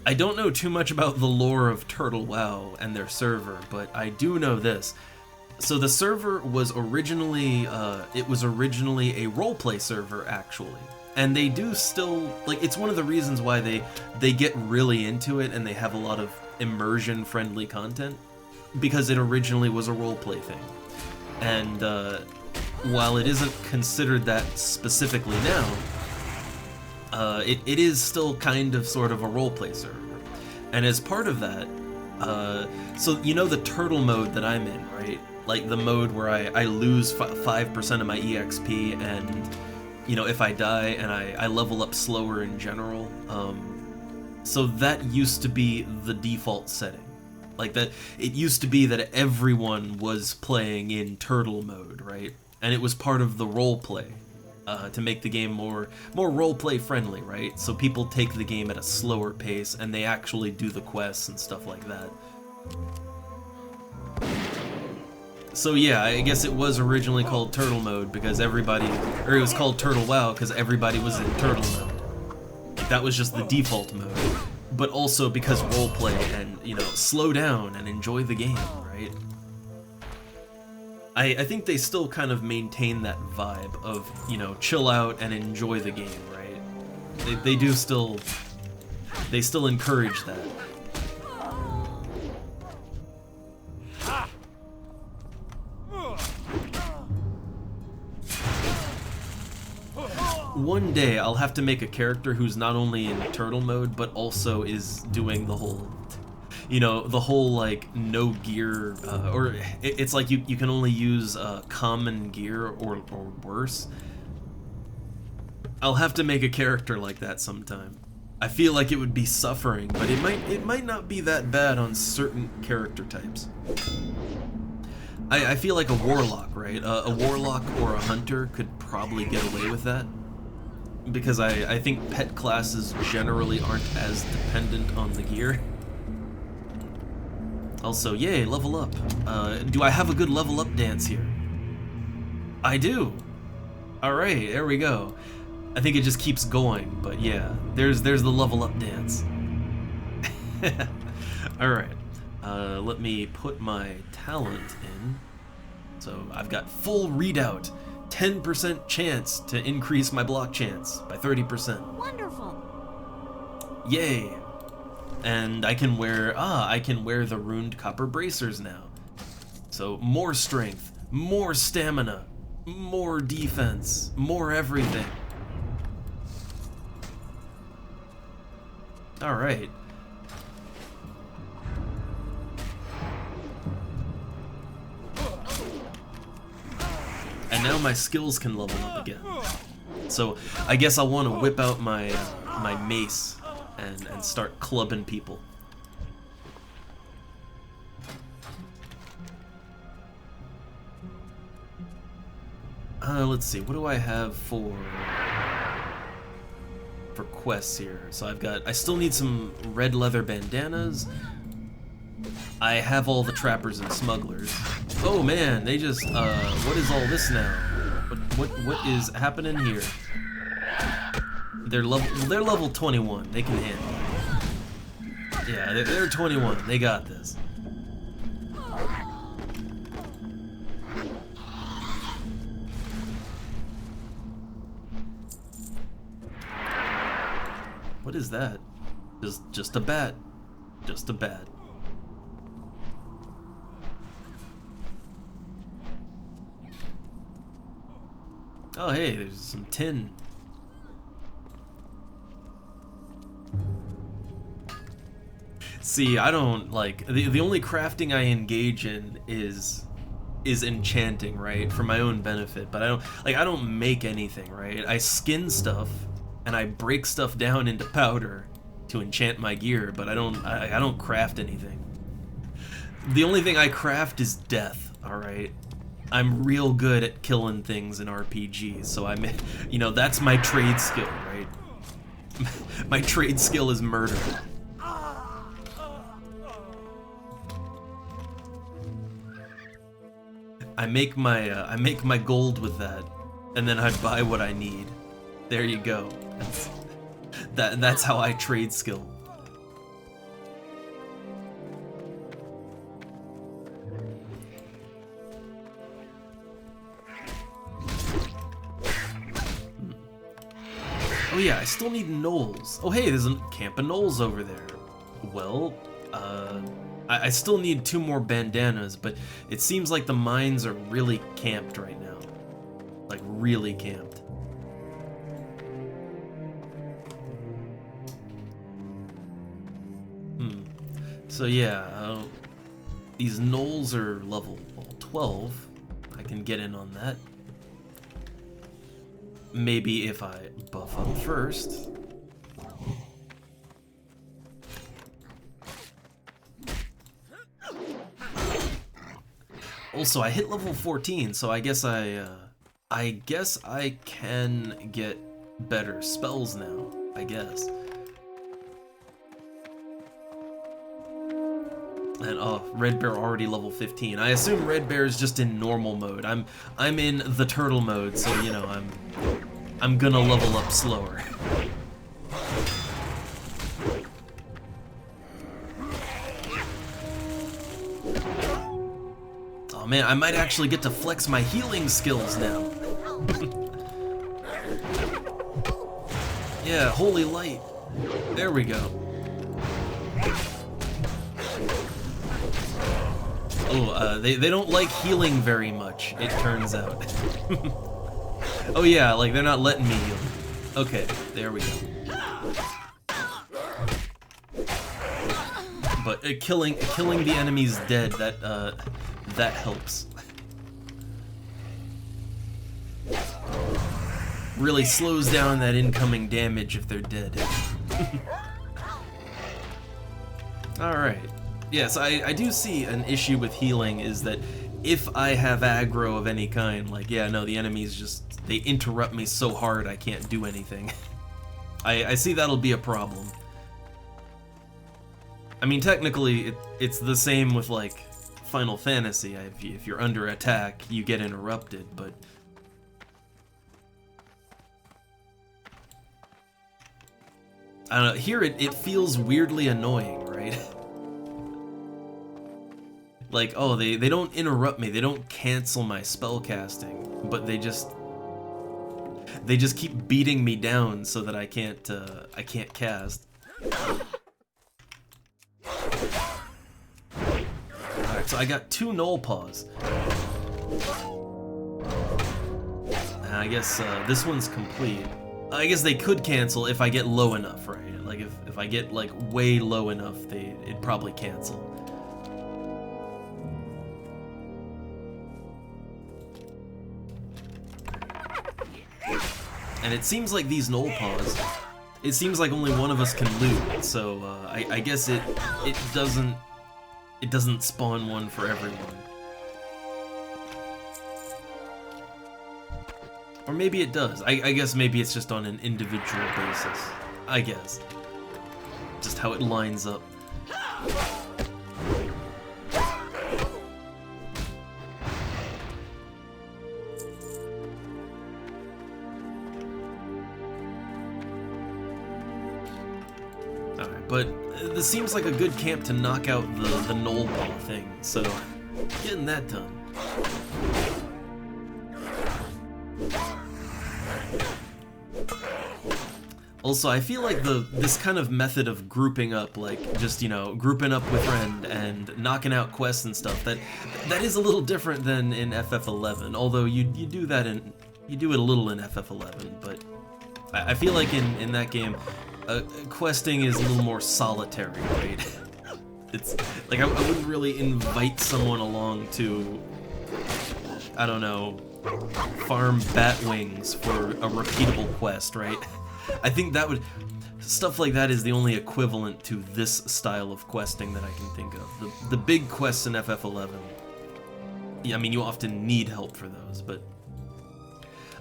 Speaker 1: I don't know too much about the lore of TurtleWoW and their server, but I do know this. So the server was originally, it was originally a roleplay server, actually. And they do still, like, it's one of the reasons why they get really into it and they have a lot of immersion-friendly content, because it originally was a roleplay thing. And, while it isn't considered that specifically now, it is still kind of sort of a roleplay server. And as part of that, so you know the turtle mode that I'm in, right? Like the mode where I lose 5% of my EXP, and you know, if I die and I level up slower in general. So that used to be the default setting. Like that, it used to be that everyone was playing in turtle mode, right? And it was part of the roleplay to make the game more roleplay friendly, right? So people take the game at a slower pace and they actually do the quests and stuff like that. So yeah, I guess it was originally called turtle mode because everybody, or it was called TurtleWoW because everybody was in turtle mode. That was just the default mode. But also because roleplay and, you know, slow down and enjoy the game, right? I think they still kind of maintain that vibe of, you know, chill out and enjoy the game, right? They do still, they still encourage that. One day I'll have to make a character who's not only in turtle mode, but also is doing the whole, you know, the whole like no gear, or it's like you can only use common gear or worse. I'll have to make a character like that sometime. I feel like it would be suffering, but it might not be that bad on certain character types. I feel like a warlock, right? A warlock or a hunter could probably get away with that. Because I think pet classes generally aren't as dependent on the gear. Also, yay, level up. Do I have a good level up dance here? I do. Alright, there we go. I think it just keeps going, but yeah, there's the level up dance. Alright, let me put my talent in. So I've got full readout. 10% chance to increase my block chance by 30%.
Speaker 3: Wonderful.
Speaker 1: Yay! And I can wear the runed copper bracers now. So more strength, more stamina, more defense, more everything. All right. And now my skills can level up again. So I guess I want to whip out my my mace and start clubbing people. Let's see. What do I have for quests here? So I still need some red leather bandanas. I have all the trappers and smugglers. Oh man, they just, what is all this now? What is happening here? They're level 21, they can handle it. Yeah, they're 21, they got this. What is that? Just a bat. Just a bat. Oh hey, there's some tin. See, I don't like the only crafting I engage in is enchanting, right? For my own benefit, but I don't make anything, right? I skin stuff and I break stuff down into powder to enchant my gear, but I don't craft anything. The only thing I craft is death, all right? I'm real good at killing things in RPGs, so you know, that's my trade skill, right? My trade skill is murder. I make my gold with that, and then I buy what I need. There you go. That's how I trade skill. Oh yeah, I still need gnolls. Oh hey, there's a camp of gnolls over there. Well, I still need 2 more bandanas, but it seems like the mines are really camped right now. Like, really camped. So yeah, these gnolls are level 12. I can get in on that. Maybe if I buff up first. Also, I hit level 14, so I guess I can get better spells now, I guess. And oh, Red Bear already level 15. I assume Red Bear is just in normal mode. I'm in the turtle mode, so you know I'm gonna level up slower. Oh man, I might actually get to flex my healing skills now. Yeah, holy light. There we go. Oh, they don't like healing very much, it turns out. Oh yeah, like they're not letting me heal. Okay, there we go. But killing the enemies dead, that helps. Really slows down that incoming damage if they're dead. Alright. Yes, I do see an issue with healing is that if I have aggro of any kind, like, yeah, no, the enemies just, they interrupt me so hard I can't do anything. I see that'll be a problem. I mean, technically, it's the same with, like, Final Fantasy. If you're under attack, you get interrupted, but... I don't know, here it feels weirdly annoying, right? Like, oh, they don't interrupt me, they don't cancel my spell casting, but they just keep beating me down so that I can't cast. Alright, so I got 2 Gnoll Paws. And I guess this one's complete. I guess they could cancel if I get low enough, right? Like if I get like way low enough, it'd probably cancel. And it seems like these Gnoll Paws, it seems like only one of us can loot, so I guess it doesn't spawn one for everyone. Or maybe it does. I guess maybe it's just on an individual basis. I guess. Just how it lines up. Alright, but this seems like a good camp to knock out the Gnoll Paw thing, so getting that done. Also, I feel like this kind of method of grouping up, like just, you know, grouping up with friend and knocking out quests and stuff, that is a little different than in FF11. Although you do that you do it a little in FF11, but I feel like in that game, questing is a little more solitary, right? It's like I wouldn't really invite someone along to, I don't know, farm bat wings for a repeatable quest, right? I think stuff like that is the only equivalent to this style of questing that I can think of. The big quests in FF11, yeah, I mean, you often need help for those, but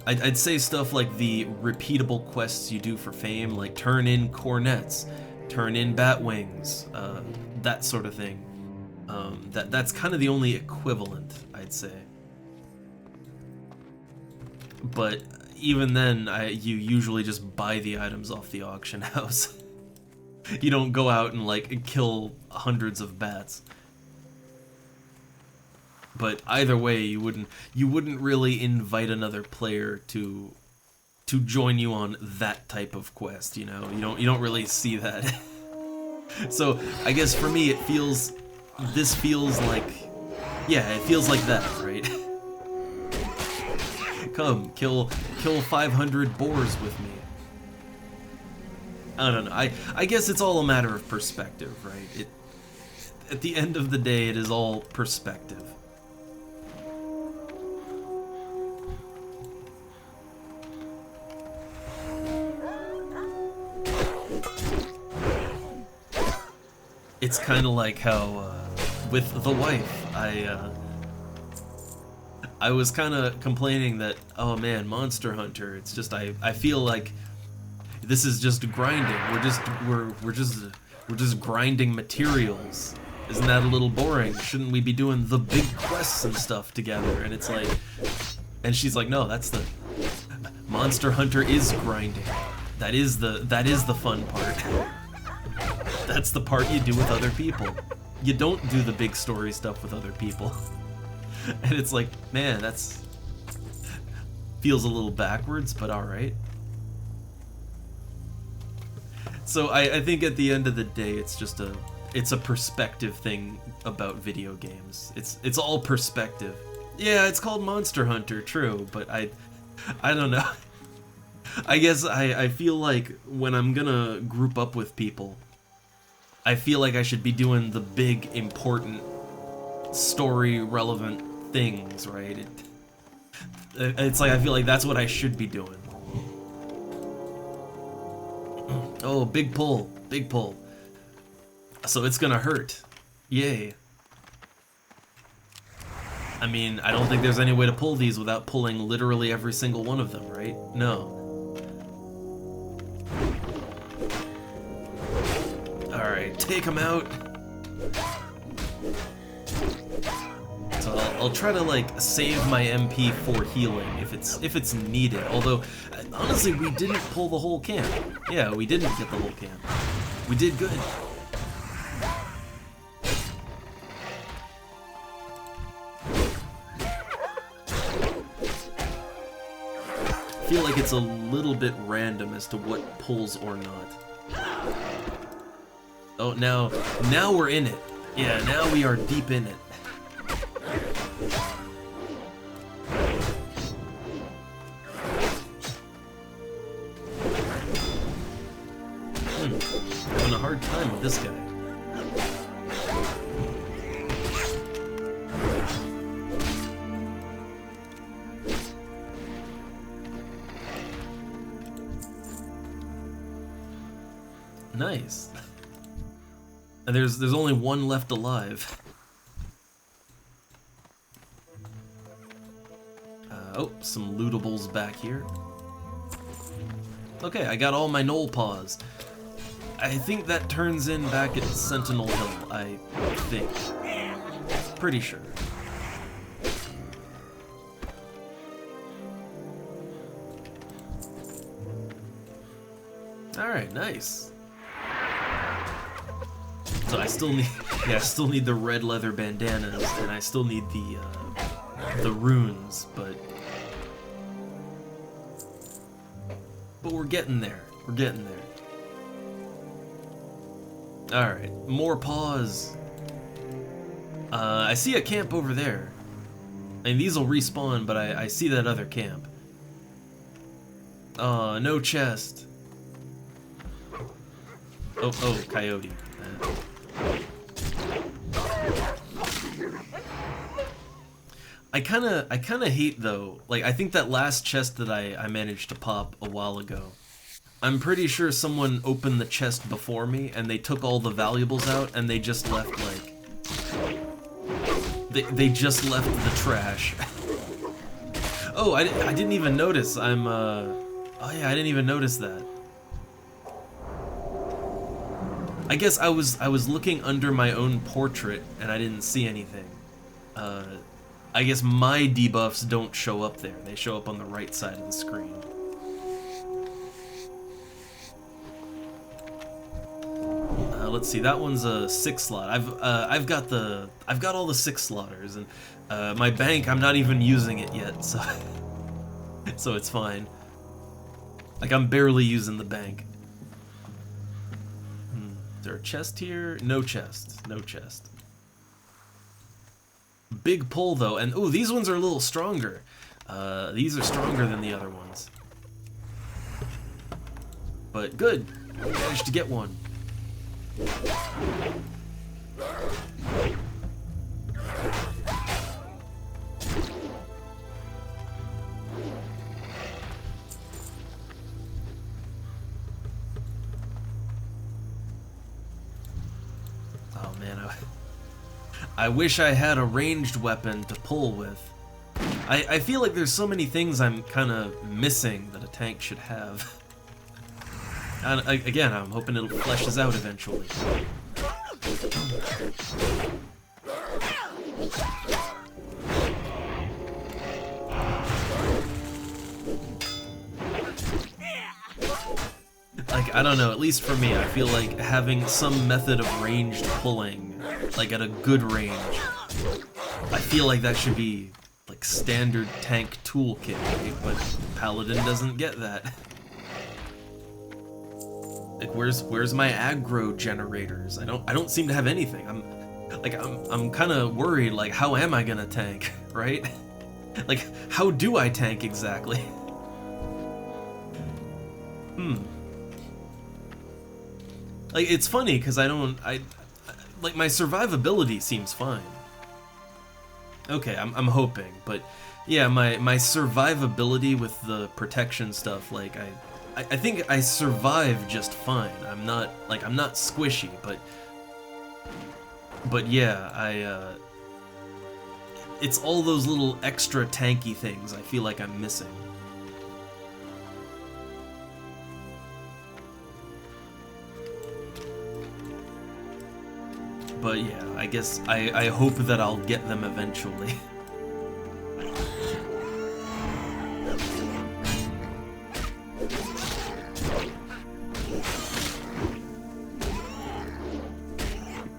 Speaker 1: I'd say stuff like the repeatable quests you do for fame, like turn in cornets, turn in bat wings, that sort of thing. That's kind of the only equivalent, I'd say. But even then, you usually just buy the items off the auction house. You don't go out and like kill hundreds of bats. But either way, you wouldn't really invite another player to join you on that type of quest, you know? You don't really see that. So I guess for me this feels like, yeah, it feels like that, right? Come, kill 500 boars with me. I don't know. I guess it's all a matter of perspective, right? at the end of the day, it is all perspective. It's kind of like how with the wife, I was kind of complaining that, oh man, Monster Hunter, it's just I feel like this is just grinding. We're just grinding materials. Isn't that a little boring? Shouldn't we be doing the big quests and stuff together? And it's like, and she's like, no, that's the Monster Hunter is grinding. That is the fun part. That's the part you do with other people. You don't do the big story stuff with other people. And it's like, man, that's feels a little backwards, but alright. So I think at the end of the day, it's just it's a perspective thing about video games. It's all perspective. Yeah, it's called Monster Hunter, true, but I don't know. I guess I feel like when I'm gonna group up with people, I feel like I should be doing the big, important, story-relevant things, right? It's like I feel like that's what I should be doing. Oh, big pull, big pull. So it's gonna hurt. Yay. I mean, I don't think there's any way to pull these without pulling literally every single one of them, right? No. Alright, take him out. So I'll try to like save my MP for healing if it's needed. Although honestly, we didn't pull the whole camp. Yeah, we didn't get the whole camp. We did good. I feel like it's a little bit random as to what pulls or not. Oh, now we're in it. Yeah, now we are deep in it. Having a hard time with this guy. Nice. And there's only one left alive. Oh, some lootables back here. Okay, I got all my knoll paws. I think that turns in back at Sentinel Hill, I think. Pretty sure. Alright, nice. So I still need, yeah, I still need the red leather bandanas, and I still need the runes, but we're getting there. We're getting there. All right, more paws. I see a camp over there. I mean, these will respawn, but I see that other camp. No chest. Oh, coyote. I kinda hate though, like I think that last chest that I managed to pop a while ago, I'm pretty sure someone opened the chest before me and they took all the valuables out and they just left like, they just left the trash. Oh, I didn't even notice, oh yeah, I didn't even notice that. I guess I was looking under my own portrait and I didn't see anything. I guess my debuffs don't show up there. They show up on the right side of the screen. Let's see. That one's a 6 slot. I've got all the 6 slotters, and my bank, I'm not even using it yet, so so it's fine. Like I'm barely using the bank. Is there a chest here? No chest. No chest. Big pull though, and oh, these ones are a little stronger. These are stronger than the other ones. But good, managed to get one. Oh man, I wish I had a ranged weapon to pull with. I feel like there's so many things I'm kind of missing that a tank should have. And again, I'm hoping it fleshes out eventually. Like, I don't know, at least for me, I feel like having some method of ranged pulling, like at a good range, I feel like that should be like standard tank toolkit, right? But Paladin doesn't get that. Like, where's my aggro generators? I don't seem to have anything. I'm kind of worried, like, how am I gonna tank, right? Like, how do I tank exactly? Like, it's funny because I like, my survivability seems fine. Okay, I'm hoping, but yeah, my survivability with the protection stuff, like, I think I survive just fine. I'm not squishy, but yeah, it's all those little extra tanky things I feel like I'm missing. But yeah, I guess I hope that I'll get them eventually.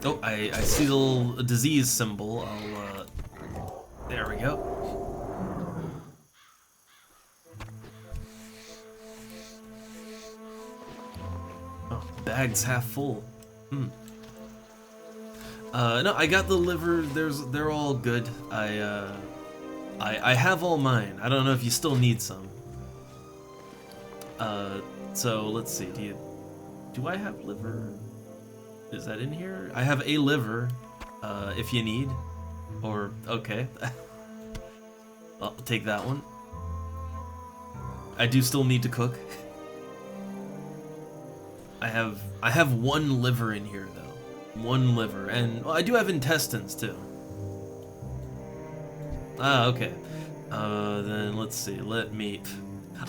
Speaker 1: Oh, I see the little disease symbol. There we go. Oh, bag's half full. No, I got the liver. They're all good. I have all mine. I don't know if you still need some. So let's see. Do I have liver? Is that in here? I have a liver, if you need. Or, okay. I'll take that one. I do still need to cook. I have one liver in here, though. One liver, and well, I do have intestines, too. Ah, okay. Then let's see,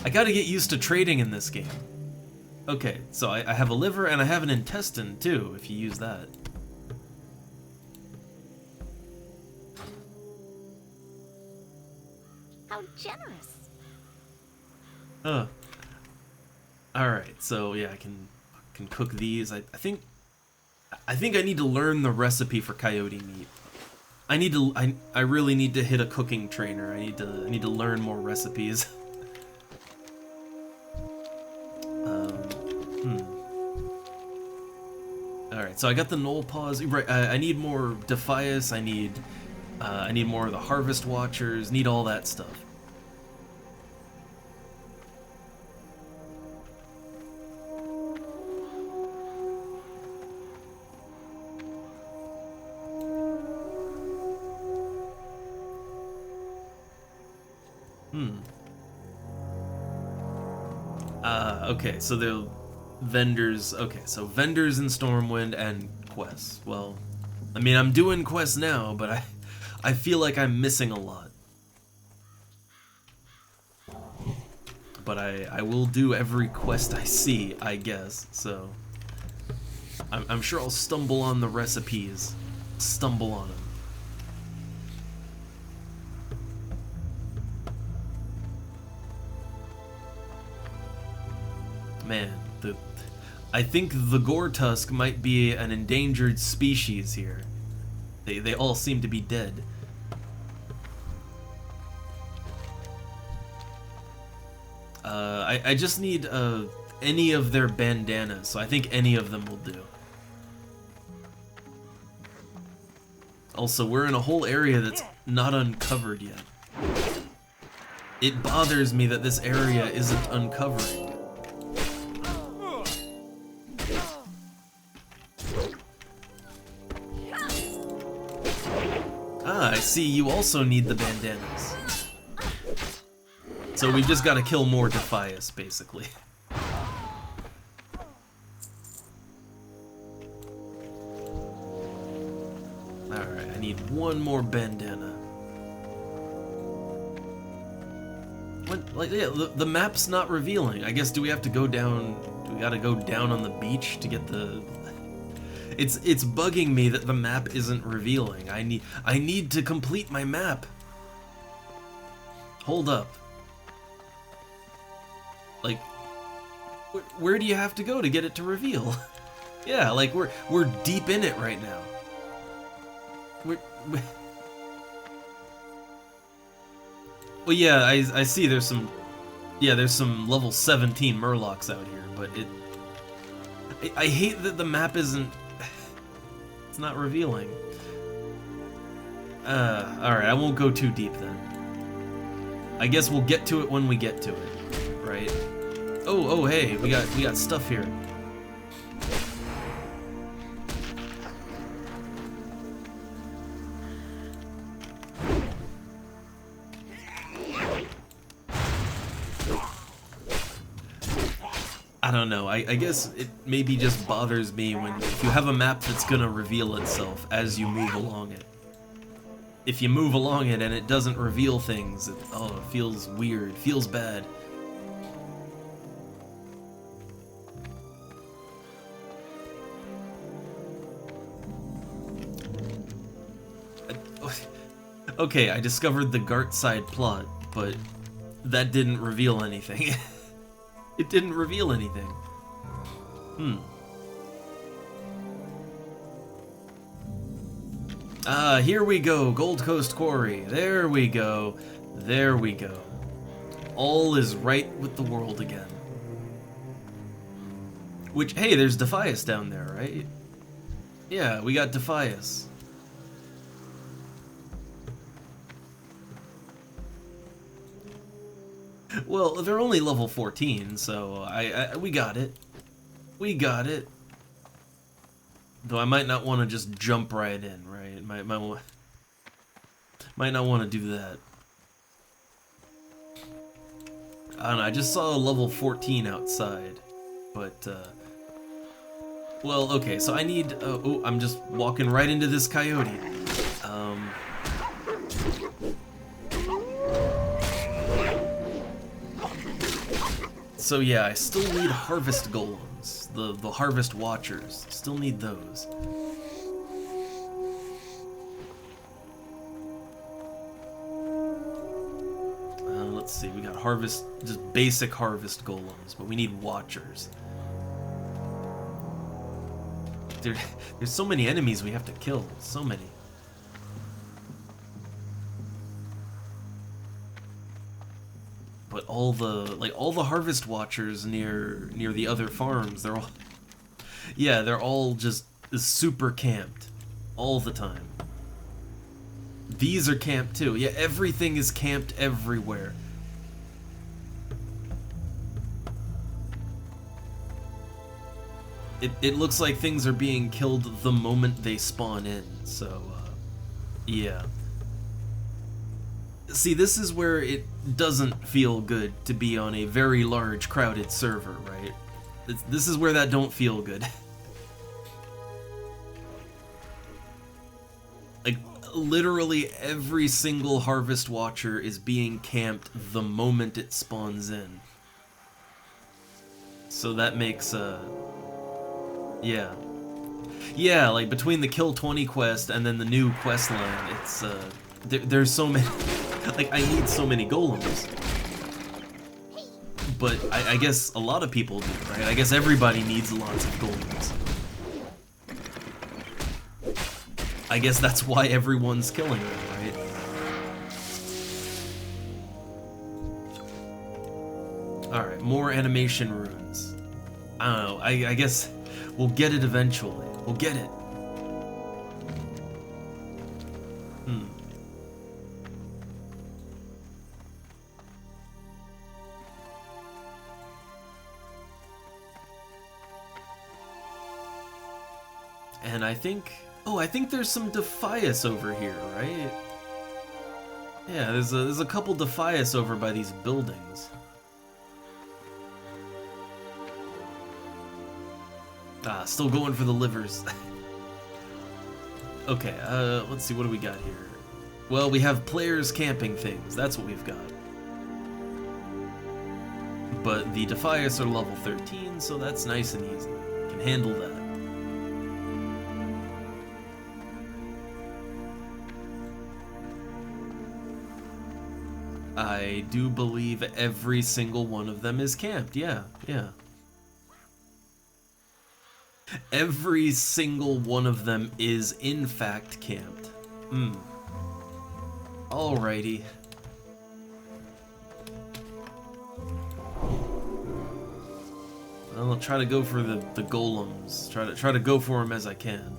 Speaker 1: I gotta get used to trading in this game. Okay, so I have a liver and I have an intestine, too, if you use that.
Speaker 3: How generous.
Speaker 1: Alright, so yeah, I can cook these. I think I need to learn the recipe for coyote meat. I really need to hit a cooking trainer. I need to learn more recipes. Alright, so I got the knoll paws. Right, I need more Defias. I need more of the Harvest Watchers. Need all that stuff. Okay, so the vendors. Okay, so vendors in Stormwind and quests. Well, I mean, I'm doing quests now, but I feel like I'm missing a lot. But I will do every quest I see, I guess. So I'm sure I'll stumble on the recipes. Stumble on them. Man, I think the Gore Tusk might be an endangered species here. They all seem to be dead. I just need any of their bandanas, so I think any of them will do. Also, we're in a whole area that's not uncovered yet. It bothers me that this area isn't uncovering. see, you also need the bandanas. So we've just got to kill more Defias, basically. Alright, I need one more bandana. What, like, yeah, the map's not revealing. I guess, do we have to go down, do we gotta go down on the beach to get the... It's bugging me that the map isn't revealing. I need to complete my map. Hold up. Like, where do you have to go to get it to reveal? Yeah, like we're deep in it right now. Well, yeah, I see there's some level 17 Murlocs out here, but I hate that the map isn't, it's not revealing. Alright, I won't go too deep then. I guess we'll get to it when we get to it, right? Oh, hey, we got stuff here. I don't know, I guess it maybe just bothers me when if you have a map that's gonna reveal itself as you move along it. If you move along it and it doesn't reveal things, it feels weird, feels bad. Okay, I discovered the Gart side plot, but that didn't reveal anything. It didn't reveal anything. Here we go, Gold Coast Quarry. There we go. There we go. All is right with the world again. Which, hey, there's Defias down there, right? Yeah, we got Defias. Well, they're only level 14, so we got it. We got it. Though I might not want to just jump right in, right? Might not want to do that. I don't know, I just saw a level 14 outside, but, well, okay, so I need, oh, I'm just walking right into this coyote. So yeah, I still need harvest golems, the harvest watchers, still need those. Let's see, we got harvest, just basic harvest golems, but we need watchers. There's so many enemies we have to kill, so many. But all the harvest watchers near the other farms, they're all, yeah, they're all just super camped all the time. These are camped too. Yeah, everything is camped everywhere. It looks like things are being killed the moment they spawn in, so, yeah. See, this is where it doesn't feel good to be on a very large, crowded server, right? This is where that don't feel good. Like, literally every single Harvest Watcher is being camped the moment it spawns in. So that makes, yeah. Yeah, like, between the Kill 20 quest and then the new quest line, it's, there's so many... Like, I need so many golems. But I guess a lot of people do, right? I guess everybody needs lots of golems. I guess that's why everyone's killing them, right? Alright, more animation runes. I don't know, I guess we'll get it eventually. We'll get it. And I think... Oh, I think there's some Defias over here, right? Yeah, there's a couple Defias over by these buildings. Ah, still going for the livers. Okay, let's see, what do we got here? Well, we have players camping things, that's what we've got. But the Defias are level 13, so that's nice and easy. Can handle that. I do believe every single one of them is camped, yeah. Every single one of them is in fact camped. Alrighty. Well, I'll try to go for the golems. Try to go for them as I can.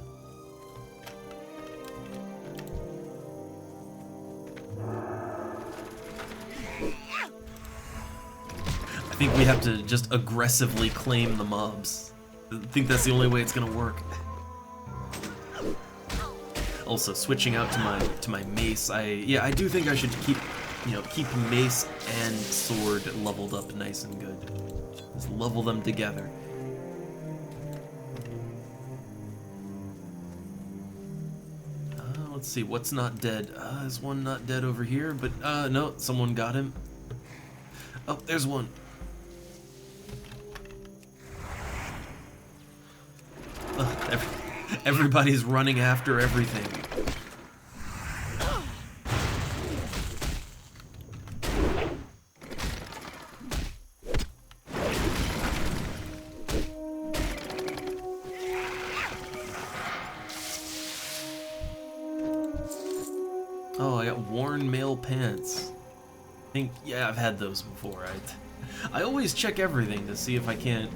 Speaker 1: I think we have to just aggressively claim the mobs. I think that's the only way it's gonna work. Also, switching out to my mace, I do think I should keep mace and sword leveled up nice and good. Just level them together. Let's see, what's not dead? There's one not dead over here, but no, someone got him. Oh, there's one. Everybody's running after everything. Oh, I got worn male pants. I think, yeah, I've had those before. I always check everything to see if I can't,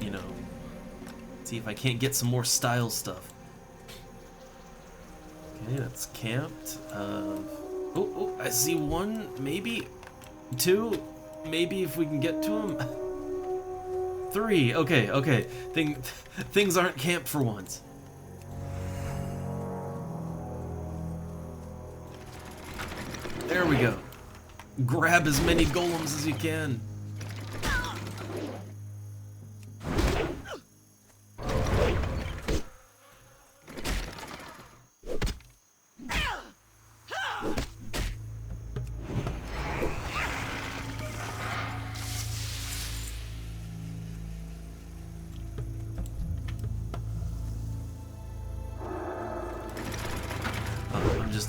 Speaker 1: see if I can't get some more style stuff. Okay, that's camped. Oh, I see one, maybe two, maybe if we can get to them. Three, okay. Things aren't camped for once. There we go. Grab as many golems as you can.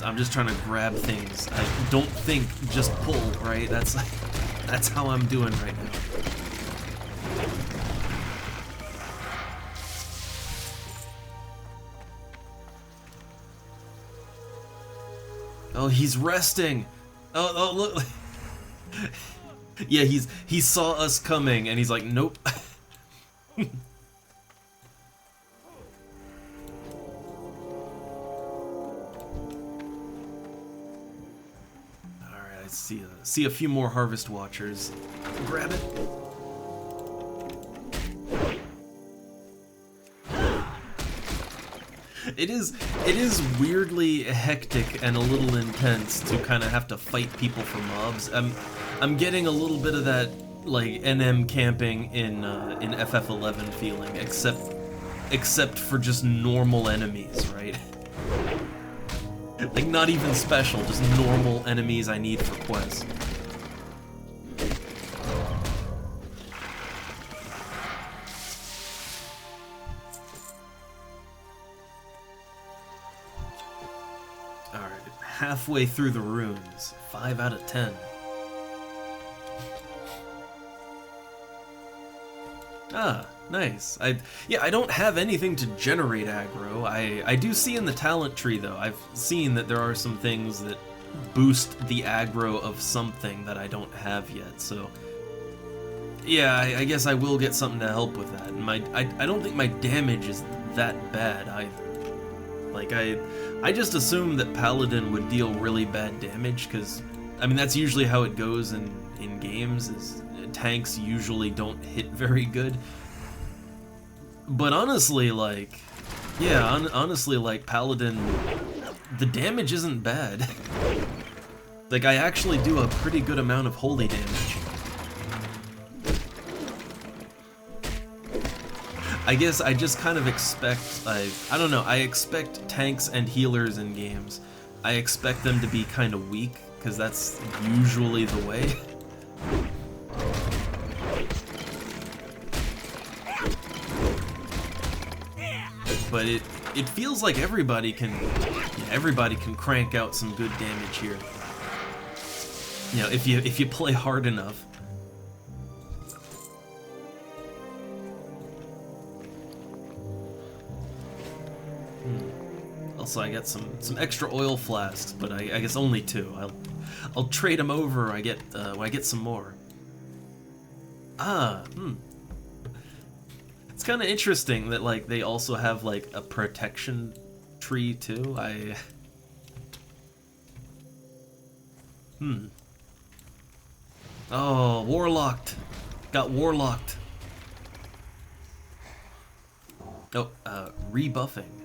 Speaker 1: I'm just trying to grab things. I don't think, just pull, right? That's how I'm doing right now. Oh, he's resting. Oh, look. Yeah, he saw us coming and he's like, nope. See a few more Harvest Watchers. Grab it. It is weirdly hectic and a little intense to kind of have to fight people for mobs. I'm getting a little bit of that like NM camping in FF11 feeling, except for just normal enemies, right? Like, not even special, just normal enemies I need for quests. Alright, halfway through the runes. 5 out of 10. Ah, nice. I don't have anything to generate aggro. I do see in the talent tree, though, I've seen that there are some things that boost the aggro of something that I don't have yet, so... Yeah, I guess I will get something to help with that. And I don't think my damage is that bad, either. Like, I just assumed that Paladin would deal really bad damage, because, I mean, that's usually how it goes in games, is tanks usually don't hit very good. But honestly, like, yeah, honestly, like, Paladin, the damage isn't bad. Like, I actually do a pretty good amount of holy damage. I guess I just kind of expect, I don't know, I expect tanks and healers in games. I expect them to be kind of weak, because that's usually the way. But it feels like everybody can crank out some good damage here. You know, if you play hard enough. Also, I got some extra oil flasks, but I guess only 2. I'll trade them over. I get when I get some more. It's kind of interesting that like they also have like a protection tree too. Oh, warlocked. Got warlocked. Oh, rebuffing.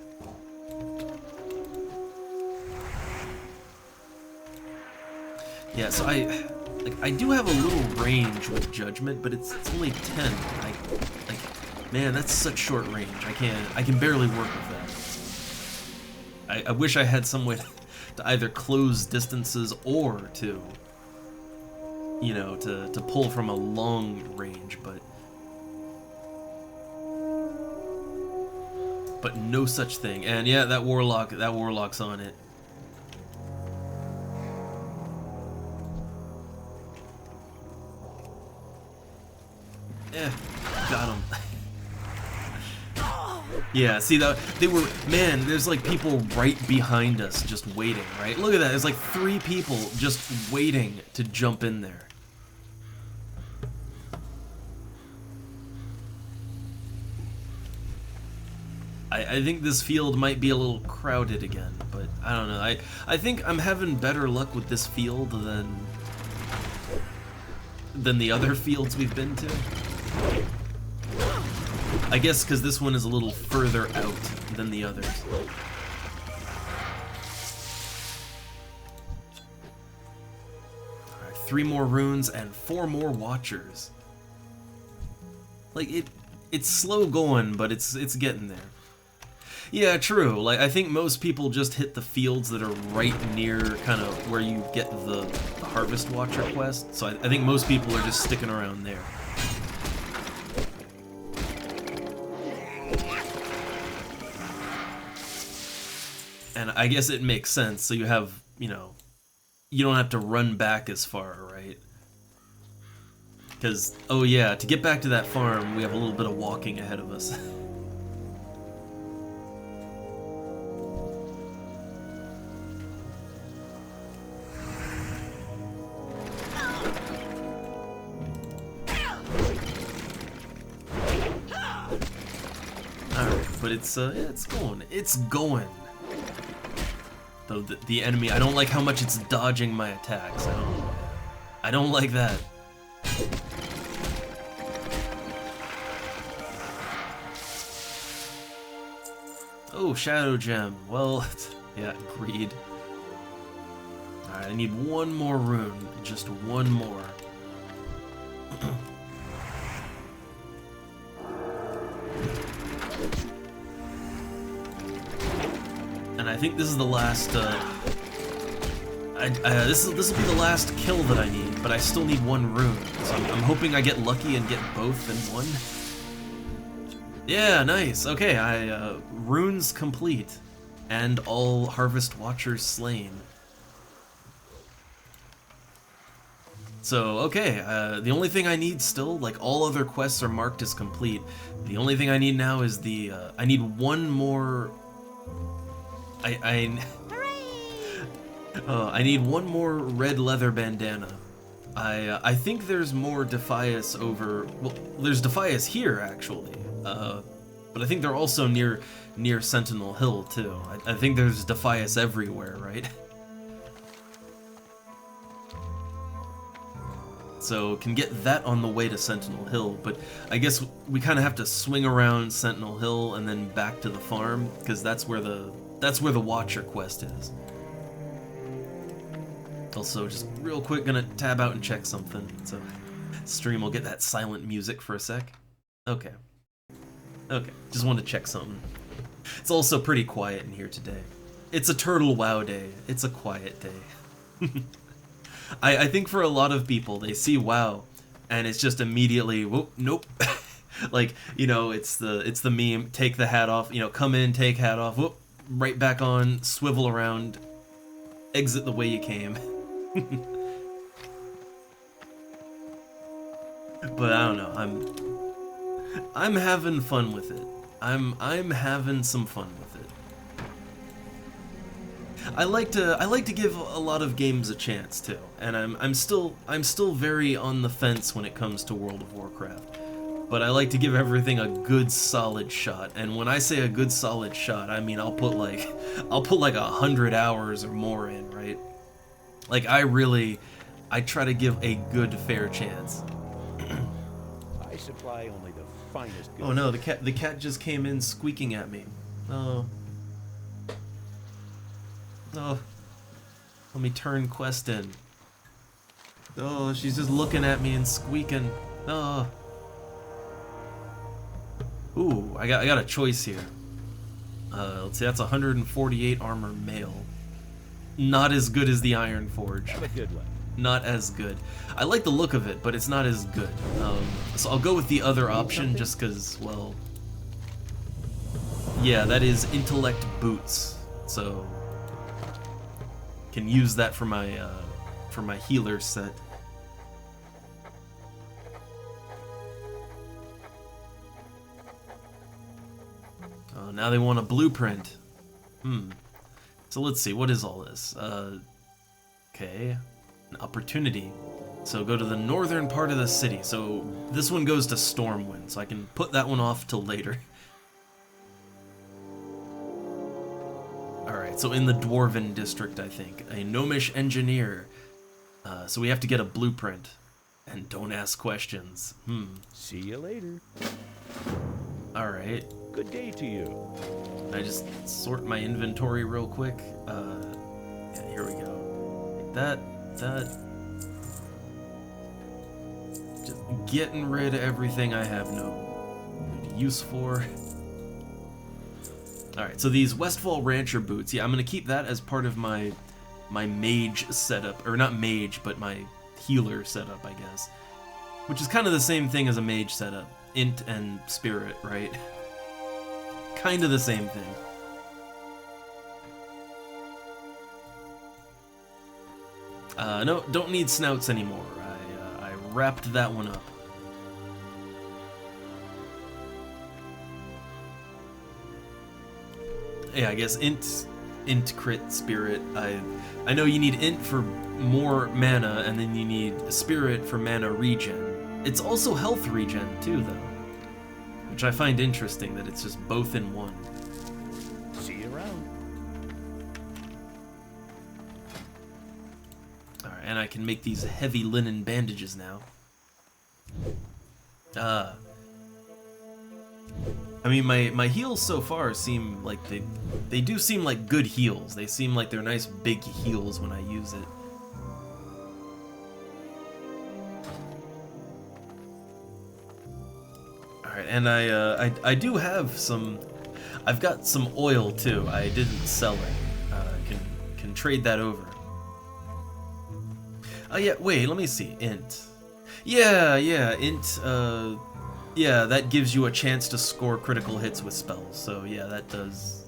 Speaker 1: Yeah, so I do have a little range with judgment, but it's only 10. Man, that's such short range. I can barely work with that. I wish I had some way to either close distances or to, you know, to pull from a long range, but no such thing. And yeah, that warlock's on it. Got him. Yeah, see that man, there's like people right behind us just waiting, right? Look at that. There's like 3 people just waiting to jump in there. I think this field might be a little crowded again, but I don't know. I think I'm having better luck with this field than the other fields we've been to. I guess because this one is a little further out than the others. Alright, 3 more runes and 4 more watchers. Like, it's slow going, but it's getting there. Yeah, true. Like, I think most people just hit the fields that are right near kind of where you get the Harvest Watcher quest. So I think most people are just sticking around there. And I guess it makes sense, so you have, you know, you don't have to run back as far, right? Because, oh yeah, to get back to that farm, we have a little bit of walking ahead of us. Alright, but it's going. It's going. Though the enemy, I don't like how much it's dodging my attacks. I don't like that. Oh, Shadow Gem. Well, yeah, greed. Alright, I need 1 more rune. Just 1 more. And I think this is the last, this will be the last kill that I need, but I still need 1 rune. So I'm hoping I get lucky and get both in one. Yeah, nice. Okay, runes complete. And all Harvest Watchers slain. So, okay, the only thing I need still, like all other quests are marked as complete. The only thing I need now is I need 1 more... I need 1 more red leather bandana. I think there's more Defias over... Well, there's Defias here, actually. But I think they're also near Sentinel Hill, too. I think there's Defias everywhere, right? So, can get that on the way to Sentinel Hill, but I guess we kind of have to swing around Sentinel Hill and then back to the farm, because that's where the Watcher quest is. Also, just real quick, gonna tab out and check something. So, stream will get that silent music for a sec. Okay. Okay, just wanted to check something. It's also pretty quiet in here today. It's a TurtleWoW day. It's a quiet day. I think for a lot of people, they see WoW, and it's just immediately, whoop, nope. Like, you know, it's the meme, take the hat off, you know, come in, take hat off, whoop, right back on, swivel around, exit the way you came. But I don't know, I'm having fun with it. I'm having some fun with it. I like to give a lot of games a chance too, and I'm still very on the fence when it comes to World of Warcraft. But I like to give everything a good solid shot, and when I say a good solid shot, I mean I'll put like 100 hours or more in, right? Like I try to give a good fair chance.
Speaker 4: I supply only the finest goods.
Speaker 1: Oh no, the cat just came in squeaking at me. Oh. Oh. Let me turn quest in. Oh, she's just looking at me and squeaking. Oh. Ooh, I got a choice here. Let's see, that's 148 armor male. Not as good as the Iron Forge.
Speaker 4: Have a good one.
Speaker 1: Not as good. I like the look of it, but it's not as good. So I'll go with the other option just because, well... Yeah, that is intellect boots. So... Can use that for my healer set. Oh, now they want a blueprint. So let's see, what is all this? Okay, an opportunity. So go to the northern part of the city. So this one goes to Stormwind, so I can put that one off till later. Alright, so in the Dwarven district, I think. A gnomish engineer. So we have to get a blueprint. And don't ask questions.
Speaker 4: See you later.
Speaker 1: Alright.
Speaker 4: Good day to you.
Speaker 1: Can I just sort my inventory real quick? Yeah, here we go. That. Just getting rid of everything I have no good use for. Alright, so these Westfall Rancher boots, yeah, I'm gonna keep that as part of my mage setup, or not mage, but my healer setup, I guess. Which is kind of the same thing as a mage setup. Int and spirit, right? Kind of the same thing. No, don't need snouts anymore. I wrapped that one up. Yeah, I guess int crit spirit. I know you need int for more mana, and then you need spirit for mana regen. It's also health regen too, though, which I find interesting that it's just both in one.
Speaker 4: See you around.
Speaker 1: All right, and I can make these heavy linen bandages now. I mean, my heals so far seem like they do seem like good heals. They seem like they're nice big heals when I use it. Alright, and I do have some... I've got some oil too. I didn't sell it. Can trade that over. Oh yeah, wait, let me see. Int. Yeah, int, yeah, that gives you a chance to score critical hits with spells, so yeah, that does...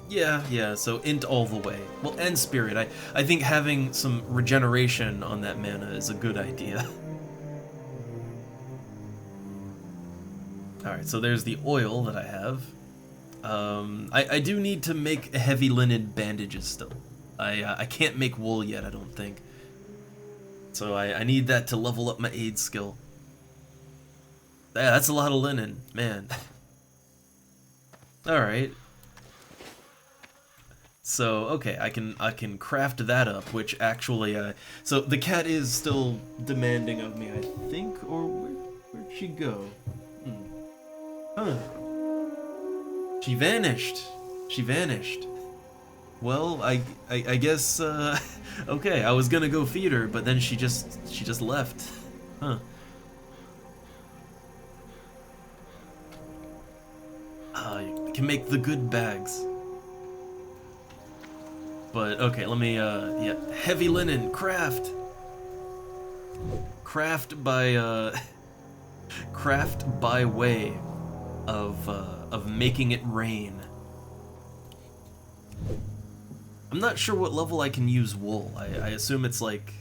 Speaker 1: Yeah, so int all the way. Well, and spirit. I think having some regeneration on that mana is a good idea. Alright, so there's the oil that I have. I do need to make heavy linen bandages still. I can't make wool yet, I don't think. So I need that to level up my aid skill. Yeah, that's a lot of linen, man. Alright. So, okay, I can craft that up, which actually, so the cat is still demanding of me, I think, or where'd she go? Huh. She vanished. Well, I guess, okay, I was gonna go feed her, but then she just left. Huh. You can make the good bags. But, okay, let me, yeah, heavy linen, craft! Craft by, craft by way of making it rain. I'm not sure what level I can use wool. I assume it's like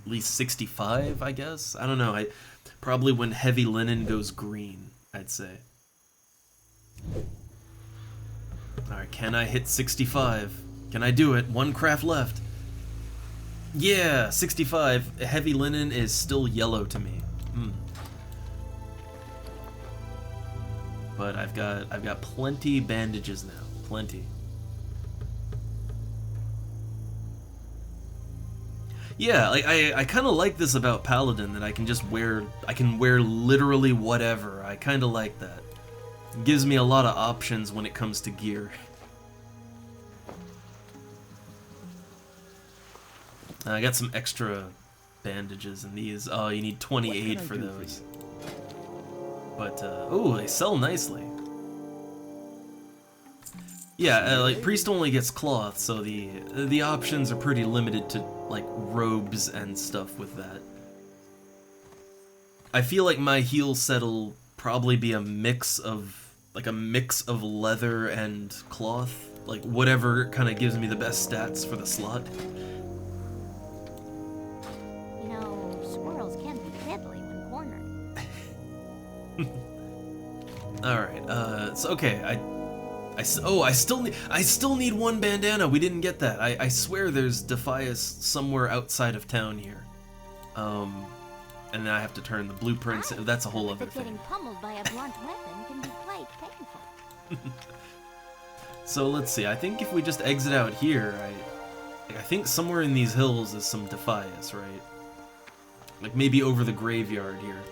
Speaker 1: at least 65, I guess? I don't know. Probably when heavy linen goes green, I'd say. Alright, can I hit 65? Can I do it? One craft left. Yeah, 65. Heavy linen is still yellow to me. But I've got plenty bandages now. Plenty. Yeah, like I kind of like this about Paladin, that I can wear literally whatever. I kind of like that. It gives me a lot of options when it comes to gear. I got some extra bandages in these. Oh, you need 28 for those. But, oh, they sell nicely. Yeah, like, Priest only gets cloth, so the options are pretty limited to, like, robes and stuff with that. I feel like my heal set'll probably be a mix of leather and cloth. Like, whatever kind of gives me the best stats for the slot.
Speaker 3: You know, squirrels can be deadly when cornered.
Speaker 1: Alright, so, okay, I still need one bandana. We didn't get that. I swear there's Defias somewhere outside of town here. And then I have to turn the blueprints. That's a whole other thing.
Speaker 3: Getting pummeled by a blunt weapon can be quite painful.
Speaker 1: So let's see. I think if we just exit out here, I think somewhere in these hills is some Defias, right? Like maybe over the graveyard here.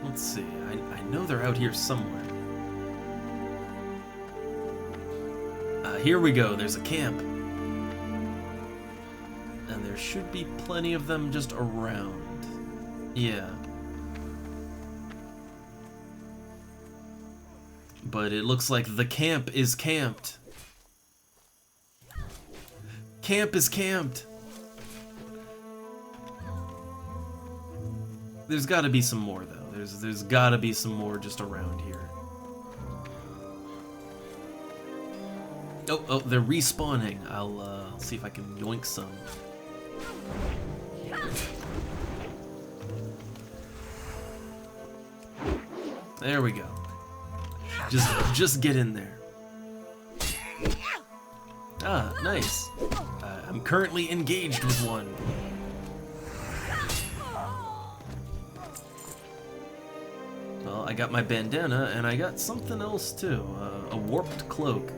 Speaker 1: Let's see, I know they're out here somewhere. Here we go, there's a camp. And there should be plenty of them just around. Yeah. But it looks like the camp is camped. Camp is camped. There's gotta be some more, though. There's gotta be some more just around here. Oh, they're respawning. I'll see if I can yoink some. There we go. Just get in there. Ah, nice. I'm currently engaged with one. Well, I got my bandana, and I got something else too. A warped cloak.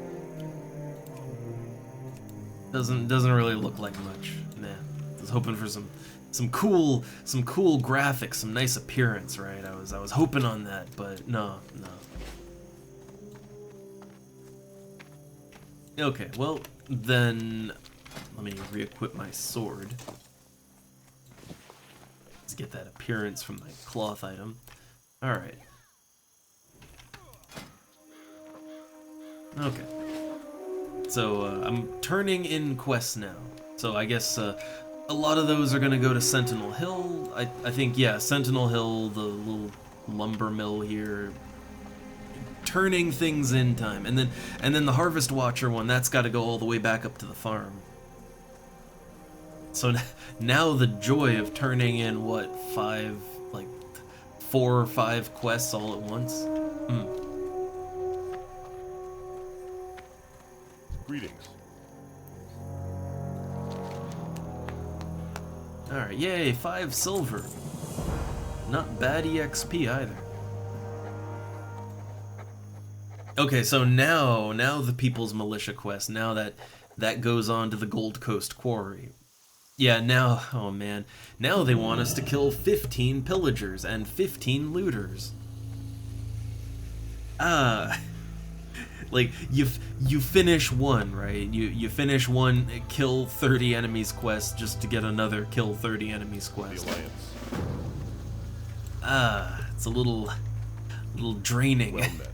Speaker 1: Doesn't really look like much. Nah. I was hoping for some cool graphics, some nice appearance, right? I was hoping on that, but no. Okay, well then let me re-equip my sword. Let's get that appearance from my cloth item. Alright. Okay. So, I'm turning in quests now. So I guess a lot of those are gonna go to Sentinel Hill. I think, yeah, Sentinel Hill, the little lumber mill here. Turning things in time. And then the Harvest Watcher one, that's gotta go all the way back up to the farm. So now the joy of turning in, what, 4 or 5 quests all at once?
Speaker 2: Greetings.
Speaker 1: Alright, yay, 5 silver. Not bad EXP either. Okay, so now the People's Militia quest, now that goes on to the Gold Coast Quarry. Yeah, now, oh man, now they want us to kill 15 pillagers and 15 looters. Like you finish one, right? You finish one kill 30 enemies quest just to get another kill 30 enemies
Speaker 2: The
Speaker 1: quest.
Speaker 2: Alliance.
Speaker 1: It's a little draining.
Speaker 2: Well met.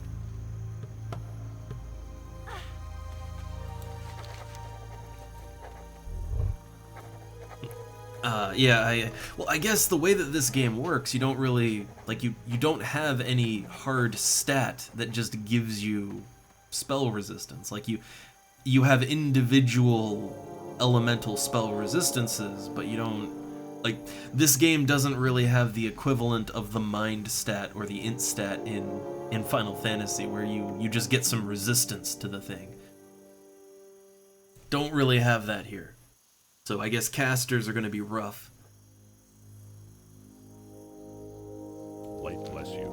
Speaker 1: Yeah, I guess the way that this game works, you don't really, like, you don't have any hard stat that just gives you spell resistance. Like, you have individual elemental spell resistances, but you don't, like, this game doesn't really have the equivalent of the mind stat or the int stat in Final Fantasy, where you just get some resistance to the thing. Don't really have that here. So I guess casters are going to be rough.
Speaker 2: Light bless you.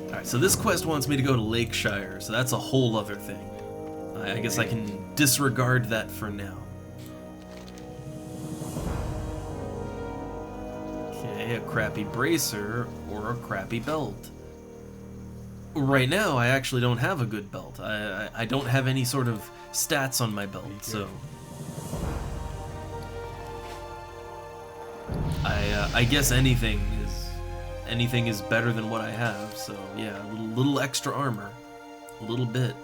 Speaker 1: Alright, so this quest wants me to go to Lakeshire, so that's a whole other thing. I guess I can disregard that for now. Okay, a crappy bracer or a crappy belt. Right now, I actually don't have a good belt. I don't have any sort of stats on my belt, so... I guess anything is better than what I have, so yeah, a little extra armor. A little bit.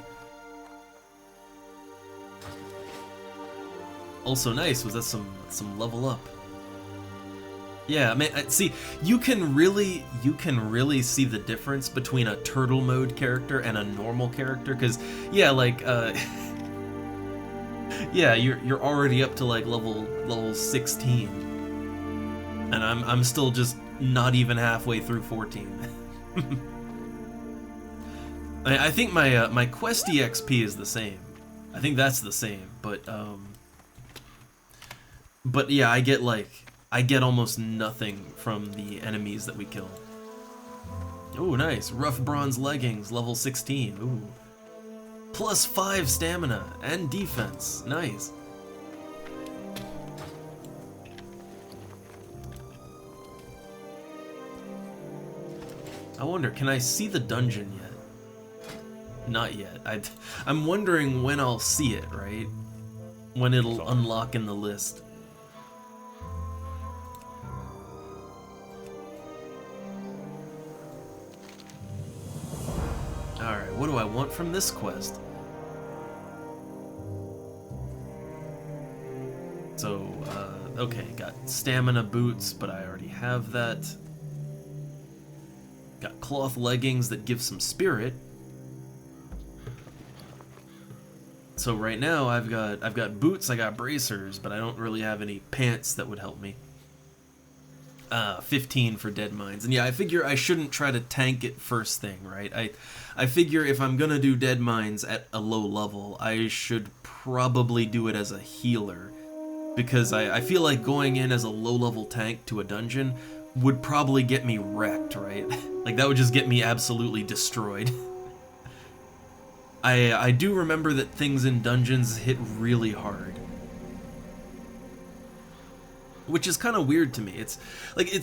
Speaker 1: Also nice was that some level up. Yeah, man, see, you can really see the difference between a turtle mode character and a normal character, because yeah, like yeah, you're already up to like level 16. And I'm still just not even halfway through 14. I think my quest EXP is the same. I think that's the same, but yeah, I get almost nothing from the enemies that we kill. Oh, nice. Rough bronze leggings, level 16. Ooh. Plus 5 stamina and defense. Nice. I wonder, can I see the dungeon yet? Not yet. I'm wondering when I'll see it, right? When it'll unlock in the list. Alright, what do I want from this quest? So, okay, got stamina boots, but I already have that. Got cloth leggings that give some spirit. So right now I've got boots, I got bracers, but I don't really have any pants that would help me. 15 for dead mines. And yeah, I figure I shouldn't try to tank it first thing, right? I figure if I'm gonna do dead mines at a low level, I should probably do it as a healer. Because I feel like going in as a low level tank to a dungeon would probably get me wrecked, right? Like, that would just get me absolutely destroyed. I do remember that things in dungeons hit really hard. Which is kind of weird to me. It's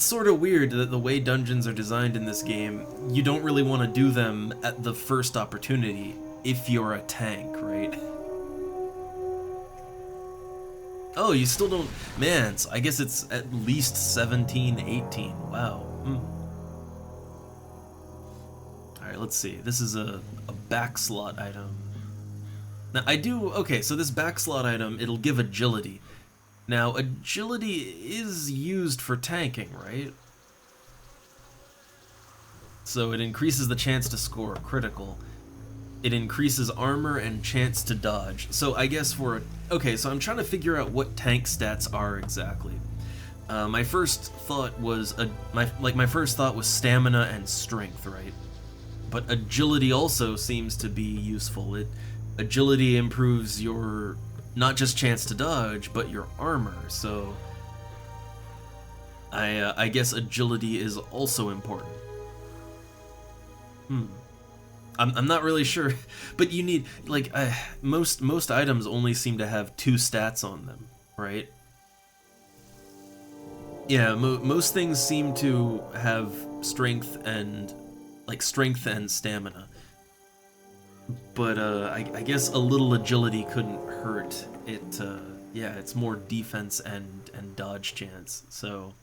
Speaker 1: sort of weird that the way dungeons are designed in this game, you don't really want to do them at the first opportunity if you're a tank, right? Oh, you still don't... Man, so I guess it's at least 17, 18. Wow. Alright, let's see. This is a back slot item. Now, I do... Okay, so this back slot item, it'll give agility. Now, agility is used for tanking, right? So it increases the chance to score a critical. It increases armor and chance to dodge. So I guess for... Okay, so I'm trying to figure out what tank stats are exactly. My first thought was... my first thought was stamina and strength, right? But agility also seems to be useful. Agility improves your... not just chance to dodge, but your armor, so... I guess agility is also important. I'm not really sure, but you need, like, most items only seem to have 2 stats on them, right? Yeah, most things seem to have strength and stamina. But I guess a little agility couldn't hurt. Yeah, it's more defense and dodge chance. So,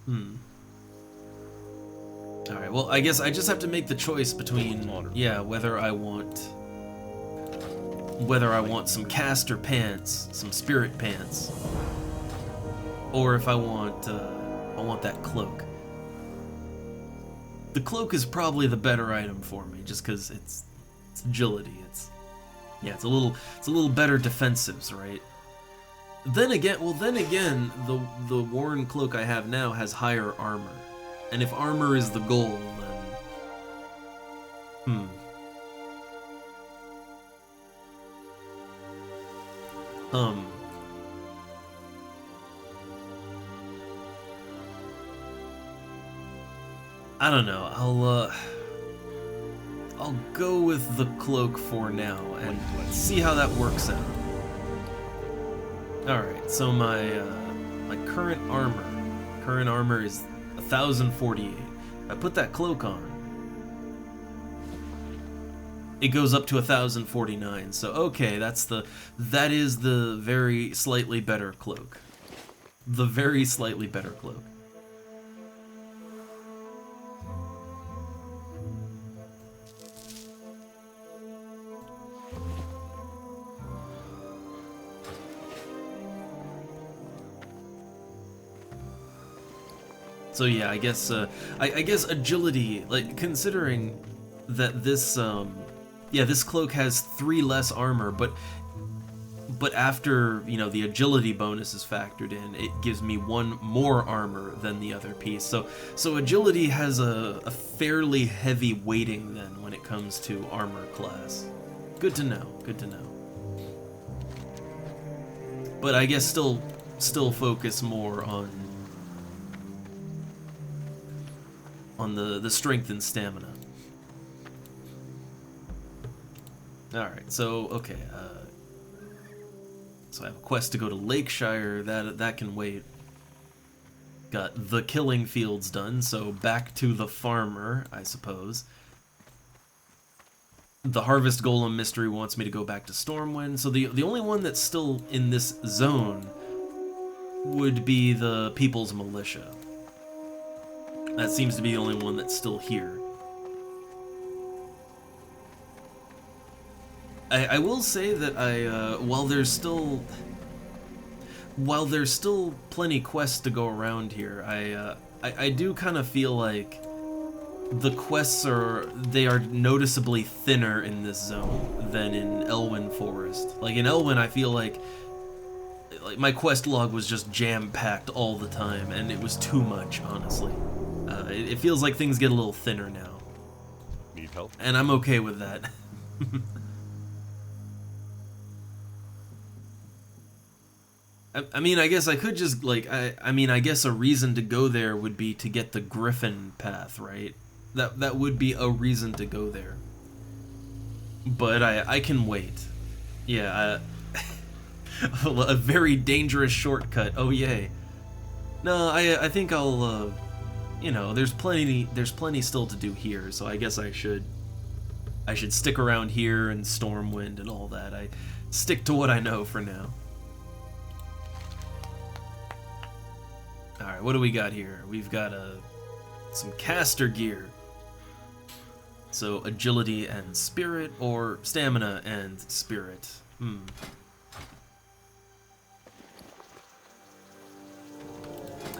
Speaker 1: All right. Well, I guess I just have to make the choice between whether I want some caster pants, some spirit pants, or if I want that cloak. The cloak is probably the better item for me, just because it's agility. It's a little better defensives, right? Then again, the worn cloak I have now has higher armor, and if armor is the goal, then I don't know. I'll go with the cloak for now and see how that works out. All right. So my current armor is 1048. I put that cloak on. It goes up to 1049. So okay, that is the very slightly better cloak. The very slightly better cloak. So yeah, I guess agility, like considering that this this cloak has 3 less armor, but after, the agility bonus is factored in, it gives me 1 more armor than the other piece. So agility has a fairly heavy weighting then when it comes to armor class. Good to know. Good to know. But I guess still focus more on the strength and stamina. Alright, so, okay, so I have a quest to go to Lakeshire, that can wait. Got the killing fields done, so back to the farmer, I suppose. The Harvest Golem mystery wants me to go back to Stormwind, so the only one that's still in this zone would be the People's Militia. That seems to be the only one that's still here. I will say that while there's still plenty quests to go around here, I do kind of feel like the quests are noticeably thinner in this zone than in Elwyn Forest. Like in Elwyn, I feel like my quest log was just jam-packed all the time, and it was too much, honestly. It feels like things get a little thinner now.
Speaker 2: Need help?
Speaker 1: And I'm okay with that. I mean, I guess I could just, like, I guess a reason to go there would be to get the Griffin path, right? That would be a reason to go there. But I can wait. Yeah, a very dangerous shortcut. Oh, yay. No, I think I'll, there's plenty still to do here, so I guess I should stick around here and Stormwind and all that. I stick to what I know for now. Alright, what do we got here? We've got some caster gear. So agility and spirit, or stamina and spirit.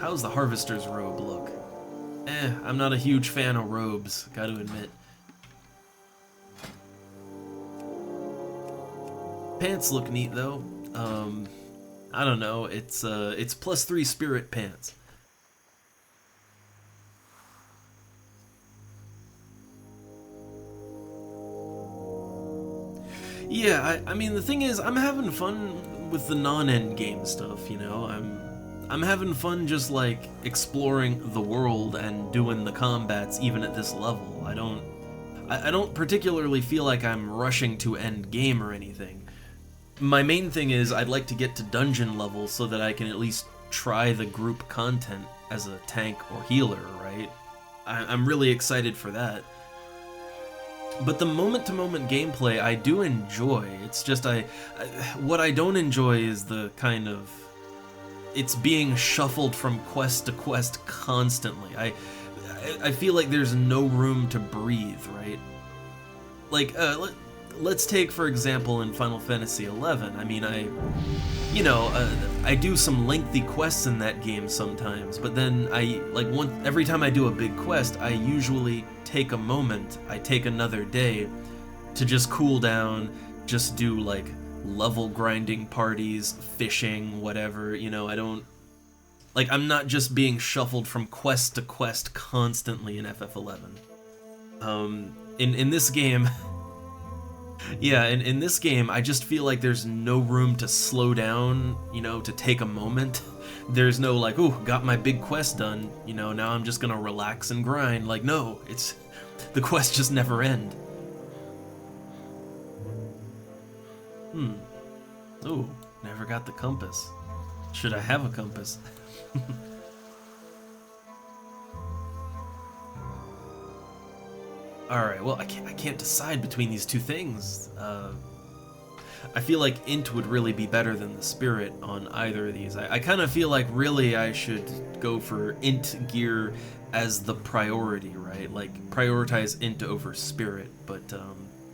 Speaker 1: How's the Harvester's robe look? I'm not a huge fan of robes, gotta admit. Pants look neat though. I don't know, it's +3 spirit pants. Yeah, I mean, the thing is, I'm having fun with the non-end game stuff, I'm having fun just, like, exploring the world and doing the combats even at this level. I don't particularly feel like I'm rushing to end game or anything. my main thing is I'd like to get to dungeon level so that I can at least try the group content as a tank or healer, right? I'm really excited for that. But the moment-to-moment gameplay I do enjoy. It's just what I don't enjoy is the kind of... It's being shuffled from quest to quest constantly. I feel like there's no room to breathe, right? Like, let's take, for example, in Final Fantasy XI. I mean, I do some lengthy quests in that game sometimes, but then every time I do a big quest, I usually take a moment, I take another day to just cool down, just do, like, level grinding parties, fishing, whatever, I don't... Like, I'm not just being shuffled from quest to quest constantly in FF11. In this game... Yeah, in this game, I just feel like there's no room to slow down, to take a moment. There's no, like, ooh, got my big quest done, now I'm just gonna relax and grind. Like, no, the quests just never end. Ooh, never got the compass. Should I have a compass? Alright, well, I can't decide between these two things. I feel like Int would really be better than the Spirit on either of these. I kind of feel like really I should go for Int gear as the priority, right? Like, prioritize Int over Spirit, but,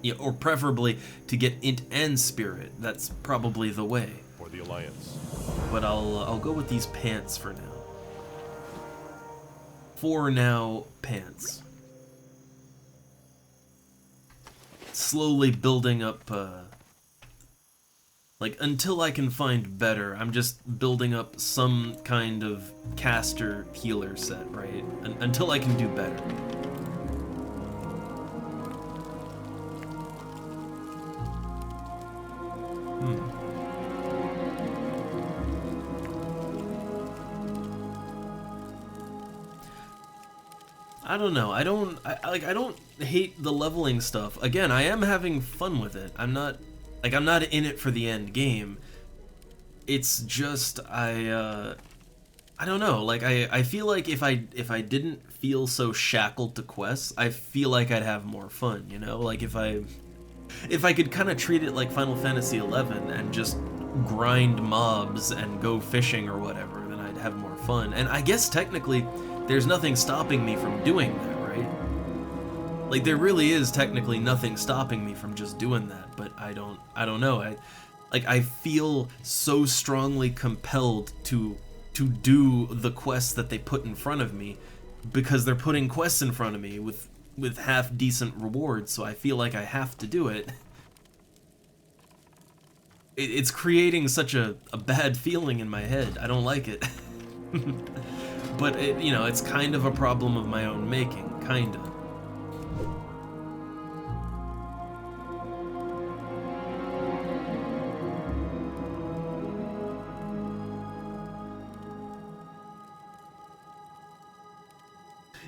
Speaker 1: yeah, or preferably to get Int and Spirit. That's probably the way.
Speaker 2: For the Alliance.
Speaker 1: But I'll go with these pants for now. For now, pants. Slowly building up, like, until I can find better, I'm just building up some kind of caster healer set, right? Until I can do better. I don't know. I don't hate the leveling stuff. Again, I am having fun with it. I'm not in it for the end game. It's just I don't know. Like I feel like if I didn't feel so shackled to quests, I feel like I'd have more fun, Like if I could kind of treat it like Final Fantasy XI and just grind mobs and go fishing or whatever, then I'd have more fun. And I guess technically there's nothing stopping me from doing that, right? Like, there really is technically nothing stopping me from just doing that, but I don't know. I feel so strongly compelled to do the quests that they put in front of me because they're putting quests in front of me with half decent rewards, so I feel like I have to do it. It's creating such a bad feeling in my head. I don't like it. But, it's kind of a problem of my own making, kinda.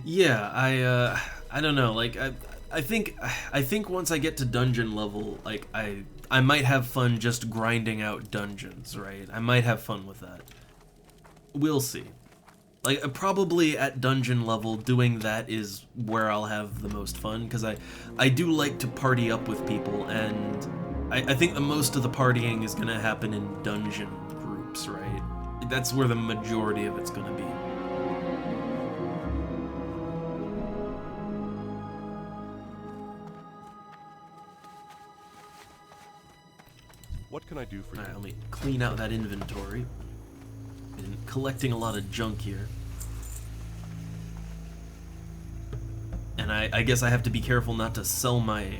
Speaker 1: Yeah, I don't know, like, I think once I get to dungeon level, like, I might have fun just grinding out dungeons, right? I might have fun with that. We'll see. Like, probably at dungeon level, doing that is where I'll have the most fun, because I do like to party up with people, and I think the most of the partying is going to happen in dungeon groups, right? That's where the majority of it's going to be.
Speaker 2: What can I do for you?
Speaker 1: Alright, let me clean out that inventory. Been collecting a lot of junk here. And I guess I have to be careful not to sell my,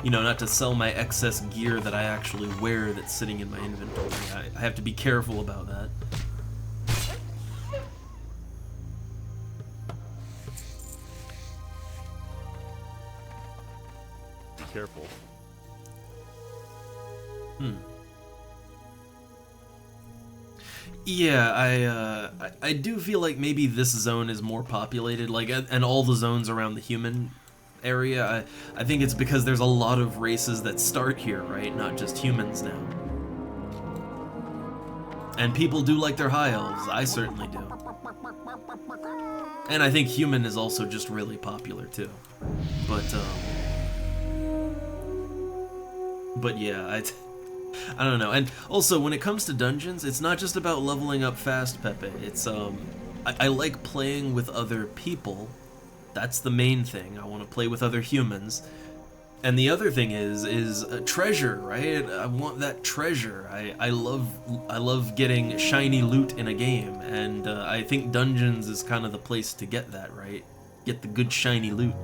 Speaker 1: not to sell my excess gear that I actually wear that's sitting in my inventory. I have to be careful about that.
Speaker 2: Be careful.
Speaker 1: Yeah, I do feel like maybe this zone is more populated, like, and all the zones around the human area. I think it's because there's a lot of races that start here, right? Not just humans now. And people do like their high elves. I certainly do. And I think human is also just really popular too. But yeah, I don't know. And also, when it comes to dungeons, it's not just about leveling up fast, Pepe. It's I like playing with other people. That's the main thing. I want to play with other humans. And the other thing is treasure, right? I want that treasure. I love getting shiny loot in a game, and I think dungeons is kind of the place to get that, right? Get the good shiny loot.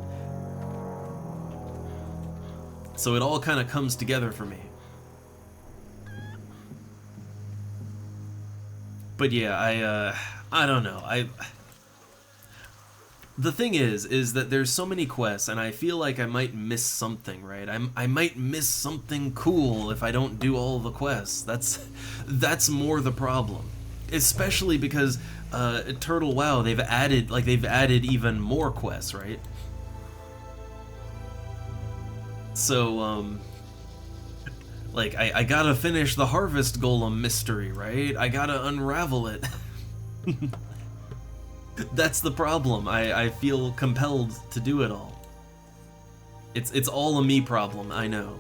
Speaker 1: So it all kind of comes together for me. But yeah, I don't know. The thing is that there's so many quests, and I feel like I might miss something, right? I might miss something cool if I don't do all the quests. That's more the problem, especially because TurtleWoW, they've added even more quests, right? So like I gotta finish the Harvest Golem mystery, right? I gotta unravel it. That's the problem. I feel compelled to do it all. It's all a me problem. I know.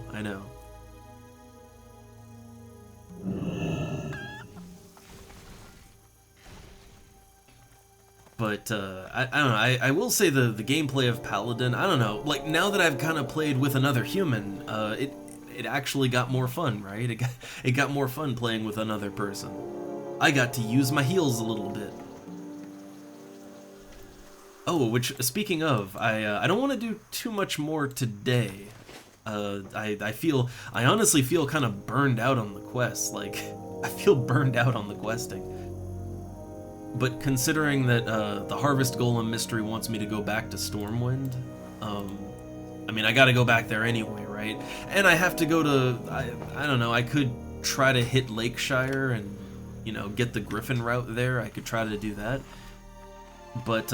Speaker 1: But I don't know. I will say the gameplay of Paladin. I don't know. Like now that I've kind of played with another human, it actually got more fun, right? It got more fun playing with another person. I got to use my heals a little bit. Oh, which, speaking of, I don't want to do too much more today. I honestly feel kind of burned out on the quests. Like, I feel burned out on the questing. But considering that the Harvest Golem mystery wants me to go back to Stormwind, I mean, I gotta go back there anyway, right? And I have to go to, I don't know, I could try to hit Lakeshire and, you know, get the Griffin route there. I could try to do that. But,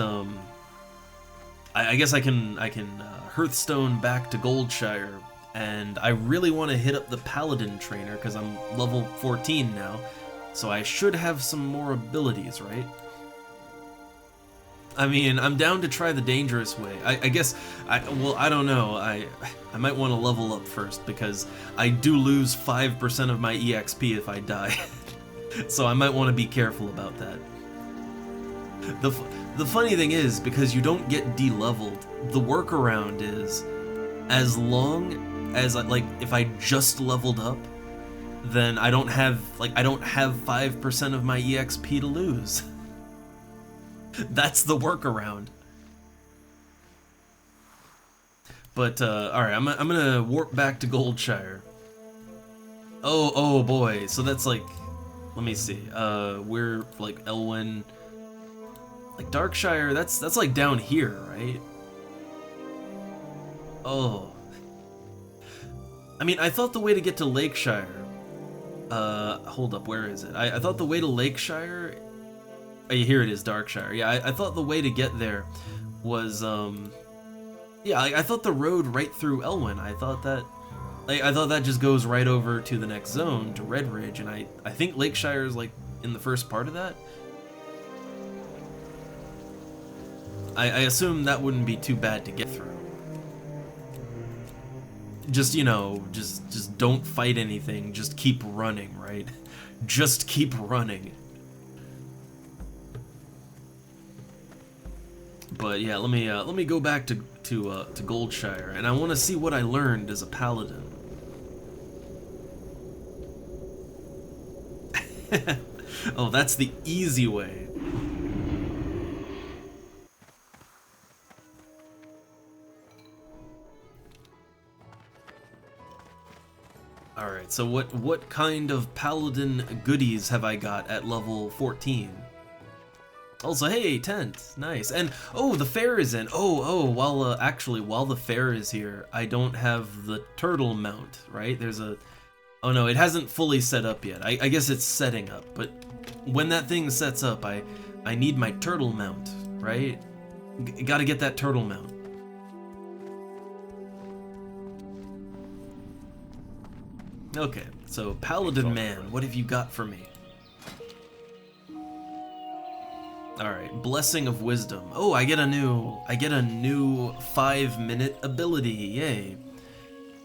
Speaker 1: I guess I can Hearthstone back to Goldshire, and I really want to hit up the Paladin trainer because I'm level 14 now, so I should have some more abilities, right? I mean, I'm down to try the dangerous way. I guess, well, I don't know. I might want to level up first because I do lose 5% of my EXP if I die, so I might want to be careful about that. The funny thing is, because you don't get de-leveled, the workaround is, as long as, like, if I just leveled up, then I don't have 5% of my EXP to lose. That's the workaround. But, alright, I'm gonna warp back to Goldshire. Oh boy, so that's like, let me see, we're, like, Elwyn... Like Darkshire, that's like down here, right? Oh. I mean, I thought the way to get to Lakeshire... hold up, where is it? I thought the way to Lakeshire... Oh, here it is, Darkshire. Yeah, I thought the way to get there was, yeah, I thought the road right through Elwyn. I thought that just goes right over to the next zone, to Redridge, and I think Lakeshire is, like, in the first part of that? I assume that wouldn't be too bad to get through. Just, you know, just don't fight anything, just keep running, right? Just keep running. But yeah, let me go back to Goldshire, and I want to see what I learned as a paladin. Oh, that's the easy way. Alright, so what kind of paladin goodies have I got at level 14? Also, hey, tent, nice. And, oh, the fair is in. While the fair is here, I don't have the turtle mount, right? There's a, oh no, it hasn't fully set up yet. I guess it's setting up, but when that thing sets up, I need my turtle mount, right? Gotta get that turtle mount. Okay, so Paladin Man, what have you got for me? Alright, Blessing of Wisdom. Oh, I get a new 5-minute ability, yay.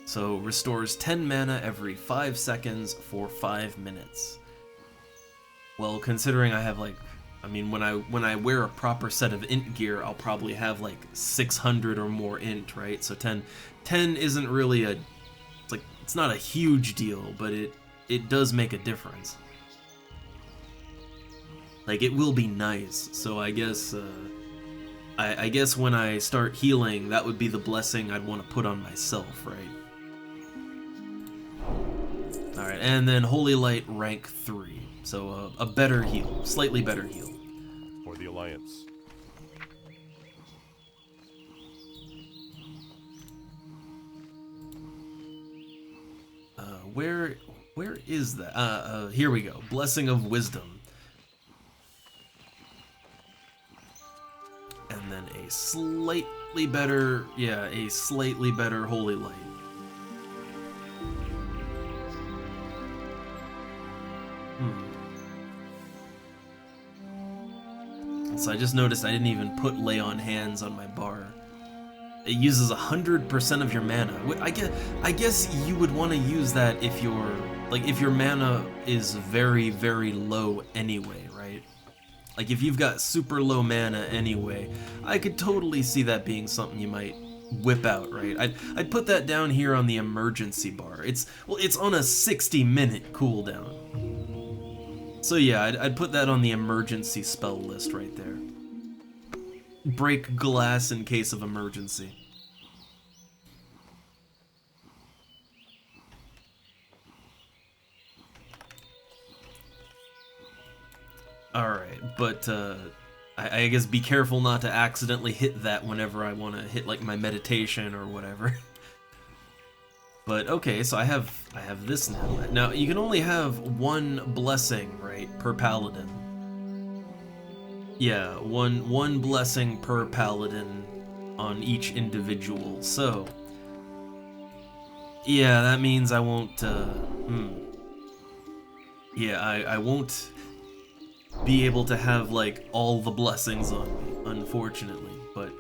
Speaker 1: So, restores 10 mana every 5 seconds for 5 minutes. Well, considering I have like, I mean, when I wear a proper set of int gear, I'll probably have like 600 or more int, right? So 10 isn't really it's not a huge deal, but it does make a difference. Like, it will be nice, so I guess, I guess when I start healing, that would be the blessing I'd want to put on myself, right? Alright, and then Holy Light rank 3, so a better heal, slightly better heal.
Speaker 2: For the Alliance.
Speaker 1: Where is that? Here we go, Blessing of Wisdom. And then a slightly better Holy Light. So I just noticed I didn't even put Lay on Hands on my bar. It uses 100% of your mana. I guess you would want to use that if your mana is very, very low anyway, right? Like, if you've got super low mana anyway, I could totally see that being something you might whip out, right? I'd put that down here on the emergency bar. It's on a 60-minute cooldown. So yeah, I'd put that on the emergency spell list right there. Break glass in case of emergency. Alright, but I guess be careful not to accidentally hit that whenever I want to hit like my meditation or whatever. But okay, so I have this now. Now you can only have one blessing, right, per paladin. Yeah, one blessing per paladin on each individual. So yeah, that means I won't. Yeah, I won't be able to have like all the blessings on me, unfortunately. But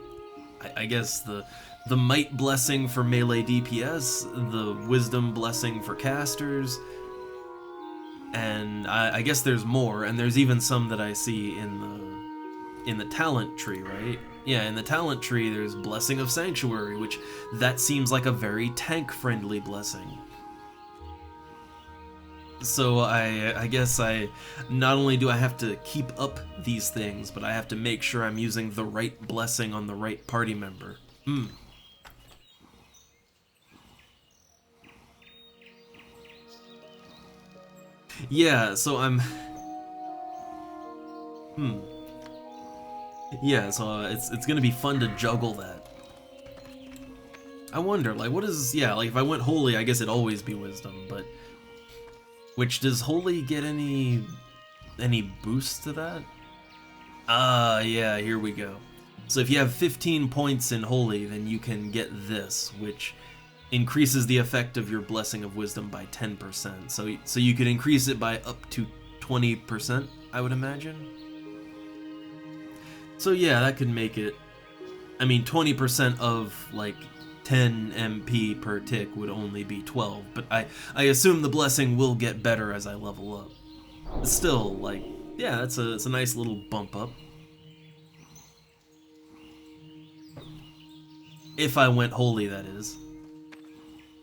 Speaker 1: I guess the Might Blessing for melee DPS, the Wisdom Blessing for casters, and I guess there's more, and there's even some that I see in the talent tree, right? Yeah, in the talent tree there's Blessing of Sanctuary, which that seems like a very tank-friendly blessing. So I guess not only do I have to keep up these things, but I have to make sure I'm using the right blessing on the right party member. Yeah, so I'm... Yeah, so it's gonna be fun to juggle that. I wonder, like, what is... Yeah, like, if I went Holy, I guess it'd always be Wisdom, but... Which, does Holy get any boost to that? Yeah, here we go. So if you have 15 points in Holy, then you can get this, which increases the effect of your Blessing of Wisdom by 10%. So you could increase it by up to 20%, I would imagine. So yeah, that could make it... I mean, 20% of, like, 10 MP per tick would only be 12, but I assume the blessing will get better as I level up. Still, like, yeah, it's a nice little bump up. If I went Holy, that is.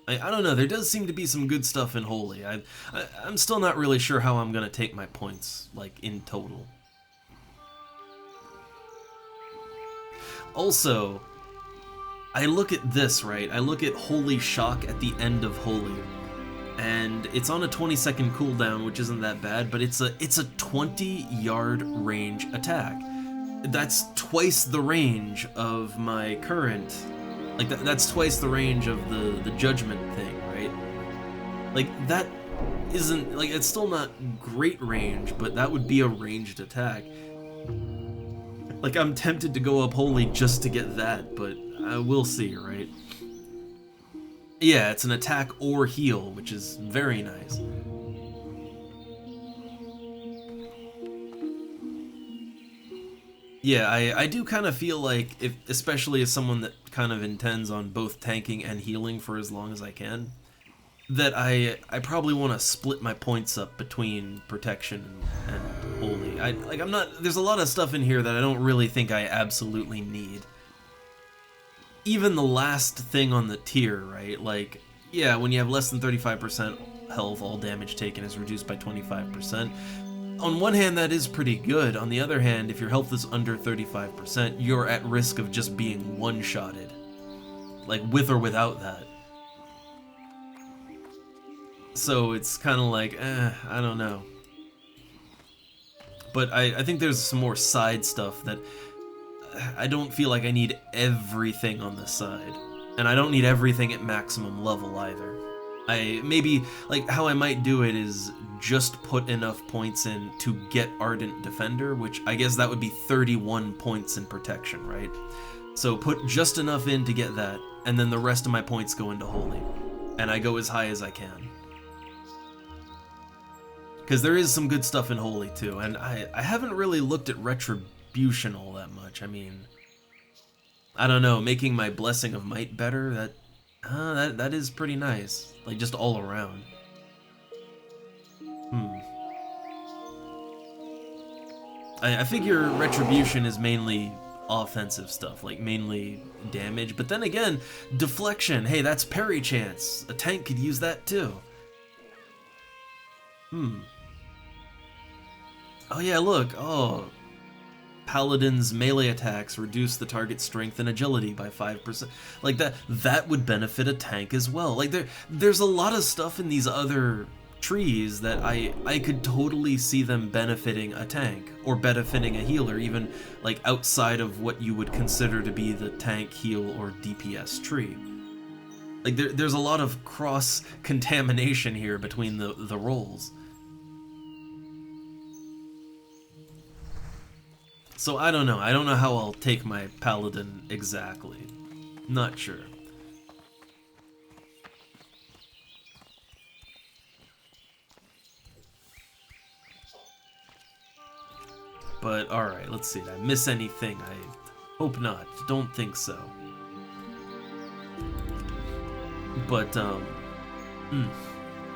Speaker 1: I don't know, there does seem to be some good stuff in Holy. I'm still not really sure how I'm gonna take my points, like, in total. Also, I look at this, right? I look at Holy Shock at the end of Holy, and it's on a 20-second cooldown, which isn't that bad, but it's a 20-yard range attack. That's twice the range of my current, like that's twice the range of the Judgment thing, right? Like that isn't, like, it's still not great range, but that would be a ranged attack. Like, I'm tempted to go up Holy just to get that, but we'll see, right? Yeah, it's an attack or heal, which is very nice. Yeah, I do kind of feel like, if, especially as someone that kind of intends on both tanking and healing for as long as I can, that I probably want to split my points up between protection and holy. I'm not. There's a lot of stuff in here that I don't really think I absolutely need. Even the last thing on the tier, right? Like, yeah, when you have less than 35% health, all damage taken is reduced by 25%. On one hand, that is pretty good. On the other hand, if your health is under 35%, you're at risk of just being one-shotted. Like, with or without that. So it's kind of like, I don't know. But I think there's some more side stuff that I don't feel like I need everything on the side. And I don't need everything at maximum level either. Maybe, like, how I might do it is just put enough points in to get Ardent Defender, which I guess that would be 31 points in protection, right? So put just enough in to get that, and then the rest of my points go into Holy. And I go as high as I can. Because there is some good stuff in Holy, too, and I haven't really looked at Retribution all that much. I mean, I don't know, making my Blessing of Might better, that is pretty nice. Like, just all around. I figure Retribution is mainly offensive stuff, like mainly damage, but then again, deflection, hey, that's parry chance. A tank could use that too. Oh yeah, look, Paladin's melee attacks reduce the target's strength and agility by 5%. Like, that would benefit a tank as well. Like, there's a lot of stuff in these other trees that I could totally see them benefiting a tank, or benefiting a healer, even, like, outside of what you would consider to be the tank, heal, or DPS tree. Like, there's a lot of cross-contamination here between the roles. So I don't know. I don't know how I'll take my Paladin exactly. Not sure. But alright, let's see. Did I miss anything? I hope not. Don't think so. But,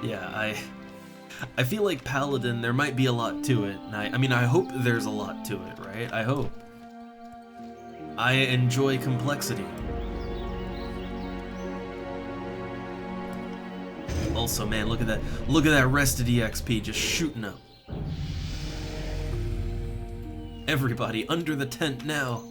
Speaker 1: yeah, I feel like Paladin, there might be a lot to it, and I mean, I hope there's a lot to it, right? I hope. I enjoy complexity. Also, man, look at that. Look at that rested EXP just shooting up. Everybody under the tent now.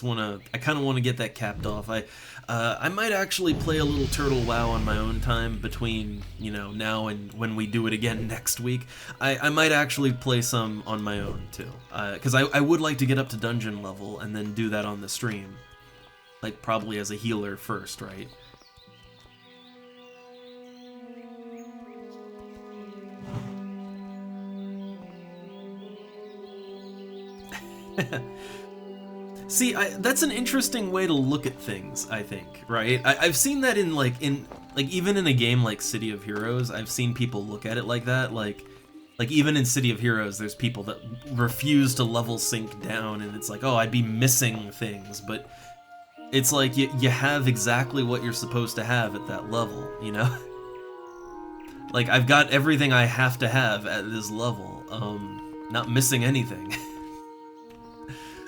Speaker 1: I kind of want to get that capped off. I might actually play a little TurtleWoW on my own time between, you know, now and when we do it again next week. I might actually play some on my own too, because I would like to get up to dungeon level and then do that on the stream, like probably as a healer first, right? See, that's an interesting way to look at things, I think, right? I've seen that in even in a game like City of Heroes, I've seen people look at it like that, like even in City of Heroes, there's people that refuse to level sync down, and it's like, oh, I'd be missing things, but it's like you have exactly what you're supposed to have at that level, you know? Like, I've got everything I have to have at this level, not missing anything.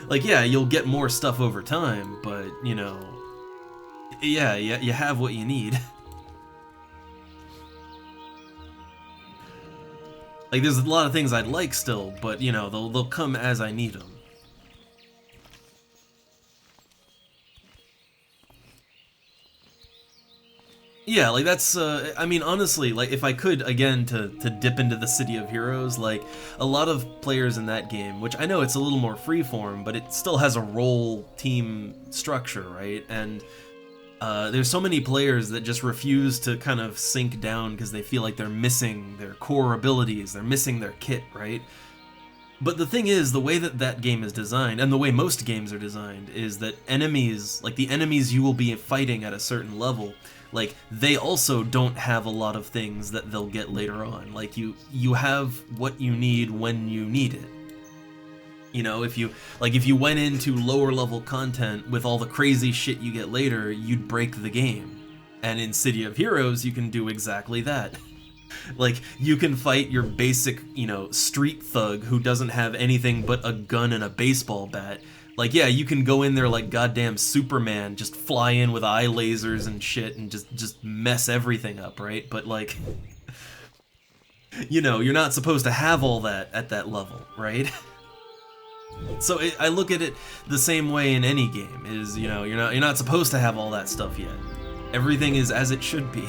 Speaker 1: Like, yeah, you'll get more stuff over time, but, you know, yeah, you have what you need. Like, there's a lot of things I'd like still, but, you know, they'll come as I need them. Yeah, like, that's, I mean, honestly, like, if I could, again, to dip into the City of Heroes, like, a lot of players in that game, which I know it's a little more freeform, but it still has a role team structure, right? And there's so many players that just refuse to kind of sink down because they feel like they're missing their core abilities, they're missing their kit, right? But the thing is, the way that that game is designed, and the way most games are designed, is that enemies, like the enemies you will be fighting at a certain level, like they also don't have a lot of things that they'll get later on. Like you have what you need when you need it. You know, if you went into lower level content with all the crazy shit you get later, you'd break the game. And in City of Heroes, you can do exactly that. Like, you can fight your basic, you know, street thug who doesn't have anything but a gun and a baseball bat. Like, yeah, you can go in there like goddamn Superman, just fly in with eye lasers and shit and just mess everything up, right? But, like, you know, you're not supposed to have all that at that level, right? So I look at it the same way in any game, is, you know, you're not supposed to have all that stuff yet. Everything is as it should be.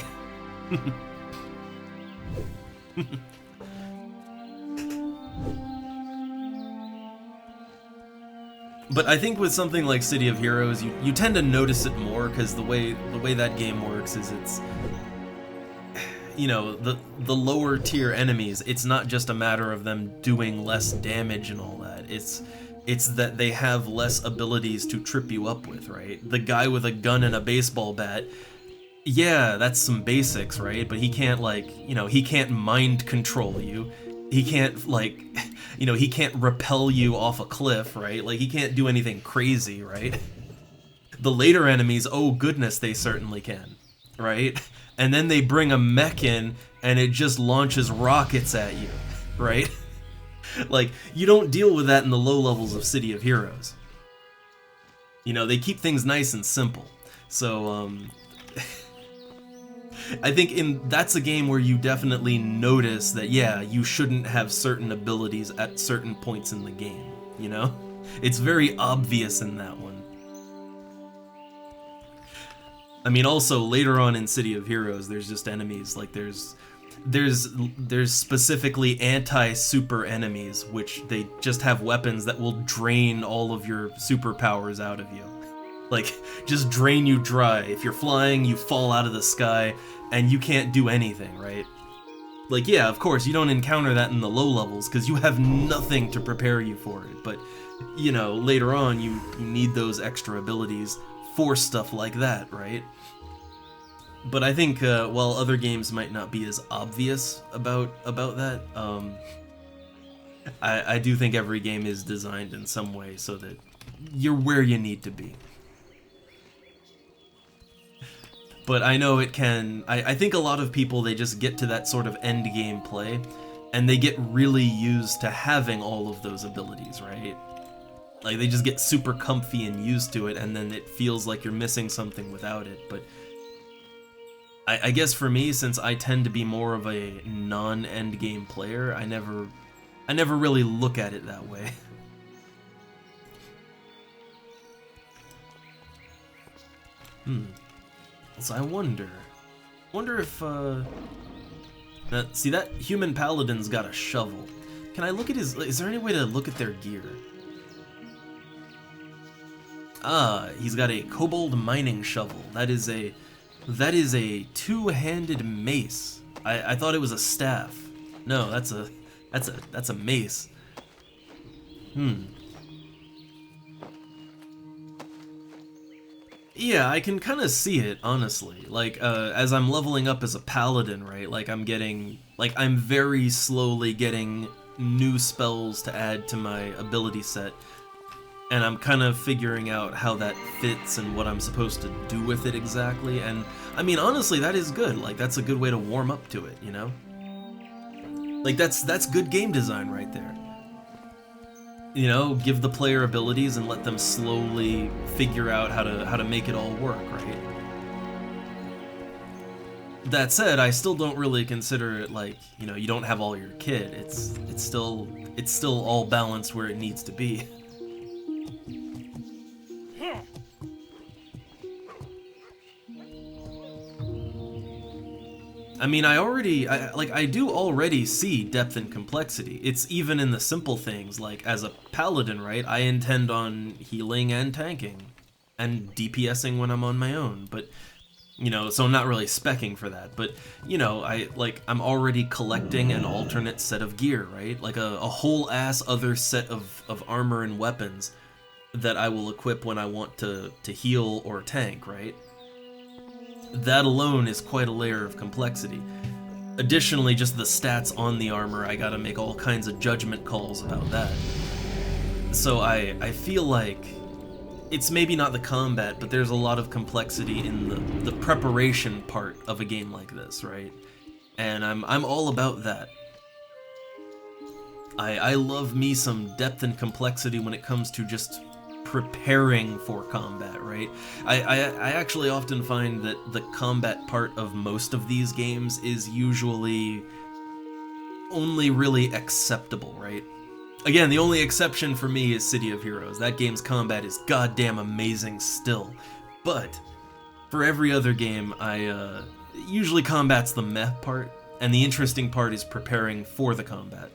Speaker 1: But I think with something like City of Heroes, you tend to notice it more because the way that game works is it's, you know, the lower tier enemies, it's not just a matter of them doing less damage and all that. It's that they have less abilities to trip you up with, right? The guy with a gun and a baseball bat, yeah, that's some basics, right? But he can't, like, you know, he can't mind control you. He can't, like, you know, he can't repel you off a cliff, right? Like, he can't do anything crazy, right? The later enemies, oh goodness, they certainly can, right? And then they bring a mech in, and it just launches rockets at you, right? Like, you don't deal with that in the low levels of City of Heroes. You know, they keep things nice and simple. So, I think that's a game where you definitely notice that, yeah, you shouldn't have certain abilities at certain points in the game, you know? It's very obvious in that one. I mean, also, later on in City of Heroes, there's just enemies, like there's specifically anti-super enemies, which they just have weapons that will drain all of your superpowers out of you. Like, just drain you dry. If you're flying, you fall out of the sky, and you can't do anything, right? Like, yeah, of course, you don't encounter that in the low levels, because you have nothing to prepare you for it, but, you know, later on, you need those extra abilities for stuff like that, right? But I think, while other games might not be as obvious about that, I do think every game is designed in some way so that you're where you need to be. But I know it can, I think a lot of people, they just get to that sort of end game play, and they get really used to having all of those abilities, right? Like, they just get super comfy and used to it, and then it feels like you're missing something without it. But I guess for me, since I tend to be more of a non-end game player, I never really look at it that way. So I wonder if, see, that human paladin's got a shovel. Can I look at is there any way to look at their gear? Ah, he's got a kobold mining shovel. That is a two-handed mace. I thought it was a staff. No, that's a mace. Yeah, I can kind of see it, honestly. Like, as I'm leveling up as a paladin, right? Like, I'm very slowly getting new spells to add to my ability set. And I'm kind of figuring out how that fits and what I'm supposed to do with it exactly. And, I mean, honestly, that is good. Like, that's a good way to warm up to it, you know? Like, that's good game design right there. You know, give the player abilities and let them slowly figure out how to make it all work, right? That said, I still don't really consider it like, you know, you don't have all your kit. It's still all balanced where it needs to be. I mean, I do already see depth and complexity. It's even in the simple things, like, as a paladin, right? I intend on healing and tanking. and DPSing when I'm on my own, but you know, so I'm not really speccing for that. But you know, I'm already collecting an alternate set of gear, right? Like a whole ass other set of armor and weapons that I will equip when I want to heal or tank, right? That alone is quite a layer of complexity. Additionally, just the stats on the armor, I gotta make all kinds of judgment calls about that. So I feel like it's maybe not the combat, but there's a lot of complexity in the preparation part of a game like this, right? And I'm all about that. I love me some depth and complexity when it comes to just preparing for combat, right? I actually often find that the combat part of most of these games is usually only really acceptable, right? Again, the only exception for me is City of Heroes. That game's combat is goddamn amazing still. But for every other game, usually combat's the meh part, and the interesting part is preparing for the combat.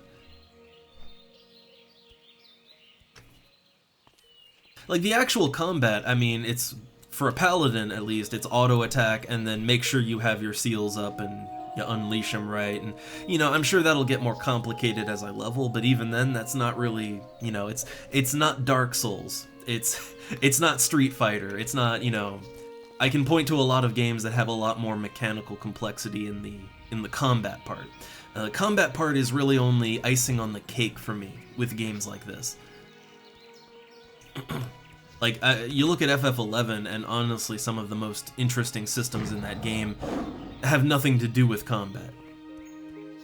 Speaker 1: Like, the actual combat, I mean, it's, for a paladin at least, it's auto attack and then make sure you have your seals up and you unleash them right. And, you know, I'm sure that'll get more complicated as I level, but even then, that's not really, you know, it's not Dark Souls. It's not Street Fighter. It's not, you know, I can point to a lot of games that have a lot more mechanical complexity in the combat part. The combat part is really only icing on the cake for me with games like this. Like, you look at FF11, and honestly, some of the most interesting systems in that game have nothing to do with combat.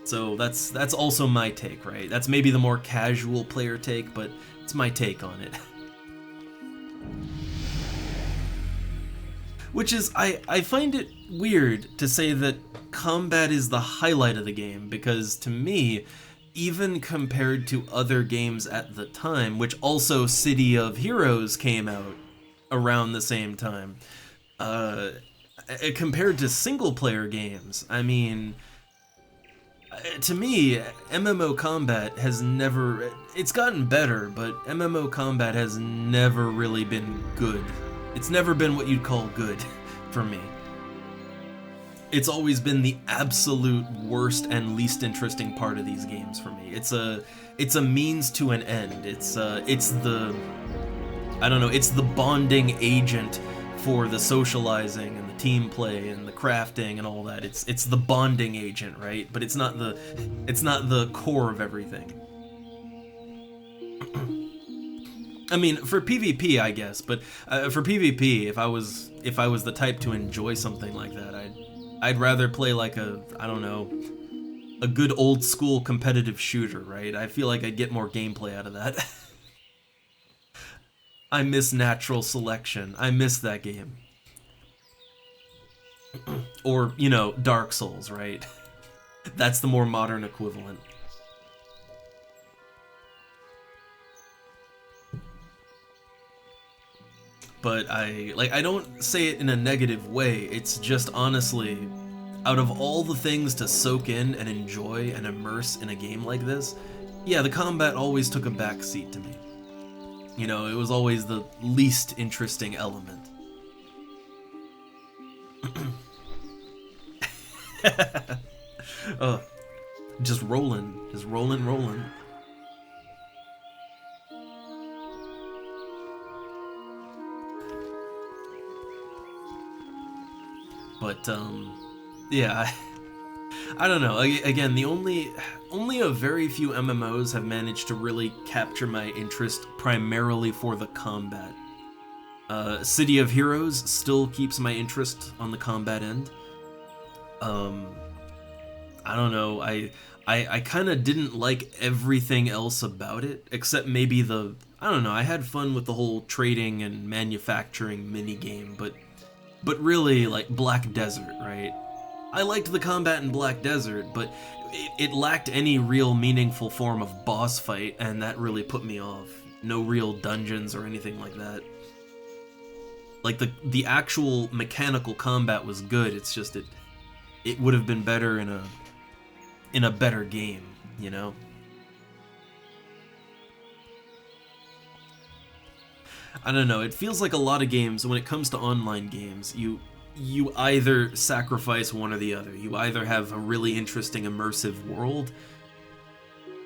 Speaker 1: So that's also my take, right? That's maybe the more casual player take, but it's my take on it. Which is, I find it weird to say that combat is the highlight of the game, because to me, even compared to other games at the time, which also City of Heroes came out around the same time, compared to single-player games, I mean, to me, MMO combat has never... It's gotten better, but MMO combat has never really been good. It's never been what you'd call good for me. It's always been the absolute worst and least interesting part of these games for me. It's a means to an end. It's the, I don't know, it's the bonding agent for the socializing and the team play and the crafting and all that. It's the bonding agent, right? But it's not the core of everything. I mean, for PvP, I guess, but for PvP, if I was the type to enjoy something like that, I'd rather play like I don't know, a good old school competitive shooter, right? I feel like I'd get more gameplay out of that. I miss natural selection. I miss that game. Or, you know, Dark Souls, right? That's the more modern equivalent. But I don't say it in a negative way, it's just honestly, out of all the things to soak in and enjoy and immerse in a game like this, yeah, the combat always took a backseat to me. You know, it was always the least interesting element. Just rolling. But, yeah, I don't know. Again, the only a very few MMOs have managed to really capture my interest primarily for the combat. City of Heroes still keeps my interest on the combat end. I don't know, I kind of didn't like everything else about it, except maybe I don't know, I had fun with the whole trading and manufacturing minigame, but really, like, Black Desert, right? I liked the combat in Black Desert, but it lacked any real meaningful form of boss fight, and that really put me off. No real dungeons or anything like that. Like, the actual mechanical combat was good, it's just it would have been better in a better game, you know? I don't know, it feels like a lot of games, when it comes to online games, you either sacrifice one or the other. You either have a really interesting immersive world,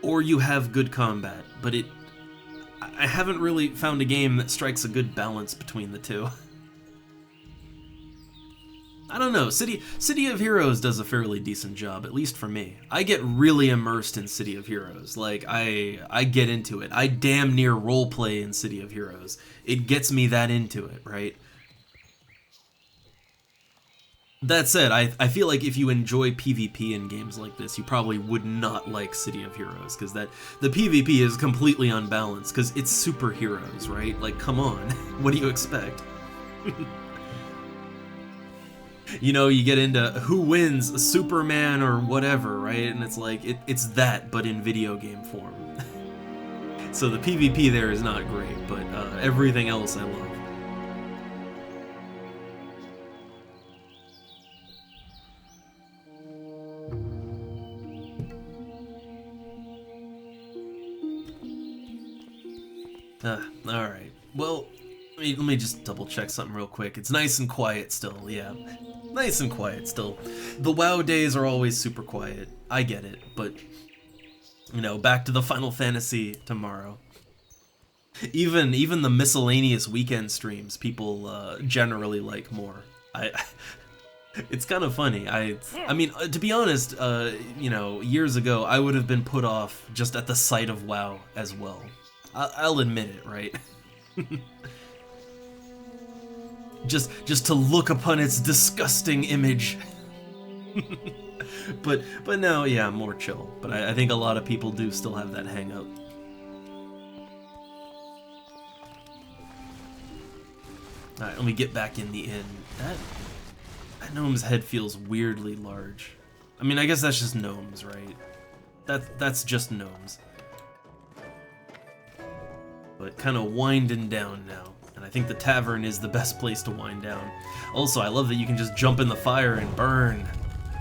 Speaker 1: or you have good combat, but I haven't really found a game that strikes a good balance between the two. I don't know, City of Heroes does a fairly decent job, at least for me. I get really immersed in City of Heroes. Like, I get into it. I damn near roleplay in City of Heroes. It gets me that into it, right? That said, I feel like if you enjoy PvP in games like this, you probably would not like City of Heroes, because the PvP is completely unbalanced, because it's superheroes, right? Like, come on, what do you expect? You know, you get into who wins, Superman or whatever, right? And it's like, it's that, but in video game form. So the PvP there is not great, but everything else I love. Alright. Well, let me just double check something real quick. It's nice and quiet still, yeah. Nice and quiet still. The WoW days are always super quiet. I get it, but, you know, back to the Final Fantasy tomorrow. Even the miscellaneous weekend streams, people generally like more. It's kind of funny. I mean, to be honest, you know, years ago, I would have been put off just at the sight of WoW as well. I'll admit it, right? just to look upon its disgusting image. but now, yeah, more chill. But I think a lot of people do still have that hang up. Alright, let me get back in the inn. That gnome's head feels weirdly large. I mean, I guess that's just gnomes, right? That's just gnomes. But kind of winding down now. And I think the tavern is the best place to wind down. Also, I love that you can just jump in the fire and burn.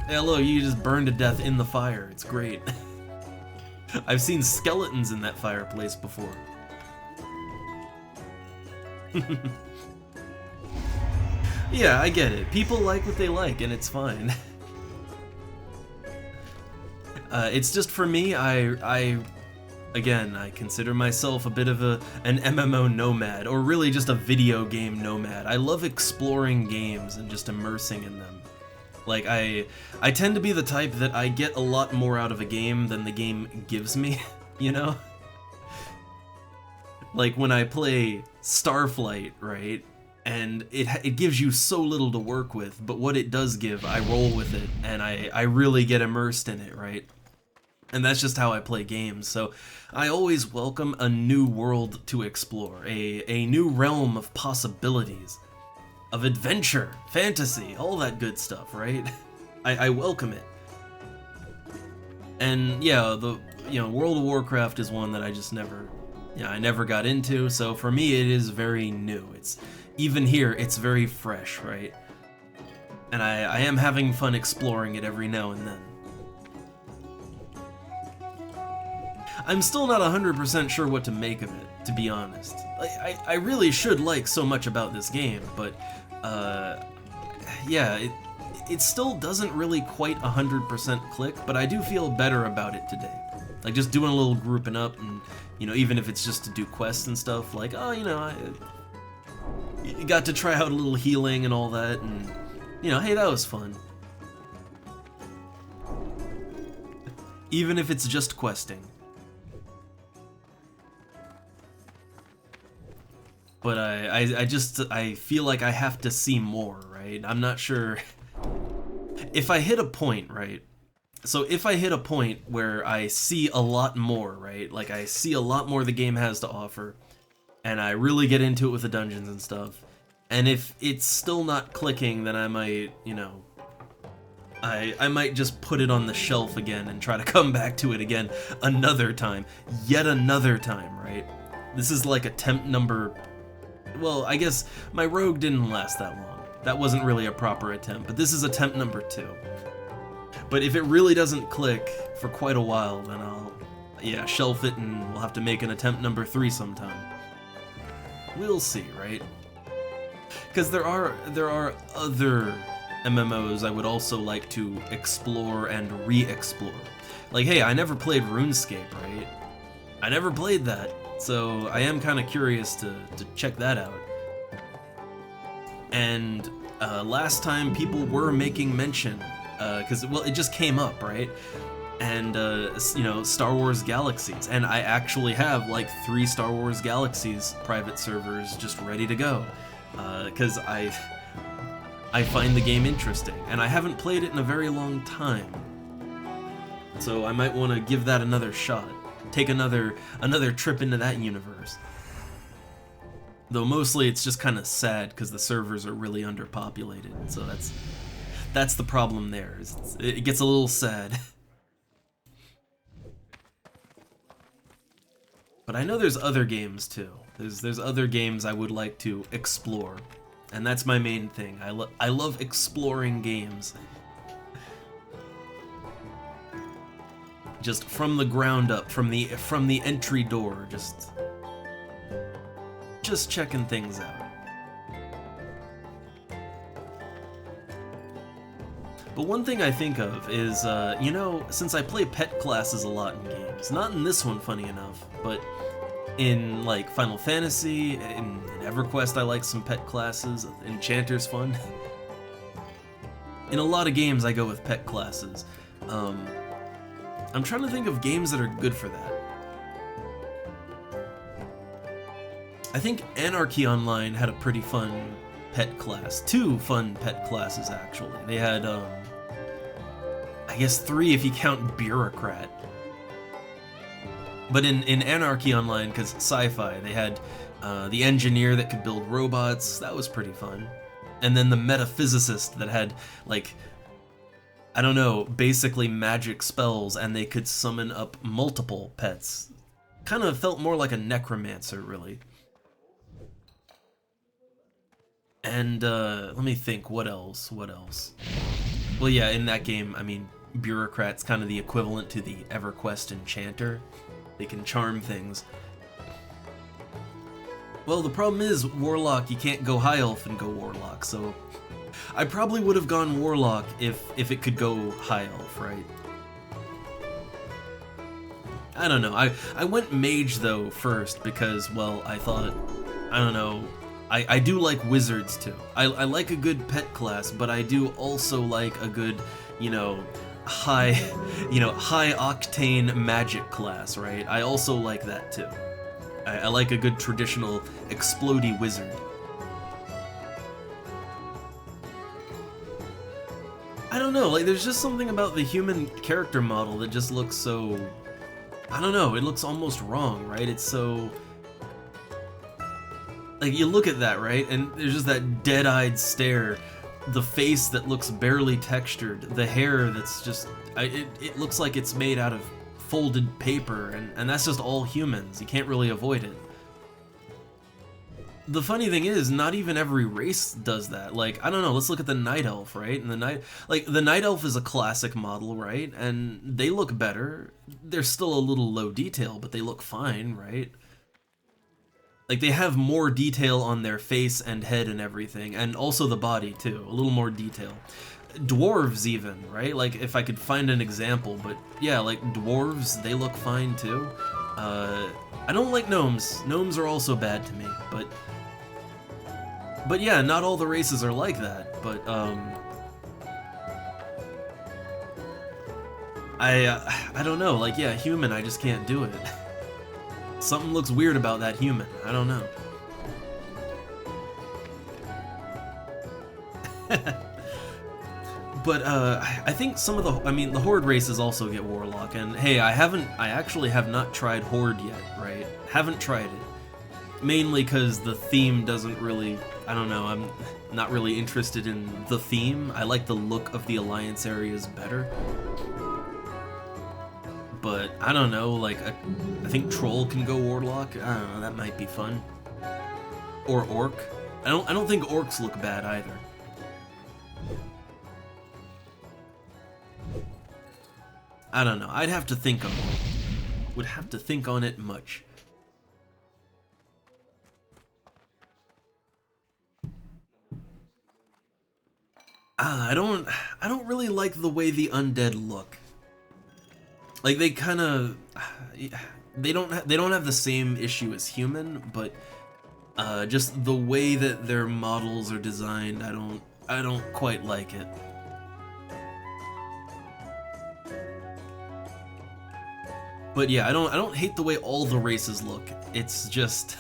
Speaker 1: Hey, hello, you just burn to death in the fire. It's great. I've seen skeletons in that fireplace before. Yeah, I get it. People like what they like, and it's fine. It's just for me, Again, I consider myself a bit of an MMO nomad, or really just a video game nomad. I love exploring games and just immersing in them. Like, I tend to be the type that I get a lot more out of a game than the game gives me, you know? Like when I play Starflight, right? And it gives you so little to work with, but what it does give, I roll with it, and I really get immersed in it, right? And that's just how I play games, so I always welcome a new world to explore, a new realm of possibilities, of adventure, fantasy, all that good stuff, right? I welcome it. And yeah, World of Warcraft is one that I just never, I never got into, so for me it is very new. Even here, it's very fresh, right? And I am having fun exploring it every now and then. I'm still not 100% sure what to make of it, to be honest. I really should like so much about this game, but, yeah, it still doesn't really quite 100% click, but I do feel better about it today. Like, just doing a little grouping up, and, even if it's just to do quests and stuff, like, oh, I got to try out a little healing and all that, and, hey, that was fun. Even if it's just questing. But I feel like I have to see more, right? I'm not sure. If I hit a point, right? So if I hit a point where I see a lot more, right? Like I see a lot more the game has to offer, and I really get into it with the dungeons and stuff, and if it's still not clicking, then I might, I might just put it on the shelf again and try to come back to it again another time. Yet another time, right? This is like attempt number... Well, I guess my rogue didn't last that long. That wasn't really a proper attempt, but this is attempt number 2. But if it really doesn't click for quite a while, then I'll, shelf it and we'll have to make an attempt number 3 sometime. We'll see, right? Because there are other MMOs I would also like to explore and re-explore. Like, hey, I never played RuneScape, right? I never played that, so I am kind of curious to check that out. And last time people were making mention, because, well, it just came up, right? And, you know, Star Wars Galaxies. And I actually have, like, 3 Star Wars Galaxies private servers just ready to go. Because I find the game interesting. And I haven't played it in a very long time. So I might want to give that another shot. Take another trip into that universe. Though mostly it's just kind of sad because the servers are really underpopulated. So that's the problem there. It gets a little sad. But I know there's other games too. There's other games I would like to explore, and that's my main thing. I love exploring games. Just from the ground up, from the entry door, just checking things out. But one thing I think of is, you know, since I play pet classes a lot in games, not in this one, funny enough, but in, like, Final Fantasy, in EverQuest I like some pet classes, Enchanter's fun. In a lot of games I go with pet classes. I'm trying to think of games that are good for that. I think Anarchy Online had a pretty fun pet class. 2 fun pet classes, actually. They had, I guess 3 if you count Bureaucrat. But in Anarchy Online, because sci-fi, they had the engineer that could build robots. That was pretty fun. And then the metaphysicist that had, like, I don't know, basically magic spells, and they could summon up multiple pets. Kind of felt more like a necromancer, really. And, let me think, what else? Well, yeah, in that game, I mean, Bureaucrat's kind of the equivalent to the EverQuest Enchanter. They can charm things. Well, the problem is, Warlock, you can't go High Elf and go Warlock, so I probably would have gone Warlock if it could go High Elf, right? I don't know. I went Mage, though, first, because, well, I thought, I don't know, I do like wizards, too. I like a good pet class, but I do also like a good, you know, high octane magic class, right? I also like that too. I like a good traditional explodey wizard. I don't know, like there's just something about the human character model that just looks so, I don't know, it looks almost wrong, right? It's so, like you look at that, right? And there's just that dead-eyed stare. The face that looks barely textured, the hair that's just, it looks like it's made out of folded paper, and that's just all humans. You can't really avoid it. The funny thing is, not even every race does that. Like, I don't know, let's look at the Night Elf, right? And the Night Elf is a classic model, right? And they look better. They're still a little low detail, but they look fine, right? Like, they have more detail on their face and head and everything, and also the body, too. A little more detail. Dwarves, even, right? Like, if I could find an example, but yeah, like, dwarves, they look fine, too. I don't like gnomes. Gnomes are also bad to me, but yeah, not all the races are like that, but, I don't know, like, yeah, human, I just can't do it. Something looks weird about that human. I don't know. But, I think some of the Horde races also get Warlock, and hey, I actually have not tried Horde yet, right? Haven't tried it. Mainly because the theme doesn't really, I don't know, I'm not really interested in the theme. I like the look of the Alliance areas better. But, I don't know, like, I think Troll can go Warlock. I don't know, that might be fun. Or Orc. I don't think Orcs look bad either. I don't know, I'd have to think on it. Would have to think on it much. I don't really like the way the undead look. Like they kind of, they don't have the same issue as human, but just the way that their models are designed, I don't quite like it. But yeah, I don't hate the way all the races look. It's just,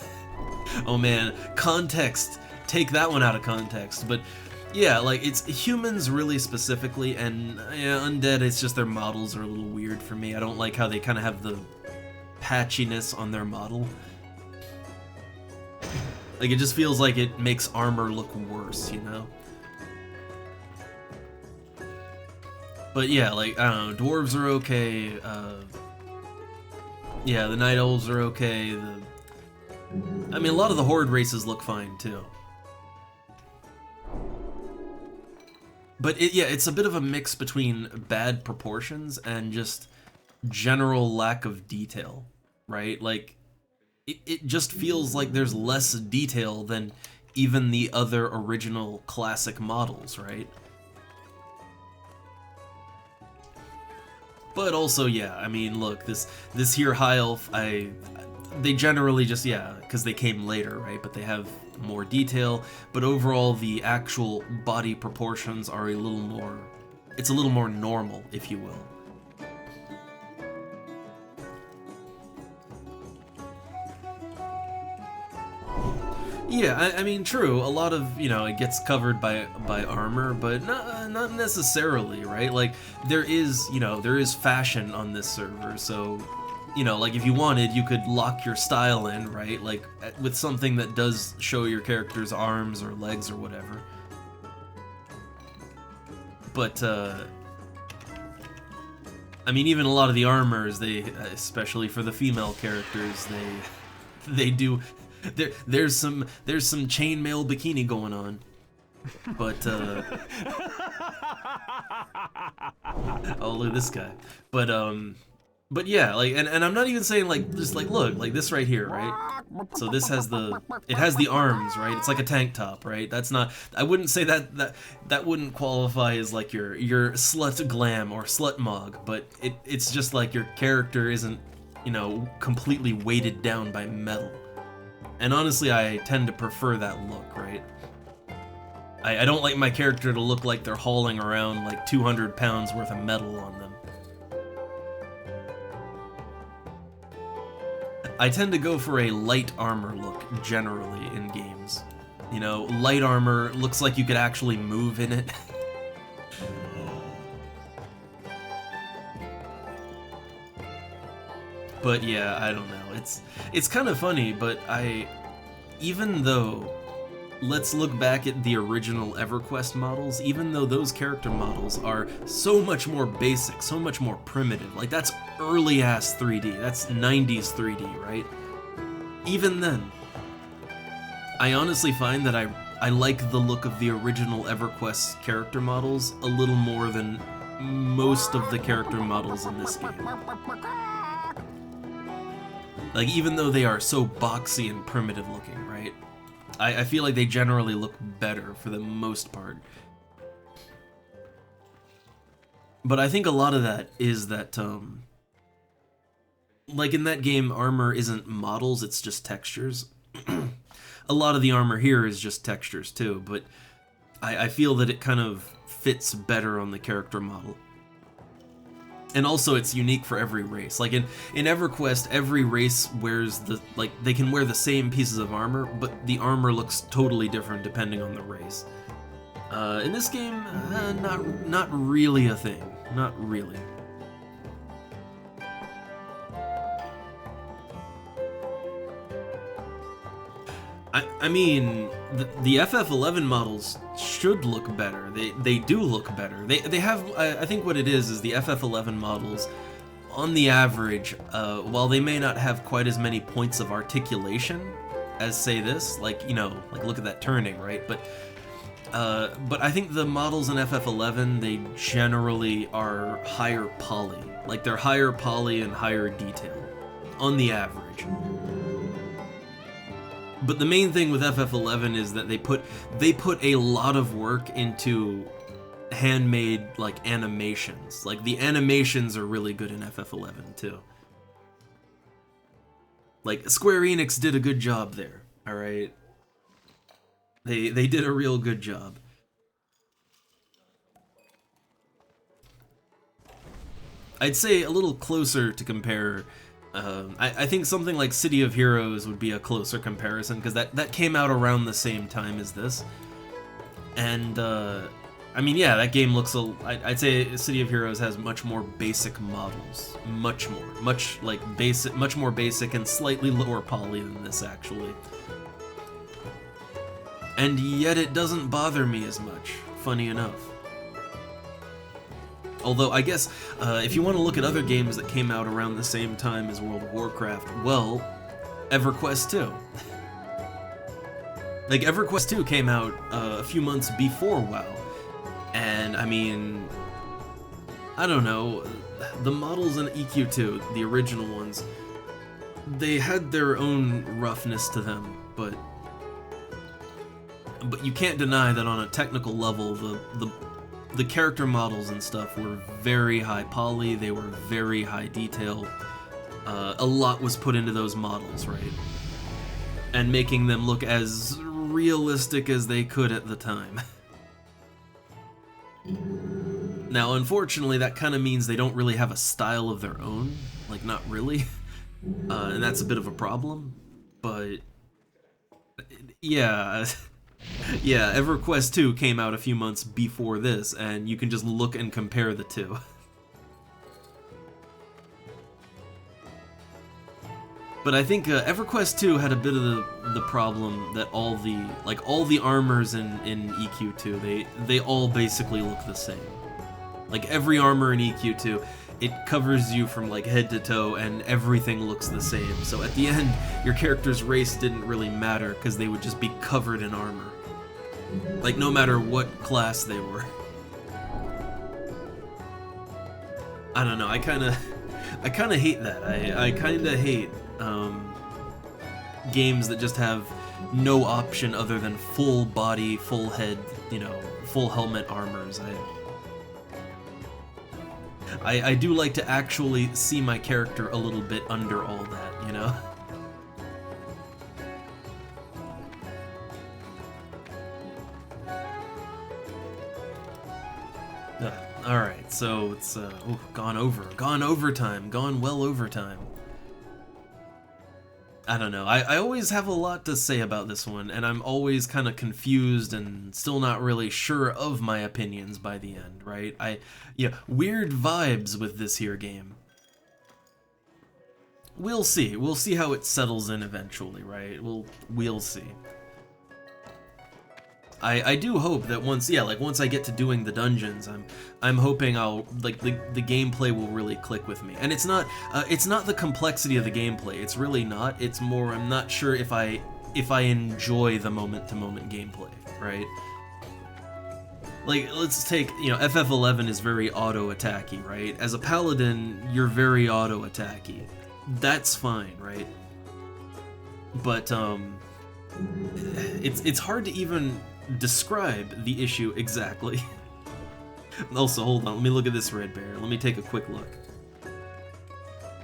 Speaker 1: oh man, context. Take that one out of context. But yeah, like it's humans really specifically, and yeah, undead. It's just their models are a little weird for me. I don't like how they kind of have the patchiness on their model. Like it just feels like it makes armor look worse, you know? But yeah, like, I don't know, dwarves are okay, yeah, the night elves are okay, I mean, a lot of the horde races look fine, too. But yeah, it's a bit of a mix between bad proportions and just general lack of detail, right? Like, it just feels like there's less detail than even the other original classic models, right? But also, yeah, I mean, look, this here high elf, they generally just, yeah, because they came later, right? But they have more detail, but overall the actual body proportions are a little more, it's a little more normal, if you will. Yeah, I mean, true. A lot of, you know, it gets covered by armor, but not necessarily, right? Like there is, you know, there is fashion on this server, so, you know, like if you wanted, you could lock your style in, right? Like with something that does show your character's arms or legs or whatever. But I mean, even a lot of the armors, they, especially for the female characters, they do. There's some chainmail bikini going on, but oh, look at this guy. But yeah, like, and I'm not even saying like just like look like this right here, right? So this has it has the arms, right? It's like a tank top, right? That's not, I wouldn't say that wouldn't qualify as like your slut glam or slut mog, but it's just like your character isn't, you know, completely weighted down by metal. And honestly, I tend to prefer that look, right? I don't like my character to look like they're hauling around like 200 pounds worth of metal on them. I tend to go for a light armor look, generally, in games. You know, light armor looks like you could actually move in it. But yeah, I don't know. It's kind of funny, but even though, let's look back at the original EverQuest models, even though those character models are so much more basic, so much more primitive, like that's early ass 3D, that's 90s 3D, right? Even then, I honestly find that I like the look of the original EverQuest character models a little more than most of the character models in this game. Like, even though they are so boxy and primitive looking, right? I feel like they generally look better for the most part. But I think a lot of that is that, like in that game, armor isn't models, it's just textures. A lot of the armor here is just textures too, but I feel that it kind of fits better on the character model. And also it's unique for every race. Like in EverQuest, every race wears they can wear the same pieces of armor, but the armor looks totally different depending on the race. In this game, not really a thing. Not really. I mean, the FF11 models should look better. They do look better. They have, I think what it is the FF11 models, on the average, while they may not have quite as many points of articulation as, say, this, like, you know, like look at that turning, right? But I think the models in FF11, they generally are higher poly. Like, they're higher poly and higher detail, on the average. But the main thing with FF11 is that they put a lot of work into handmade like animations. Like the animations are really good in FF11 too. Like Square Enix did a good job there. All right, they did a real good job. I'd say a little closer to compare. I think something like City of Heroes would be a closer comparison because that came out around the same time as this, and I mean, yeah, that game looks I'd say City of Heroes has much more basic models, much more basic and slightly lower poly than this actually, and yet it doesn't bother me as much. Funny enough. Although, I guess, if you want to look at other games that came out around the same time as World of Warcraft, well, EverQuest 2. Like, EverQuest 2 came out a few months before WoW, and, I mean, I don't know, the models in EQ2, the original ones, they had their own roughness to them, but you can't deny that on a technical level, the character models and stuff were very high poly, they were very high detail. A lot was put into those models, right? And making them look as realistic as they could at the time. Now, unfortunately, that kind of means they don't really have a style of their own. Like, not really. And that's a bit of a problem. But, yeah... Yeah, EverQuest 2 came out a few months before this, and you can just look and compare the two. But I think EverQuest 2 had a bit of the problem that all the armors in EQ2, they all basically look the same. Like every armor in EQ2, it covers you from like head to toe and everything looks the same. So at the end, your character's race didn't really matter because they would just be covered in armor. Like no matter what class they were. I don't know, I kinda hate that. I kinda hate games that just have no option other than full body, full head, you know, full helmet armors. I do like to actually see my character a little bit under all that, you know? Alright, so it's gone overtime, gone well overtime. I don't know, I always have a lot to say about this one, and I'm always kind of confused and still not really sure of my opinions by the end, right? Yeah, weird vibes with this here game. We'll see how it settles in eventually, right? We'll see. I do hope that once I get to doing the dungeons, I'm hoping I'll the gameplay will really click with me. And it's not the complexity of the gameplay. It's really not. It's more I'm not sure if I enjoy the moment-to-moment gameplay, right? Like let's take, you know, FF11 is very auto-attacky, right? As a paladin, you're very auto-attacky. That's fine, right? But it's hard to even describe the issue exactly. Also, hold on, let me look at this red bear. Let me take a quick look.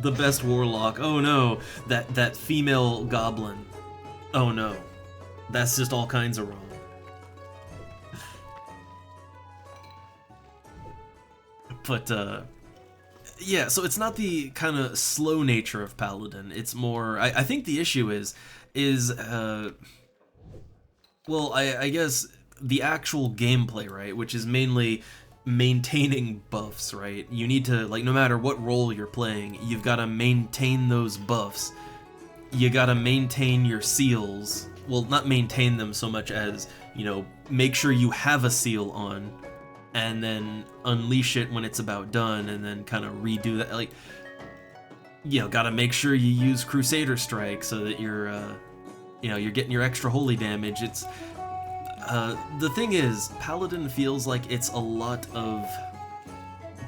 Speaker 1: The best warlock. Oh no, that female goblin. Oh no, that's just all kinds of wrong. But yeah, so it's not the kind of slow nature of paladin. It's more. I think the issue is well, I guess the actual gameplay, right, which is mainly maintaining buffs, right? You need to, like, no matter what role you're playing, you've got to maintain those buffs. You got to maintain your seals. Well, not maintain them so much as, you know, make sure you have a seal on, and then unleash it when it's about done, and then kind of redo that. Like, you know, got to make sure you use Crusader Strike so that you're, you know, you're getting your extra holy damage. It's the thing is, Paladin feels like it's a lot of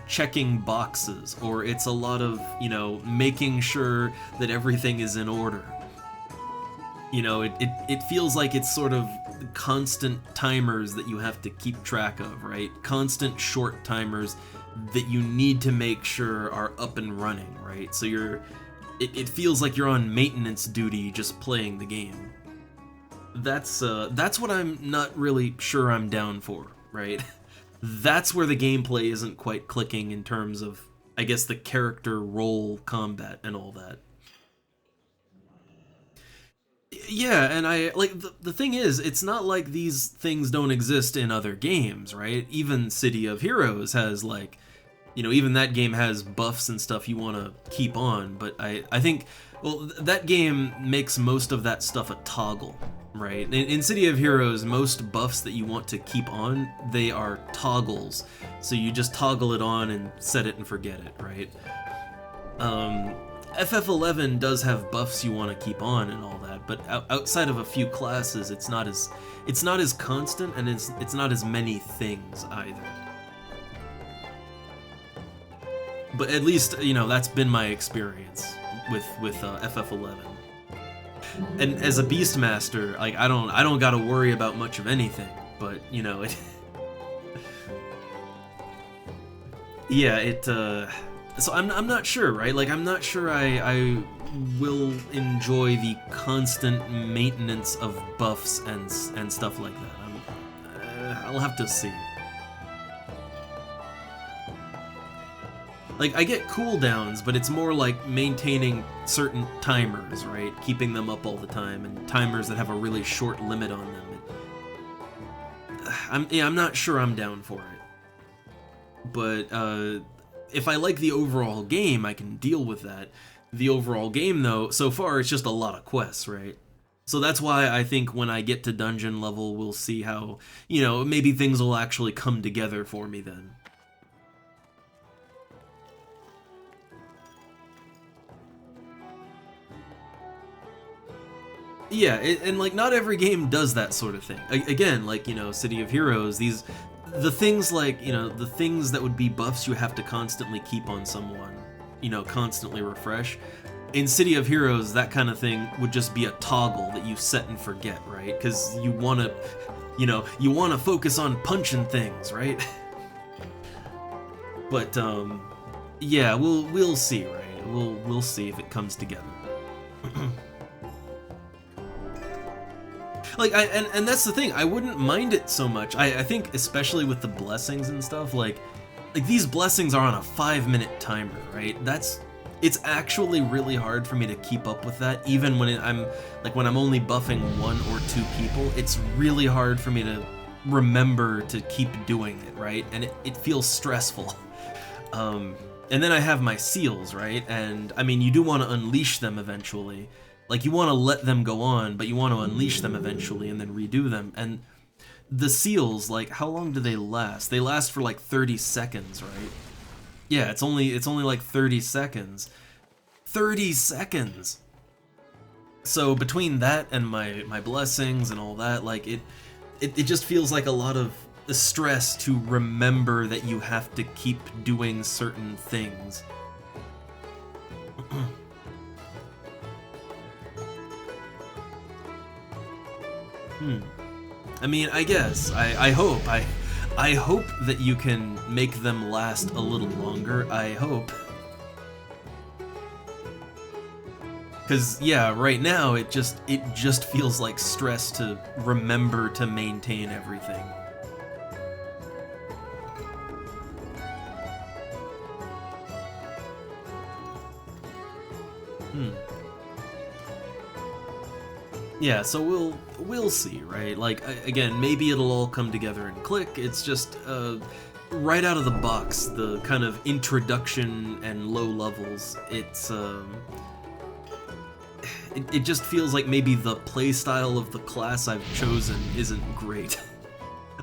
Speaker 1: checking boxes, or it's a lot of, you know, making sure that everything is in order. You know, it feels like it's sort of constant timers that you have to keep track of, right? Constant short timers that you need to make sure are up and running, right? So it feels like you're on maintenance duty just playing the game. That's what I'm not really sure I'm down for, right? That's where the gameplay isn't quite clicking in terms of, I guess, the character role combat and all that. Yeah, and I like the thing is, it's not like these things don't exist in other games, right? Even City of Heroes has, like, you know, even that game has buffs and stuff you want to keep on, but I think, well, that game makes most of that stuff a toggle, right? In City of Heroes, most buffs that you want to keep on, they are toggles, so you just toggle it on and set it and forget it, right? FF11 does have buffs you want to keep on and all that, but outside of a few classes, it's not as constant, and it's not as many things either. But at least, you know, that's been my experience with FF11. And as a Beastmaster, like, I don't gotta worry about much of anything, but, you know, yeah, so I'm not sure, right? Like, I'm not sure I will enjoy the constant maintenance of buffs and stuff like that. I'll have to see. Like, I get cooldowns, but it's more like maintaining certain timers, right? Keeping them up all the time, and timers that have a really short limit on them. I'm not sure I'm down for it. But, if I like the overall game, I can deal with that. The overall game, though, so far, it's just a lot of quests, right? So that's why I think when I get to dungeon level, we'll see how, you know, maybe things will actually come together for me then. Yeah, and like, not every game does that sort of thing. Again, like, you know, City of Heroes, the things like, you know, the things that would be buffs you have to constantly keep on someone, you know, constantly refresh. In City of Heroes, that kind of thing would just be a toggle that you set and forget, right? Because you want to, you know, you want to focus on punching things, right? But, yeah, we'll see, right? We'll see if it comes together. Like, and that's the thing, I wouldn't mind it so much. I think, especially with the blessings and stuff, like these blessings are on a 5-minute timer, right? It's actually really hard for me to keep up with that, even when I'm only buffing 1 or 2 people. It's really hard for me to remember to keep doing it, right? And it feels stressful. And then I have my seals, right? And, I mean, you do want to unleash them eventually. Like, you want to let them go on, but you want to unleash them eventually and then redo them. And the seals, like, how long do they last? They last for like 30 seconds, right? Yeah, it's only like 30 seconds. 30 seconds! So between that and my blessings and all that, like, it just feels like a lot of stress to remember that you have to keep doing certain things. I mean, I guess. I hope. I hope that you can make them last a little longer. I hope. Because, yeah, right now it just feels like stress to remember to maintain everything. Yeah, so we'll see, right? Like, again, maybe it'll all come together and click. It's just, right out of the box, the kind of introduction and low levels, it just feels like maybe the playstyle of the class I've chosen isn't great.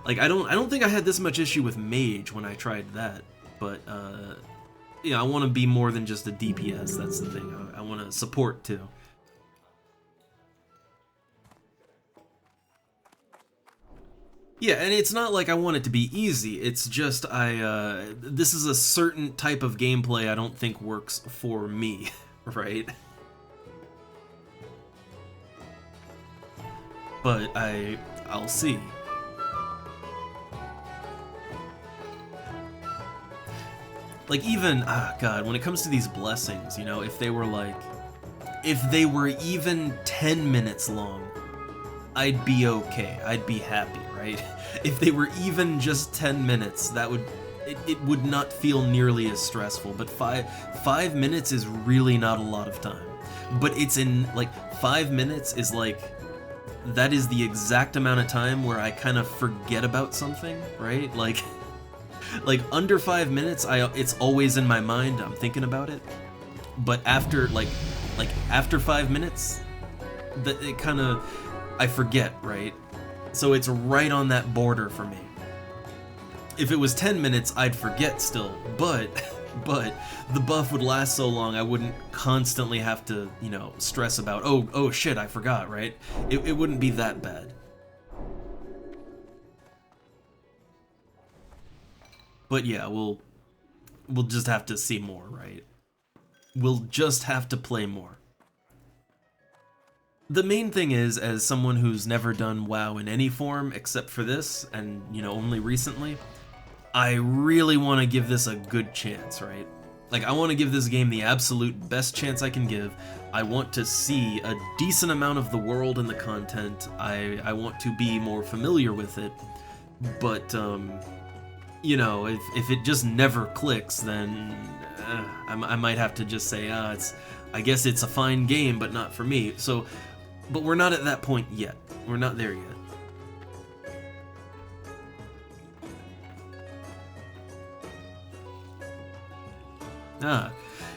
Speaker 1: Like, I don't think I had this much issue with Mage when I tried that, but, yeah, I want to be more than just a DPS, that's the thing. I want to support, too. Yeah, and it's not like I want it to be easy, it's just this is a certain type of gameplay I don't think works for me, right? But I'll see. Like, even, God, when it comes to these blessings, you know, if they were even 10 minutes long, I'd be okay. I'd be happy, right? If they were even just 10 minutes, it would not feel nearly as stressful. But 5 minutes is really not a lot of time. But it's in, like, 5 minutes is like, that is the exact amount of time where I kind of forget about something, right? Like under 5 minutes, it's always in my mind. I'm thinking about it. But after after 5 minutes, I forget, right? So it's right on that border for me. If it was 10 minutes, I'd forget still, but the buff would last so long I wouldn't constantly have to, you know, stress about, oh shit, I forgot, right? It wouldn't be that bad. But yeah, we'll just have to see more, right? We'll just have to play more. The main thing is, as someone who's never done WoW in any form except for this, and, you know, only recently, I really want to give this a good chance, right? Like, I want to give this game the absolute best chance I can give. I want to see a decent amount of the world and the content. I want to be more familiar with it. But, you know, if it just never clicks, then I might have to just say, I guess it's a fine game, but not for me. So, but we're not at that point yet. We're not there yet.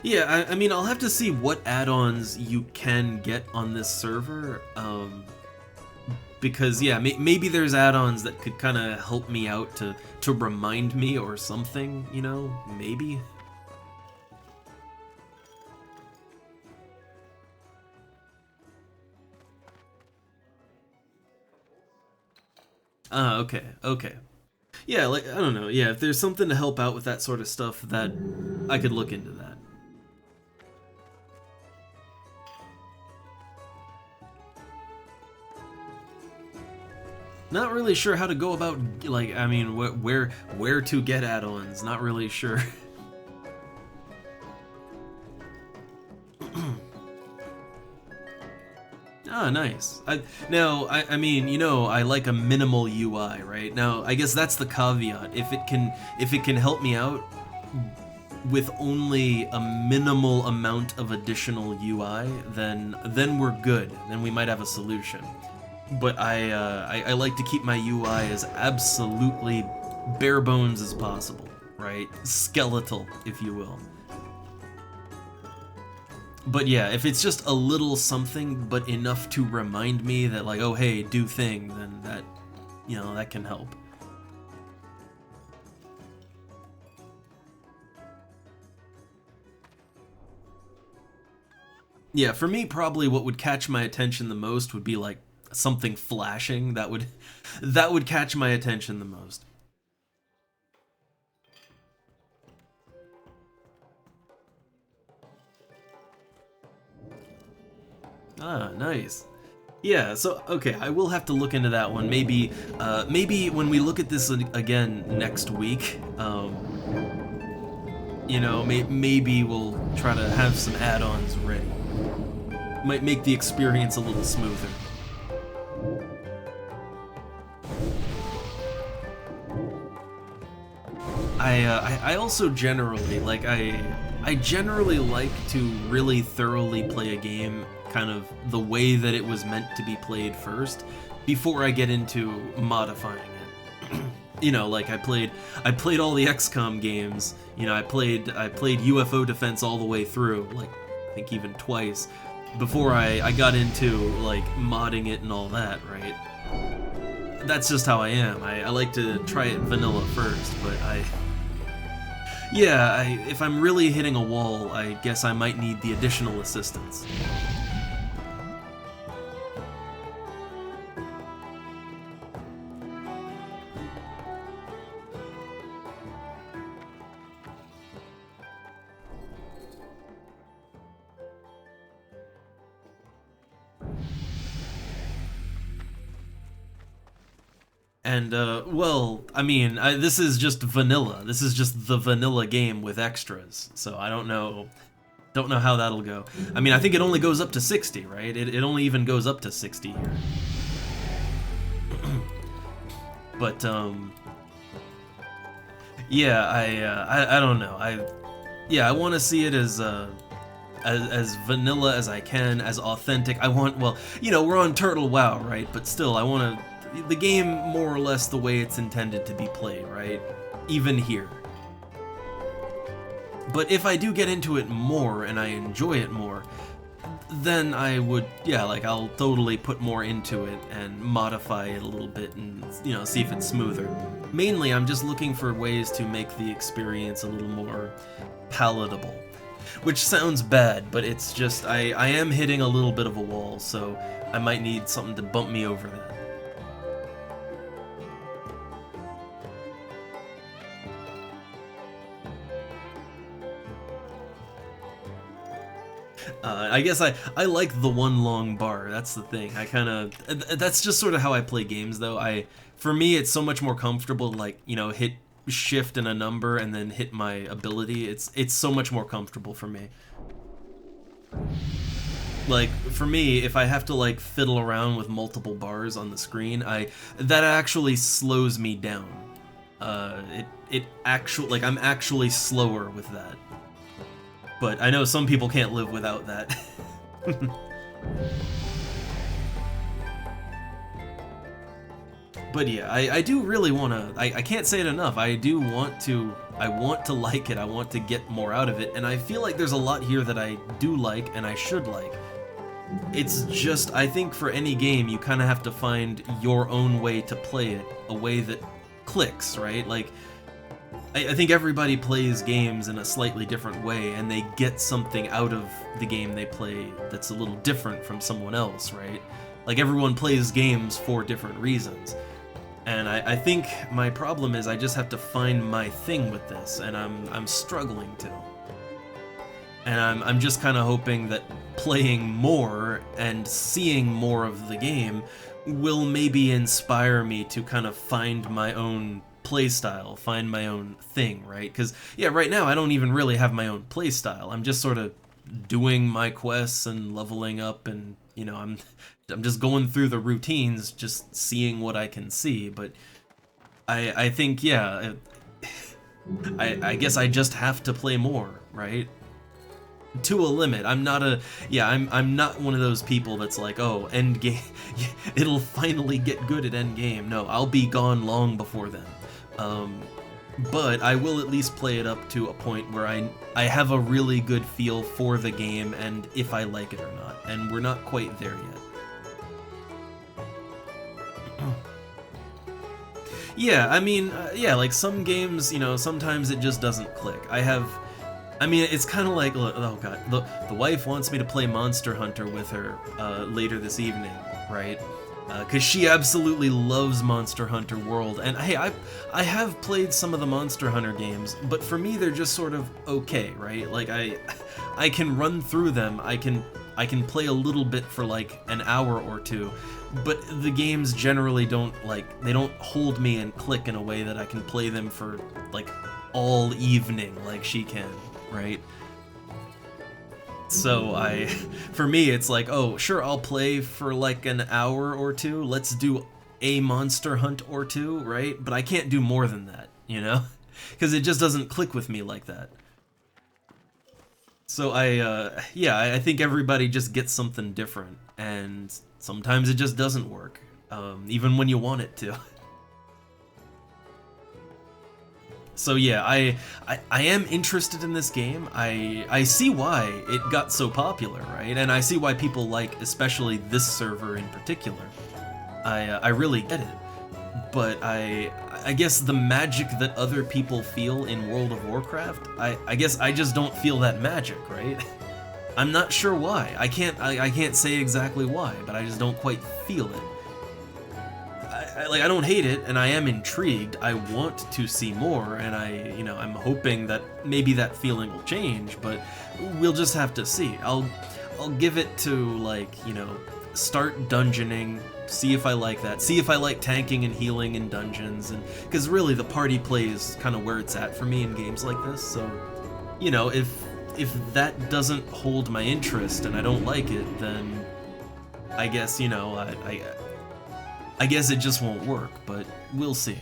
Speaker 1: Yeah, I mean, I'll have to see what add-ons you can get on this server, because, yeah, maybe there's add-ons that could kind of help me out to remind me or something, you know, maybe? Okay. Yeah, like, I don't know, yeah, if there's something to help out with that sort of stuff, that I could look into that. Not really sure how to go about, like, I mean, where to get add-ons, not really sure. Ah, nice. I mean, you know, I like a minimal UI, right? Now, I guess that's the caveat. If it can help me out with only a minimal amount of additional UI, then we're good. Then we might have a solution. But I like to keep my UI as absolutely bare bones as possible, right? Skeletal, if you will. But yeah, if it's just a little something, but enough to remind me that, like, oh hey, do thing, then that, you know, that can help. Yeah, for me, probably what would catch my attention the most would be like something flashing. That would catch my attention the most. Ah, nice. Yeah, so, okay, I will have to look into that one. Maybe when we look at this again next week, you know, maybe we'll try to have some add-ons ready. Might make the experience a little smoother. I also generally, like, I generally like to really thoroughly play a game kind of the way that it was meant to be played first, before I get into modifying it. You know, like I played all the XCOM games. You know, I played UFO Defense all the way through, like I think even twice, before I got into like modding it and all that, right? That's just how I am. I like to try it vanilla first, but if I'm really hitting a wall, I guess I might need the additional assistance. And, well, I mean, this is just vanilla. This is just the vanilla game with extras. So I don't know how that'll go. I mean, I think it only goes up to 60, right? It only even goes up to 60 here. But, yeah, I don't know. I want to see it as vanilla as I can, as authentic. I want, well, you know, we're on TurtleWoW, right? But still, I want the game more or less the way it's intended to be played, right? Even here. But if I do get into it more and I enjoy it more, then I would, yeah, like I'll totally put more into it and modify it a little bit and, you know, see if it's smoother. Mainly, I'm just looking for ways to make the experience a little more palatable. Which sounds bad, but it's just, I am hitting a little bit of a wall, so I might need something to bump me over that. I guess I like the one long bar, that's the thing. That's just sort of how I play games, though. For me, it's so much more comfortable, like, you know, hit shift and a number and then hit my ability. It's so much more comfortable for me. Like, for me, if I have to, like, fiddle around with multiple bars on the screen, that actually slows me down. It actually, like, I'm actually slower with that. But I know some people can't live without that. But yeah, I do really want to, I can't say it enough, I want to like it, I want to get more out of it, and I feel like there's a lot here that I do like and I should like. It's just, I think for any game, you kind of have to find your own way to play it, a way that clicks, right? Like, I think everybody plays games in a slightly different way, and they get something out of the game they play that's a little different from someone else, right? Like, everyone plays games for different reasons. And I think my problem is I just have to find my thing with this, and I'm struggling to. And I'm just kind of hoping that playing more and seeing more of the game will maybe inspire me to kind of find my own playstyle, find my own thing, right? Because, yeah, right now I don't even really have my own playstyle. I'm just sort of doing my quests and leveling up, and, you know, I'm just going through the routines, just seeing what I can see. But I think, yeah, I guess I just have to play more, right? To a limit. I'm not one of those people that's like, oh, end game, it'll finally get good at end game. No, I'll be gone long before then. But I will at least play it up to a point where I have a really good feel for the game and if I like it or not, and we're not quite there yet. Yeah, I mean, yeah, like some games, you know, sometimes it just doesn't click. I mean, it's kind of like, oh god, the wife wants me to play Monster Hunter with her later this evening, right? Because she absolutely loves Monster Hunter World, and hey, I have played some of the Monster Hunter games, but for me they're just sort of okay, right? Like I can run through them, I can play a little bit for like an hour or two, but the games generally don't hold me and click in a way that I can play them for like all evening like she can, right? So for me, it's like, oh, sure, I'll play for like an hour or two. Let's do a monster hunt or two, right? But I can't do more than that, you know? Because it just doesn't click with me like that. So yeah, I think everybody just gets something different, and sometimes it just doesn't work, even when you want it to. So yeah, I am interested in this game. I see why it got so popular, right? And I see why people like, especially this server in particular. I really get it. But I guess the magic that other people feel in World of Warcraft, I guess I just don't feel that magic, right? I'm not sure why. I can't say exactly why, but I just don't quite feel it. I don't hate it, and I am intrigued. I want to see more, and I'm hoping that maybe that feeling will change, but we'll just have to see. I'll give it to, like, start dungeoning, see if I like that, see if I like tanking and healing in dungeons, and because really the party play is kind of where it's at for me in games like this. So, you know, if that doesn't hold my interest and I don't like it, then I guess, you know, I guess it just won't work, but we'll see.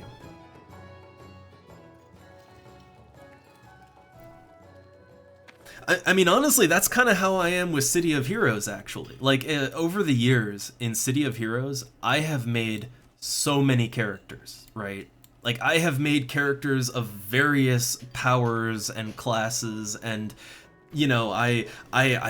Speaker 1: I mean, honestly, that's kind of how I am with City of Heroes, actually. Like, over the years in City of Heroes, I have made so many characters, right? Like, I have made characters of various powers and classes, and, you know, I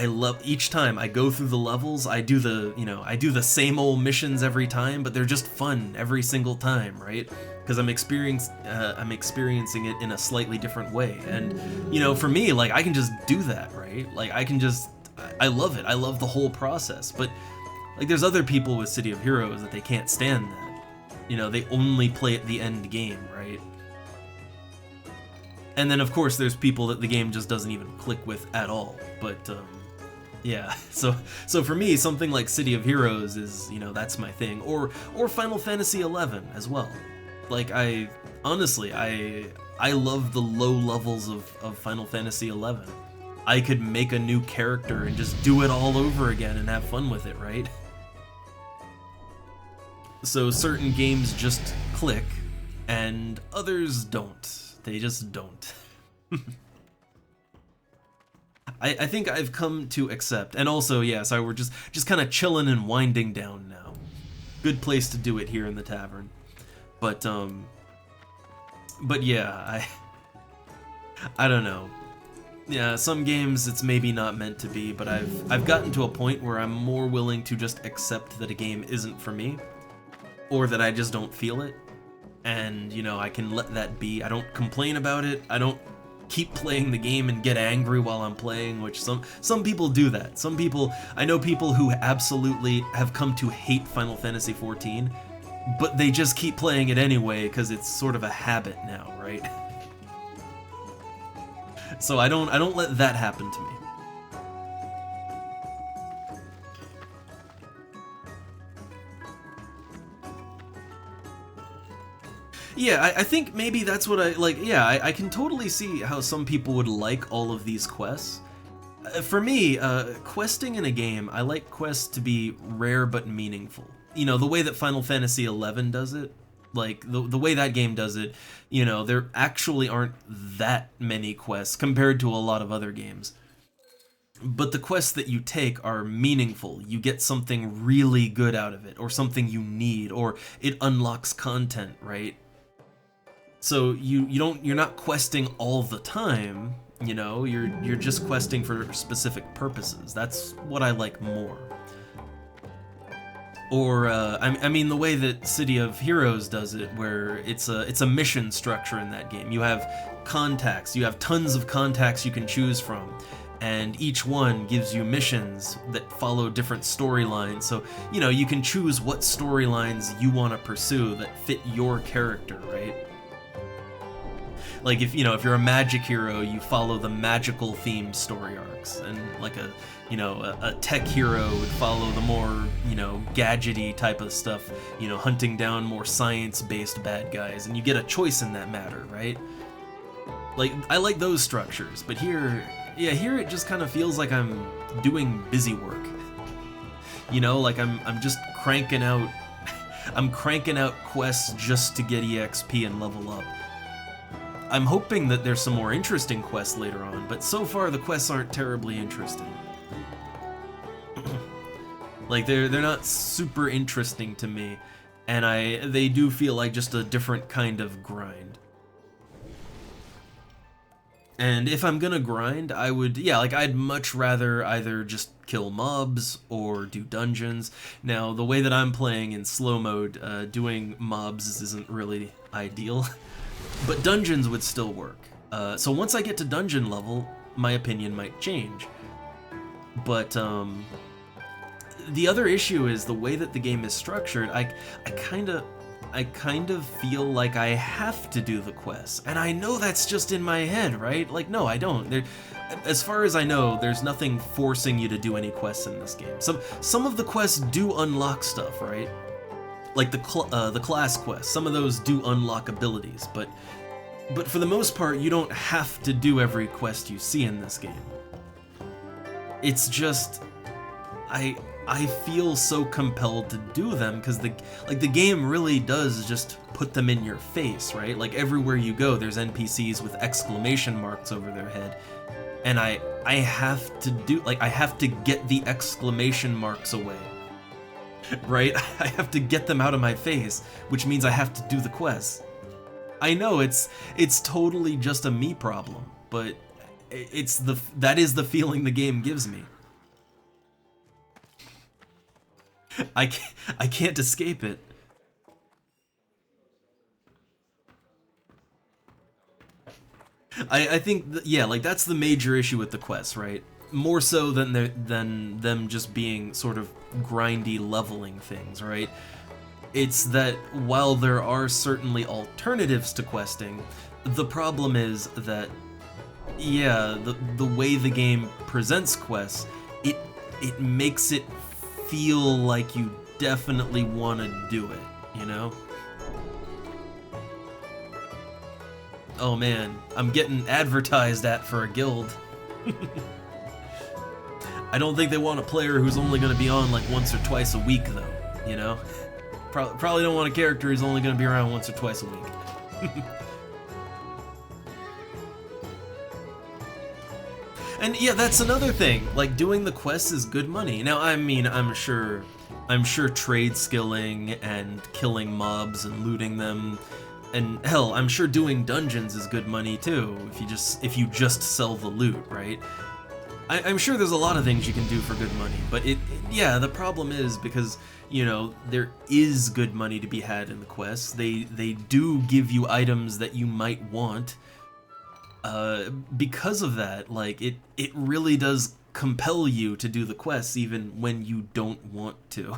Speaker 1: love each time I go through the levels, I do the same old missions every time, but they're just fun every single time, right? Because I'm experiencing it in a slightly different way. And, you know, for me, like, I can just do that, right? Like, I love it. I love the whole process. But, like, there's other people with City of Heroes that they can't stand that. You know, they only play at the end game, right? And then, of course, there's people that the game just doesn't even click with at all. But, yeah, so for me, something like City of Heroes is, you know, that's my thing. Or Final Fantasy XI as well. Like, honestly, I love the low levels of Final Fantasy XI. I could make a new character and just do it all over again and have fun with it, right? So certain games just click, and others don't. They just don't. I think I've come to accept, and also, yeah, so we're just kind of chilling and winding down now. Good place to do it here in the tavern. But yeah, I don't know. Yeah, some games it's maybe not meant to be, but I've gotten to a point where I'm more willing to just accept that a game isn't for me, or that I just don't feel it, and, you know, I can let that be. I don't complain about it. I don't keep playing the game and get angry while I'm playing, which some people do that. Some people, I know people who absolutely have come to hate Final Fantasy XIV, but they just keep playing it anyway because it's sort of a habit now, right? So I don't let that happen to me. Yeah, I think maybe that's what I like. Yeah, I can totally see how some people would like all of these quests. For me, questing in a game, I like quests to be rare but meaningful. You know, the way that Final Fantasy XI does it, like, the way that game does it, you know, there actually aren't that many quests compared to a lot of other games. But the quests that you take are meaningful. You get something really good out of it, or something you need, or it unlocks content, right? So you're not questing all the time, you know, you're just questing for specific purposes. That's what I like more. Or, I mean, the way that City of Heroes does it, where it's a mission structure in that game. You have contacts, you have tons of contacts you can choose from, and each one gives you missions that follow different storylines. So, you know, you can choose what storylines you want to pursue that fit your character, right? Like, if you're a magic hero, you follow the magical themed story arcs, and like a tech hero would follow the more, gadgety type of stuff, hunting down more science-based bad guys, and you get a choice in that matter, right? Like, I like those structures, but here it just kind of feels like I'm doing busy work. Like I'm just cranking out, I'm cranking out quests just to get EXP and level up. I'm hoping that there's some more interesting quests later on, but so far the quests aren't terribly interesting. Like, they're not super interesting to me, and they do feel like just a different kind of grind. And if I'm gonna grind, I'd much rather either just kill mobs or do dungeons. Now, the way that I'm playing in slow mode, doing mobs isn't really ideal. But dungeons would still work. So once I get to dungeon level, my opinion might change. But the other issue is the way that the game is structured. I kind of feel like I have to do the quests, and I know that's just in my head, right? Like, no, I don't. as far as I know, there's nothing forcing you to do any quests in this game. Some of the quests do unlock stuff, right? Like the class quests. Some of those do unlock abilities, but for the most part, you don't have to do every quest you see in this game. It's just I feel so compelled to do them because the game really does just put them in your face, right? Like everywhere you go, there's NPCs with exclamation marks over their head, and I have to do, like, I have to get the exclamation marks away, right? I have to get them out of my face, which means I have to do the quests. I know it's totally just a me problem, but that is the feeling the game gives me. I can't escape it. I think yeah, like that's the major issue with the quests, right? More so than them just being sort of grindy leveling things, right? It's that while there are certainly alternatives to questing, the problem is that, yeah, the way the game presents quests, it makes it feel like you definitely want to do it, you know? Oh man, I'm getting advertised at for a guild. I don't think they want a player who's only going to be on like once or twice a week though, you know? Probably don't want a character who's only going to be around once or twice a week. And yeah, that's another thing. Like, doing the quests is good money. Now, I mean, I'm sure trade skilling and killing mobs and looting them, and hell, I'm sure doing dungeons is good money too. If you just sell the loot, right? I'm sure there's a lot of things you can do for good money, but yeah, the problem is because, you know, there is good money to be had in the quests. They do give you items that you might want. Because of that, like, it really does compel you to do the quests even when you don't want to.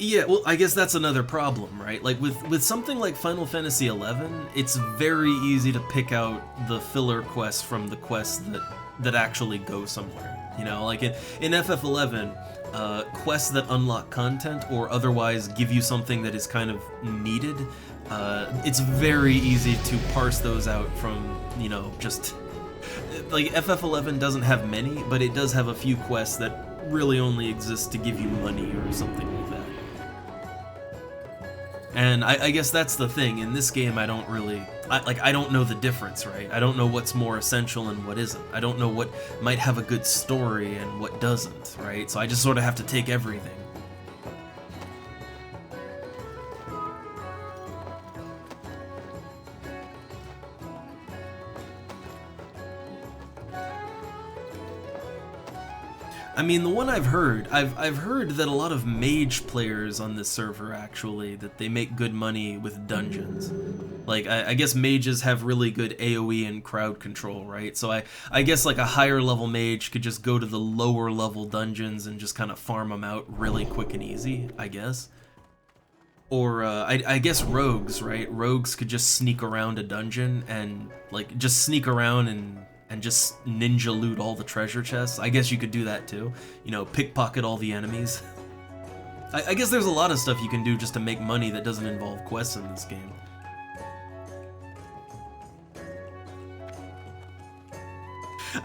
Speaker 1: Yeah, well, I guess that's another problem, right? Like, with something like Final Fantasy XI, it's very easy to pick out the filler quests from the quests that actually go somewhere. You know, like in FF11, quests that unlock content or otherwise give you something that is kind of needed, it's very easy to parse those out from, you know, just... Like, FF11 doesn't have many, but it does have a few quests that really only exist to give you money or something like that. And I guess that's the thing. In this game, I don't really... I don't know the difference, right? I don't know what's more essential and what isn't. I don't know what might have a good story and what doesn't, right? So I just sort of have to take everything. I mean, the one I've heard that a lot of mage players on this server, actually, that they make good money with dungeons. Like, I guess mages have really good AoE and crowd control, right? So I guess like a higher level mage could just go to the lower level dungeons and just kind of farm them out really quick and easy, I guess. Or, I guess rogues, right? Rogues could just sneak around a dungeon and, like, just sneak around and just ninja loot all the treasure chests. I guess you could do that too. You know, pickpocket all the enemies. I guess there's a lot of stuff you can do just to make money that doesn't involve quests in this game.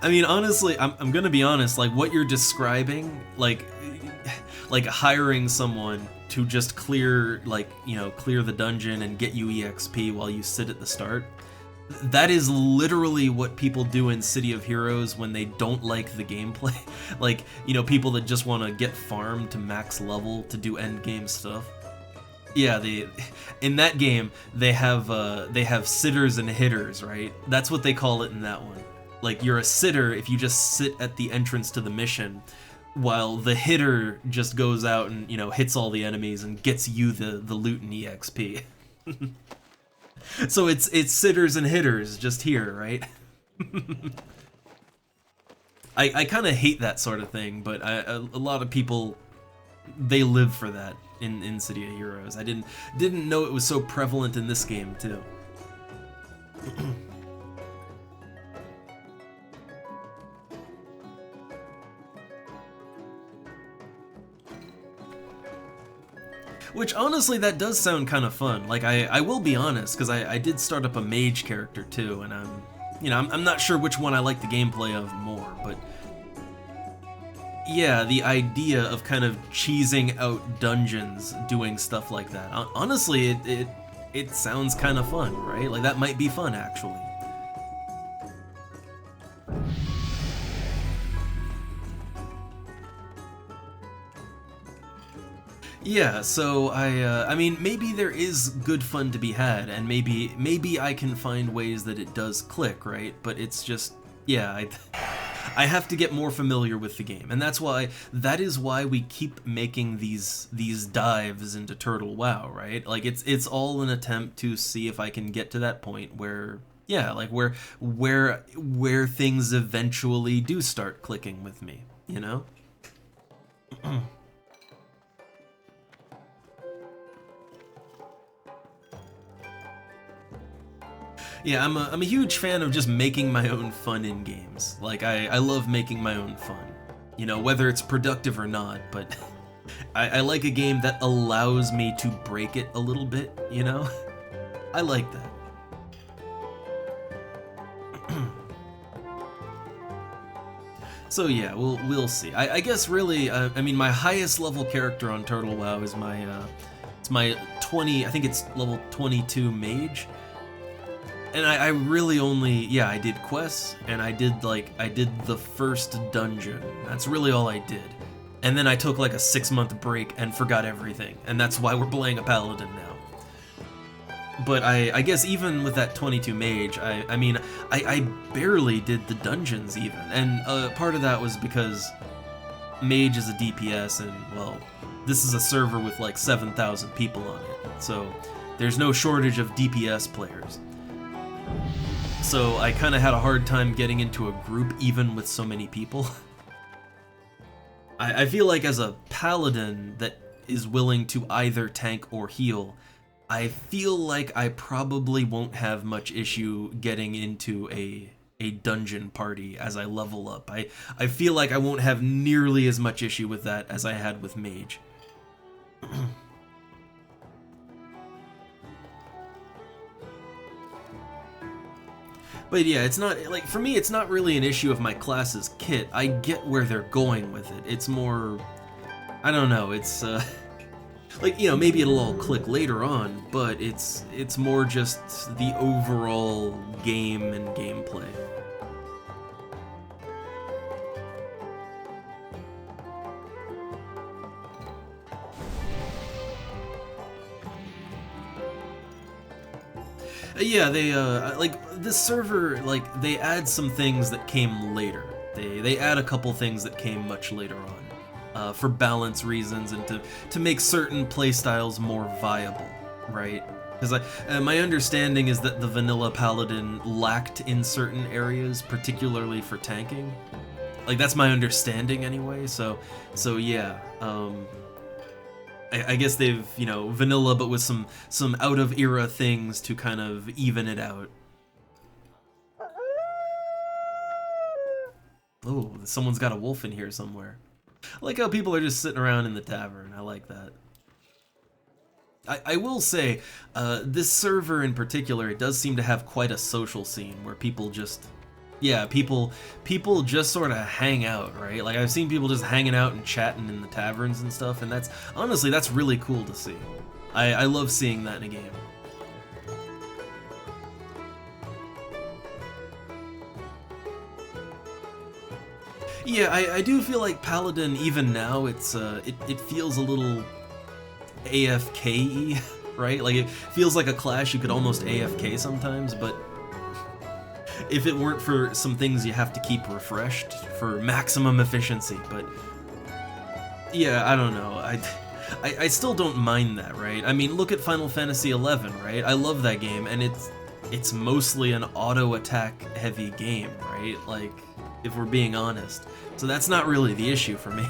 Speaker 1: I mean, honestly, I'm gonna be honest, like, what you're describing, like hiring someone to just clear, like, you know, clear the dungeon and get you EXP while you sit at the start, that is literally what people do in City of Heroes when they don't like the gameplay. Like, you know, people that just want to get farmed to max level to do end game stuff. Yeah, in that game they have sitters and hitters, right? That's what they call it in that one. Like, you're a sitter if you just sit at the entrance to the mission, while the hitter just goes out and, you know, hits all the enemies and gets you the loot and EXP. So it's sitters and hitters just here, right? I kind of hate that sort of thing, but a lot of people, they live for that in City of Heroes. I didn't know it was so prevalent in this game too. Which, honestly, that does sound kind of fun. Like, I will be honest, because I did start up a mage character, too, and I'm not sure which one I like the gameplay of more, but yeah, the idea of kind of cheesing out dungeons doing stuff like that. Honestly, it sounds kind of fun, right? Like, that might be fun, actually. Yeah, so I mean, maybe there is good fun to be had, and maybe I can find ways that it does click, right? But it's just, yeah, I have to get more familiar with the game, and that is why we keep making these dives into TurtleWoW, right? Like it's all an attempt to see if I can get to that point where, yeah, like where things eventually do start clicking with me, you know? Yeah, I'm a huge fan of just making my own fun in games. Like, I love making my own fun. You know, whether it's productive or not, but I like a game that allows me to break it a little bit, you know? I like that. So yeah, we'll see. I guess really, I mean, my highest level character on TurtleWoW is it's my 20, I think it's level 22 mage. And I really only, yeah, I did quests, and I did the first dungeon. That's really all I did. And then I took like a 6-month break and forgot everything, and that's why we're playing a paladin now. But I guess even with that 22 mage, I mean, I barely did the dungeons even, and part of that was because mage is a DPS, and well, this is a server with like 7,000 people on it, so there's no shortage of DPS players. So I kind of had a hard time getting into a group even with so many people. I feel like as a paladin that is willing to either tank or heal, I feel like I probably won't have much issue getting into a dungeon party as I level up. I feel like I won't have nearly as much issue with that as I had with mage. But yeah, it's not, like, for me, it's not really an issue of my class's kit. I get where they're going with it. It's more, I don't know, it's, like, you know, maybe it'll all click later on, but it's more just the overall game and gameplay. Yeah, they, like, this server, like, they add some things that came later. They add a couple things that came much later on, for balance reasons and to make certain playstyles more viable, right? Because my understanding is that the vanilla paladin lacked in certain areas, particularly for tanking. Like, that's my understanding anyway, so yeah, I guess they've, you know, vanilla but with some out-of-era things to kind of even it out. Oh, someone's got a wolf in here somewhere. I like how people are just sitting around in the tavern. I like that. I will say, this server in particular, it does seem to have quite a social scene where people just... Yeah, people just sort of hang out, right? Like, I've seen people just hanging out and chatting in the taverns and stuff, and that's, honestly, that's really cool to see. I love seeing that in a game. Yeah, I do feel like Paladin, even now, it feels a little AFK-y, right? Like, it feels like a clash you could almost AFK sometimes, but if it weren't for some things you have to keep refreshed for maximum efficiency, but yeah, I don't know. I still don't mind that, right? I mean, look at Final Fantasy XI, right? I love that game, and it's mostly an auto-attack heavy game, right? Like, if we're being honest. So that's not really the issue for me.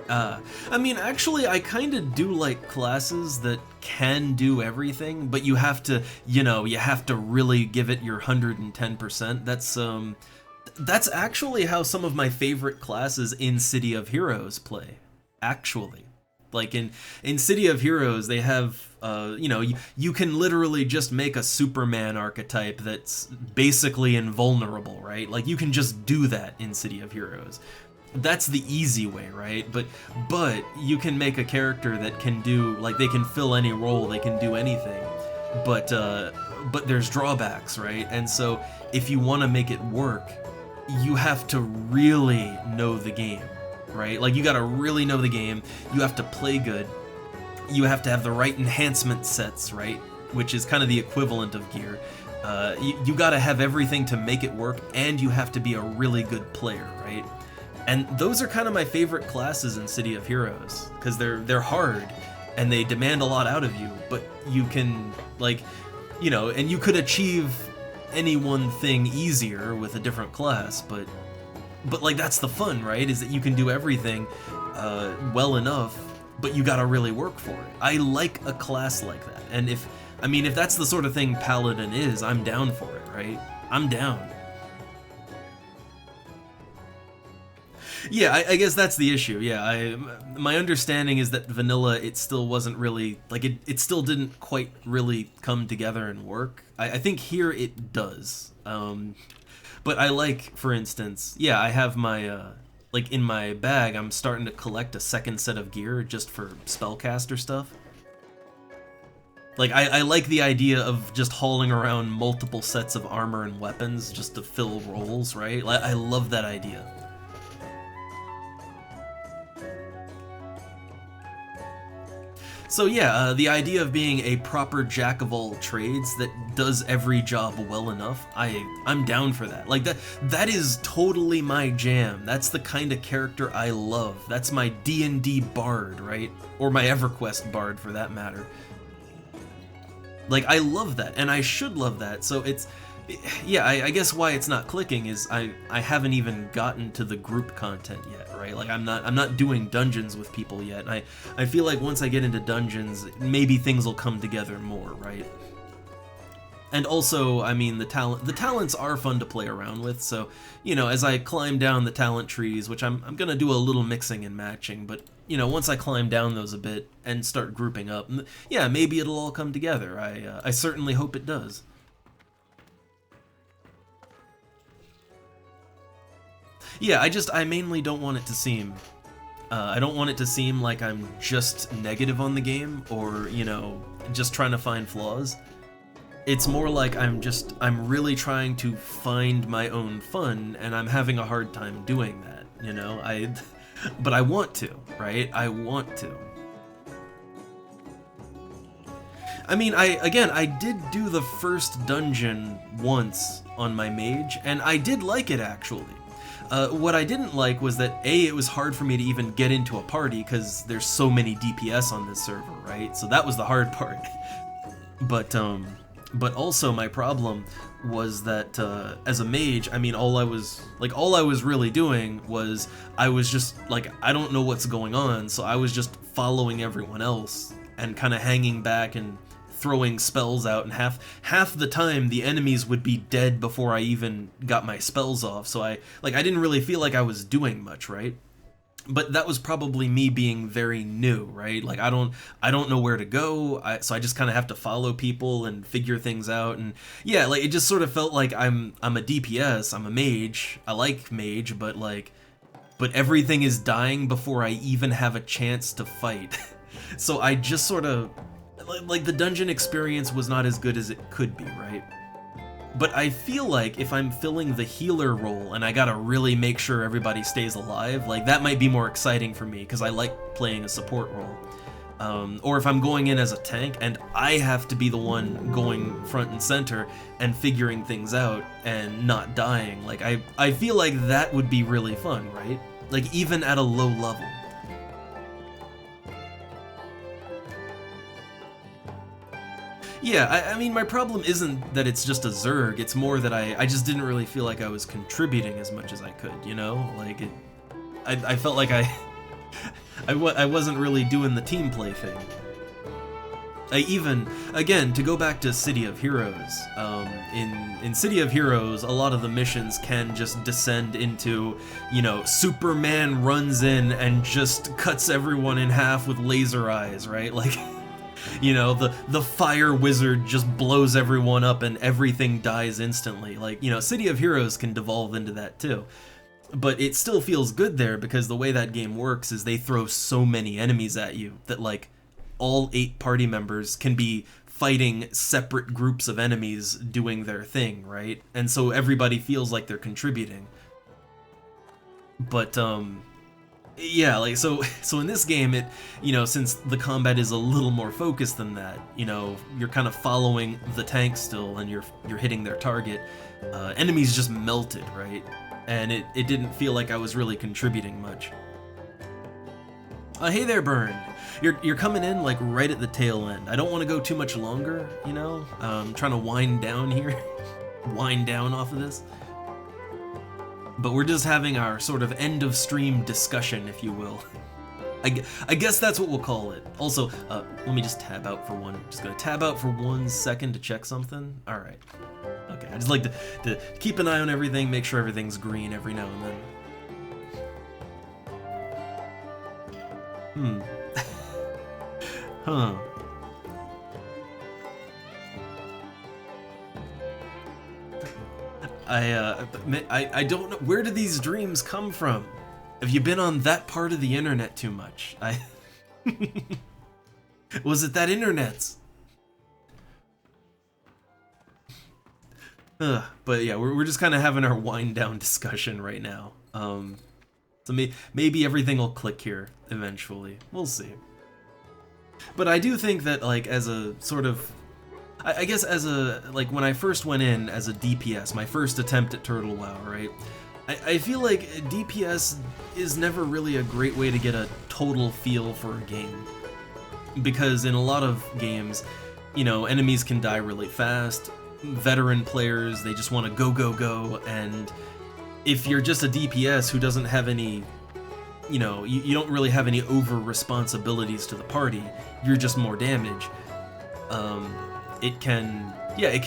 Speaker 1: I mean, actually, I kind of do like classes that can do everything, but you have to, you have to really give it your 110%. That's actually how some of my favorite classes in City of Heroes play, actually. Like in City of Heroes, they have, you can literally just make a Superman archetype that's basically invulnerable, right? Like, you can just do that in City of Heroes. That's the easy way, right? But you can make a character that can do, like, they can fill any role, they can do anything. But there's drawbacks, right? And so if you want to make it work, you have to really know the game, right? Like, you gotta really know the game, you have to play good, you have to have the right enhancement sets, right? Which is kind of the equivalent of gear. You gotta have everything to make it work, and you have to be a really good player, right? And those are kind of my favorite classes in City of Heroes, because they're hard, and they demand a lot out of you, but you can, like, and you could achieve any one thing easier with a different class, but like, that's the fun, right? Is that you can do everything well enough, but you gotta really work for it. I like a class like that, and if that's the sort of thing Paladin is, I'm down for it, right? I'm down. Yeah, I guess that's the issue. Yeah, my understanding is that vanilla, it still wasn't really, like, it still didn't quite really come together and work. I think here it does. But I like, for instance, yeah, I have my, like, in my bag, I'm starting to collect a second set of gear just for spellcaster stuff. Like, I like the idea of just hauling around multiple sets of armor and weapons just to fill roles, right? Like, I love that idea. So yeah, the idea of being a proper jack of all trades that does every job well enough, I'm down for that. Like, that is totally my jam. That's the kind of character I love. That's my D&D bard, right? Or my EverQuest bard, for that matter. Like, I love that, and I should love that, so it's... Yeah, I guess why it's not clicking is I haven't even gotten to the group content yet, right? Like, I'm not doing dungeons with people yet. I feel like once I get into dungeons, maybe things will come together more, right? And also, I mean, the talents are fun to play around with, so, as I climb down the talent trees, which I'm gonna do a little mixing and matching, but, once I climb down those a bit and start grouping up, yeah, maybe it'll all come together. I certainly hope it does. Yeah, I mainly don't want it to seem, I don't want it to seem like I'm just negative on the game, or, just trying to find flaws. It's more like I'm really trying to find my own fun, and I'm having a hard time doing that, but I want to, right? I want to. I mean, I did do the first dungeon once on my mage, and I did like it, actually. What I didn't like was that, A, it was hard for me to even get into a party because there's so many DPS on this server, right? So that was the hard part. But also my problem was that as a mage, I mean, all I was really doing was I was just like, I don't know what's going on, so I was just following everyone else and kind of hanging back and throwing spells out, and half the time the enemies would be dead before I even got my spells off, so I didn't really feel like I was doing much, right? But that was probably me being very new, right? Like, I don't know where to go, so I just kind of have to follow people and figure things out, and yeah, like, it just sort of felt like I'm a DPS, I'm a mage, I like mage, but everything is dying before I even have a chance to fight. So I just sort of, like, the dungeon experience was not as good as it could be, right? But I feel like if I'm filling the healer role and I gotta really make sure everybody stays alive, like, that might be more exciting for me, because I like playing a support role. Or if I'm going in as a tank and I have to be the one going front and center and figuring things out and not dying, like, I feel like that would be really fun, right? Like, even at a low level. Yeah, I mean, my problem isn't that it's just a Zerg, it's more that I just didn't really feel like I was contributing as much as I could, Like, I felt like I wasn't really doing the team play thing. I even, again, to go back to City of Heroes, in City of Heroes, a lot of the missions can just descend into, you know, Superman runs in and just cuts everyone in half with laser eyes, right? Like, you know, the fire wizard just blows everyone up and everything dies instantly. Like, you know, City of Heroes can devolve into that too. But it still feels good there because the way that game works is they throw so many enemies at you that, like, all 8 party members can be fighting separate groups of enemies doing their thing, right? And so everybody feels like they're contributing. But, yeah, like, so in this game, it, you know, since the combat is a little more focused than that, you know, you're kind of following the tank still and you're hitting their target, enemies just melted, right? And it didn't feel like I was really contributing much. Hey there, Burn. You're coming in like right at the tail end. I don't want to go too much longer, you know? I'm trying to wind down here. Wind down off of this. But we're just having our sort of end of stream discussion, if you will. I guess that's what we'll call it. Also, let me just tab out for one. Just gonna tab out for 1 second to check something. All right. Okay. I just like to keep an eye on everything, make sure everything's green every now and then. Huh. I don't know, where do these dreams come from? Have you been on that part of the internet too much? Was it that internet's? But yeah, we're just kind of having our wind down discussion right now. So maybe everything will click here eventually. We'll see. But I do think that, like, as a sort of, I guess as a, like, when I first went in as a DPS, my first attempt at TurtleWoW, right? I feel like DPS is never really a great way to get a total feel for a game. Because in a lot of games, you know, enemies can die really fast, veteran players, they just want to go, go, go, and if you're just a DPS who doesn't have any, you know, you don't really have any over responsibilities to the party, you're just more damage. It can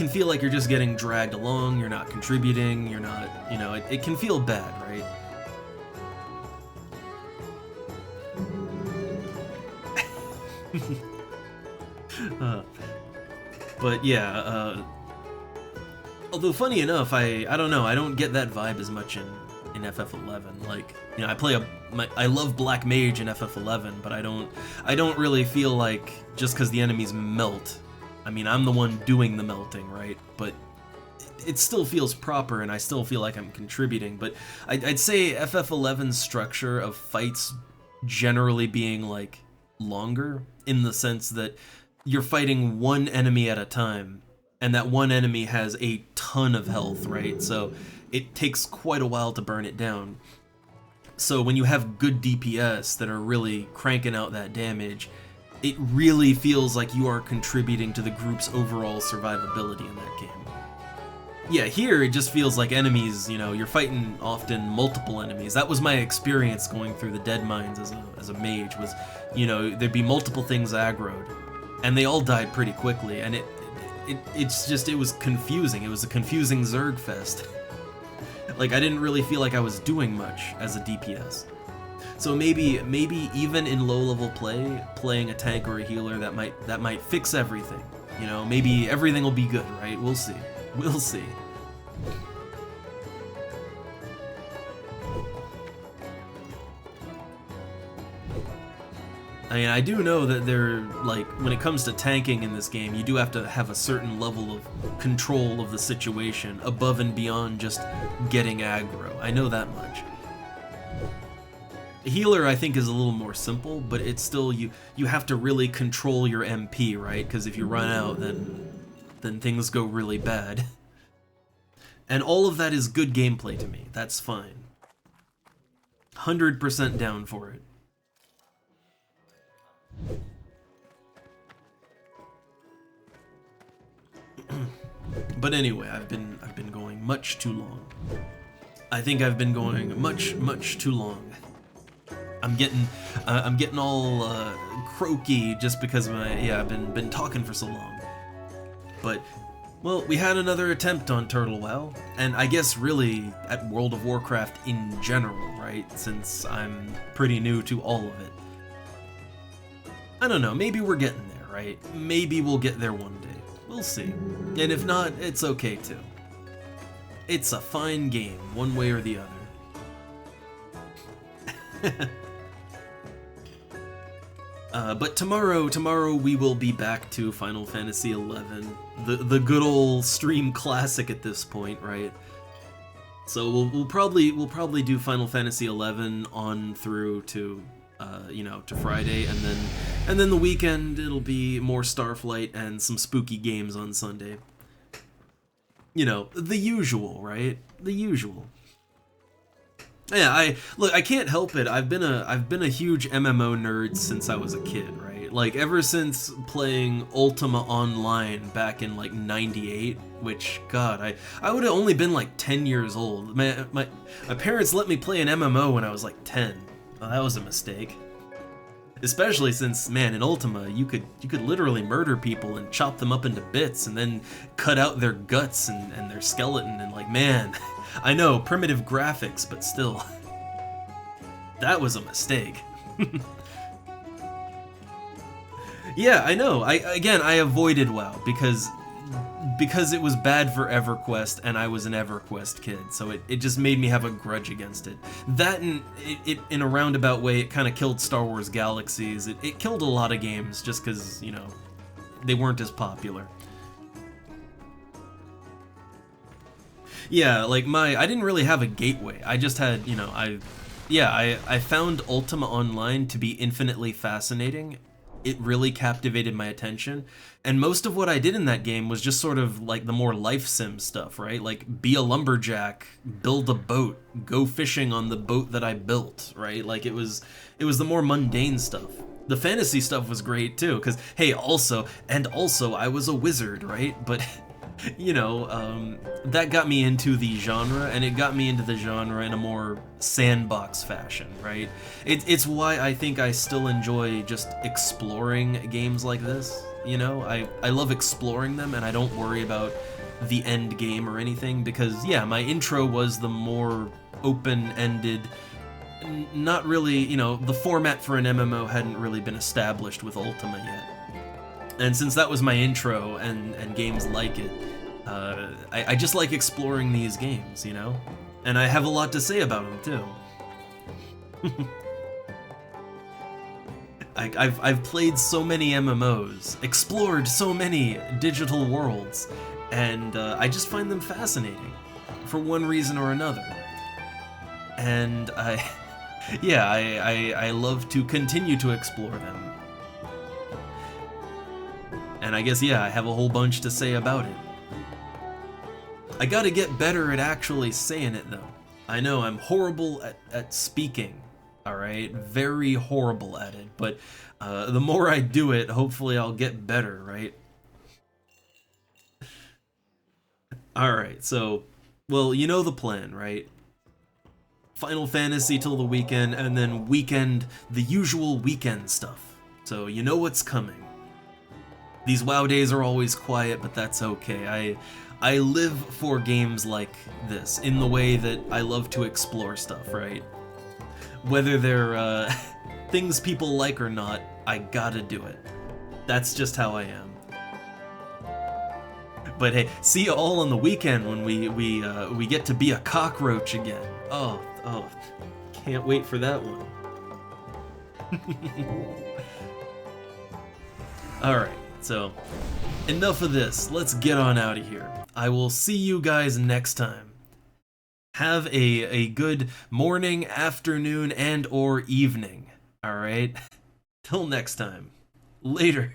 Speaker 1: feel like you're just getting dragged along, you're not contributing, you're not, you know, it can feel bad, right? But yeah, although funny enough, I don't know, I don't get that vibe as much in FF11. Like, you know, I love Black Mage in FF11, but I don't really feel like just because the enemies melt. I mean, I'm the one doing the melting, right? But it still feels proper, and I still feel like I'm contributing. But I'd say FF11's structure of fights generally being like longer, in the sense that you're fighting one enemy at a time, and that one enemy has a ton of health, right? So it takes quite a while to burn it down. So when you have good DPS that are really cranking out that damage, it really feels like you are contributing to the group's overall survivability in that game. Yeah, here it just feels like enemies, you know, you're fighting often multiple enemies. That was my experience going through the Dead Mines as a mage, was, you know, there'd be multiple things aggroed, and they all died pretty quickly, and it was confusing. It was a confusing Zerg fest. Like, I didn't really feel like I was doing much as a DPS. So maybe even in low-level play, playing a tank or a healer, that might fix everything. You know, maybe everything will be good, right? We'll see. We'll see. I mean, I do know that when it comes to tanking in this game, you do have to have a certain level of control of the situation above and beyond just getting aggro. I know that much. Healer, I think, is a little more simple, but it's still, you have to really control your MP, right? Because if you run out, then things go really bad. And all of that is good gameplay to me. That's fine. 100% down for it. But anyway, I've been going much too long. I think I've been going much too long. I'm getting all croaky just because of I've been talking for so long. But well, we had another attempt on TurtleWoW, and I guess really at World of Warcraft in general, right? Since I'm pretty new to all of it. I don't know, maybe we're getting there, right? Maybe we'll get there one day. We'll see. And if not, it's okay too. It's a fine game, one way or the other. But tomorrow we will be back to Final Fantasy XI, the good old stream classic at this point, right? So we'll probably do Final Fantasy XI on through to to Friday, and then the weekend it'll be more Starflight and some spooky games on Sunday. You know, the usual, right? The usual. Yeah, I can't help it. I've been a huge MMO nerd since I was a kid, right? Like ever since playing Ultima Online back in like '98, which God, I would have only been like 10 years old. My parents let me play an MMO when I was like 10. Well, that was a mistake. Especially since, man, in Ultima, you could literally murder people and chop them up into bits and then cut out their guts and their skeleton, and like, man, I know, primitive graphics, but still. That was a mistake. Yeah, I know. I avoided WoW because it was bad for EverQuest, and I was an EverQuest kid, so it just made me have a grudge against it. That, and it in a roundabout way, it kind of killed Star Wars Galaxies. It killed a lot of games just because, you know, they weren't as popular. Yeah, like I didn't really have a gateway. I just had, you know, I found Ultima Online to be infinitely fascinating. It really captivated my attention, and most of what I did in that game was just sort of like the more life sim stuff, right? Like be a lumberjack, build a boat, go fishing on the boat that I built, right? Like it was the more mundane stuff. The fantasy stuff was great too, because hey, also I was a wizard, right? But you know, that got me into the genre, and it got me into the genre in a more sandbox fashion, right? It's why I think I still enjoy just exploring games like this, you know? I love exploring them, and I don't worry about the end game or anything, because, yeah, my intro was the more open-ended, not really, you know, the format for an MMO hadn't really been established with Ultima yet. And since that was my intro and games like it, I just like exploring these games, you know? And I have a lot to say about them, too. I've played so many MMOs, explored so many digital worlds, and I just find them fascinating, for one reason or another. And I love to continue to explore them. And I guess, yeah, I have a whole bunch to say about it. I gotta get better at actually saying it, though. I know I'm horrible at speaking, alright? Very horrible at it, but the more I do it, hopefully I'll get better, right? Alright, so, well, you know the plan, right? Final Fantasy till the weekend, and then weekend, the usual weekend stuff. So you know what's coming. These WoW days are always quiet, but that's okay. I live for games like this, in the way that I love to explore stuff, right? Whether they're things people like or not, I gotta do it. That's just how I am. But hey, see you all on the weekend when we get to be a cockroach again. Oh, can't wait for that one. Alright. So, enough of this. Let's get on out of here. I will see you guys next time. Have a good morning, afternoon, and or evening. Alright? Till next time. Later.